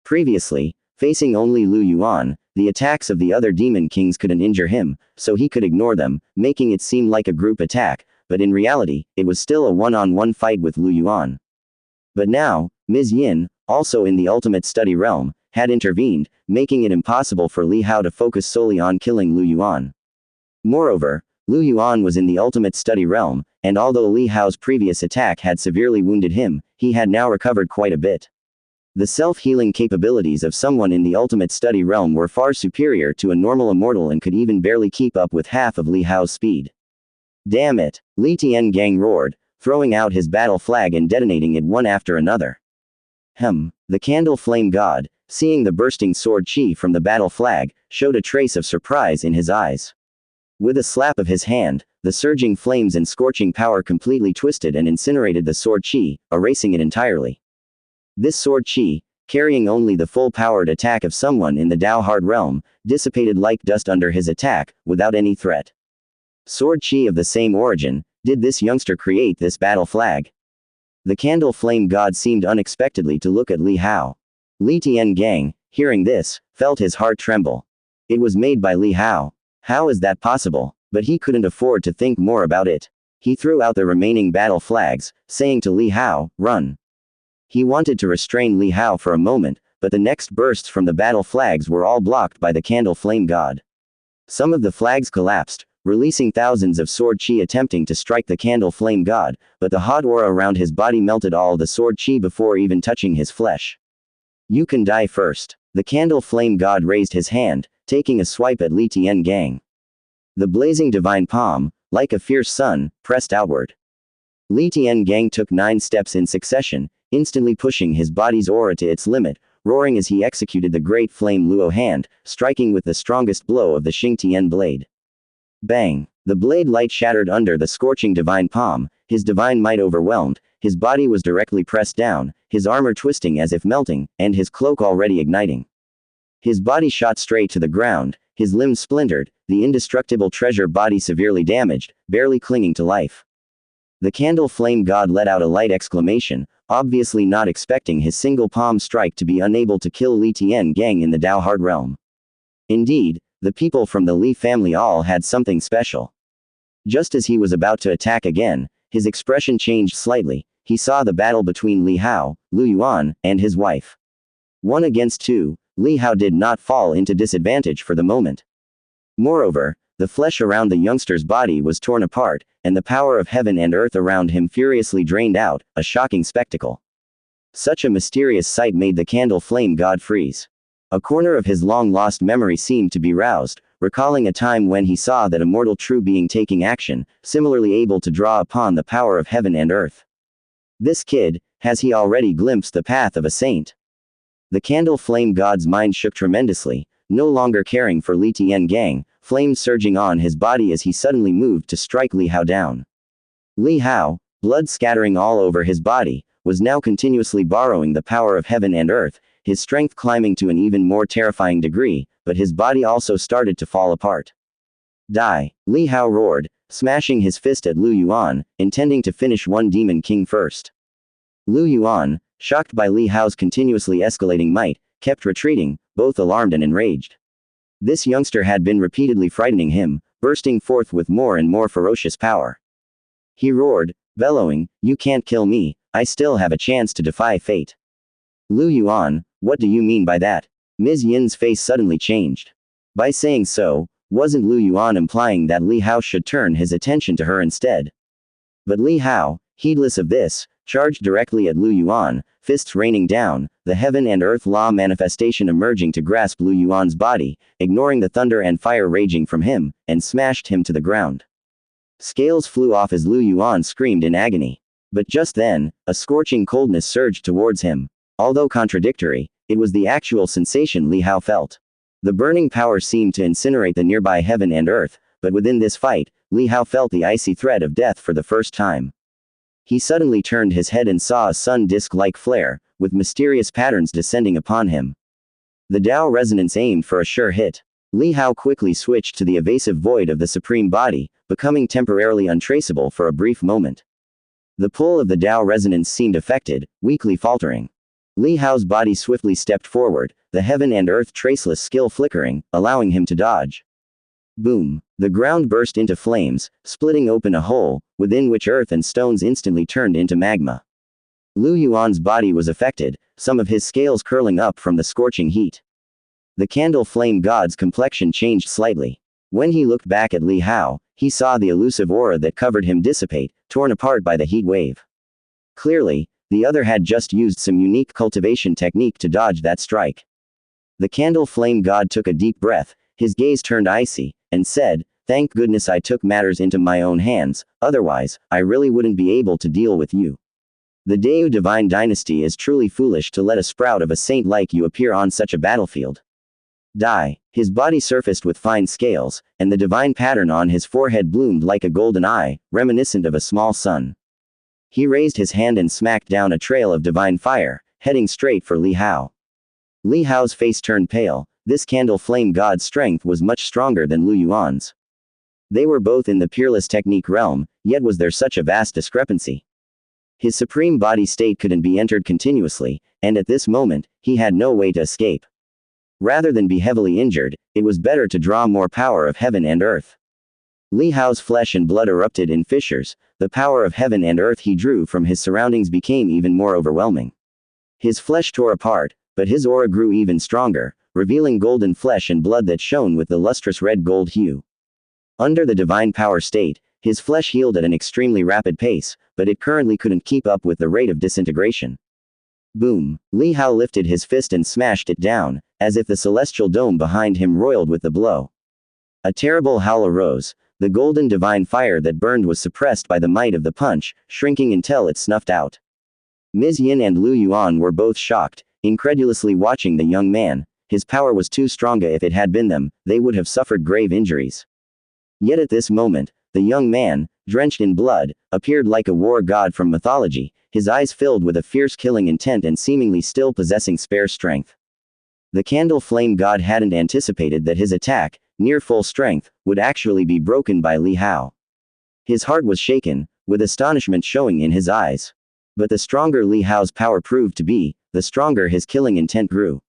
Previously, facing only Lu Yuan, the attacks of the other demon kings couldn't injure him, so he could ignore them, making it seem like a group attack, but in reality, it was still a one-on-one fight with Lu Yuan. But now, Ms. Yin, also in the ultimate study realm, had intervened, making it impossible for Li Hao to focus solely on killing Lu Yuan. Moreover, Lu Yuan was in the ultimate study realm, and although Li Hao's previous attack had severely wounded him, he had now recovered quite a bit. The self-healing capabilities of someone in the ultimate study realm were far superior to a normal immortal and could even barely keep up with half of Li Hao's speed. Damn it! Li Tiangang roared, throwing out his battle flag and detonating it one after another. The candle flame god, seeing the bursting sword chi from the battle flag, showed a trace of surprise in his eyes. With a slap of his hand, the surging flames and scorching power completely twisted and incinerated the sword chi, erasing it entirely. This sword chi, carrying only the full-powered attack of someone in the Dao Hard realm, dissipated like dust under his attack, without any threat. Sword chi of the same origin, did this youngster create this battle flag? The candle flame god seemed unexpectedly to look at Li Hao. Li Tiangang, hearing this, felt his heart tremble. It was made by Li Hao. How is that possible? But he couldn't afford to think more about it. He threw out the remaining battle flags, saying to Li Hao, "Run." He wanted to restrain Li Hao for a moment, but the next bursts from the battle flags were all blocked by the candle flame god. Some of the flags collapsed, releasing thousands of sword chi attempting to strike the candle flame god, but the hot aura around his body melted all the sword chi before even touching his flesh. You can die first. The candle flame god raised his hand, taking a swipe at Li Tiangang. The blazing divine palm, like a fierce sun, pressed outward. Li Tiangang took 9 steps in succession, instantly pushing his body's aura to its limit, roaring as he executed the great flame Luo hand, striking with the strongest blow of the Xingtian blade. Bang! The blade light shattered under the scorching divine palm, his divine might overwhelmed, his body was directly pressed down, his armor twisting as if melting, and his cloak already igniting. His body shot straight to the ground, his limbs splintered, the indestructible treasure body severely damaged, barely clinging to life. The candle flame god let out a light exclamation, obviously not expecting his single palm strike to be unable to kill Li Tiangang in the Dao Heart realm. Indeed, the people from the Li family all had something special. Just as he was about to attack again, his expression changed slightly. He saw the battle between Li Hao, Lu Yuan, and his wife. 1 against 2, Li Hao did not fall into disadvantage for the moment. Moreover, the flesh around the youngster's body was torn apart, and the power of heaven and earth around him furiously drained out, a shocking spectacle. Such a mysterious sight made the candle flame god freeze. A corner of his long-lost memory seemed to be roused, recalling a time when he saw that immortal true being taking action, similarly able to draw upon the power of heaven and earth. This kid, has he already glimpsed the path of a saint? The candle flame god's mind shook tremendously, no longer caring for Li Tiangang, flames surging on his body as he suddenly moved to strike Li Hao down. Li Hao, blood scattering all over his body, was now continuously borrowing the power of heaven and earth, his strength climbing to an even more terrifying degree, but his body also started to fall apart. Die! Li Hao roared, smashing his fist at Lu Yuan, intending to finish one demon king first. Lu Yuan, shocked by Li Hao's continuously escalating might, kept retreating, both alarmed and enraged. This youngster had been repeatedly frightening him, bursting forth with more and more ferocious power. He roared, bellowing, "You can't kill me, I still have a chance to defy fate." Lu Yuan, what do you mean by that? Ms. Yin's face suddenly changed. By saying so, wasn't Lu Yuan implying that Li Hao should turn his attention to her instead? But Li Hao, heedless of this, charged directly at Lu Yuan, fists raining down, the heaven and earth law manifestation emerging to grasp Lu Yuan's body, ignoring the thunder and fire raging from him, and smashed him to the ground. Scales flew off as Lu Yuan screamed in agony. But just then, a scorching coldness surged towards him. Although contradictory, it was the actual sensation Li Hao felt. The burning power seemed to incinerate the nearby heaven and earth, but within this fight, Li Hao felt the icy threat of death for the first time. He suddenly turned his head and saw a sun disk-like flare, with mysterious patterns descending upon him. The Dao resonance aimed for a sure hit. Li Hao quickly switched to the evasive void of the supreme body, becoming temporarily untraceable for a brief moment. The pull of the Dao resonance seemed affected, weakly faltering. Li Hao's body swiftly stepped forward, the heaven and earth traceless skill flickering, allowing him to dodge. Boom! The ground burst into flames, splitting open a hole, within which earth and stones instantly turned into magma. Lu Yuan's body was affected, some of his scales curling up from the scorching heat. The candle flame god's complexion changed slightly. When he looked back at Li Hao, he saw the elusive aura that covered him dissipate, torn apart by the heat wave. Clearly, the other had just used some unique cultivation technique to dodge that strike. The candle flame god took a deep breath, his gaze turned icy, and said, "Thank goodness I took matters into my own hands, otherwise, I really wouldn't be able to deal with you. The Deu divine dynasty is truly foolish to let a sprout of a saint like you appear on such a battlefield." Die. His body surfaced with fine scales, and the divine pattern on his forehead bloomed like a golden eye, reminiscent of a small sun. He raised his hand and smacked down a trail of divine fire, heading straight for Li Hao. Li Hao's face turned pale. This candle flame god's strength was much stronger than Lu Yuan's. They were both in the peerless technique realm, yet was there such a vast discrepancy? His supreme body state couldn't be entered continuously, and at this moment, he had no way to escape. Rather than be heavily injured, it was better to draw more power of heaven and earth. Li Hao's flesh and blood erupted in fissures, the power of heaven and earth he drew from his surroundings became even more overwhelming. His flesh tore apart, but his aura grew even stronger, revealing golden flesh and blood that shone with the lustrous red gold hue. Under the divine power state, his flesh healed at an extremely rapid pace, but it currently couldn't keep up with the rate of disintegration. Boom! Li Hao lifted his fist and smashed it down, as if the celestial dome behind him roiled with the blow. A terrible howl arose. The golden divine fire that burned was suppressed by the might of the punch, shrinking until it snuffed out. Ms. Yin and Lu Yuan were both shocked, incredulously watching the young man. His power was too strong. If it had been them, they would have suffered grave injuries. Yet at this moment, the young man, drenched in blood, appeared like a war god from mythology, his eyes filled with a fierce killing intent and seemingly still possessing spare strength. The candle flame god hadn't anticipated that his attack, near full strength, would actually be broken by Li Hao. His heart was shaken, with astonishment showing in his eyes. But the stronger Li Hao's power proved to be, the stronger his killing intent grew.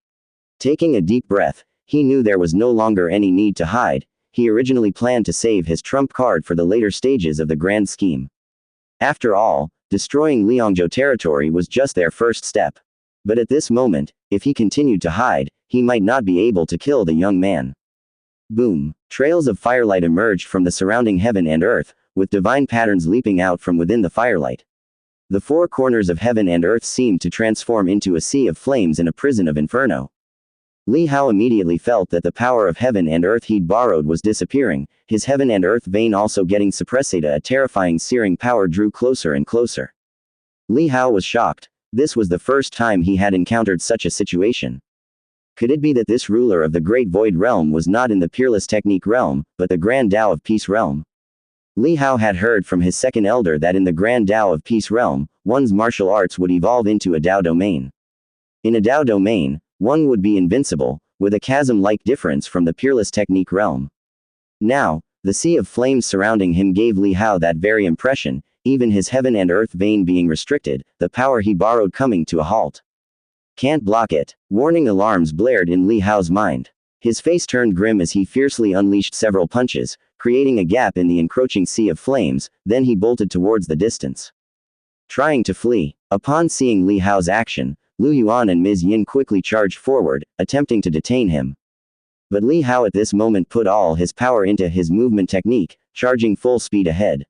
Taking a deep breath, he knew there was no longer any need to hide. He originally planned to save his trump card for the later stages of the grand scheme. After all, destroying Liangzhou territory was just their first step. But at this moment, if he continued to hide, he might not be able to kill the young man. Boom! Trails of firelight emerged from the surrounding heaven and earth, with divine patterns leaping out from within the firelight. The four corners of heaven and earth seemed to transform into a sea of flames in a prison of inferno. Li Hao immediately felt that the power of heaven and earth he'd borrowed was disappearing, his heaven and earth vein also getting suppressed. A terrifying searing power drew closer and closer. Li Hao was shocked. This was the first time he had encountered such a situation. Could it be that this ruler of the Great Void Realm was not in the Peerless Technique realm, but the Grand Tao of Peace realm? Li Hao had heard from his second elder that in the Grand Tao of Peace realm, one's martial arts would evolve into a Tao domain. In a Tao domain, one would be invincible, with a chasm-like difference from the Peerless Technique realm. Now, the sea of flames surrounding him gave Li Hao that very impression, even his heaven and earth vein being restricted, the power he borrowed coming to a halt. Can't block it. Warning alarms blared in Li Hao's mind. His face turned grim as he fiercely unleashed several punches, creating a gap in the encroaching sea of flames, then he bolted towards the distance. Trying to flee. Upon seeing Li Hao's action, Lu Yuan and Ms. Yin quickly charged forward, attempting to detain him. But Li Hao at this moment put all his power into his movement technique, charging full speed ahead.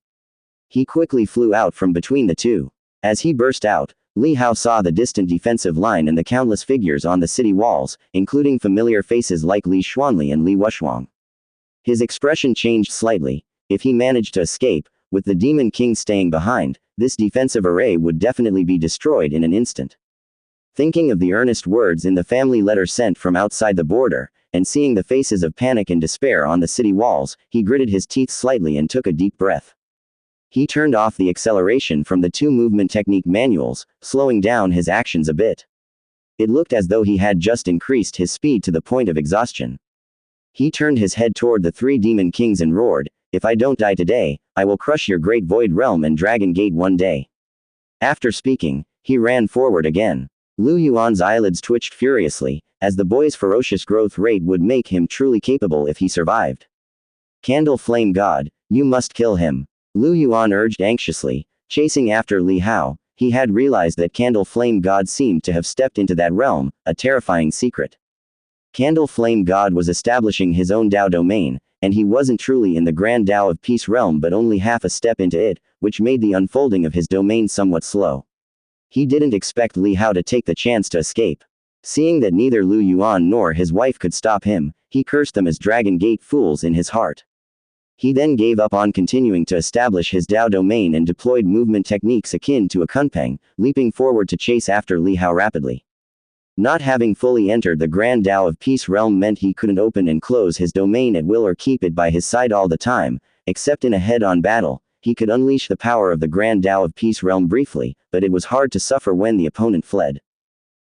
He quickly flew out from between the two. As he burst out, Li Hao saw the distant defensive line and the countless figures on the city walls, including familiar faces like Li Xuanli and Li Wushuang. His expression changed slightly. If he managed to escape, with the Demon King staying behind, this defensive array would definitely be destroyed in an instant. Thinking of the earnest words in the family letter sent from outside the border, and seeing the faces of panic and despair on the city walls, he gritted his teeth slightly and took a deep breath. He turned off the acceleration from the two movement technique manuals, slowing down his actions a bit. It looked as though he had just increased his speed to the point of exhaustion. He turned his head toward the three demon kings and roared, "If I don't die today, I will crush your great void realm and Dragon Gate one day." After speaking, he ran forward again. Lu Yuan's eyelids twitched furiously, as the boy's ferocious growth rate would make him truly capable if he survived. "Candle Flame God, you must kill him," Lu Yuan urged anxiously, chasing after Li Hao. He had realized that Candle Flame God seemed to have stepped into that realm, a terrifying secret. Candle Flame God was establishing his own Tao domain, and he wasn't truly in the Grand Tao of Peace realm but only half a step into it, which made the unfolding of his domain somewhat slow. He didn't expect Li Hao to take the chance to escape. Seeing that neither Lu Yuan nor his wife could stop him, he cursed them as Dragon Gate fools in his heart. He then gave up on continuing to establish his Tao domain and deployed movement techniques akin to a kunpeng, leaping forward to chase after Li Hao rapidly. Not having fully entered the Grand Tao of Peace realm meant he couldn't open and close his domain at will or keep it by his side all the time, except in a head-on battle. He could unleash the power of the Grand Tao of Peace realm briefly, but it was hard to suffer when the opponent fled.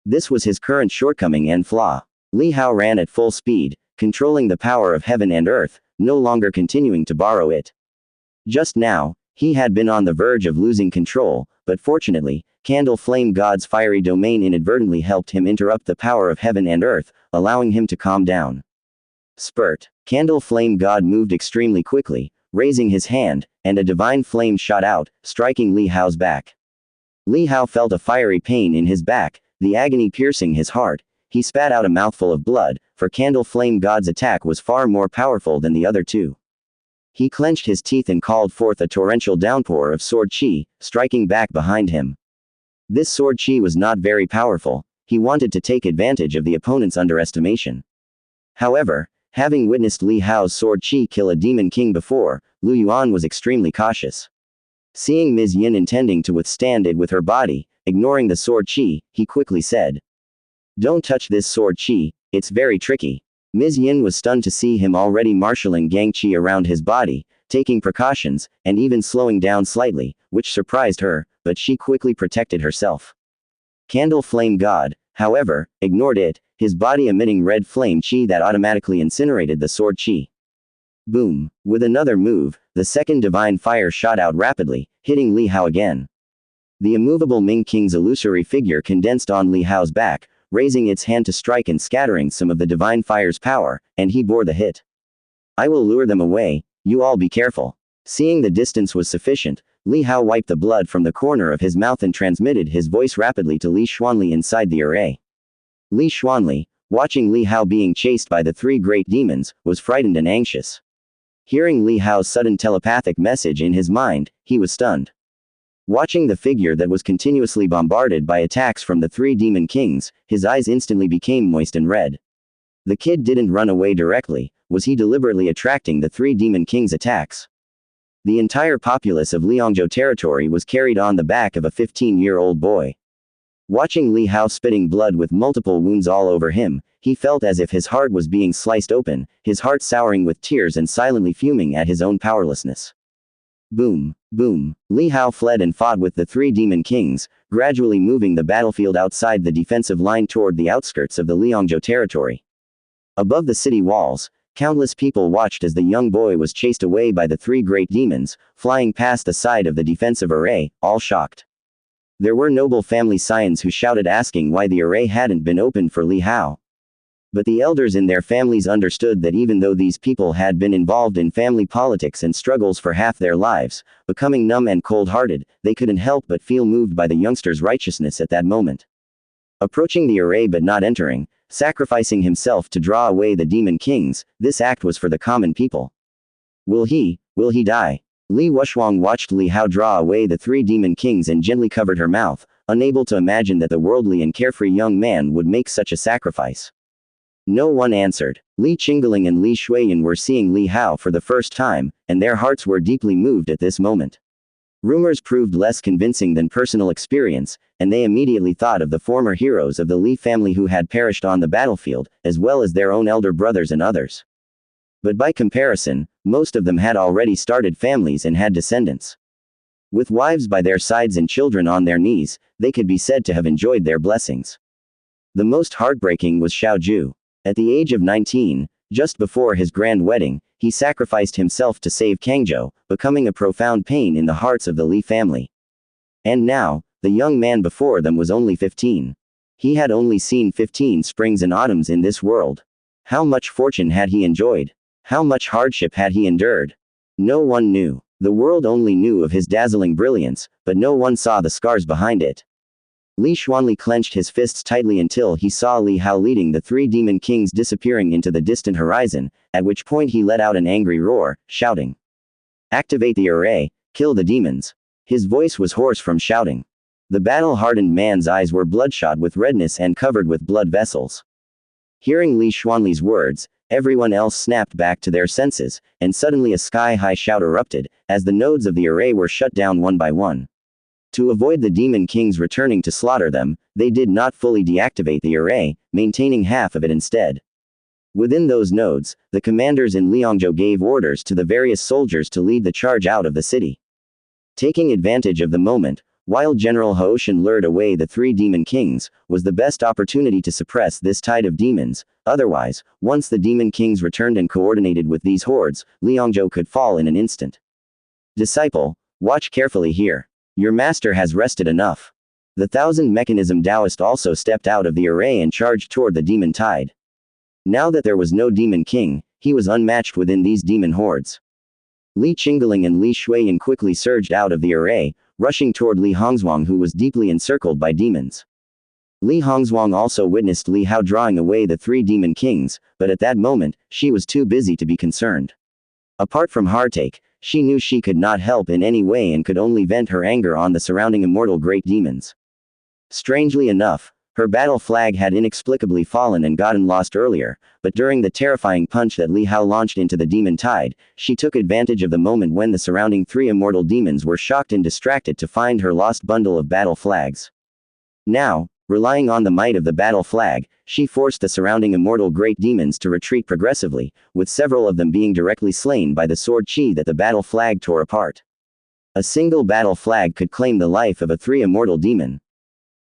This was his current shortcoming and flaw. Li Hao ran at full speed, controlling the power of heaven and earth, no longer continuing to borrow it. Just now, he had been on the verge of losing control, but fortunately, Candle Flame God's fiery domain inadvertently helped him interrupt the power of heaven and earth, allowing him to calm down. Spurt. Candle Flame God moved extremely quickly, raising his hand, and a divine flame shot out, striking Li Hao's back. Li Hao felt a fiery pain in his back, the agony piercing his heart, he spat out a mouthful of blood, for Candle Flame God's attack was far more powerful than the other two. He clenched his teeth and called forth a torrential downpour of sword chi, striking back behind him. This sword chi was not very powerful. He wanted to take advantage of the opponent's underestimation. However, having witnessed Li Hao's sword chi kill a demon king before, Lu Yuan was extremely cautious. Seeing Ms. Yin intending to withstand it with her body, ignoring the sword chi, he quickly said, "Don't touch this sword chi, it's very tricky." Ms. Yin was stunned to see him already marshalling gang chi around his body, taking precautions, and even slowing down slightly, which surprised her, but she quickly protected herself. Candle Flame God, however, ignored it, his body emitting red flame chi that automatically incinerated the sword chi. Boom. With another move, the second divine fire shot out rapidly, hitting Li Hao again. The immovable Ming King's illusory figure condensed on Li Hao's back, raising its hand to strike and scattering some of the divine fire's power, and he bore the hit. "I will lure them away, you all be careful." Seeing the distance was sufficient, Li Hao wiped the blood from the corner of his mouth and transmitted his voice rapidly to Li Xuanli inside the array. Li Xuanli, watching Li Hao being chased by the three great demons, was frightened and anxious. Hearing Li Hao's sudden telepathic message in his mind, he was stunned. Watching the figure that was continuously bombarded by attacks from the three demon kings, his eyes instantly became moist and red. The kid didn't run away directly. Was he deliberately attracting the three demon kings' attacks? The entire populace of Liangzhou territory was carried on the back of a 15-year-old boy. Watching Li Hao spitting blood with multiple wounds all over him, he felt as if his heart was being sliced open, his heart souring with tears and silently fuming at his own powerlessness. Boom, boom. Li Hao fled and fought with the three demon kings, gradually moving the battlefield outside the defensive line toward the outskirts of the Liangzhou territory. Above the city walls, countless people watched as the young boy was chased away by the three great demons, flying past the side of the defensive array, all shocked. There were noble family scions who shouted asking why the array hadn't been opened for Li Hao. But the elders in their families understood that even though these people had been involved in family politics and struggles for half their lives, becoming numb and cold-hearted, they couldn't help but feel moved by the youngster's righteousness at that moment. Approaching the array but not entering, sacrificing himself to draw away the demon kings, this act was for the common people. Will he die? Li Wuxuang watched Li Hao draw away the three demon kings and gently covered her mouth, unable to imagine that the worldly and carefree young man would make such a sacrifice. No one answered. Li Qingling and Li Shuiyan were seeing Li Hao for the first time, and their hearts were deeply moved at this moment. Rumors proved less convincing than personal experience, and they immediately thought of the former heroes of the Li family who had perished on the battlefield, as well as their own elder brothers and others. But by comparison, most of them had already started families and had descendants. With wives by their sides and children on their knees, they could be said to have enjoyed their blessings. The most heartbreaking was Xiao Ju. At the age of 19, just before his grand wedding, he sacrificed himself to save Kangzhou, becoming a profound pain in the hearts of the Li family. And now, the young man before them was only 15. He had only seen 15 springs and autumns in this world. How much fortune had he enjoyed? How much hardship had he endured? No one knew. The world only knew of his dazzling brilliance, but no one saw the scars behind it. Li Xuanli clenched his fists tightly until he saw Li Hao leading the three demon kings disappearing into the distant horizon, at which point he let out an angry roar, shouting, "Activate the array, kill the demons." His voice was hoarse from shouting. The battle-hardened man's eyes were bloodshot with redness and covered with blood vessels. Hearing Li Xuanli's words, everyone else snapped back to their senses, and suddenly a sky-high shout erupted, as the nodes of the array were shut down one by one. To avoid the demon kings returning to slaughter them, they did not fully deactivate the array, maintaining half of it instead. Within those nodes, the commanders in Liangzhou gave orders to the various soldiers to lead the charge out of the city. Taking advantage of the moment, while General Haoshan lured away the three demon kings, was the best opportunity to suppress this tide of demons. Otherwise, once the demon kings returned and coordinated with these hordes, Liangzhou could fall in an instant. Disciple, watch carefully here. Your master has rested enough. The thousand mechanism Taoist also stepped out of the array and charged toward the demon tide. Now that there was no demon king, he was unmatched within these demon hordes. Li Qingling and Li Shuiyan quickly surged out of the array, rushing toward Li Hongzhuang who was deeply encircled by demons. Li Hongzhuang also witnessed Li Hao drawing away the 3 demon kings, but at that moment, she was too busy to be concerned. Apart from heartache, she knew she could not help in any way and could only vent her anger on the surrounding immortal great demons. Strangely enough, her battle flag had inexplicably fallen and gotten lost earlier, but during the terrifying punch that Li Hao launched into the demon tide, she took advantage of the moment when the surrounding 3 immortal demons were shocked and distracted to find her lost bundle of battle flags. Now, relying on the might of the battle flag, she forced the surrounding immortal great demons to retreat progressively, with several of them being directly slain by the sword chi that the battle flag tore apart. A single battle flag could claim the life of a 3 immortal demon.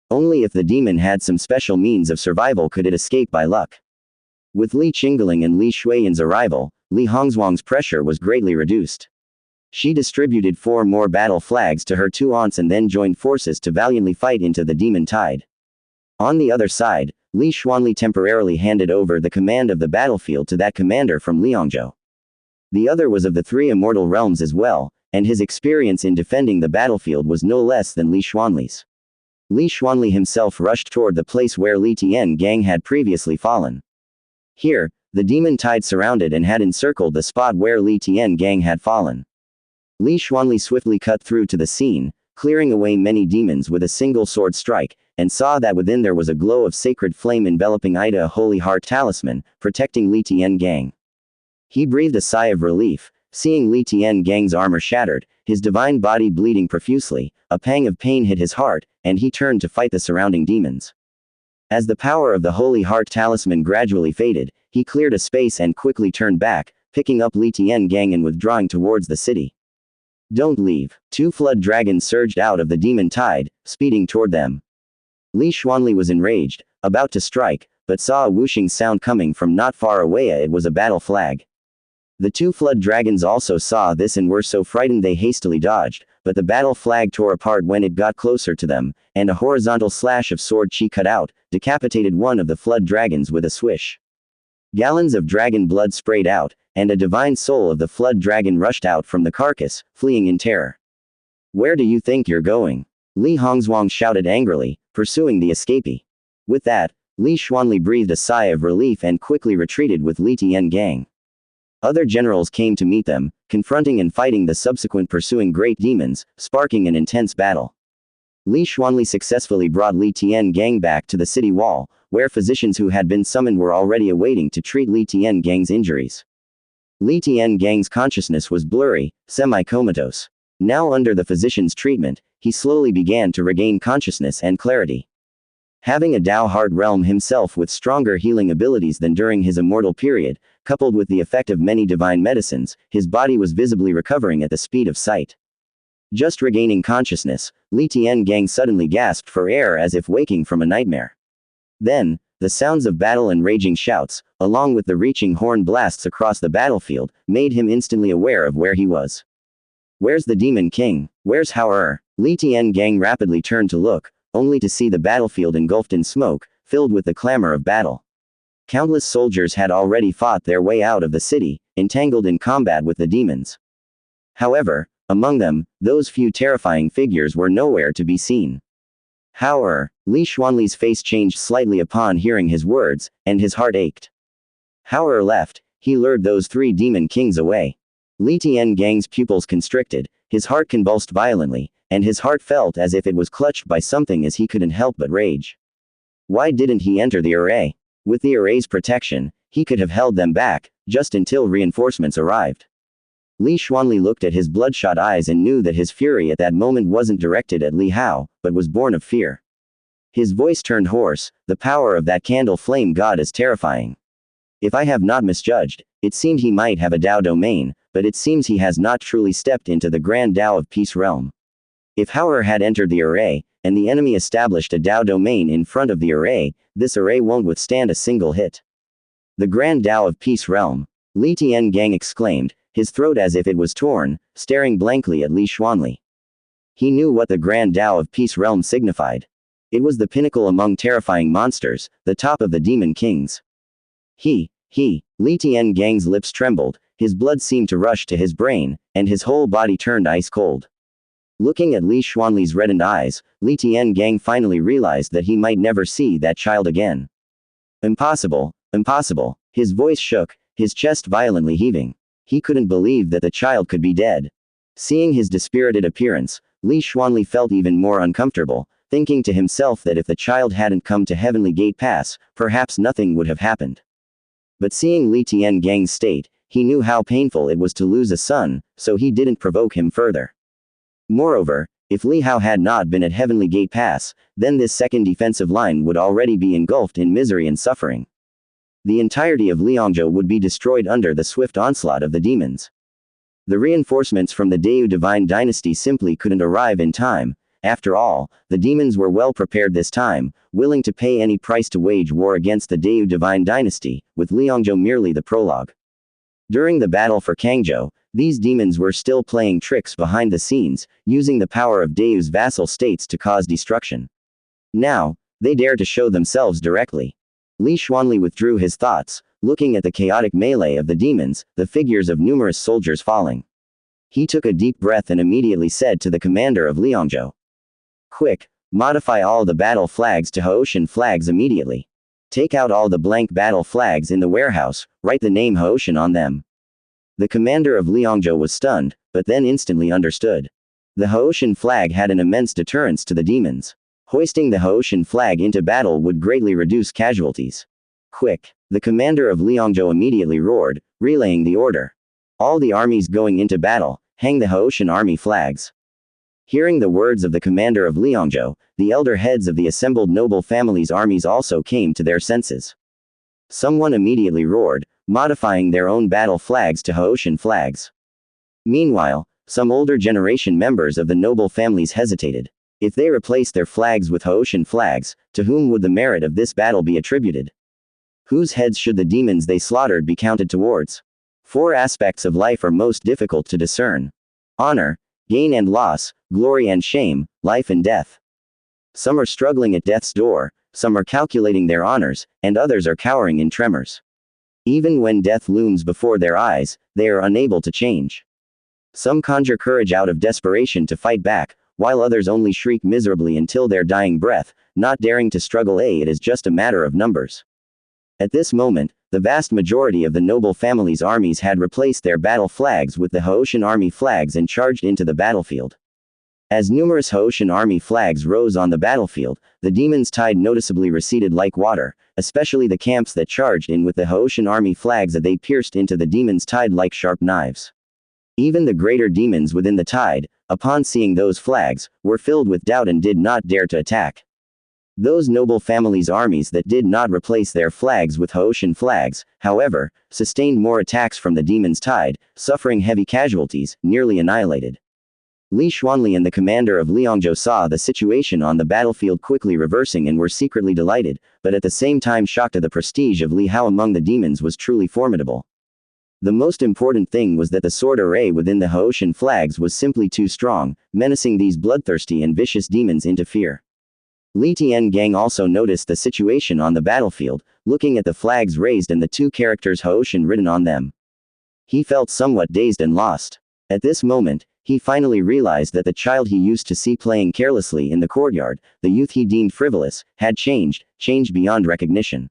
Only if the demon had some special means of survival could it escape by luck. With Li Qingling and Li Shuiyan's arrival, Li Hongzhuang's pressure was greatly reduced. She distributed 4 more battle flags to her 2 aunts and then joined forces to valiantly fight into the demon tide. On the other side, Li Xuanli temporarily handed over the command of the battlefield to that commander from Liangzhou. The other was of the 3 immortal realms as well, and his experience in defending the battlefield was no less than Li Xuanli's. Li Xuanli himself rushed toward the place where Li Tian Gang had previously fallen. Here, the demon tide surrounded and had encircled the spot where Li Tian Gang had fallen. Li Xuanli swiftly cut through to the scene, clearing away many demons with a single sword strike, and saw that within there was a glow of sacred flame enveloping Ida, a holy heart talisman, protecting Li Tian Gang. He breathed a sigh of relief, seeing Li Tian Gang's armor shattered, his divine body bleeding profusely. A pang of pain hit his heart, and he turned to fight the surrounding demons. As the power of the holy heart talisman gradually faded, he cleared a space and quickly turned back, picking up Li Tian Gang and withdrawing towards the city. Don't leave. 2 flood dragons surged out of the demon tide, speeding toward them. Li Xuanli was enraged, about to strike, but saw a whooshing sound coming from not far away. It was a battle flag. The 2 flood dragons also saw this and were so frightened they hastily dodged, but the battle flag tore apart when it got closer to them, and a horizontal slash of sword chi cut out, decapitated one of the flood dragons with a swish. Gallons of dragon blood sprayed out, and a divine soul of the flood dragon rushed out from the carcass, fleeing in terror. Where do you think you're going? Li Hongzhuang shouted angrily, pursuing the escapee. With that, Li Xuanli breathed a sigh of relief and quickly retreated with Li Tian Gang. Other generals came to meet them, confronting and fighting the subsequent pursuing great demons, sparking an intense battle. Li Xuanli successfully brought Li Tian Gang back to the city wall, where physicians who had been summoned were already awaiting to treat Li Tian Gang's injuries. Li Tian Gang's consciousness was blurry, semi-comatose. Now under the physician's treatment, he slowly began to regain consciousness and clarity. Having a Dao Heart realm himself with stronger healing abilities than during his immortal period, coupled with the effect of many divine medicines, his body was visibly recovering at the speed of sight. Just regaining consciousness, Li Tian Gang suddenly gasped for air as if waking from a nightmare. Then, the sounds of battle and raging shouts, along with the reaching horn blasts across the battlefield, made him instantly aware of where he was. Where's the Demon King? Where's Hao? Li Tian Gang rapidly turned to look, only to see the battlefield engulfed in smoke, filled with the clamor of battle. Countless soldiers had already fought their way out of the city, entangled in combat with the demons. However, among them, those few terrifying figures were nowhere to be seen. Hao, Li Xuanli's face changed slightly upon hearing his words, and his heart ached. Hao left, he lured those 3 demon kings away. Li Tian Gang's pupils constricted, his heart convulsed violently, and his heart felt as if it was clutched by something as he couldn't help but rage. Why didn't he enter the array? With the array's protection, he could have held them back, just until reinforcements arrived. Li Xuanli looked at his bloodshot eyes and knew that his fury at that moment wasn't directed at Li Hao, but was born of fear. His voice turned hoarse, the power of that candle flame god is terrifying. If I have not misjudged, it seemed he might have a Dao domain, but it seems he has not truly stepped into the grand Dao of Peace realm. If Hao had entered the array, and the enemy established a Dao domain in front of the array, this array won't withstand a single hit. The grand Dao of Peace realm, Li Tian Gang exclaimed, his throat as if it was torn, staring blankly at Li Xuanli. He knew what the grand Dao of Peace realm signified. It was the pinnacle among terrifying monsters, the top of the demon kings. Li Tian Gang's lips trembled, his blood seemed to rush to his brain, and his whole body turned ice cold. Looking at Li Xuanli's reddened eyes, Li Tiangang finally realized that he might never see that child again. Impossible, impossible. His voice shook, his chest violently heaving. He couldn't believe that the child could be dead. Seeing his dispirited appearance, Li Xuanli felt even more uncomfortable, thinking to himself that if the child hadn't come to Heavenly Gate Pass, perhaps nothing would have happened. But seeing Li Tiangang's state, he knew how painful it was to lose a son, so he didn't provoke him further. Moreover, if Li Hao had not been at Heavenly Gate Pass, then this second defensive line would already be engulfed in misery and suffering. The entirety of Liangzhou would be destroyed under the swift onslaught of the demons. The reinforcements from the Deu Divine Dynasty simply couldn't arrive in time. After all, the demons were well prepared this time, willing to pay any price to wage war against the Deu Divine Dynasty, with Liangzhou merely the prologue. During the battle for Kangzhou, these demons were still playing tricks behind the scenes, using the power of Deu's vassal states to cause destruction. Now, they dare to show themselves directly. Li Xuanli withdrew his thoughts, looking at the chaotic melee of the demons, the figures of numerous soldiers falling. He took a deep breath and immediately said to the commander of Liangzhou, "Quick, modify all the battle flags to Haoshan flags immediately. Take out all the blank battle flags in the warehouse, write the name Haoshan on them." The commander of Liangzhou was stunned, but then instantly understood. The Haoshan flag had an immense deterrence to the demons. Hoisting the Haoshan flag into battle would greatly reduce casualties. "Quick!" The commander of Liangzhou immediately roared, relaying the order. "All the armies going into battle, hang the Haoshan army flags." Hearing the words of the commander of Liangzhou, the elder heads of the assembled noble families' armies also came to their senses. Someone immediately roared, modifying their own battle flags to Haoshan flags. Meanwhile, some older generation members of the noble families hesitated. If they replaced their flags with Haoshan flags, to whom would the merit of this battle be attributed? Whose heads should the demons they slaughtered be counted towards? 4 aspects of life are most difficult to discern: honor, gain and loss, glory and shame, life and death. Some are struggling at death's door, some are calculating their honors, and others are cowering in tremors. Even when death looms before their eyes, they are unable to change. Some conjure courage out of desperation to fight back, while others only shriek miserably until their dying breath, not daring to struggle. It is just a matter of numbers. At this moment, the vast majority of the noble families' armies had replaced their battle flags with the Haoshan army flags and charged into the battlefield. As numerous Haoshan army flags rose on the battlefield, the demons' tide noticeably receded like water, especially the camps that charged in with the Haoshan army flags as they pierced into the demons' tide like sharp knives. Even the greater demons within the tide, upon seeing those flags, were filled with doubt and did not dare to attack. Those noble families' armies that did not replace their flags with Haoshan flags, however, sustained more attacks from the demons' tide, suffering heavy casualties, nearly annihilated. Li Xuanli and the commander of Liangzhou saw the situation on the battlefield quickly reversing and were secretly delighted, but at the same time shocked at the prestige of Li Hao among the demons was truly formidable. The most important thing was that the sword array within the Haoshan flags was simply too strong, menacing these bloodthirsty and vicious demons into fear. Li Tiangang also noticed the situation on the battlefield, looking at the flags raised and the 2 characters Haoshan written on them. He felt somewhat dazed and lost. At this moment, he finally realized that the child he used to see playing carelessly in the courtyard, the youth he deemed frivolous, had changed beyond recognition.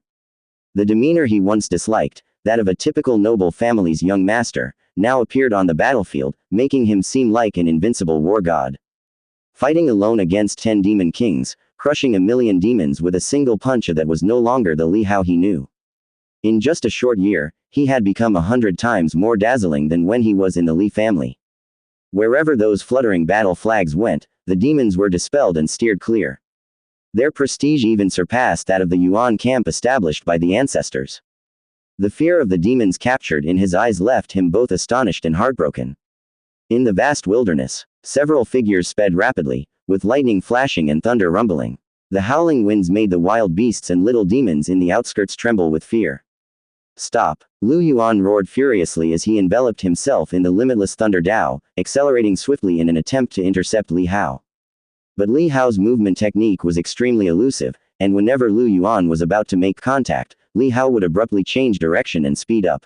The demeanor he once disliked, that of a typical noble family's young master, now appeared on the battlefield, making him seem like an invincible war god. Fighting alone against 10 demon kings, crushing 1,000,000 demons with a single punch that was no longer the Li Hao he knew. In just a short year, he had become 100 times more dazzling than when he was in the Li family. Wherever those fluttering battle flags went, the demons were dispelled and steered clear. Their prestige even surpassed that of the Yuan camp established by the ancestors. The fear of the demons captured in his eyes left him both astonished and heartbroken. In the vast wilderness, several figures sped rapidly, with lightning flashing and thunder rumbling. The howling winds made the wild beasts and little demons in the outskirts tremble with fear. "Stop!" Lu Yuan roared furiously as he enveloped himself in the limitless thunder Dao, accelerating swiftly in an attempt to intercept Li Hao. But Li Hao's movement technique was extremely elusive, and whenever Lu Yuan was about to make contact, Li Hao would abruptly change direction and speed up.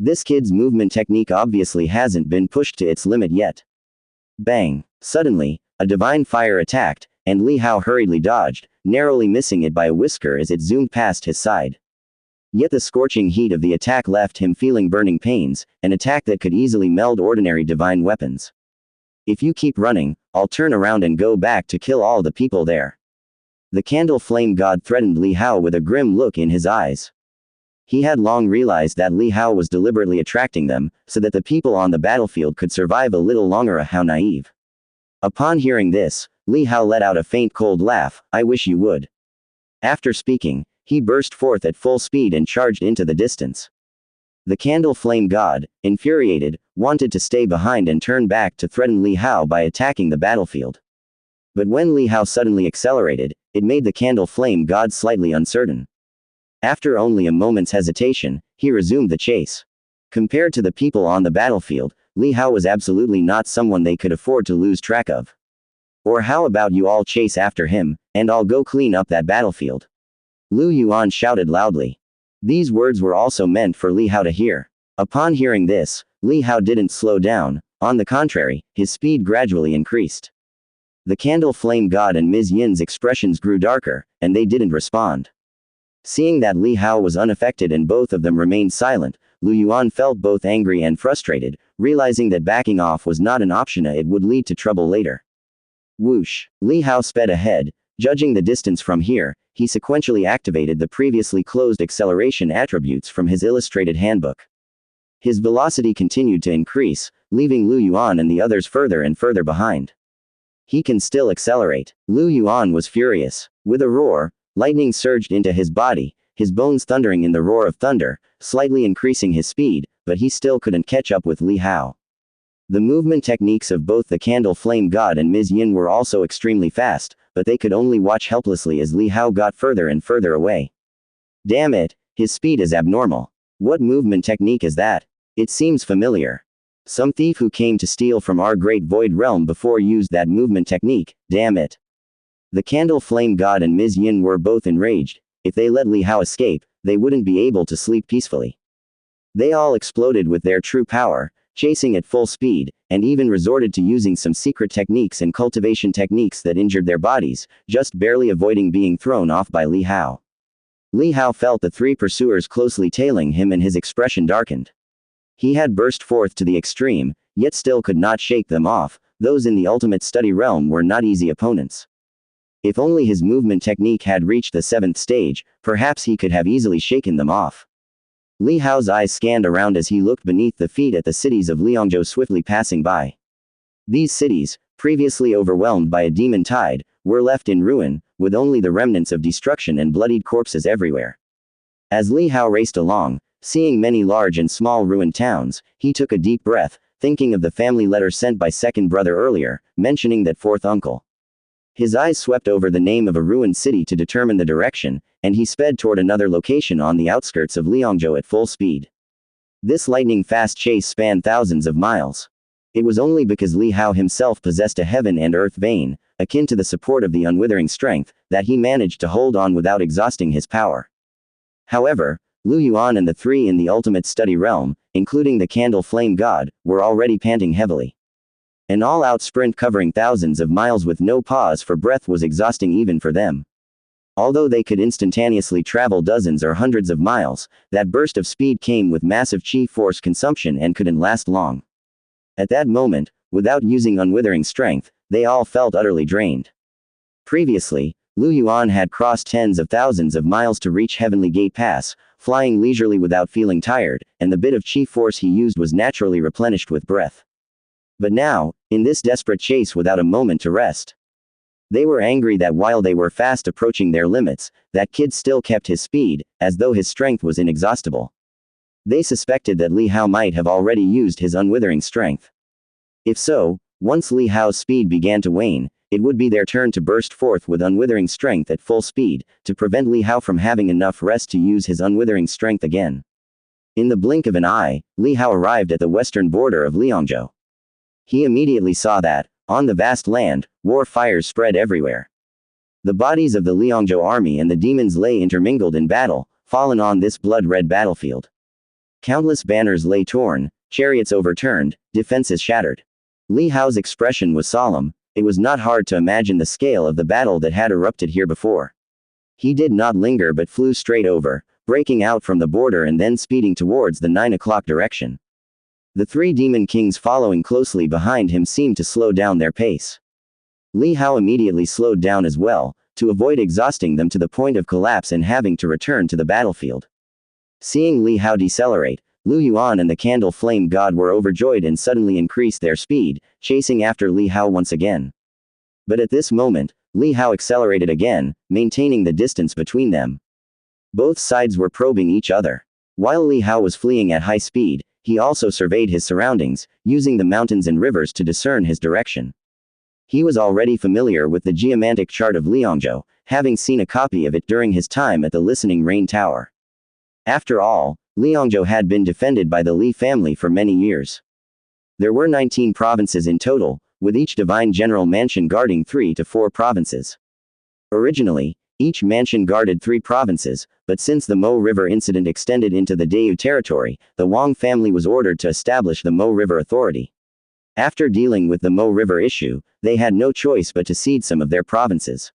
This kid's movement technique obviously hasn't been pushed to its limit yet. Bang! Suddenly, a divine fire attacked, and Li Hao hurriedly dodged, narrowly missing it by a whisker as it zoomed past his side. Yet the scorching heat of the attack left him feeling burning pains, an attack that could easily meld ordinary divine weapons. If you keep running, I'll turn around and go back to kill all the people there. The candle flame god threatened Li Hao with a grim look in his eyes. He had long realized that Li Hao was deliberately attracting them, so that the people on the battlefield could survive a little longer. How naive. Upon hearing this, Li Hao let out a faint cold laugh. I wish you would. After speaking, he burst forth at full speed and charged into the distance. The candle flame god, infuriated, wanted to stay behind and turn back to threaten Li Hao by attacking the battlefield. But when Li Hao suddenly accelerated, it made the candle flame god slightly uncertain. After only a moment's hesitation, he resumed the chase. Compared to the people on the battlefield, Li Hao was absolutely not someone they could afford to lose track of. Or how about you all chase after him, and I'll go clean up that battlefield? Lu Yuan shouted loudly. These words were also meant for Li Hao to hear. Upon hearing this, Li Hao didn't slow down, on the contrary, his speed gradually increased. The candle flame god and Ms. Yin's expressions grew darker, and they didn't respond. Seeing that Li Hao was unaffected and both of them remained silent, Lu Yuan felt both angry and frustrated, realizing that backing off was not an option, it would lead to trouble later. Whoosh! Li Hao sped ahead. Judging the distance from here, he sequentially activated the previously closed acceleration attributes from his illustrated handbook. His velocity continued to increase, leaving Lu Yuan and the others further and further behind. He can still accelerate. Lu Yuan was furious. With a roar, lightning surged into his body, his bones thundering in the roar of thunder, slightly increasing his speed, but he still couldn't catch up with Li Hao. The movement techniques of both the candle flame god and Ms. Yin were also extremely fast, but they could only watch helplessly as Li Hao got further and further away. Damn it, his speed is abnormal. What movement technique is that? It seems familiar. Some thief who came to steal from our great void realm before used that movement technique, damn it. The candle flame god and Ms. Yin were both enraged. If they let Li Hao escape, they wouldn't be able to sleep peacefully. They all exploded with their true power, chasing at full speed, and even resorted to using some secret techniques and cultivation techniques that injured their bodies, just barely avoiding being thrown off by Li Hao. Li Hao felt the three pursuers closely tailing him and his expression darkened. He had burst forth to the extreme, yet still could not shake them off. Those in the ultimate study realm were not easy opponents. If only his movement technique had reached the 7th stage, perhaps he could have easily shaken them off. Li Hao's eyes scanned around as he looked beneath the feet at the cities of Liangzhou swiftly passing by. These cities, previously overwhelmed by a demon tide, were left in ruin, with only the remnants of destruction and bloodied corpses everywhere. As Li Hao raced along, seeing many large and small ruined towns, he took a deep breath, thinking of the family letter sent by second brother earlier, mentioning that fourth uncle. His eyes swept over the name of a ruined city to determine the direction, and he sped toward another location on the outskirts of Liangzhou at full speed. This lightning-fast chase spanned thousands of miles. It was only because Li Hao himself possessed a heaven and earth vein, akin to the support of the unwithering strength, that he managed to hold on without exhausting his power. However, Lu Yuan and the three in the ultimate study realm, including the candle flame god, were already panting heavily. An all-out sprint covering thousands of miles with no pause for breath was exhausting even for them. Although they could instantaneously travel dozens or hundreds of miles, that burst of speed came with massive chi force consumption and couldn't last long. At that moment, without using unwithering strength, they all felt utterly drained. Previously, Lu Yuan had crossed tens of thousands of miles to reach Heavenly Gate Pass, flying leisurely without feeling tired, and the bit of chi force he used was naturally replenished with breath. But now, in this desperate chase without a moment to rest, they were angry that while they were fast approaching their limits, that kid still kept his speed, as though his strength was inexhaustible. They suspected that Li Hao might have already used his unwithering strength. If so, once Li Hao's speed began to wane, it would be their turn to burst forth with unwithering strength at full speed, to prevent Li Hao from having enough rest to use his unwithering strength again. In the blink of an eye, Li Hao arrived at the western border of Liangzhou. He immediately saw that, on the vast land, war fires spread everywhere. The bodies of the Liangzhou army and the demons lay intermingled in battle, fallen on this blood-red battlefield. Countless banners lay torn, chariots overturned, defenses shattered. Li Hao's expression was solemn. It was not hard to imagine the scale of the battle that had erupted here before. He did not linger but flew straight over, breaking out from the border and then speeding towards the 9 o'clock direction. The 3 demon kings following closely behind him seemed to slow down their pace. Li Hao immediately slowed down as well, to avoid exhausting them to the point of collapse and having to return to the battlefield. Seeing Li Hao decelerate, Lu Yuan and the Candle Flame God were overjoyed and suddenly increased their speed, chasing after Li Hao once again. But at this moment, Li Hao accelerated again, maintaining the distance between them. Both sides were probing each other. While Li Hao was fleeing at high speed, he also surveyed his surroundings, using the mountains and rivers to discern his direction. He was already familiar with the geomantic chart of Liangzhou, having seen a copy of it during his time at the Listening Rain Tower. After all, Liangzhou had been defended by the Li family for many years. There were 19 provinces in total, with each divine general mansion guarding 3 to 4 provinces. Originally, each mansion guarded 3 provinces, but since the Mo River incident extended into the Dayu territory, the Wang family was ordered to establish the Mo River Authority. After dealing with the Mo River issue, they had no choice but to cede some of their provinces.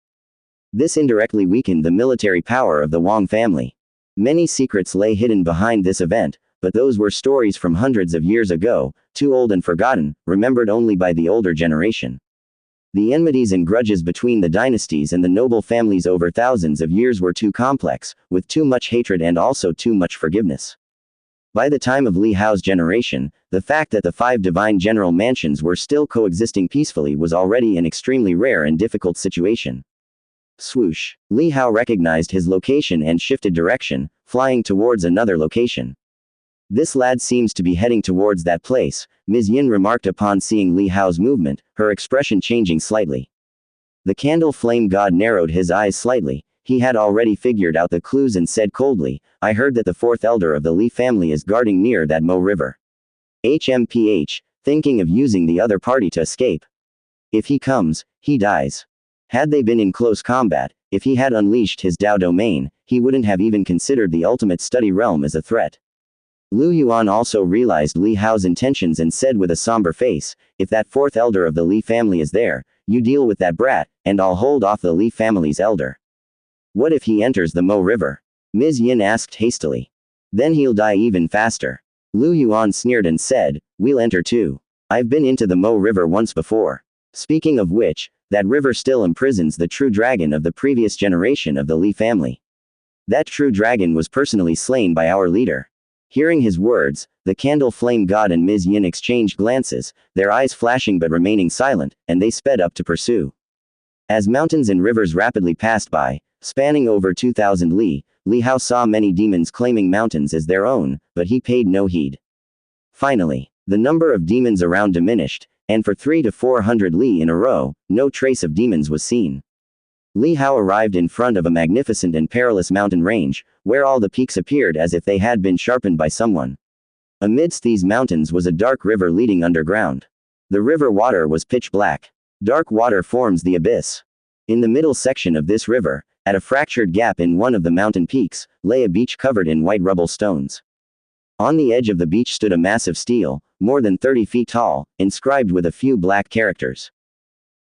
This indirectly weakened the military power of the Wang family. Many secrets lay hidden behind this event, but those were stories from hundreds of years ago, too old and forgotten, remembered only by the older generation. The enmities and grudges between the dynasties and the noble families over thousands of years were too complex, with too much hatred and also too much forgiveness. By the time of Li Hao's generation, the fact that the 5 divine general mansions were still coexisting peacefully was already an extremely rare and difficult situation. Swoosh. Li Hao recognized his location and shifted direction, flying towards another location. This lad seems to be heading towards that place, Ms. Yin remarked upon seeing Li Hao's movement, her expression changing slightly. The Candle Flame God narrowed his eyes slightly. He had already figured out the clues and said coldly, I heard that the 4th elder of the Li family is guarding near that Mo River. HMPH, thinking of using the other party to escape. If he comes, he dies. Had they been in close combat, if he had unleashed his Dao domain, he wouldn't have even considered the ultimate study realm as a threat. Lu Yuan also realized Li Hao's intentions and said with a somber face, if that 4th elder of the Li family is there, you deal with that brat, and I'll hold off the Li family's elder. What if he enters the Mo River? Ms. Yin asked hastily. Then he'll die even faster. Lu Yuan sneered and said, we'll enter too. I've been into the Mo River once before. Speaking of which, that river still imprisons the true dragon of the previous generation of the Li family. That true dragon was personally slain by our leader. Hearing his words, the Candle Flame God and Ms. Yin exchanged glances, their eyes flashing but remaining silent, and they sped up to pursue. As mountains and rivers rapidly passed by, spanning over 2,000 li, Li Hao saw many demons claiming mountains as their own, but he paid no heed. Finally, the number of demons around diminished, and for 300 to 400 li in a row, no trace of demons was seen. Li Hao arrived in front of a magnificent and perilous mountain range, where all the peaks appeared as if they had been sharpened by someone. Amidst these mountains was a dark river leading underground. The river water was pitch black. Dark water forms the abyss. In the middle section of this river, at a fractured gap in one of the mountain peaks, lay a beach covered in white rubble stones. On the edge of the beach stood a massive stele, more than 30 feet tall, inscribed with a few black characters.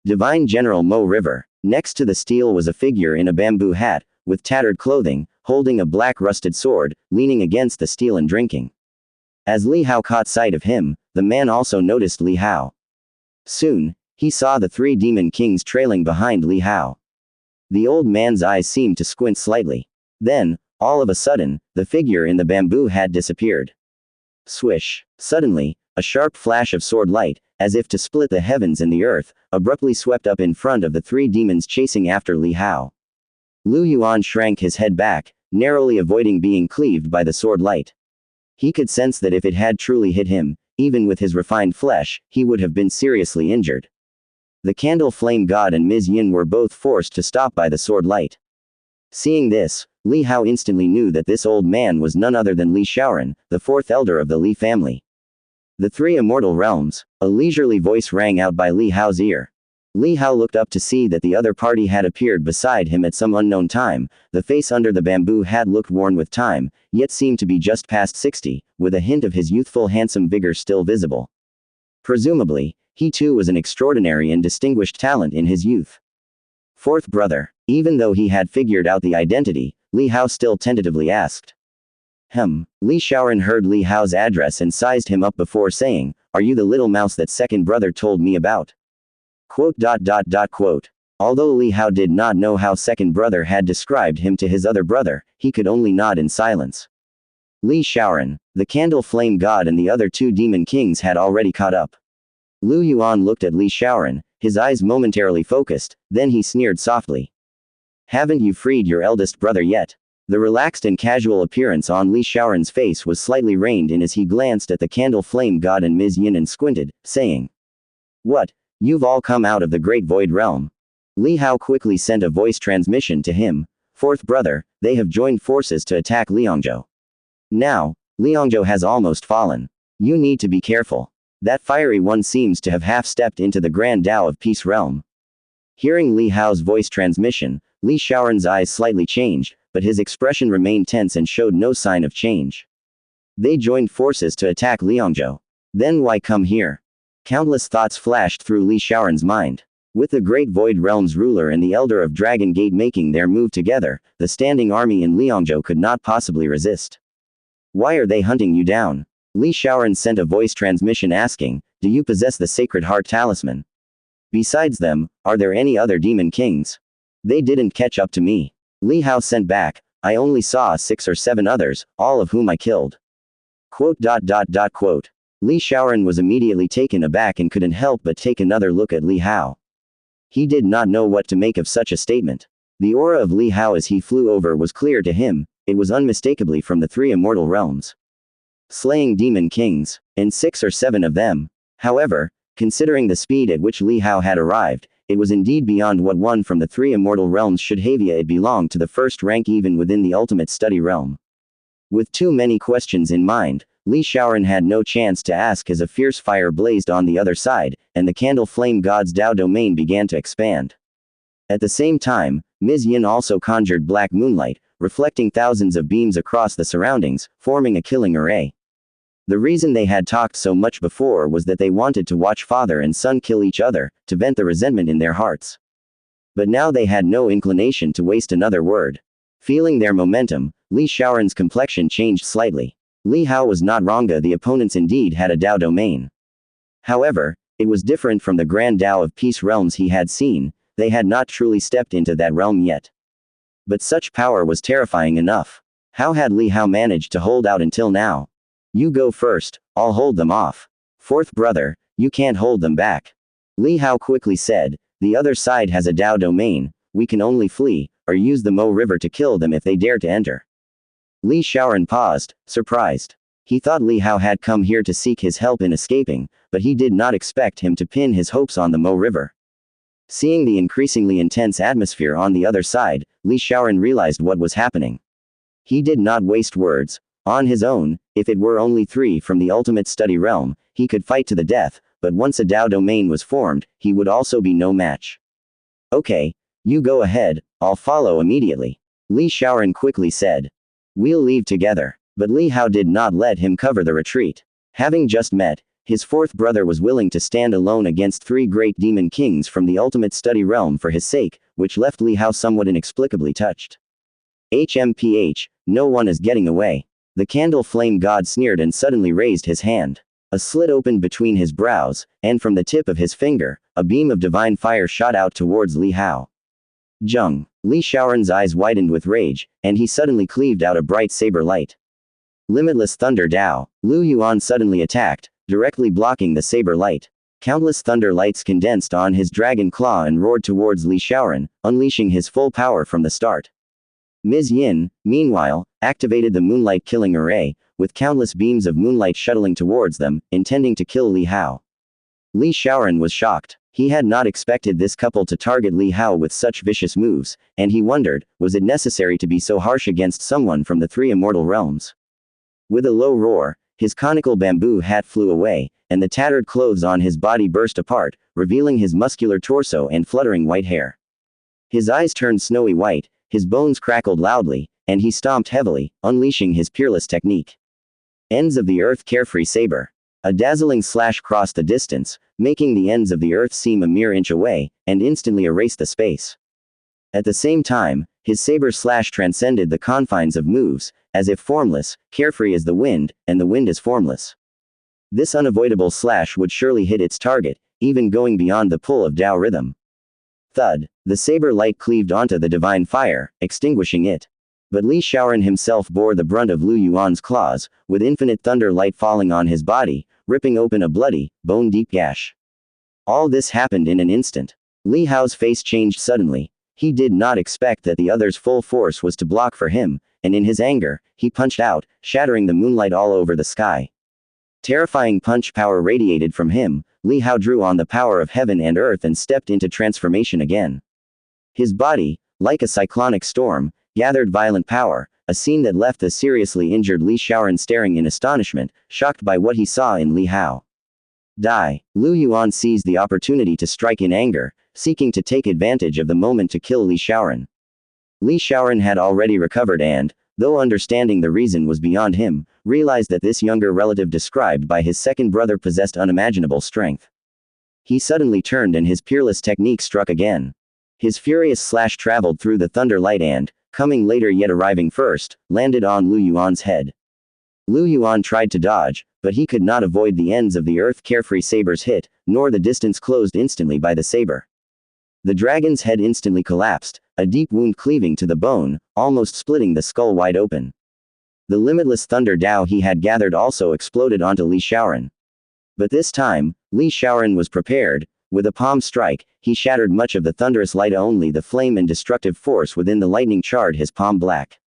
Divine General Mo River. Next to the stele was a figure in a bamboo hat, with tattered clothing, holding a black rusted sword, leaning against the stele and drinking. As Li Hao caught sight of him, the man also noticed Li Hao. Soon, he saw the 3 demon kings trailing behind Li Hao. The old man's eyes seemed to squint slightly. Then, all of a sudden, the figure in the bamboo hat disappeared. Swish. Suddenly, a sharp flash of sword light, as if to split the heavens and the earth, abruptly swept up in front of the 3 demons chasing after Li Hao. Lu Yuan shrank his head back, narrowly avoiding being cleaved by the sword light. He could sense that if it had truly hit him, even with his refined flesh, he would have been seriously injured. The Candle Flame God and Ms. Yin were both forced to stop by the sword light. Seeing this, Li Hao instantly knew that this old man was none other than Li Shaoran, the 4th elder of the Li family. The 3 immortal realms, a leisurely voice rang out by Li Hao's ear. Li Hao looked up to see that the other party had appeared beside him at some unknown time. The face under the bamboo hat looked worn with time, yet seemed to be just past 60, with a hint of his youthful handsome vigor still visible. Presumably, He too was an extraordinary and distinguished talent in his youth. Fourth brother. Even though he had figured out the identity, Li Hao still tentatively asked. Li Shaoran heard Li Hao's address and sized him up before saying, "Are you the little mouse that second brother told me about?" Quote. Although Li Hao did not know how second brother had described him to his other brother, he could only nod in silence. Li Shaoran, the candle flame god and the other two demon kings had already caught up. Lu Yuan looked at Li Shaoran, his eyes momentarily focused, then he sneered softly. "Haven't you freed your eldest brother yet?" The relaxed and casual appearance on Li Shaoran's face was slightly reined in as he glanced at the candle flame god and Ms. Yin and squinted, saying, "What? You've all come out of the Great Void Realm." Li Hao quickly sent a voice transmission to him. "Fourth brother, they have joined forces to attack Liangzhou. Now, Liangzhou has almost fallen. You need to be careful. That fiery one seems to have half-stepped into the Grand Tao of Peace Realm." Hearing Li Hao's voice transmission, Li Shaoran's eyes slightly changed, but his expression remained tense and showed no sign of change. They joined forces to attack Liangzhou. Then why come here? Countless thoughts flashed through Li Shaoran's mind. With the Great Void Realm's ruler and the Elder of Dragon Gate making their move together, the standing army in Liangzhou could not possibly resist. Why are they hunting you down? Li Shaoran sent a voice transmission asking, "Do you possess the Sacred Heart Talisman? Besides them, are there any other demon kings? They didn't catch up to me." Li Hao sent back, "I only saw 6 or 7 others, all of whom I killed." Quote. Li Shaoran was immediately taken aback and couldn't help but take another look at Li Hao. He did not know what to make of such a statement. The aura of Li Hao as he flew over was clear to him, it was unmistakably from the 3 immortal realms. Slaying demon kings, and 6 or 7 of them. However, considering the speed at which Li Hao had arrived, it was indeed beyond what one from the 3 immortal realms should have. It belonged to the first rank even within the ultimate study realm. With too many questions in mind, Li Shaoran had no chance to ask as a fierce fire blazed on the other side, and the candle flame god's Dao domain began to expand. At the same time, Ms. Yin also conjured black moonlight, reflecting thousands of beams across the surroundings, forming a killing array. The reason they had talked so much before was that they wanted to watch father and son kill each other, to vent the resentment in their hearts. But now they had no inclination to waste another word. Feeling their momentum, Li Shaoran's complexion changed slightly. Li Hao was not wrong, the opponents indeed had a Dao domain. However, it was different from the Grand Tao of Peace realms he had seen, they had not truly stepped into that realm yet. But such power was terrifying enough. How had Li Hao managed to hold out until now? "You go first, I'll hold them off. Fourth brother, you can't hold them back." Li Hao quickly said, "The other side has a Dao domain, we can only flee, or use the Mo River to kill them if they dare to enter." Li Shaoran paused, surprised. He thought Li Hao had come here to seek his help in escaping, but he did not expect him to pin his hopes on the Mo River. Seeing the increasingly intense atmosphere on the other side, Li Shaoran realized what was happening. He did not waste words. On his own, if it were only 3 from the ultimate study realm, he could fight to the death, but once a Dao domain was formed, he would also be no match. "Okay, you go ahead, I'll follow immediately," Li Shaoran quickly said. "We'll leave together." But Li Hao did not let him cover the retreat. Having just met, his fourth brother was willing to stand alone against 3 great demon kings from the ultimate study realm for his sake, which left Li Hao somewhat inexplicably touched. "HMPH, no one is getting away." The candle flame god sneered and suddenly raised his hand. A slit opened between his brows, and from the tip of his finger, a beam of divine fire shot out towards Li Hao. Zheng. Li Shaoran's eyes widened with rage, and he suddenly cleaved out a bright saber light. Limitless Thunder Dao. Lu Yuan suddenly attacked, directly blocking the saber light. Countless thunder lights condensed on his dragon claw and roared towards Li Shaoran, unleashing his full power from the start. Ms. Yin, meanwhile, activated the moonlight killing array, with countless beams of moonlight shuttling towards them, intending to kill Li Hao. Li Shaoran was shocked. He had not expected this couple to target Li Hao with such vicious moves, and he wondered, was it necessary to be so harsh against someone from the 3 immortal realms? With a low roar, his conical bamboo hat flew away, and the tattered clothes on his body burst apart, revealing his muscular torso and fluttering white hair. His eyes turned snowy white, his bones crackled loudly, and he stomped heavily, unleashing his peerless technique. Ends of the Earth Carefree Saber. A dazzling slash crossed the distance, making the ends of the earth seem a mere inch away, and instantly erase the space. At the same time, his saber slash transcended the confines of moves, as if formless, carefree as the wind, and the wind is formless. This unavoidable slash would surely hit its target, even going beyond the pull of Tao rhythm. Thud, the saber light cleaved onto the divine fire, extinguishing it. But Li Shaoran himself bore the brunt of Lu Yuan's claws, with infinite thunder light falling on his body, ripping open a bloody, bone-deep gash. All this happened in an instant. Li Hao's face changed suddenly. He did not expect that the other's full force was to block for him, and in his anger, he punched out, shattering the moonlight all over the sky. Terrifying punch power radiated from him. Li Hao drew on the power of heaven and earth and stepped into transformation again. His body, like a cyclonic storm, gathered violent power, a scene that left the seriously injured Li Shaoran staring in astonishment, shocked by what he saw in Li Hao. Die. Lu Yuan seized the opportunity to strike in anger, seeking to take advantage of the moment to kill Li Shaoran. Li Shaoran had already recovered and, though understanding the reason was beyond him, realized that this younger relative described by his second brother possessed unimaginable strength. He suddenly turned and his peerless technique struck again. His furious slash traveled through the thunder light and, coming later yet arriving first, landed on Lu Yuan's head. Lu Yuan tried to dodge, but he could not avoid the ends of the earth carefree saber's hit, nor the distance closed instantly by the saber. The dragon's head instantly collapsed, a deep wound cleaving to the bone, almost splitting the skull wide open. The limitless thunder Dao he had gathered also exploded onto Li Shaoran. But this time, Li Shaoran was prepared. With a palm strike, he shattered much of the thunderous light. Only the flame and destructive force within the lightning charred his palm black.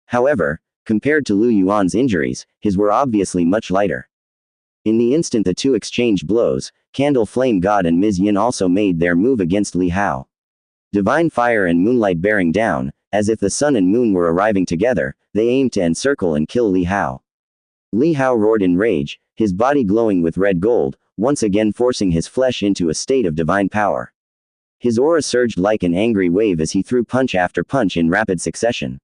However, compared to Lu Yuan's injuries, his were obviously much lighter. In the instant the two exchanged blows, Candle Flame God and Ms. Yin also made their move against Li Hao. Divine fire and moonlight bearing down, as if the sun and moon were arriving together, they aimed to encircle and kill Li Hao. Li Hao roared in rage, his body glowing with red gold, once again forcing his flesh into a state of divine power. His aura surged like an angry wave as he threw punch after punch in rapid succession.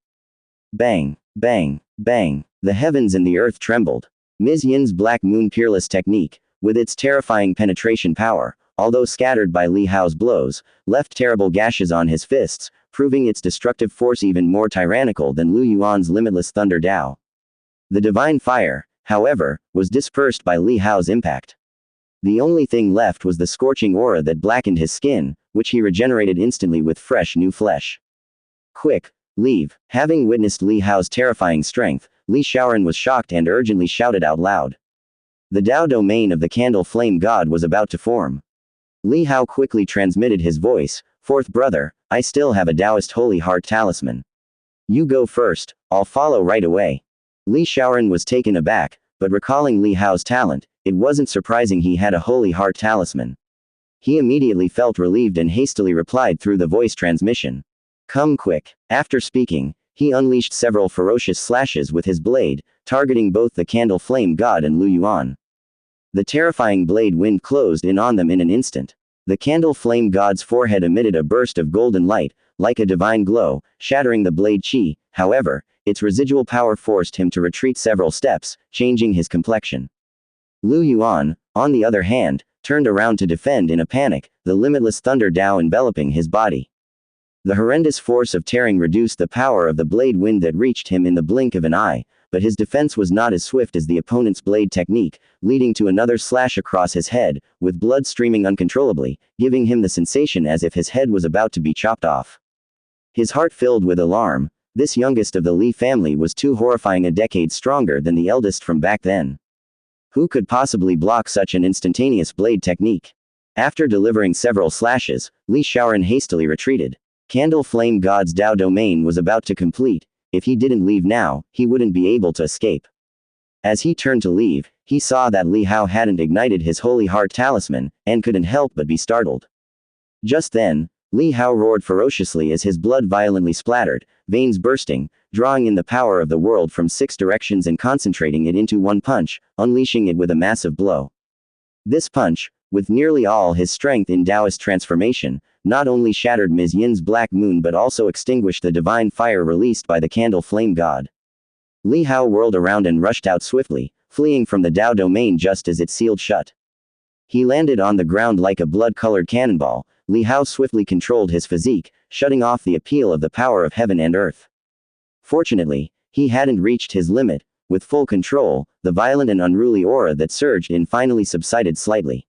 Bang, bang, bang, the heavens and the earth trembled. Ms. Yin's Black Moon Peerless technique, with its terrifying penetration power, although scattered by Li Hao's blows, left terrible gashes on his fists, proving its destructive force even more tyrannical than Lu Yuan's limitless thunder Dao. The divine fire, however, was dispersed by Li Hao's impact. The only thing left was the scorching aura that blackened his skin, which he regenerated instantly with fresh new flesh. Quick, leave. Having witnessed Li Hao's terrifying strength, Li Shaoran was shocked and urgently shouted out loud. The Dao domain of the Candle Flame God was about to form. Li Hao quickly transmitted his voice, "Fourth brother, I still have a Taoist Holy Heart talisman. You go first, I'll follow right away." Li Shaoran was taken aback, but recalling Li Hao's talent, it wasn't surprising he had a Holy Heart talisman. He immediately felt relieved and hastily replied through the voice transmission. "Come quick." After speaking, he unleashed several ferocious slashes with his blade, targeting both the Candle Flame God and Lu Yuan. The terrifying blade wind closed in on them in an instant. The Candle Flame God's forehead emitted a burst of golden light, like a divine glow, shattering the blade chi. However, its residual power forced him to retreat several steps, changing his complexion. Lu Yuan, on the other hand, turned around to defend in a panic, the limitless thunder Dao enveloping his body. The horrendous force of tearing reduced the power of the blade wind that reached him in the blink of an eye, but his defense was not as swift as the opponent's blade technique, leading to another slash across his head, with blood streaming uncontrollably, giving him the sensation as if his head was about to be chopped off. His heart filled with alarm. This youngest of the Li family was too horrifying, a decade stronger than the eldest from back then. Who could possibly block such an instantaneous blade technique? After delivering several slashes, Li Shaoran hastily retreated. Candle Flame God's Dao domain was about to complete. If he didn't leave now, he wouldn't be able to escape. As he turned to leave, he saw that Li Hao hadn't ignited his Holy Heart talisman, and couldn't help but be startled. Just then, Li Hao roared ferociously as his blood violently splattered, veins bursting, drawing in the power of the world from 6 directions and concentrating it into one punch, unleashing it with a massive blow. This punch, with nearly all his strength in Taoist transformation, not only shattered Ms. Yin's Black Moon but also extinguished the divine fire released by the Candle Flame God. Li Hao whirled around and rushed out swiftly, fleeing from the Dao domain just as it sealed shut. He landed on the ground like a blood-colored cannonball. Li Hao swiftly controlled his physique, shutting off the appeal of the power of heaven and earth. Fortunately, he hadn't reached his limit. With full control, the violent and unruly aura that surged in finally subsided slightly.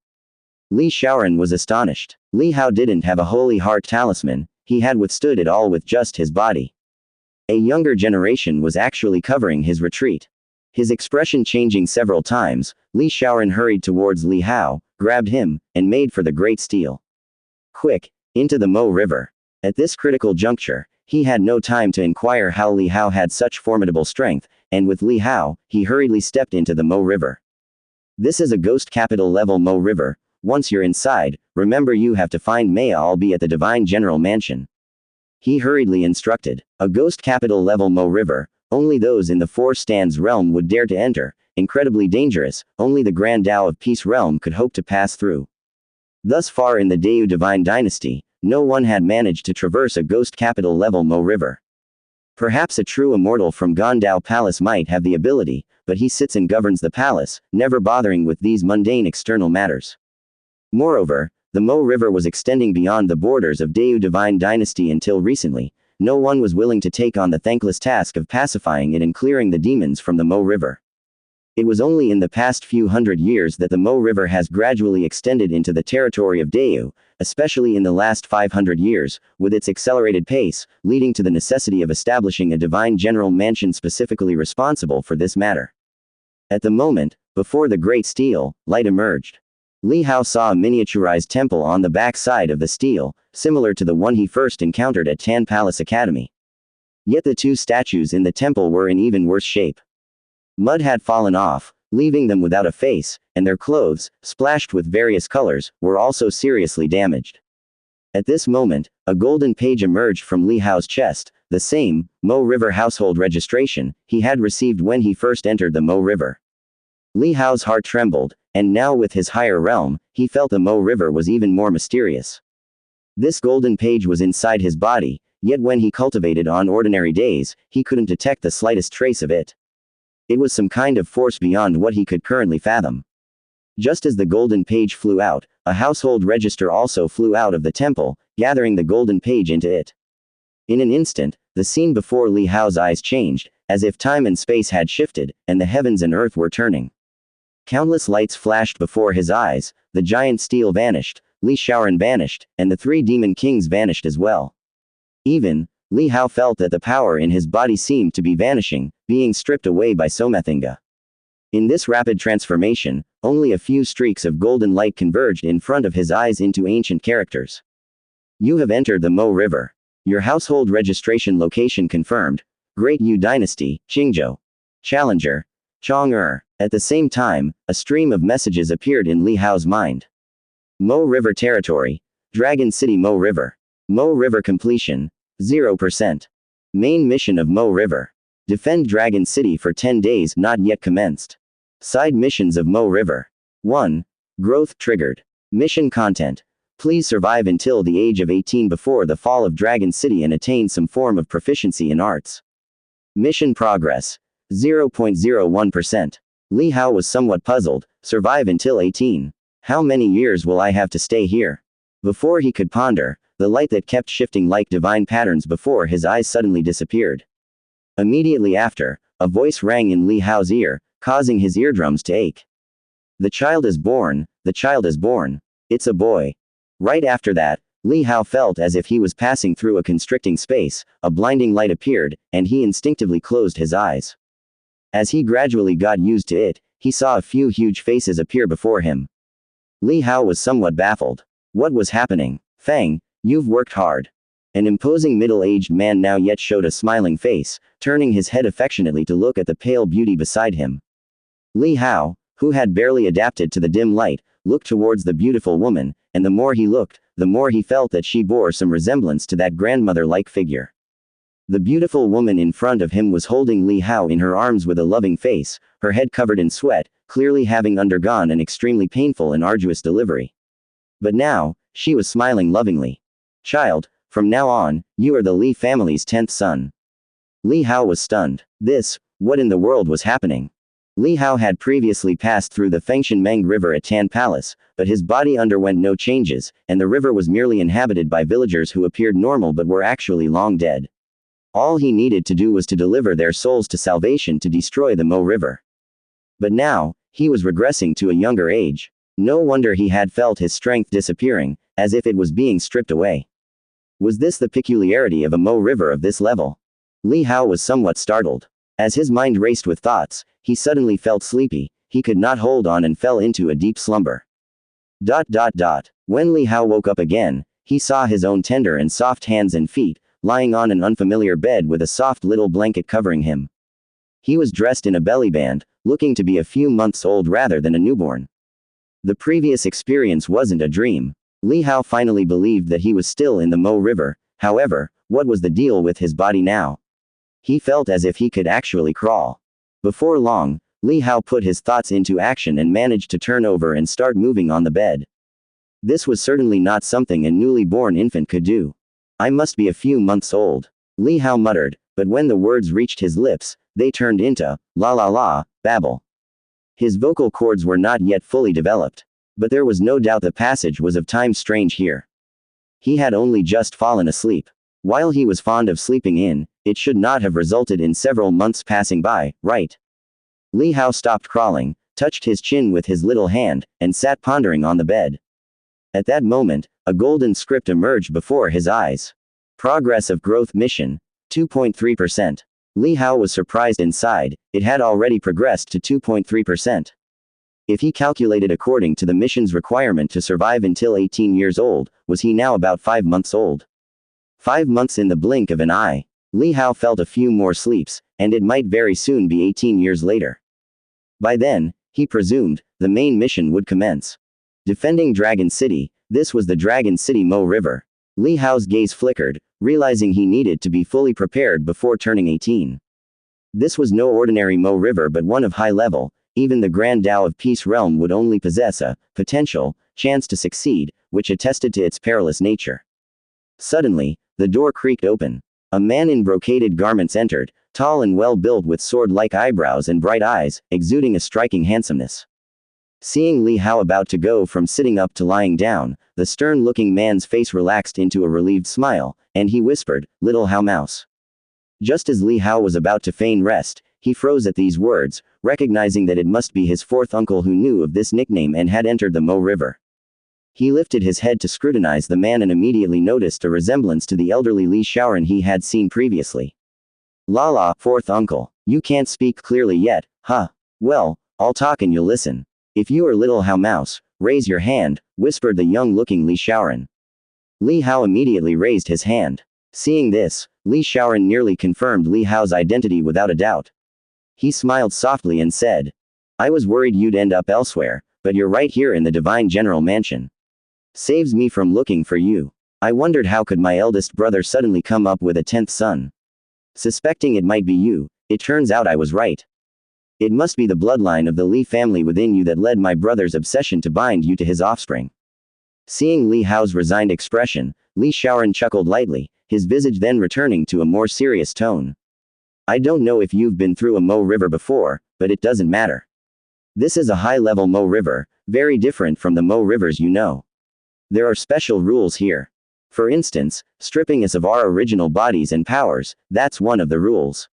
Li Shaoran was astonished. Li Hao didn't have a holy heart talisman, he had withstood it all with just his body. A younger generation was actually covering his retreat. His expression changing several times, Li Shaoran hurried towards Li Hao, grabbed him, and made for the great steel. Quick, into the Mo River. At this critical juncture, he had no time to inquire how Li Hao had such formidable strength, and with Li Hao, he hurriedly stepped into the Mo River. This is a ghost capital level Mo River. Once you're inside, remember you have to find Maya Albi at the Divine General Mansion. He hurriedly instructed. A ghost capital level Mo River, only those in the Four Stands realm would dare to enter, incredibly dangerous, only the Grand Tao of Peace realm could hope to pass through. Thus far in the Dayu Divine Dynasty, no one had managed to traverse a ghost capital level Mo River. Perhaps a true immortal from Gondao Palace might have the ability, but he sits and governs the palace, never bothering with these mundane external matters. Moreover, the Mo River was extending beyond the borders of Dayu Divine Dynasty until recently. No one was willing to take on the thankless task of pacifying it and clearing the demons from the Mo River. It was only in the past few hundred years that the Mo River has gradually extended into the territory of Dayu, especially in the last 500 years, with its accelerated pace, leading to the necessity of establishing a divine general mansion specifically responsible for this matter. At the moment, before the Great Steel, light emerged. Li Hao saw a miniaturized temple on the back side of the steel, similar to the one he first encountered at Tan Palace Academy. Yet the two statues in the temple were in even worse shape. Mud had fallen off, leaving them without a face, and their clothes, splashed with various colors, were also seriously damaged. At this moment, a golden page emerged from Li Hao's chest, the same, Mo River household registration, he had received when he first entered the Mo River. Li Hao's heart trembled, and now with his higher realm, he felt the Mo River was even more mysterious. This golden page was inside his body, yet when he cultivated on ordinary days, he couldn't detect the slightest trace of it. It was some kind of force beyond what he could currently fathom. Just as the golden page flew out, a household register also flew out of the temple, gathering the golden page into it. In an instant, the scene before Li Hao's eyes changed, as if time and space had shifted, and the heavens and earth were turning. Countless lights flashed before his eyes, the giant steel vanished, Li Shaoran vanished, and the three demon kings vanished as well. Even, Li Hao felt that the power in his body seemed to be vanishing, being stripped away by Somathinga. In this rapid transformation, only a few streaks of golden light converged in front of his eyes into ancient characters. You have entered the Mo River. Your household registration location confirmed. Great Yu Dynasty, Qingzhou. Challenger, Chang'er. At the same time, a stream of messages appeared in Li Hao's mind. Mo River Territory. Dragon City Mo River. Mo River completion. 0%. Main mission of Mo River. Defend Dragon City for 10 days not yet commenced. Side missions of Mo River. 1. Growth triggered. Mission content. Please survive until the age of 18 before the fall of Dragon City and attain some form of proficiency in arts. Mission progress. 0.01%. Li Hao was somewhat puzzled. Survive until 18. How many years will I have to stay here? Before he could ponder, the light that kept shifting like divine patterns before his eyes suddenly disappeared. Immediately after, a voice rang in Li Hao's ear, causing his eardrums to ache. The child is born, the child is born. It's a boy. Right after that, Li Hao felt as if he was passing through a constricting space, a blinding light appeared, and he instinctively closed his eyes. As he gradually got used to it, he saw a few huge faces appear before him. Li Hao was somewhat baffled. What was happening? Fang, you've worked hard. An imposing middle-aged man now yet showed a smiling face, turning his head affectionately to look at the pale beauty beside him. Li Hao, who had barely adapted to the dim light, looked towards the beautiful woman, and the more he looked, the more he felt that she bore some resemblance to that grandmother-like figure. The beautiful woman in front of him was holding Li Hao in her arms with a loving face, her head covered in sweat, clearly having undergone an extremely painful and arduous delivery. But now, she was smiling lovingly. Child, from now on, you are the Li family's 10th son. Li Hao was stunned. What in the world was happening? Li Hao had previously passed through the Fengshan Meng River at Tan Palace, but his body underwent no changes, and the river was merely inhabited by villagers who appeared normal but were actually long dead. All he needed to do was to deliver their souls to salvation to destroy the Mo River. But now, he was regressing to a younger age. No wonder he had felt his strength disappearing, as if it was being stripped away. Was this the peculiarity of a Mo River of this level? Li Hao was somewhat startled. As his mind raced with thoughts, he suddenly felt sleepy. He could not hold on and fell into a deep slumber. When Li Hao woke up again, he saw his own tender and soft hands and feet, lying on an unfamiliar bed with a soft little blanket covering him. He was dressed in a belly band, looking to be a few months old rather than a newborn. The previous experience wasn't a dream. Li Hao finally believed that he was still in the Mo River. However, what was the deal with his body now? He felt as if he could actually crawl. Before long, Li Hao put his thoughts into action and managed to turn over and start moving on the bed. This was certainly not something a newly born infant could do. I must be a few months old, Li Hao muttered, but when the words reached his lips, they turned into, la la la, babble. His vocal cords were not yet fully developed. But there was no doubt the passage was of time strange here. He had only just fallen asleep. While he was fond of sleeping in, it should not have resulted in several months passing by, right? Li Hao stopped crawling, touched his chin with his little hand, and sat pondering on the bed. At that moment, a golden script emerged before his eyes. Progress of growth mission, 2.3%. Li Hao was surprised inside, it had already progressed to 2.3%. If he calculated according to the mission's requirement to survive until 18 years old, was he now about 5 months old? 5 months in the blink of an eye. Li Hao felt a few more sleeps, and it might very soon be 18 years later. By then, he presumed, the main mission would commence. Defending Dragon City, this was the Dragon City Mo River. Li Hao's gaze flickered, realizing he needed to be fully prepared before turning 18. This was no ordinary Mo River but one of high level. Even the Grand Tao of Peace Realm would only possess a potential chance to succeed, which attested to its perilous nature. Suddenly, the door creaked open. A man in brocaded garments entered, tall and well-built with sword-like eyebrows and bright eyes, exuding a striking handsomeness. Seeing Li Hao about to go from sitting up to lying down, the stern-looking man's face relaxed into a relieved smile, and he whispered, "Little Hao Mouse." Just as Li Hao was about to feign rest, he froze at these words, recognizing that it must be his fourth uncle who knew of this nickname and had entered the Mo River. He lifted his head to scrutinize the man and immediately noticed a resemblance to the elderly Li Shaoran he had seen previously. "La, fourth uncle. You can't speak clearly yet, huh? Well, I'll talk and you'll listen. If you are Little Hao Mouse, raise your hand," whispered the young-looking Li Shaoran. Li Hao immediately raised his hand. Seeing this, Li Shaoran nearly confirmed Li Hao's identity without a doubt. He smiled softly and said, "I was worried you'd end up elsewhere, but you're right here in the Divine General Mansion. Saves me from looking for you. I wondered how could my eldest brother suddenly come up with a 10th son. Suspecting it might be you, it turns out I was right. It must be the bloodline of the Li family within you that led my brother's obsession to bind you to his offspring." Seeing Li Hao's resigned expression, Li Shaoran chuckled lightly, his visage then returning to a more serious tone. "I don't know if you've been through a Mo River before, but it doesn't matter. This is a high-level Mo River, very different from the Mo Rivers you know. There are special rules here. For instance, stripping us of our original bodies and powers, that's one of the rules.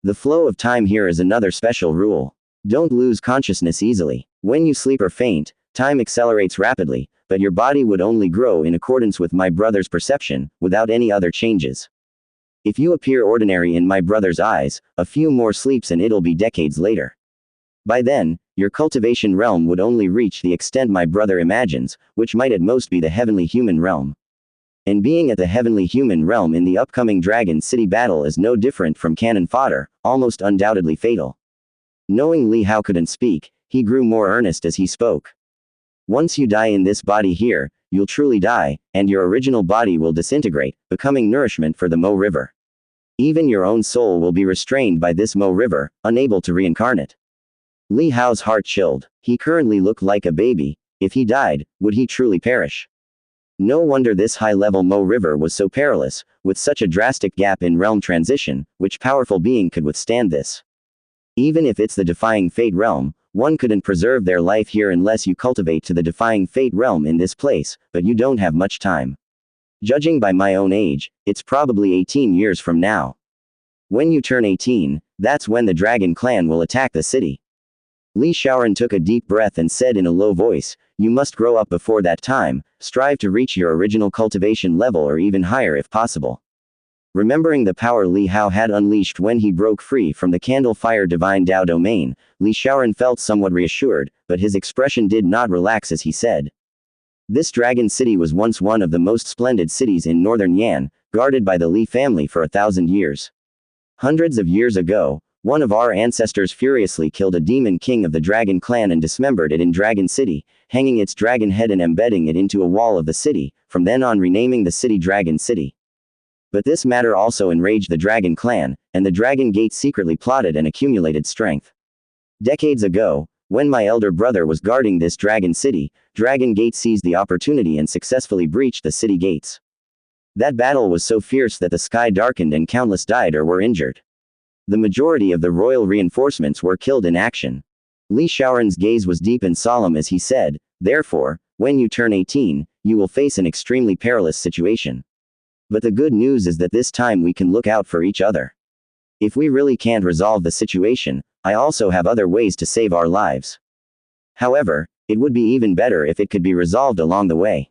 The flow of time here is another special rule. Don't lose consciousness easily. When you sleep or faint, time accelerates rapidly, but your body would only grow in accordance with my brother's perception, without any other changes. If you appear ordinary in my brother's eyes, a few more sleeps and it'll be decades later. By then, your cultivation realm would only reach the extent my brother imagines, which might at most be the heavenly human realm. And being at the heavenly human realm in the upcoming Dragon City battle is no different from cannon fodder, almost undoubtedly fatal." Knowing Li Hao couldn't speak, he grew more earnest as he spoke. "Once you die in this body here, you'll truly die, and your original body will disintegrate, becoming nourishment for the Mo River. Even your own soul will be restrained by this Mo River, unable to reincarnate." Li Hao's heart chilled. He currently looked like a baby. If he died, would he truly perish? No wonder this high-level Mo River was so perilous, with such a drastic gap in realm transition, which powerful being could withstand this? Even if it's the Defying Fate realm, one couldn't preserve their life here unless you cultivate to the Defying Fate realm in this place, but you don't have much time. Judging by my own age, it's probably 18 years from now. When you turn 18, that's when the Dragon Clan will attack the city. Li Shaoran took a deep breath and said in a low voice, you must grow up before that time, strive to reach your original cultivation level or even higher if possible. Remembering the power Li Hao had unleashed when he broke free from the Candle Fire Divine Dao domain, Li Shaoran felt somewhat reassured, but his expression did not relax as he said. This dragon city was once one of the most splendid cities in northern Yan, guarded by the Li family for 1,000 years. Hundreds of years ago, one of our ancestors furiously killed a demon king of the Dragon Clan and dismembered it in Dragon City, hanging its dragon head and embedding it into a wall of the city, from then on renaming the city Dragon City. But this matter also enraged the Dragon Clan, and the Dragon Gate secretly plotted and accumulated strength. Decades ago, when my elder brother was guarding this Dragon City, Dragon Gate seized the opportunity and successfully breached the city gates. That battle was so fierce that the sky darkened and countless died or were injured. The majority of the royal reinforcements were killed in action. Li Shaoran's gaze was deep and solemn as he said, therefore, when you turn 18, you will face an extremely perilous situation. But the good news is that this time we can look out for each other. If we really can't resolve the situation, I also have other ways to save our lives. However, it would be even better if it could be resolved along the way.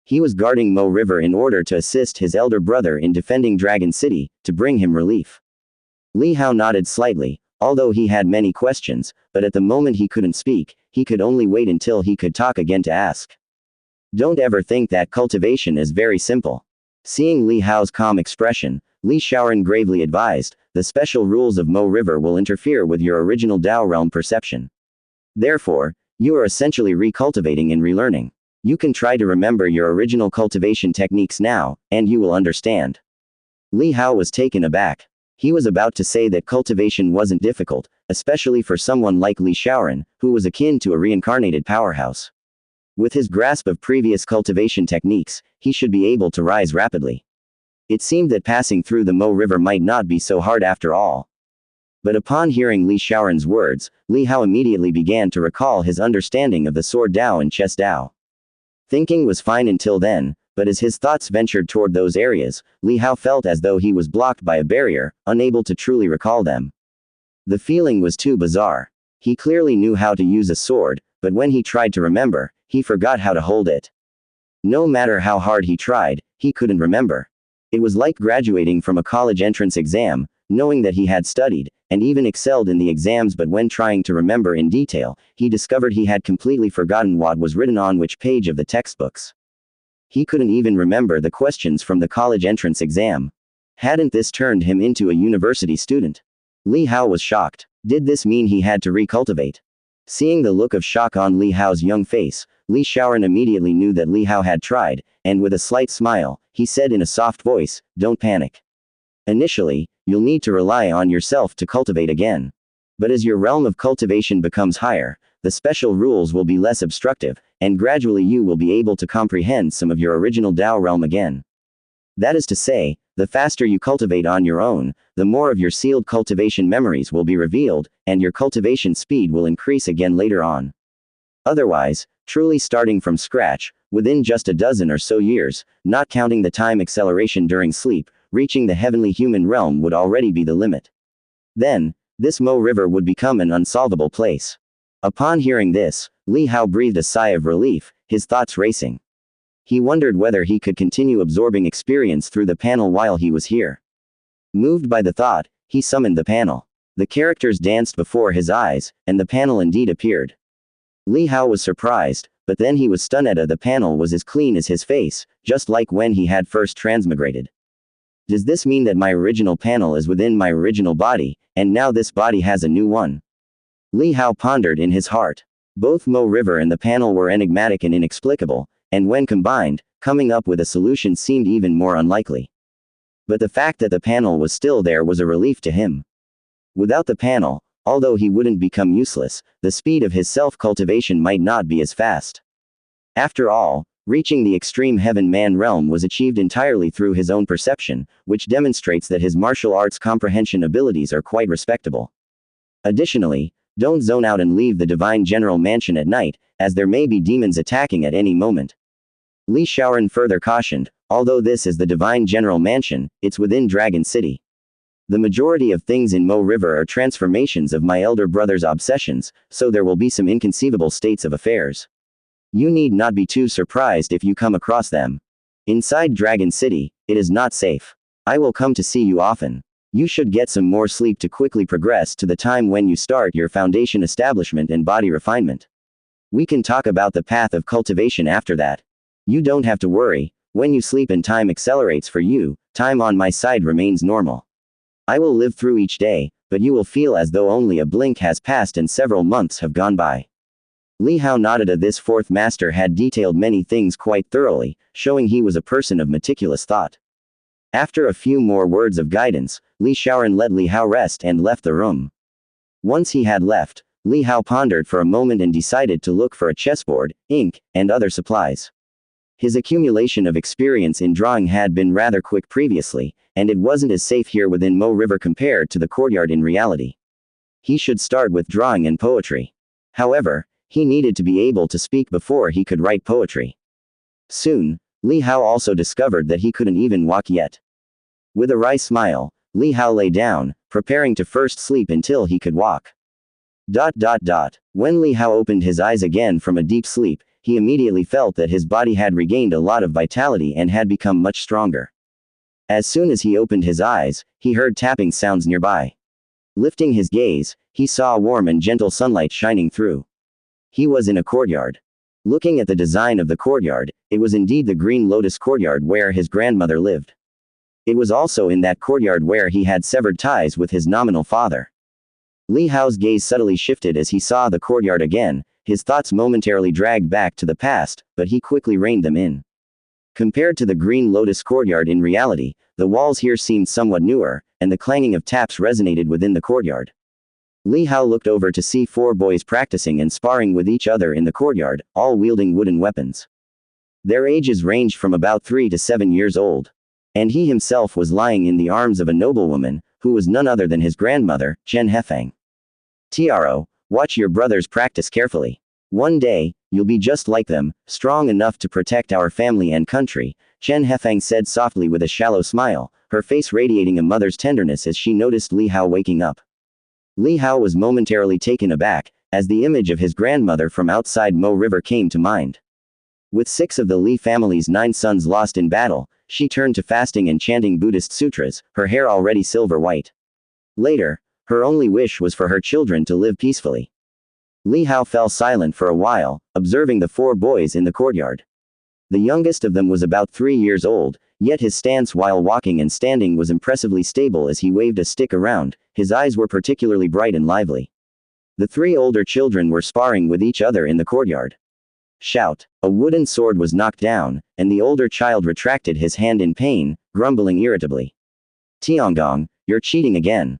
He was guarding Mo River in order to assist his elder brother in defending Dragon City, to bring him relief. Li Hao nodded slightly, although he had many questions, but at the moment he couldn't speak, he could only wait until he could talk again to ask. Don't ever think that cultivation is very simple. Seeing Li Hao's calm expression, Li Shaoran gravely advised, the special rules of Mo River will interfere with your original Dao realm perception. Therefore, you are essentially recultivating and relearning. You can try to remember your original cultivation techniques now, and you will understand. Li Hao was taken aback. He was about to say that cultivation wasn't difficult, especially for someone like Li Shaoran, who was akin to a reincarnated powerhouse. With his grasp of previous cultivation techniques, he should be able to rise rapidly. It seemed that passing through the Mo River might not be so hard after all. But upon hearing Li Shaoran's words, Li Hao immediately began to recall his understanding of the Sword Dao and Chess Dao. Thinking was fine until then, but as his thoughts ventured toward those areas, Li Hao felt as though he was blocked by a barrier, unable to truly recall them. The feeling was too bizarre. He clearly knew how to use a sword, but when he tried to remember, he forgot how to hold it. No matter how hard he tried, he couldn't remember. It was like graduating from a college entrance exam, knowing that he had studied, and even excelled in the exams, but when trying to remember in detail, he discovered he had completely forgotten what was written on which page of the textbooks. He couldn't even remember the questions from the college entrance exam. Hadn't this turned him into a university student? Li Hao was shocked. Did this mean he had to recultivate? Seeing the look of shock on Li Hao's young face, Li Shaoran immediately knew that Li Hao had tried, and with a slight smile, he said in a soft voice, don't panic. Initially, you'll need to rely on yourself to cultivate again. But as your realm of cultivation becomes higher, the special rules will be less obstructive, and gradually you will be able to comprehend some of your original Dao realm again. That is to say, the faster you cultivate on your own, the more of your sealed cultivation memories will be revealed, and your cultivation speed will increase again later on. Otherwise, truly starting from scratch, within just a dozen or so years, not counting the time acceleration during sleep, reaching the heavenly human realm would already be the limit. Then, this Mo River would become an unsolvable place. Upon hearing this, Li Hao breathed a sigh of relief, his thoughts racing. He wondered whether he could continue absorbing experience through the panel while he was here. Moved by the thought, he summoned the panel. The characters danced before his eyes, and the panel indeed appeared. Li Hao was surprised, but then he was stunned at the panel was as clean as his face, just like when he had first transmigrated. Does this mean that my original panel is within my original body, and now this body has a new one? Li Hao pondered in his heart. Both Mo River and the panel were enigmatic and inexplicable, and when combined, coming up with a solution seemed even more unlikely. But the fact that the panel was still there was a relief to him. Without the panel, although he wouldn't become useless, the speed of his self-cultivation might not be as fast. After all, reaching the extreme heaven man realm was achieved entirely through his own perception, which demonstrates that his martial arts comprehension abilities are quite respectable. Additionally, don't zone out and leave the Divine General Mansion at night, as there may be demons attacking at any moment. Li Shaoran further cautioned, although this is the Divine General Mansion, it's within Dragon City. The majority of things in Mo River are transformations of my elder brother's obsessions, so there will be some inconceivable states of affairs. You need not be too surprised if you come across them. Inside Dragon City, it is not safe. I will come to see you often. You should get some more sleep to quickly progress to the time when you start your foundation establishment and body refinement. We can talk about the path of cultivation after that. You don't have to worry, when you sleep and time accelerates for you, time on my side remains normal. I will live through each day, but you will feel as though only a blink has passed and several months have gone by. Li Hao nodded. This fourth master had detailed many things quite thoroughly, showing he was a person of meticulous thought. After a few more words of guidance, Li Shaoran let Li Hao rest and left the room. Once he had left, Li Hao pondered for a moment and decided to look for a chessboard, ink, and other supplies. His accumulation of experience in drawing had been rather quick previously, and it wasn't as safe here within Mo River compared to the courtyard in reality. He should start with drawing and poetry. However, he needed to be able to speak before he could write poetry. Soon, Li Hao also discovered that he couldn't even walk yet. With a wry smile, Li Hao lay down, preparing to first sleep until he could walk. When Li Hao opened his eyes again from a deep sleep, he immediately felt that his body had regained a lot of vitality and had become much stronger. As soon as he opened his eyes, he heard tapping sounds nearby. Lifting his gaze, he saw warm and gentle sunlight shining through. He was in a courtyard. Looking at the design of the courtyard, it was indeed the Green Lotus courtyard where his grandmother lived. It was also in that courtyard where he had severed ties with his nominal father. Li Hao's gaze subtly shifted as he saw the courtyard again. His thoughts momentarily dragged back to the past, but he quickly reined them in. Compared to the Green Lotus courtyard in reality, the walls here seemed somewhat newer, and the clanging of taps resonated within the courtyard. Li Hao looked over to see 4 boys practicing and sparring with each other in the courtyard, all wielding wooden weapons. Their ages ranged from about 3 to 7 years old. And he himself was lying in the arms of a noblewoman, who was none other than his grandmother, Chen Hefeng. Tiaro, watch your brothers practice carefully. One day, you'll be just like them, strong enough to protect our family and country, Chen Hefeng said softly with a shallow smile, her face radiating a mother's tenderness as she noticed Li Hao waking up. Li Hao was momentarily taken aback, as the image of his grandmother from outside Mo River came to mind. With 6 of the Li family's 9 sons lost in battle, she turned to fasting and chanting Buddhist sutras, her hair already silver white. Later, her only wish was for her children to live peacefully. Li Hao fell silent for a while, observing the 4 boys in the courtyard. The youngest of them was about 3 years old, yet his stance while walking and standing was impressively stable as he waved a stick around. His eyes were particularly bright and lively. The 3 older children were sparring with each other in the courtyard. Shout! A wooden sword was knocked down, and the older child retracted his hand in pain, grumbling irritably. Tiangong, you're cheating again.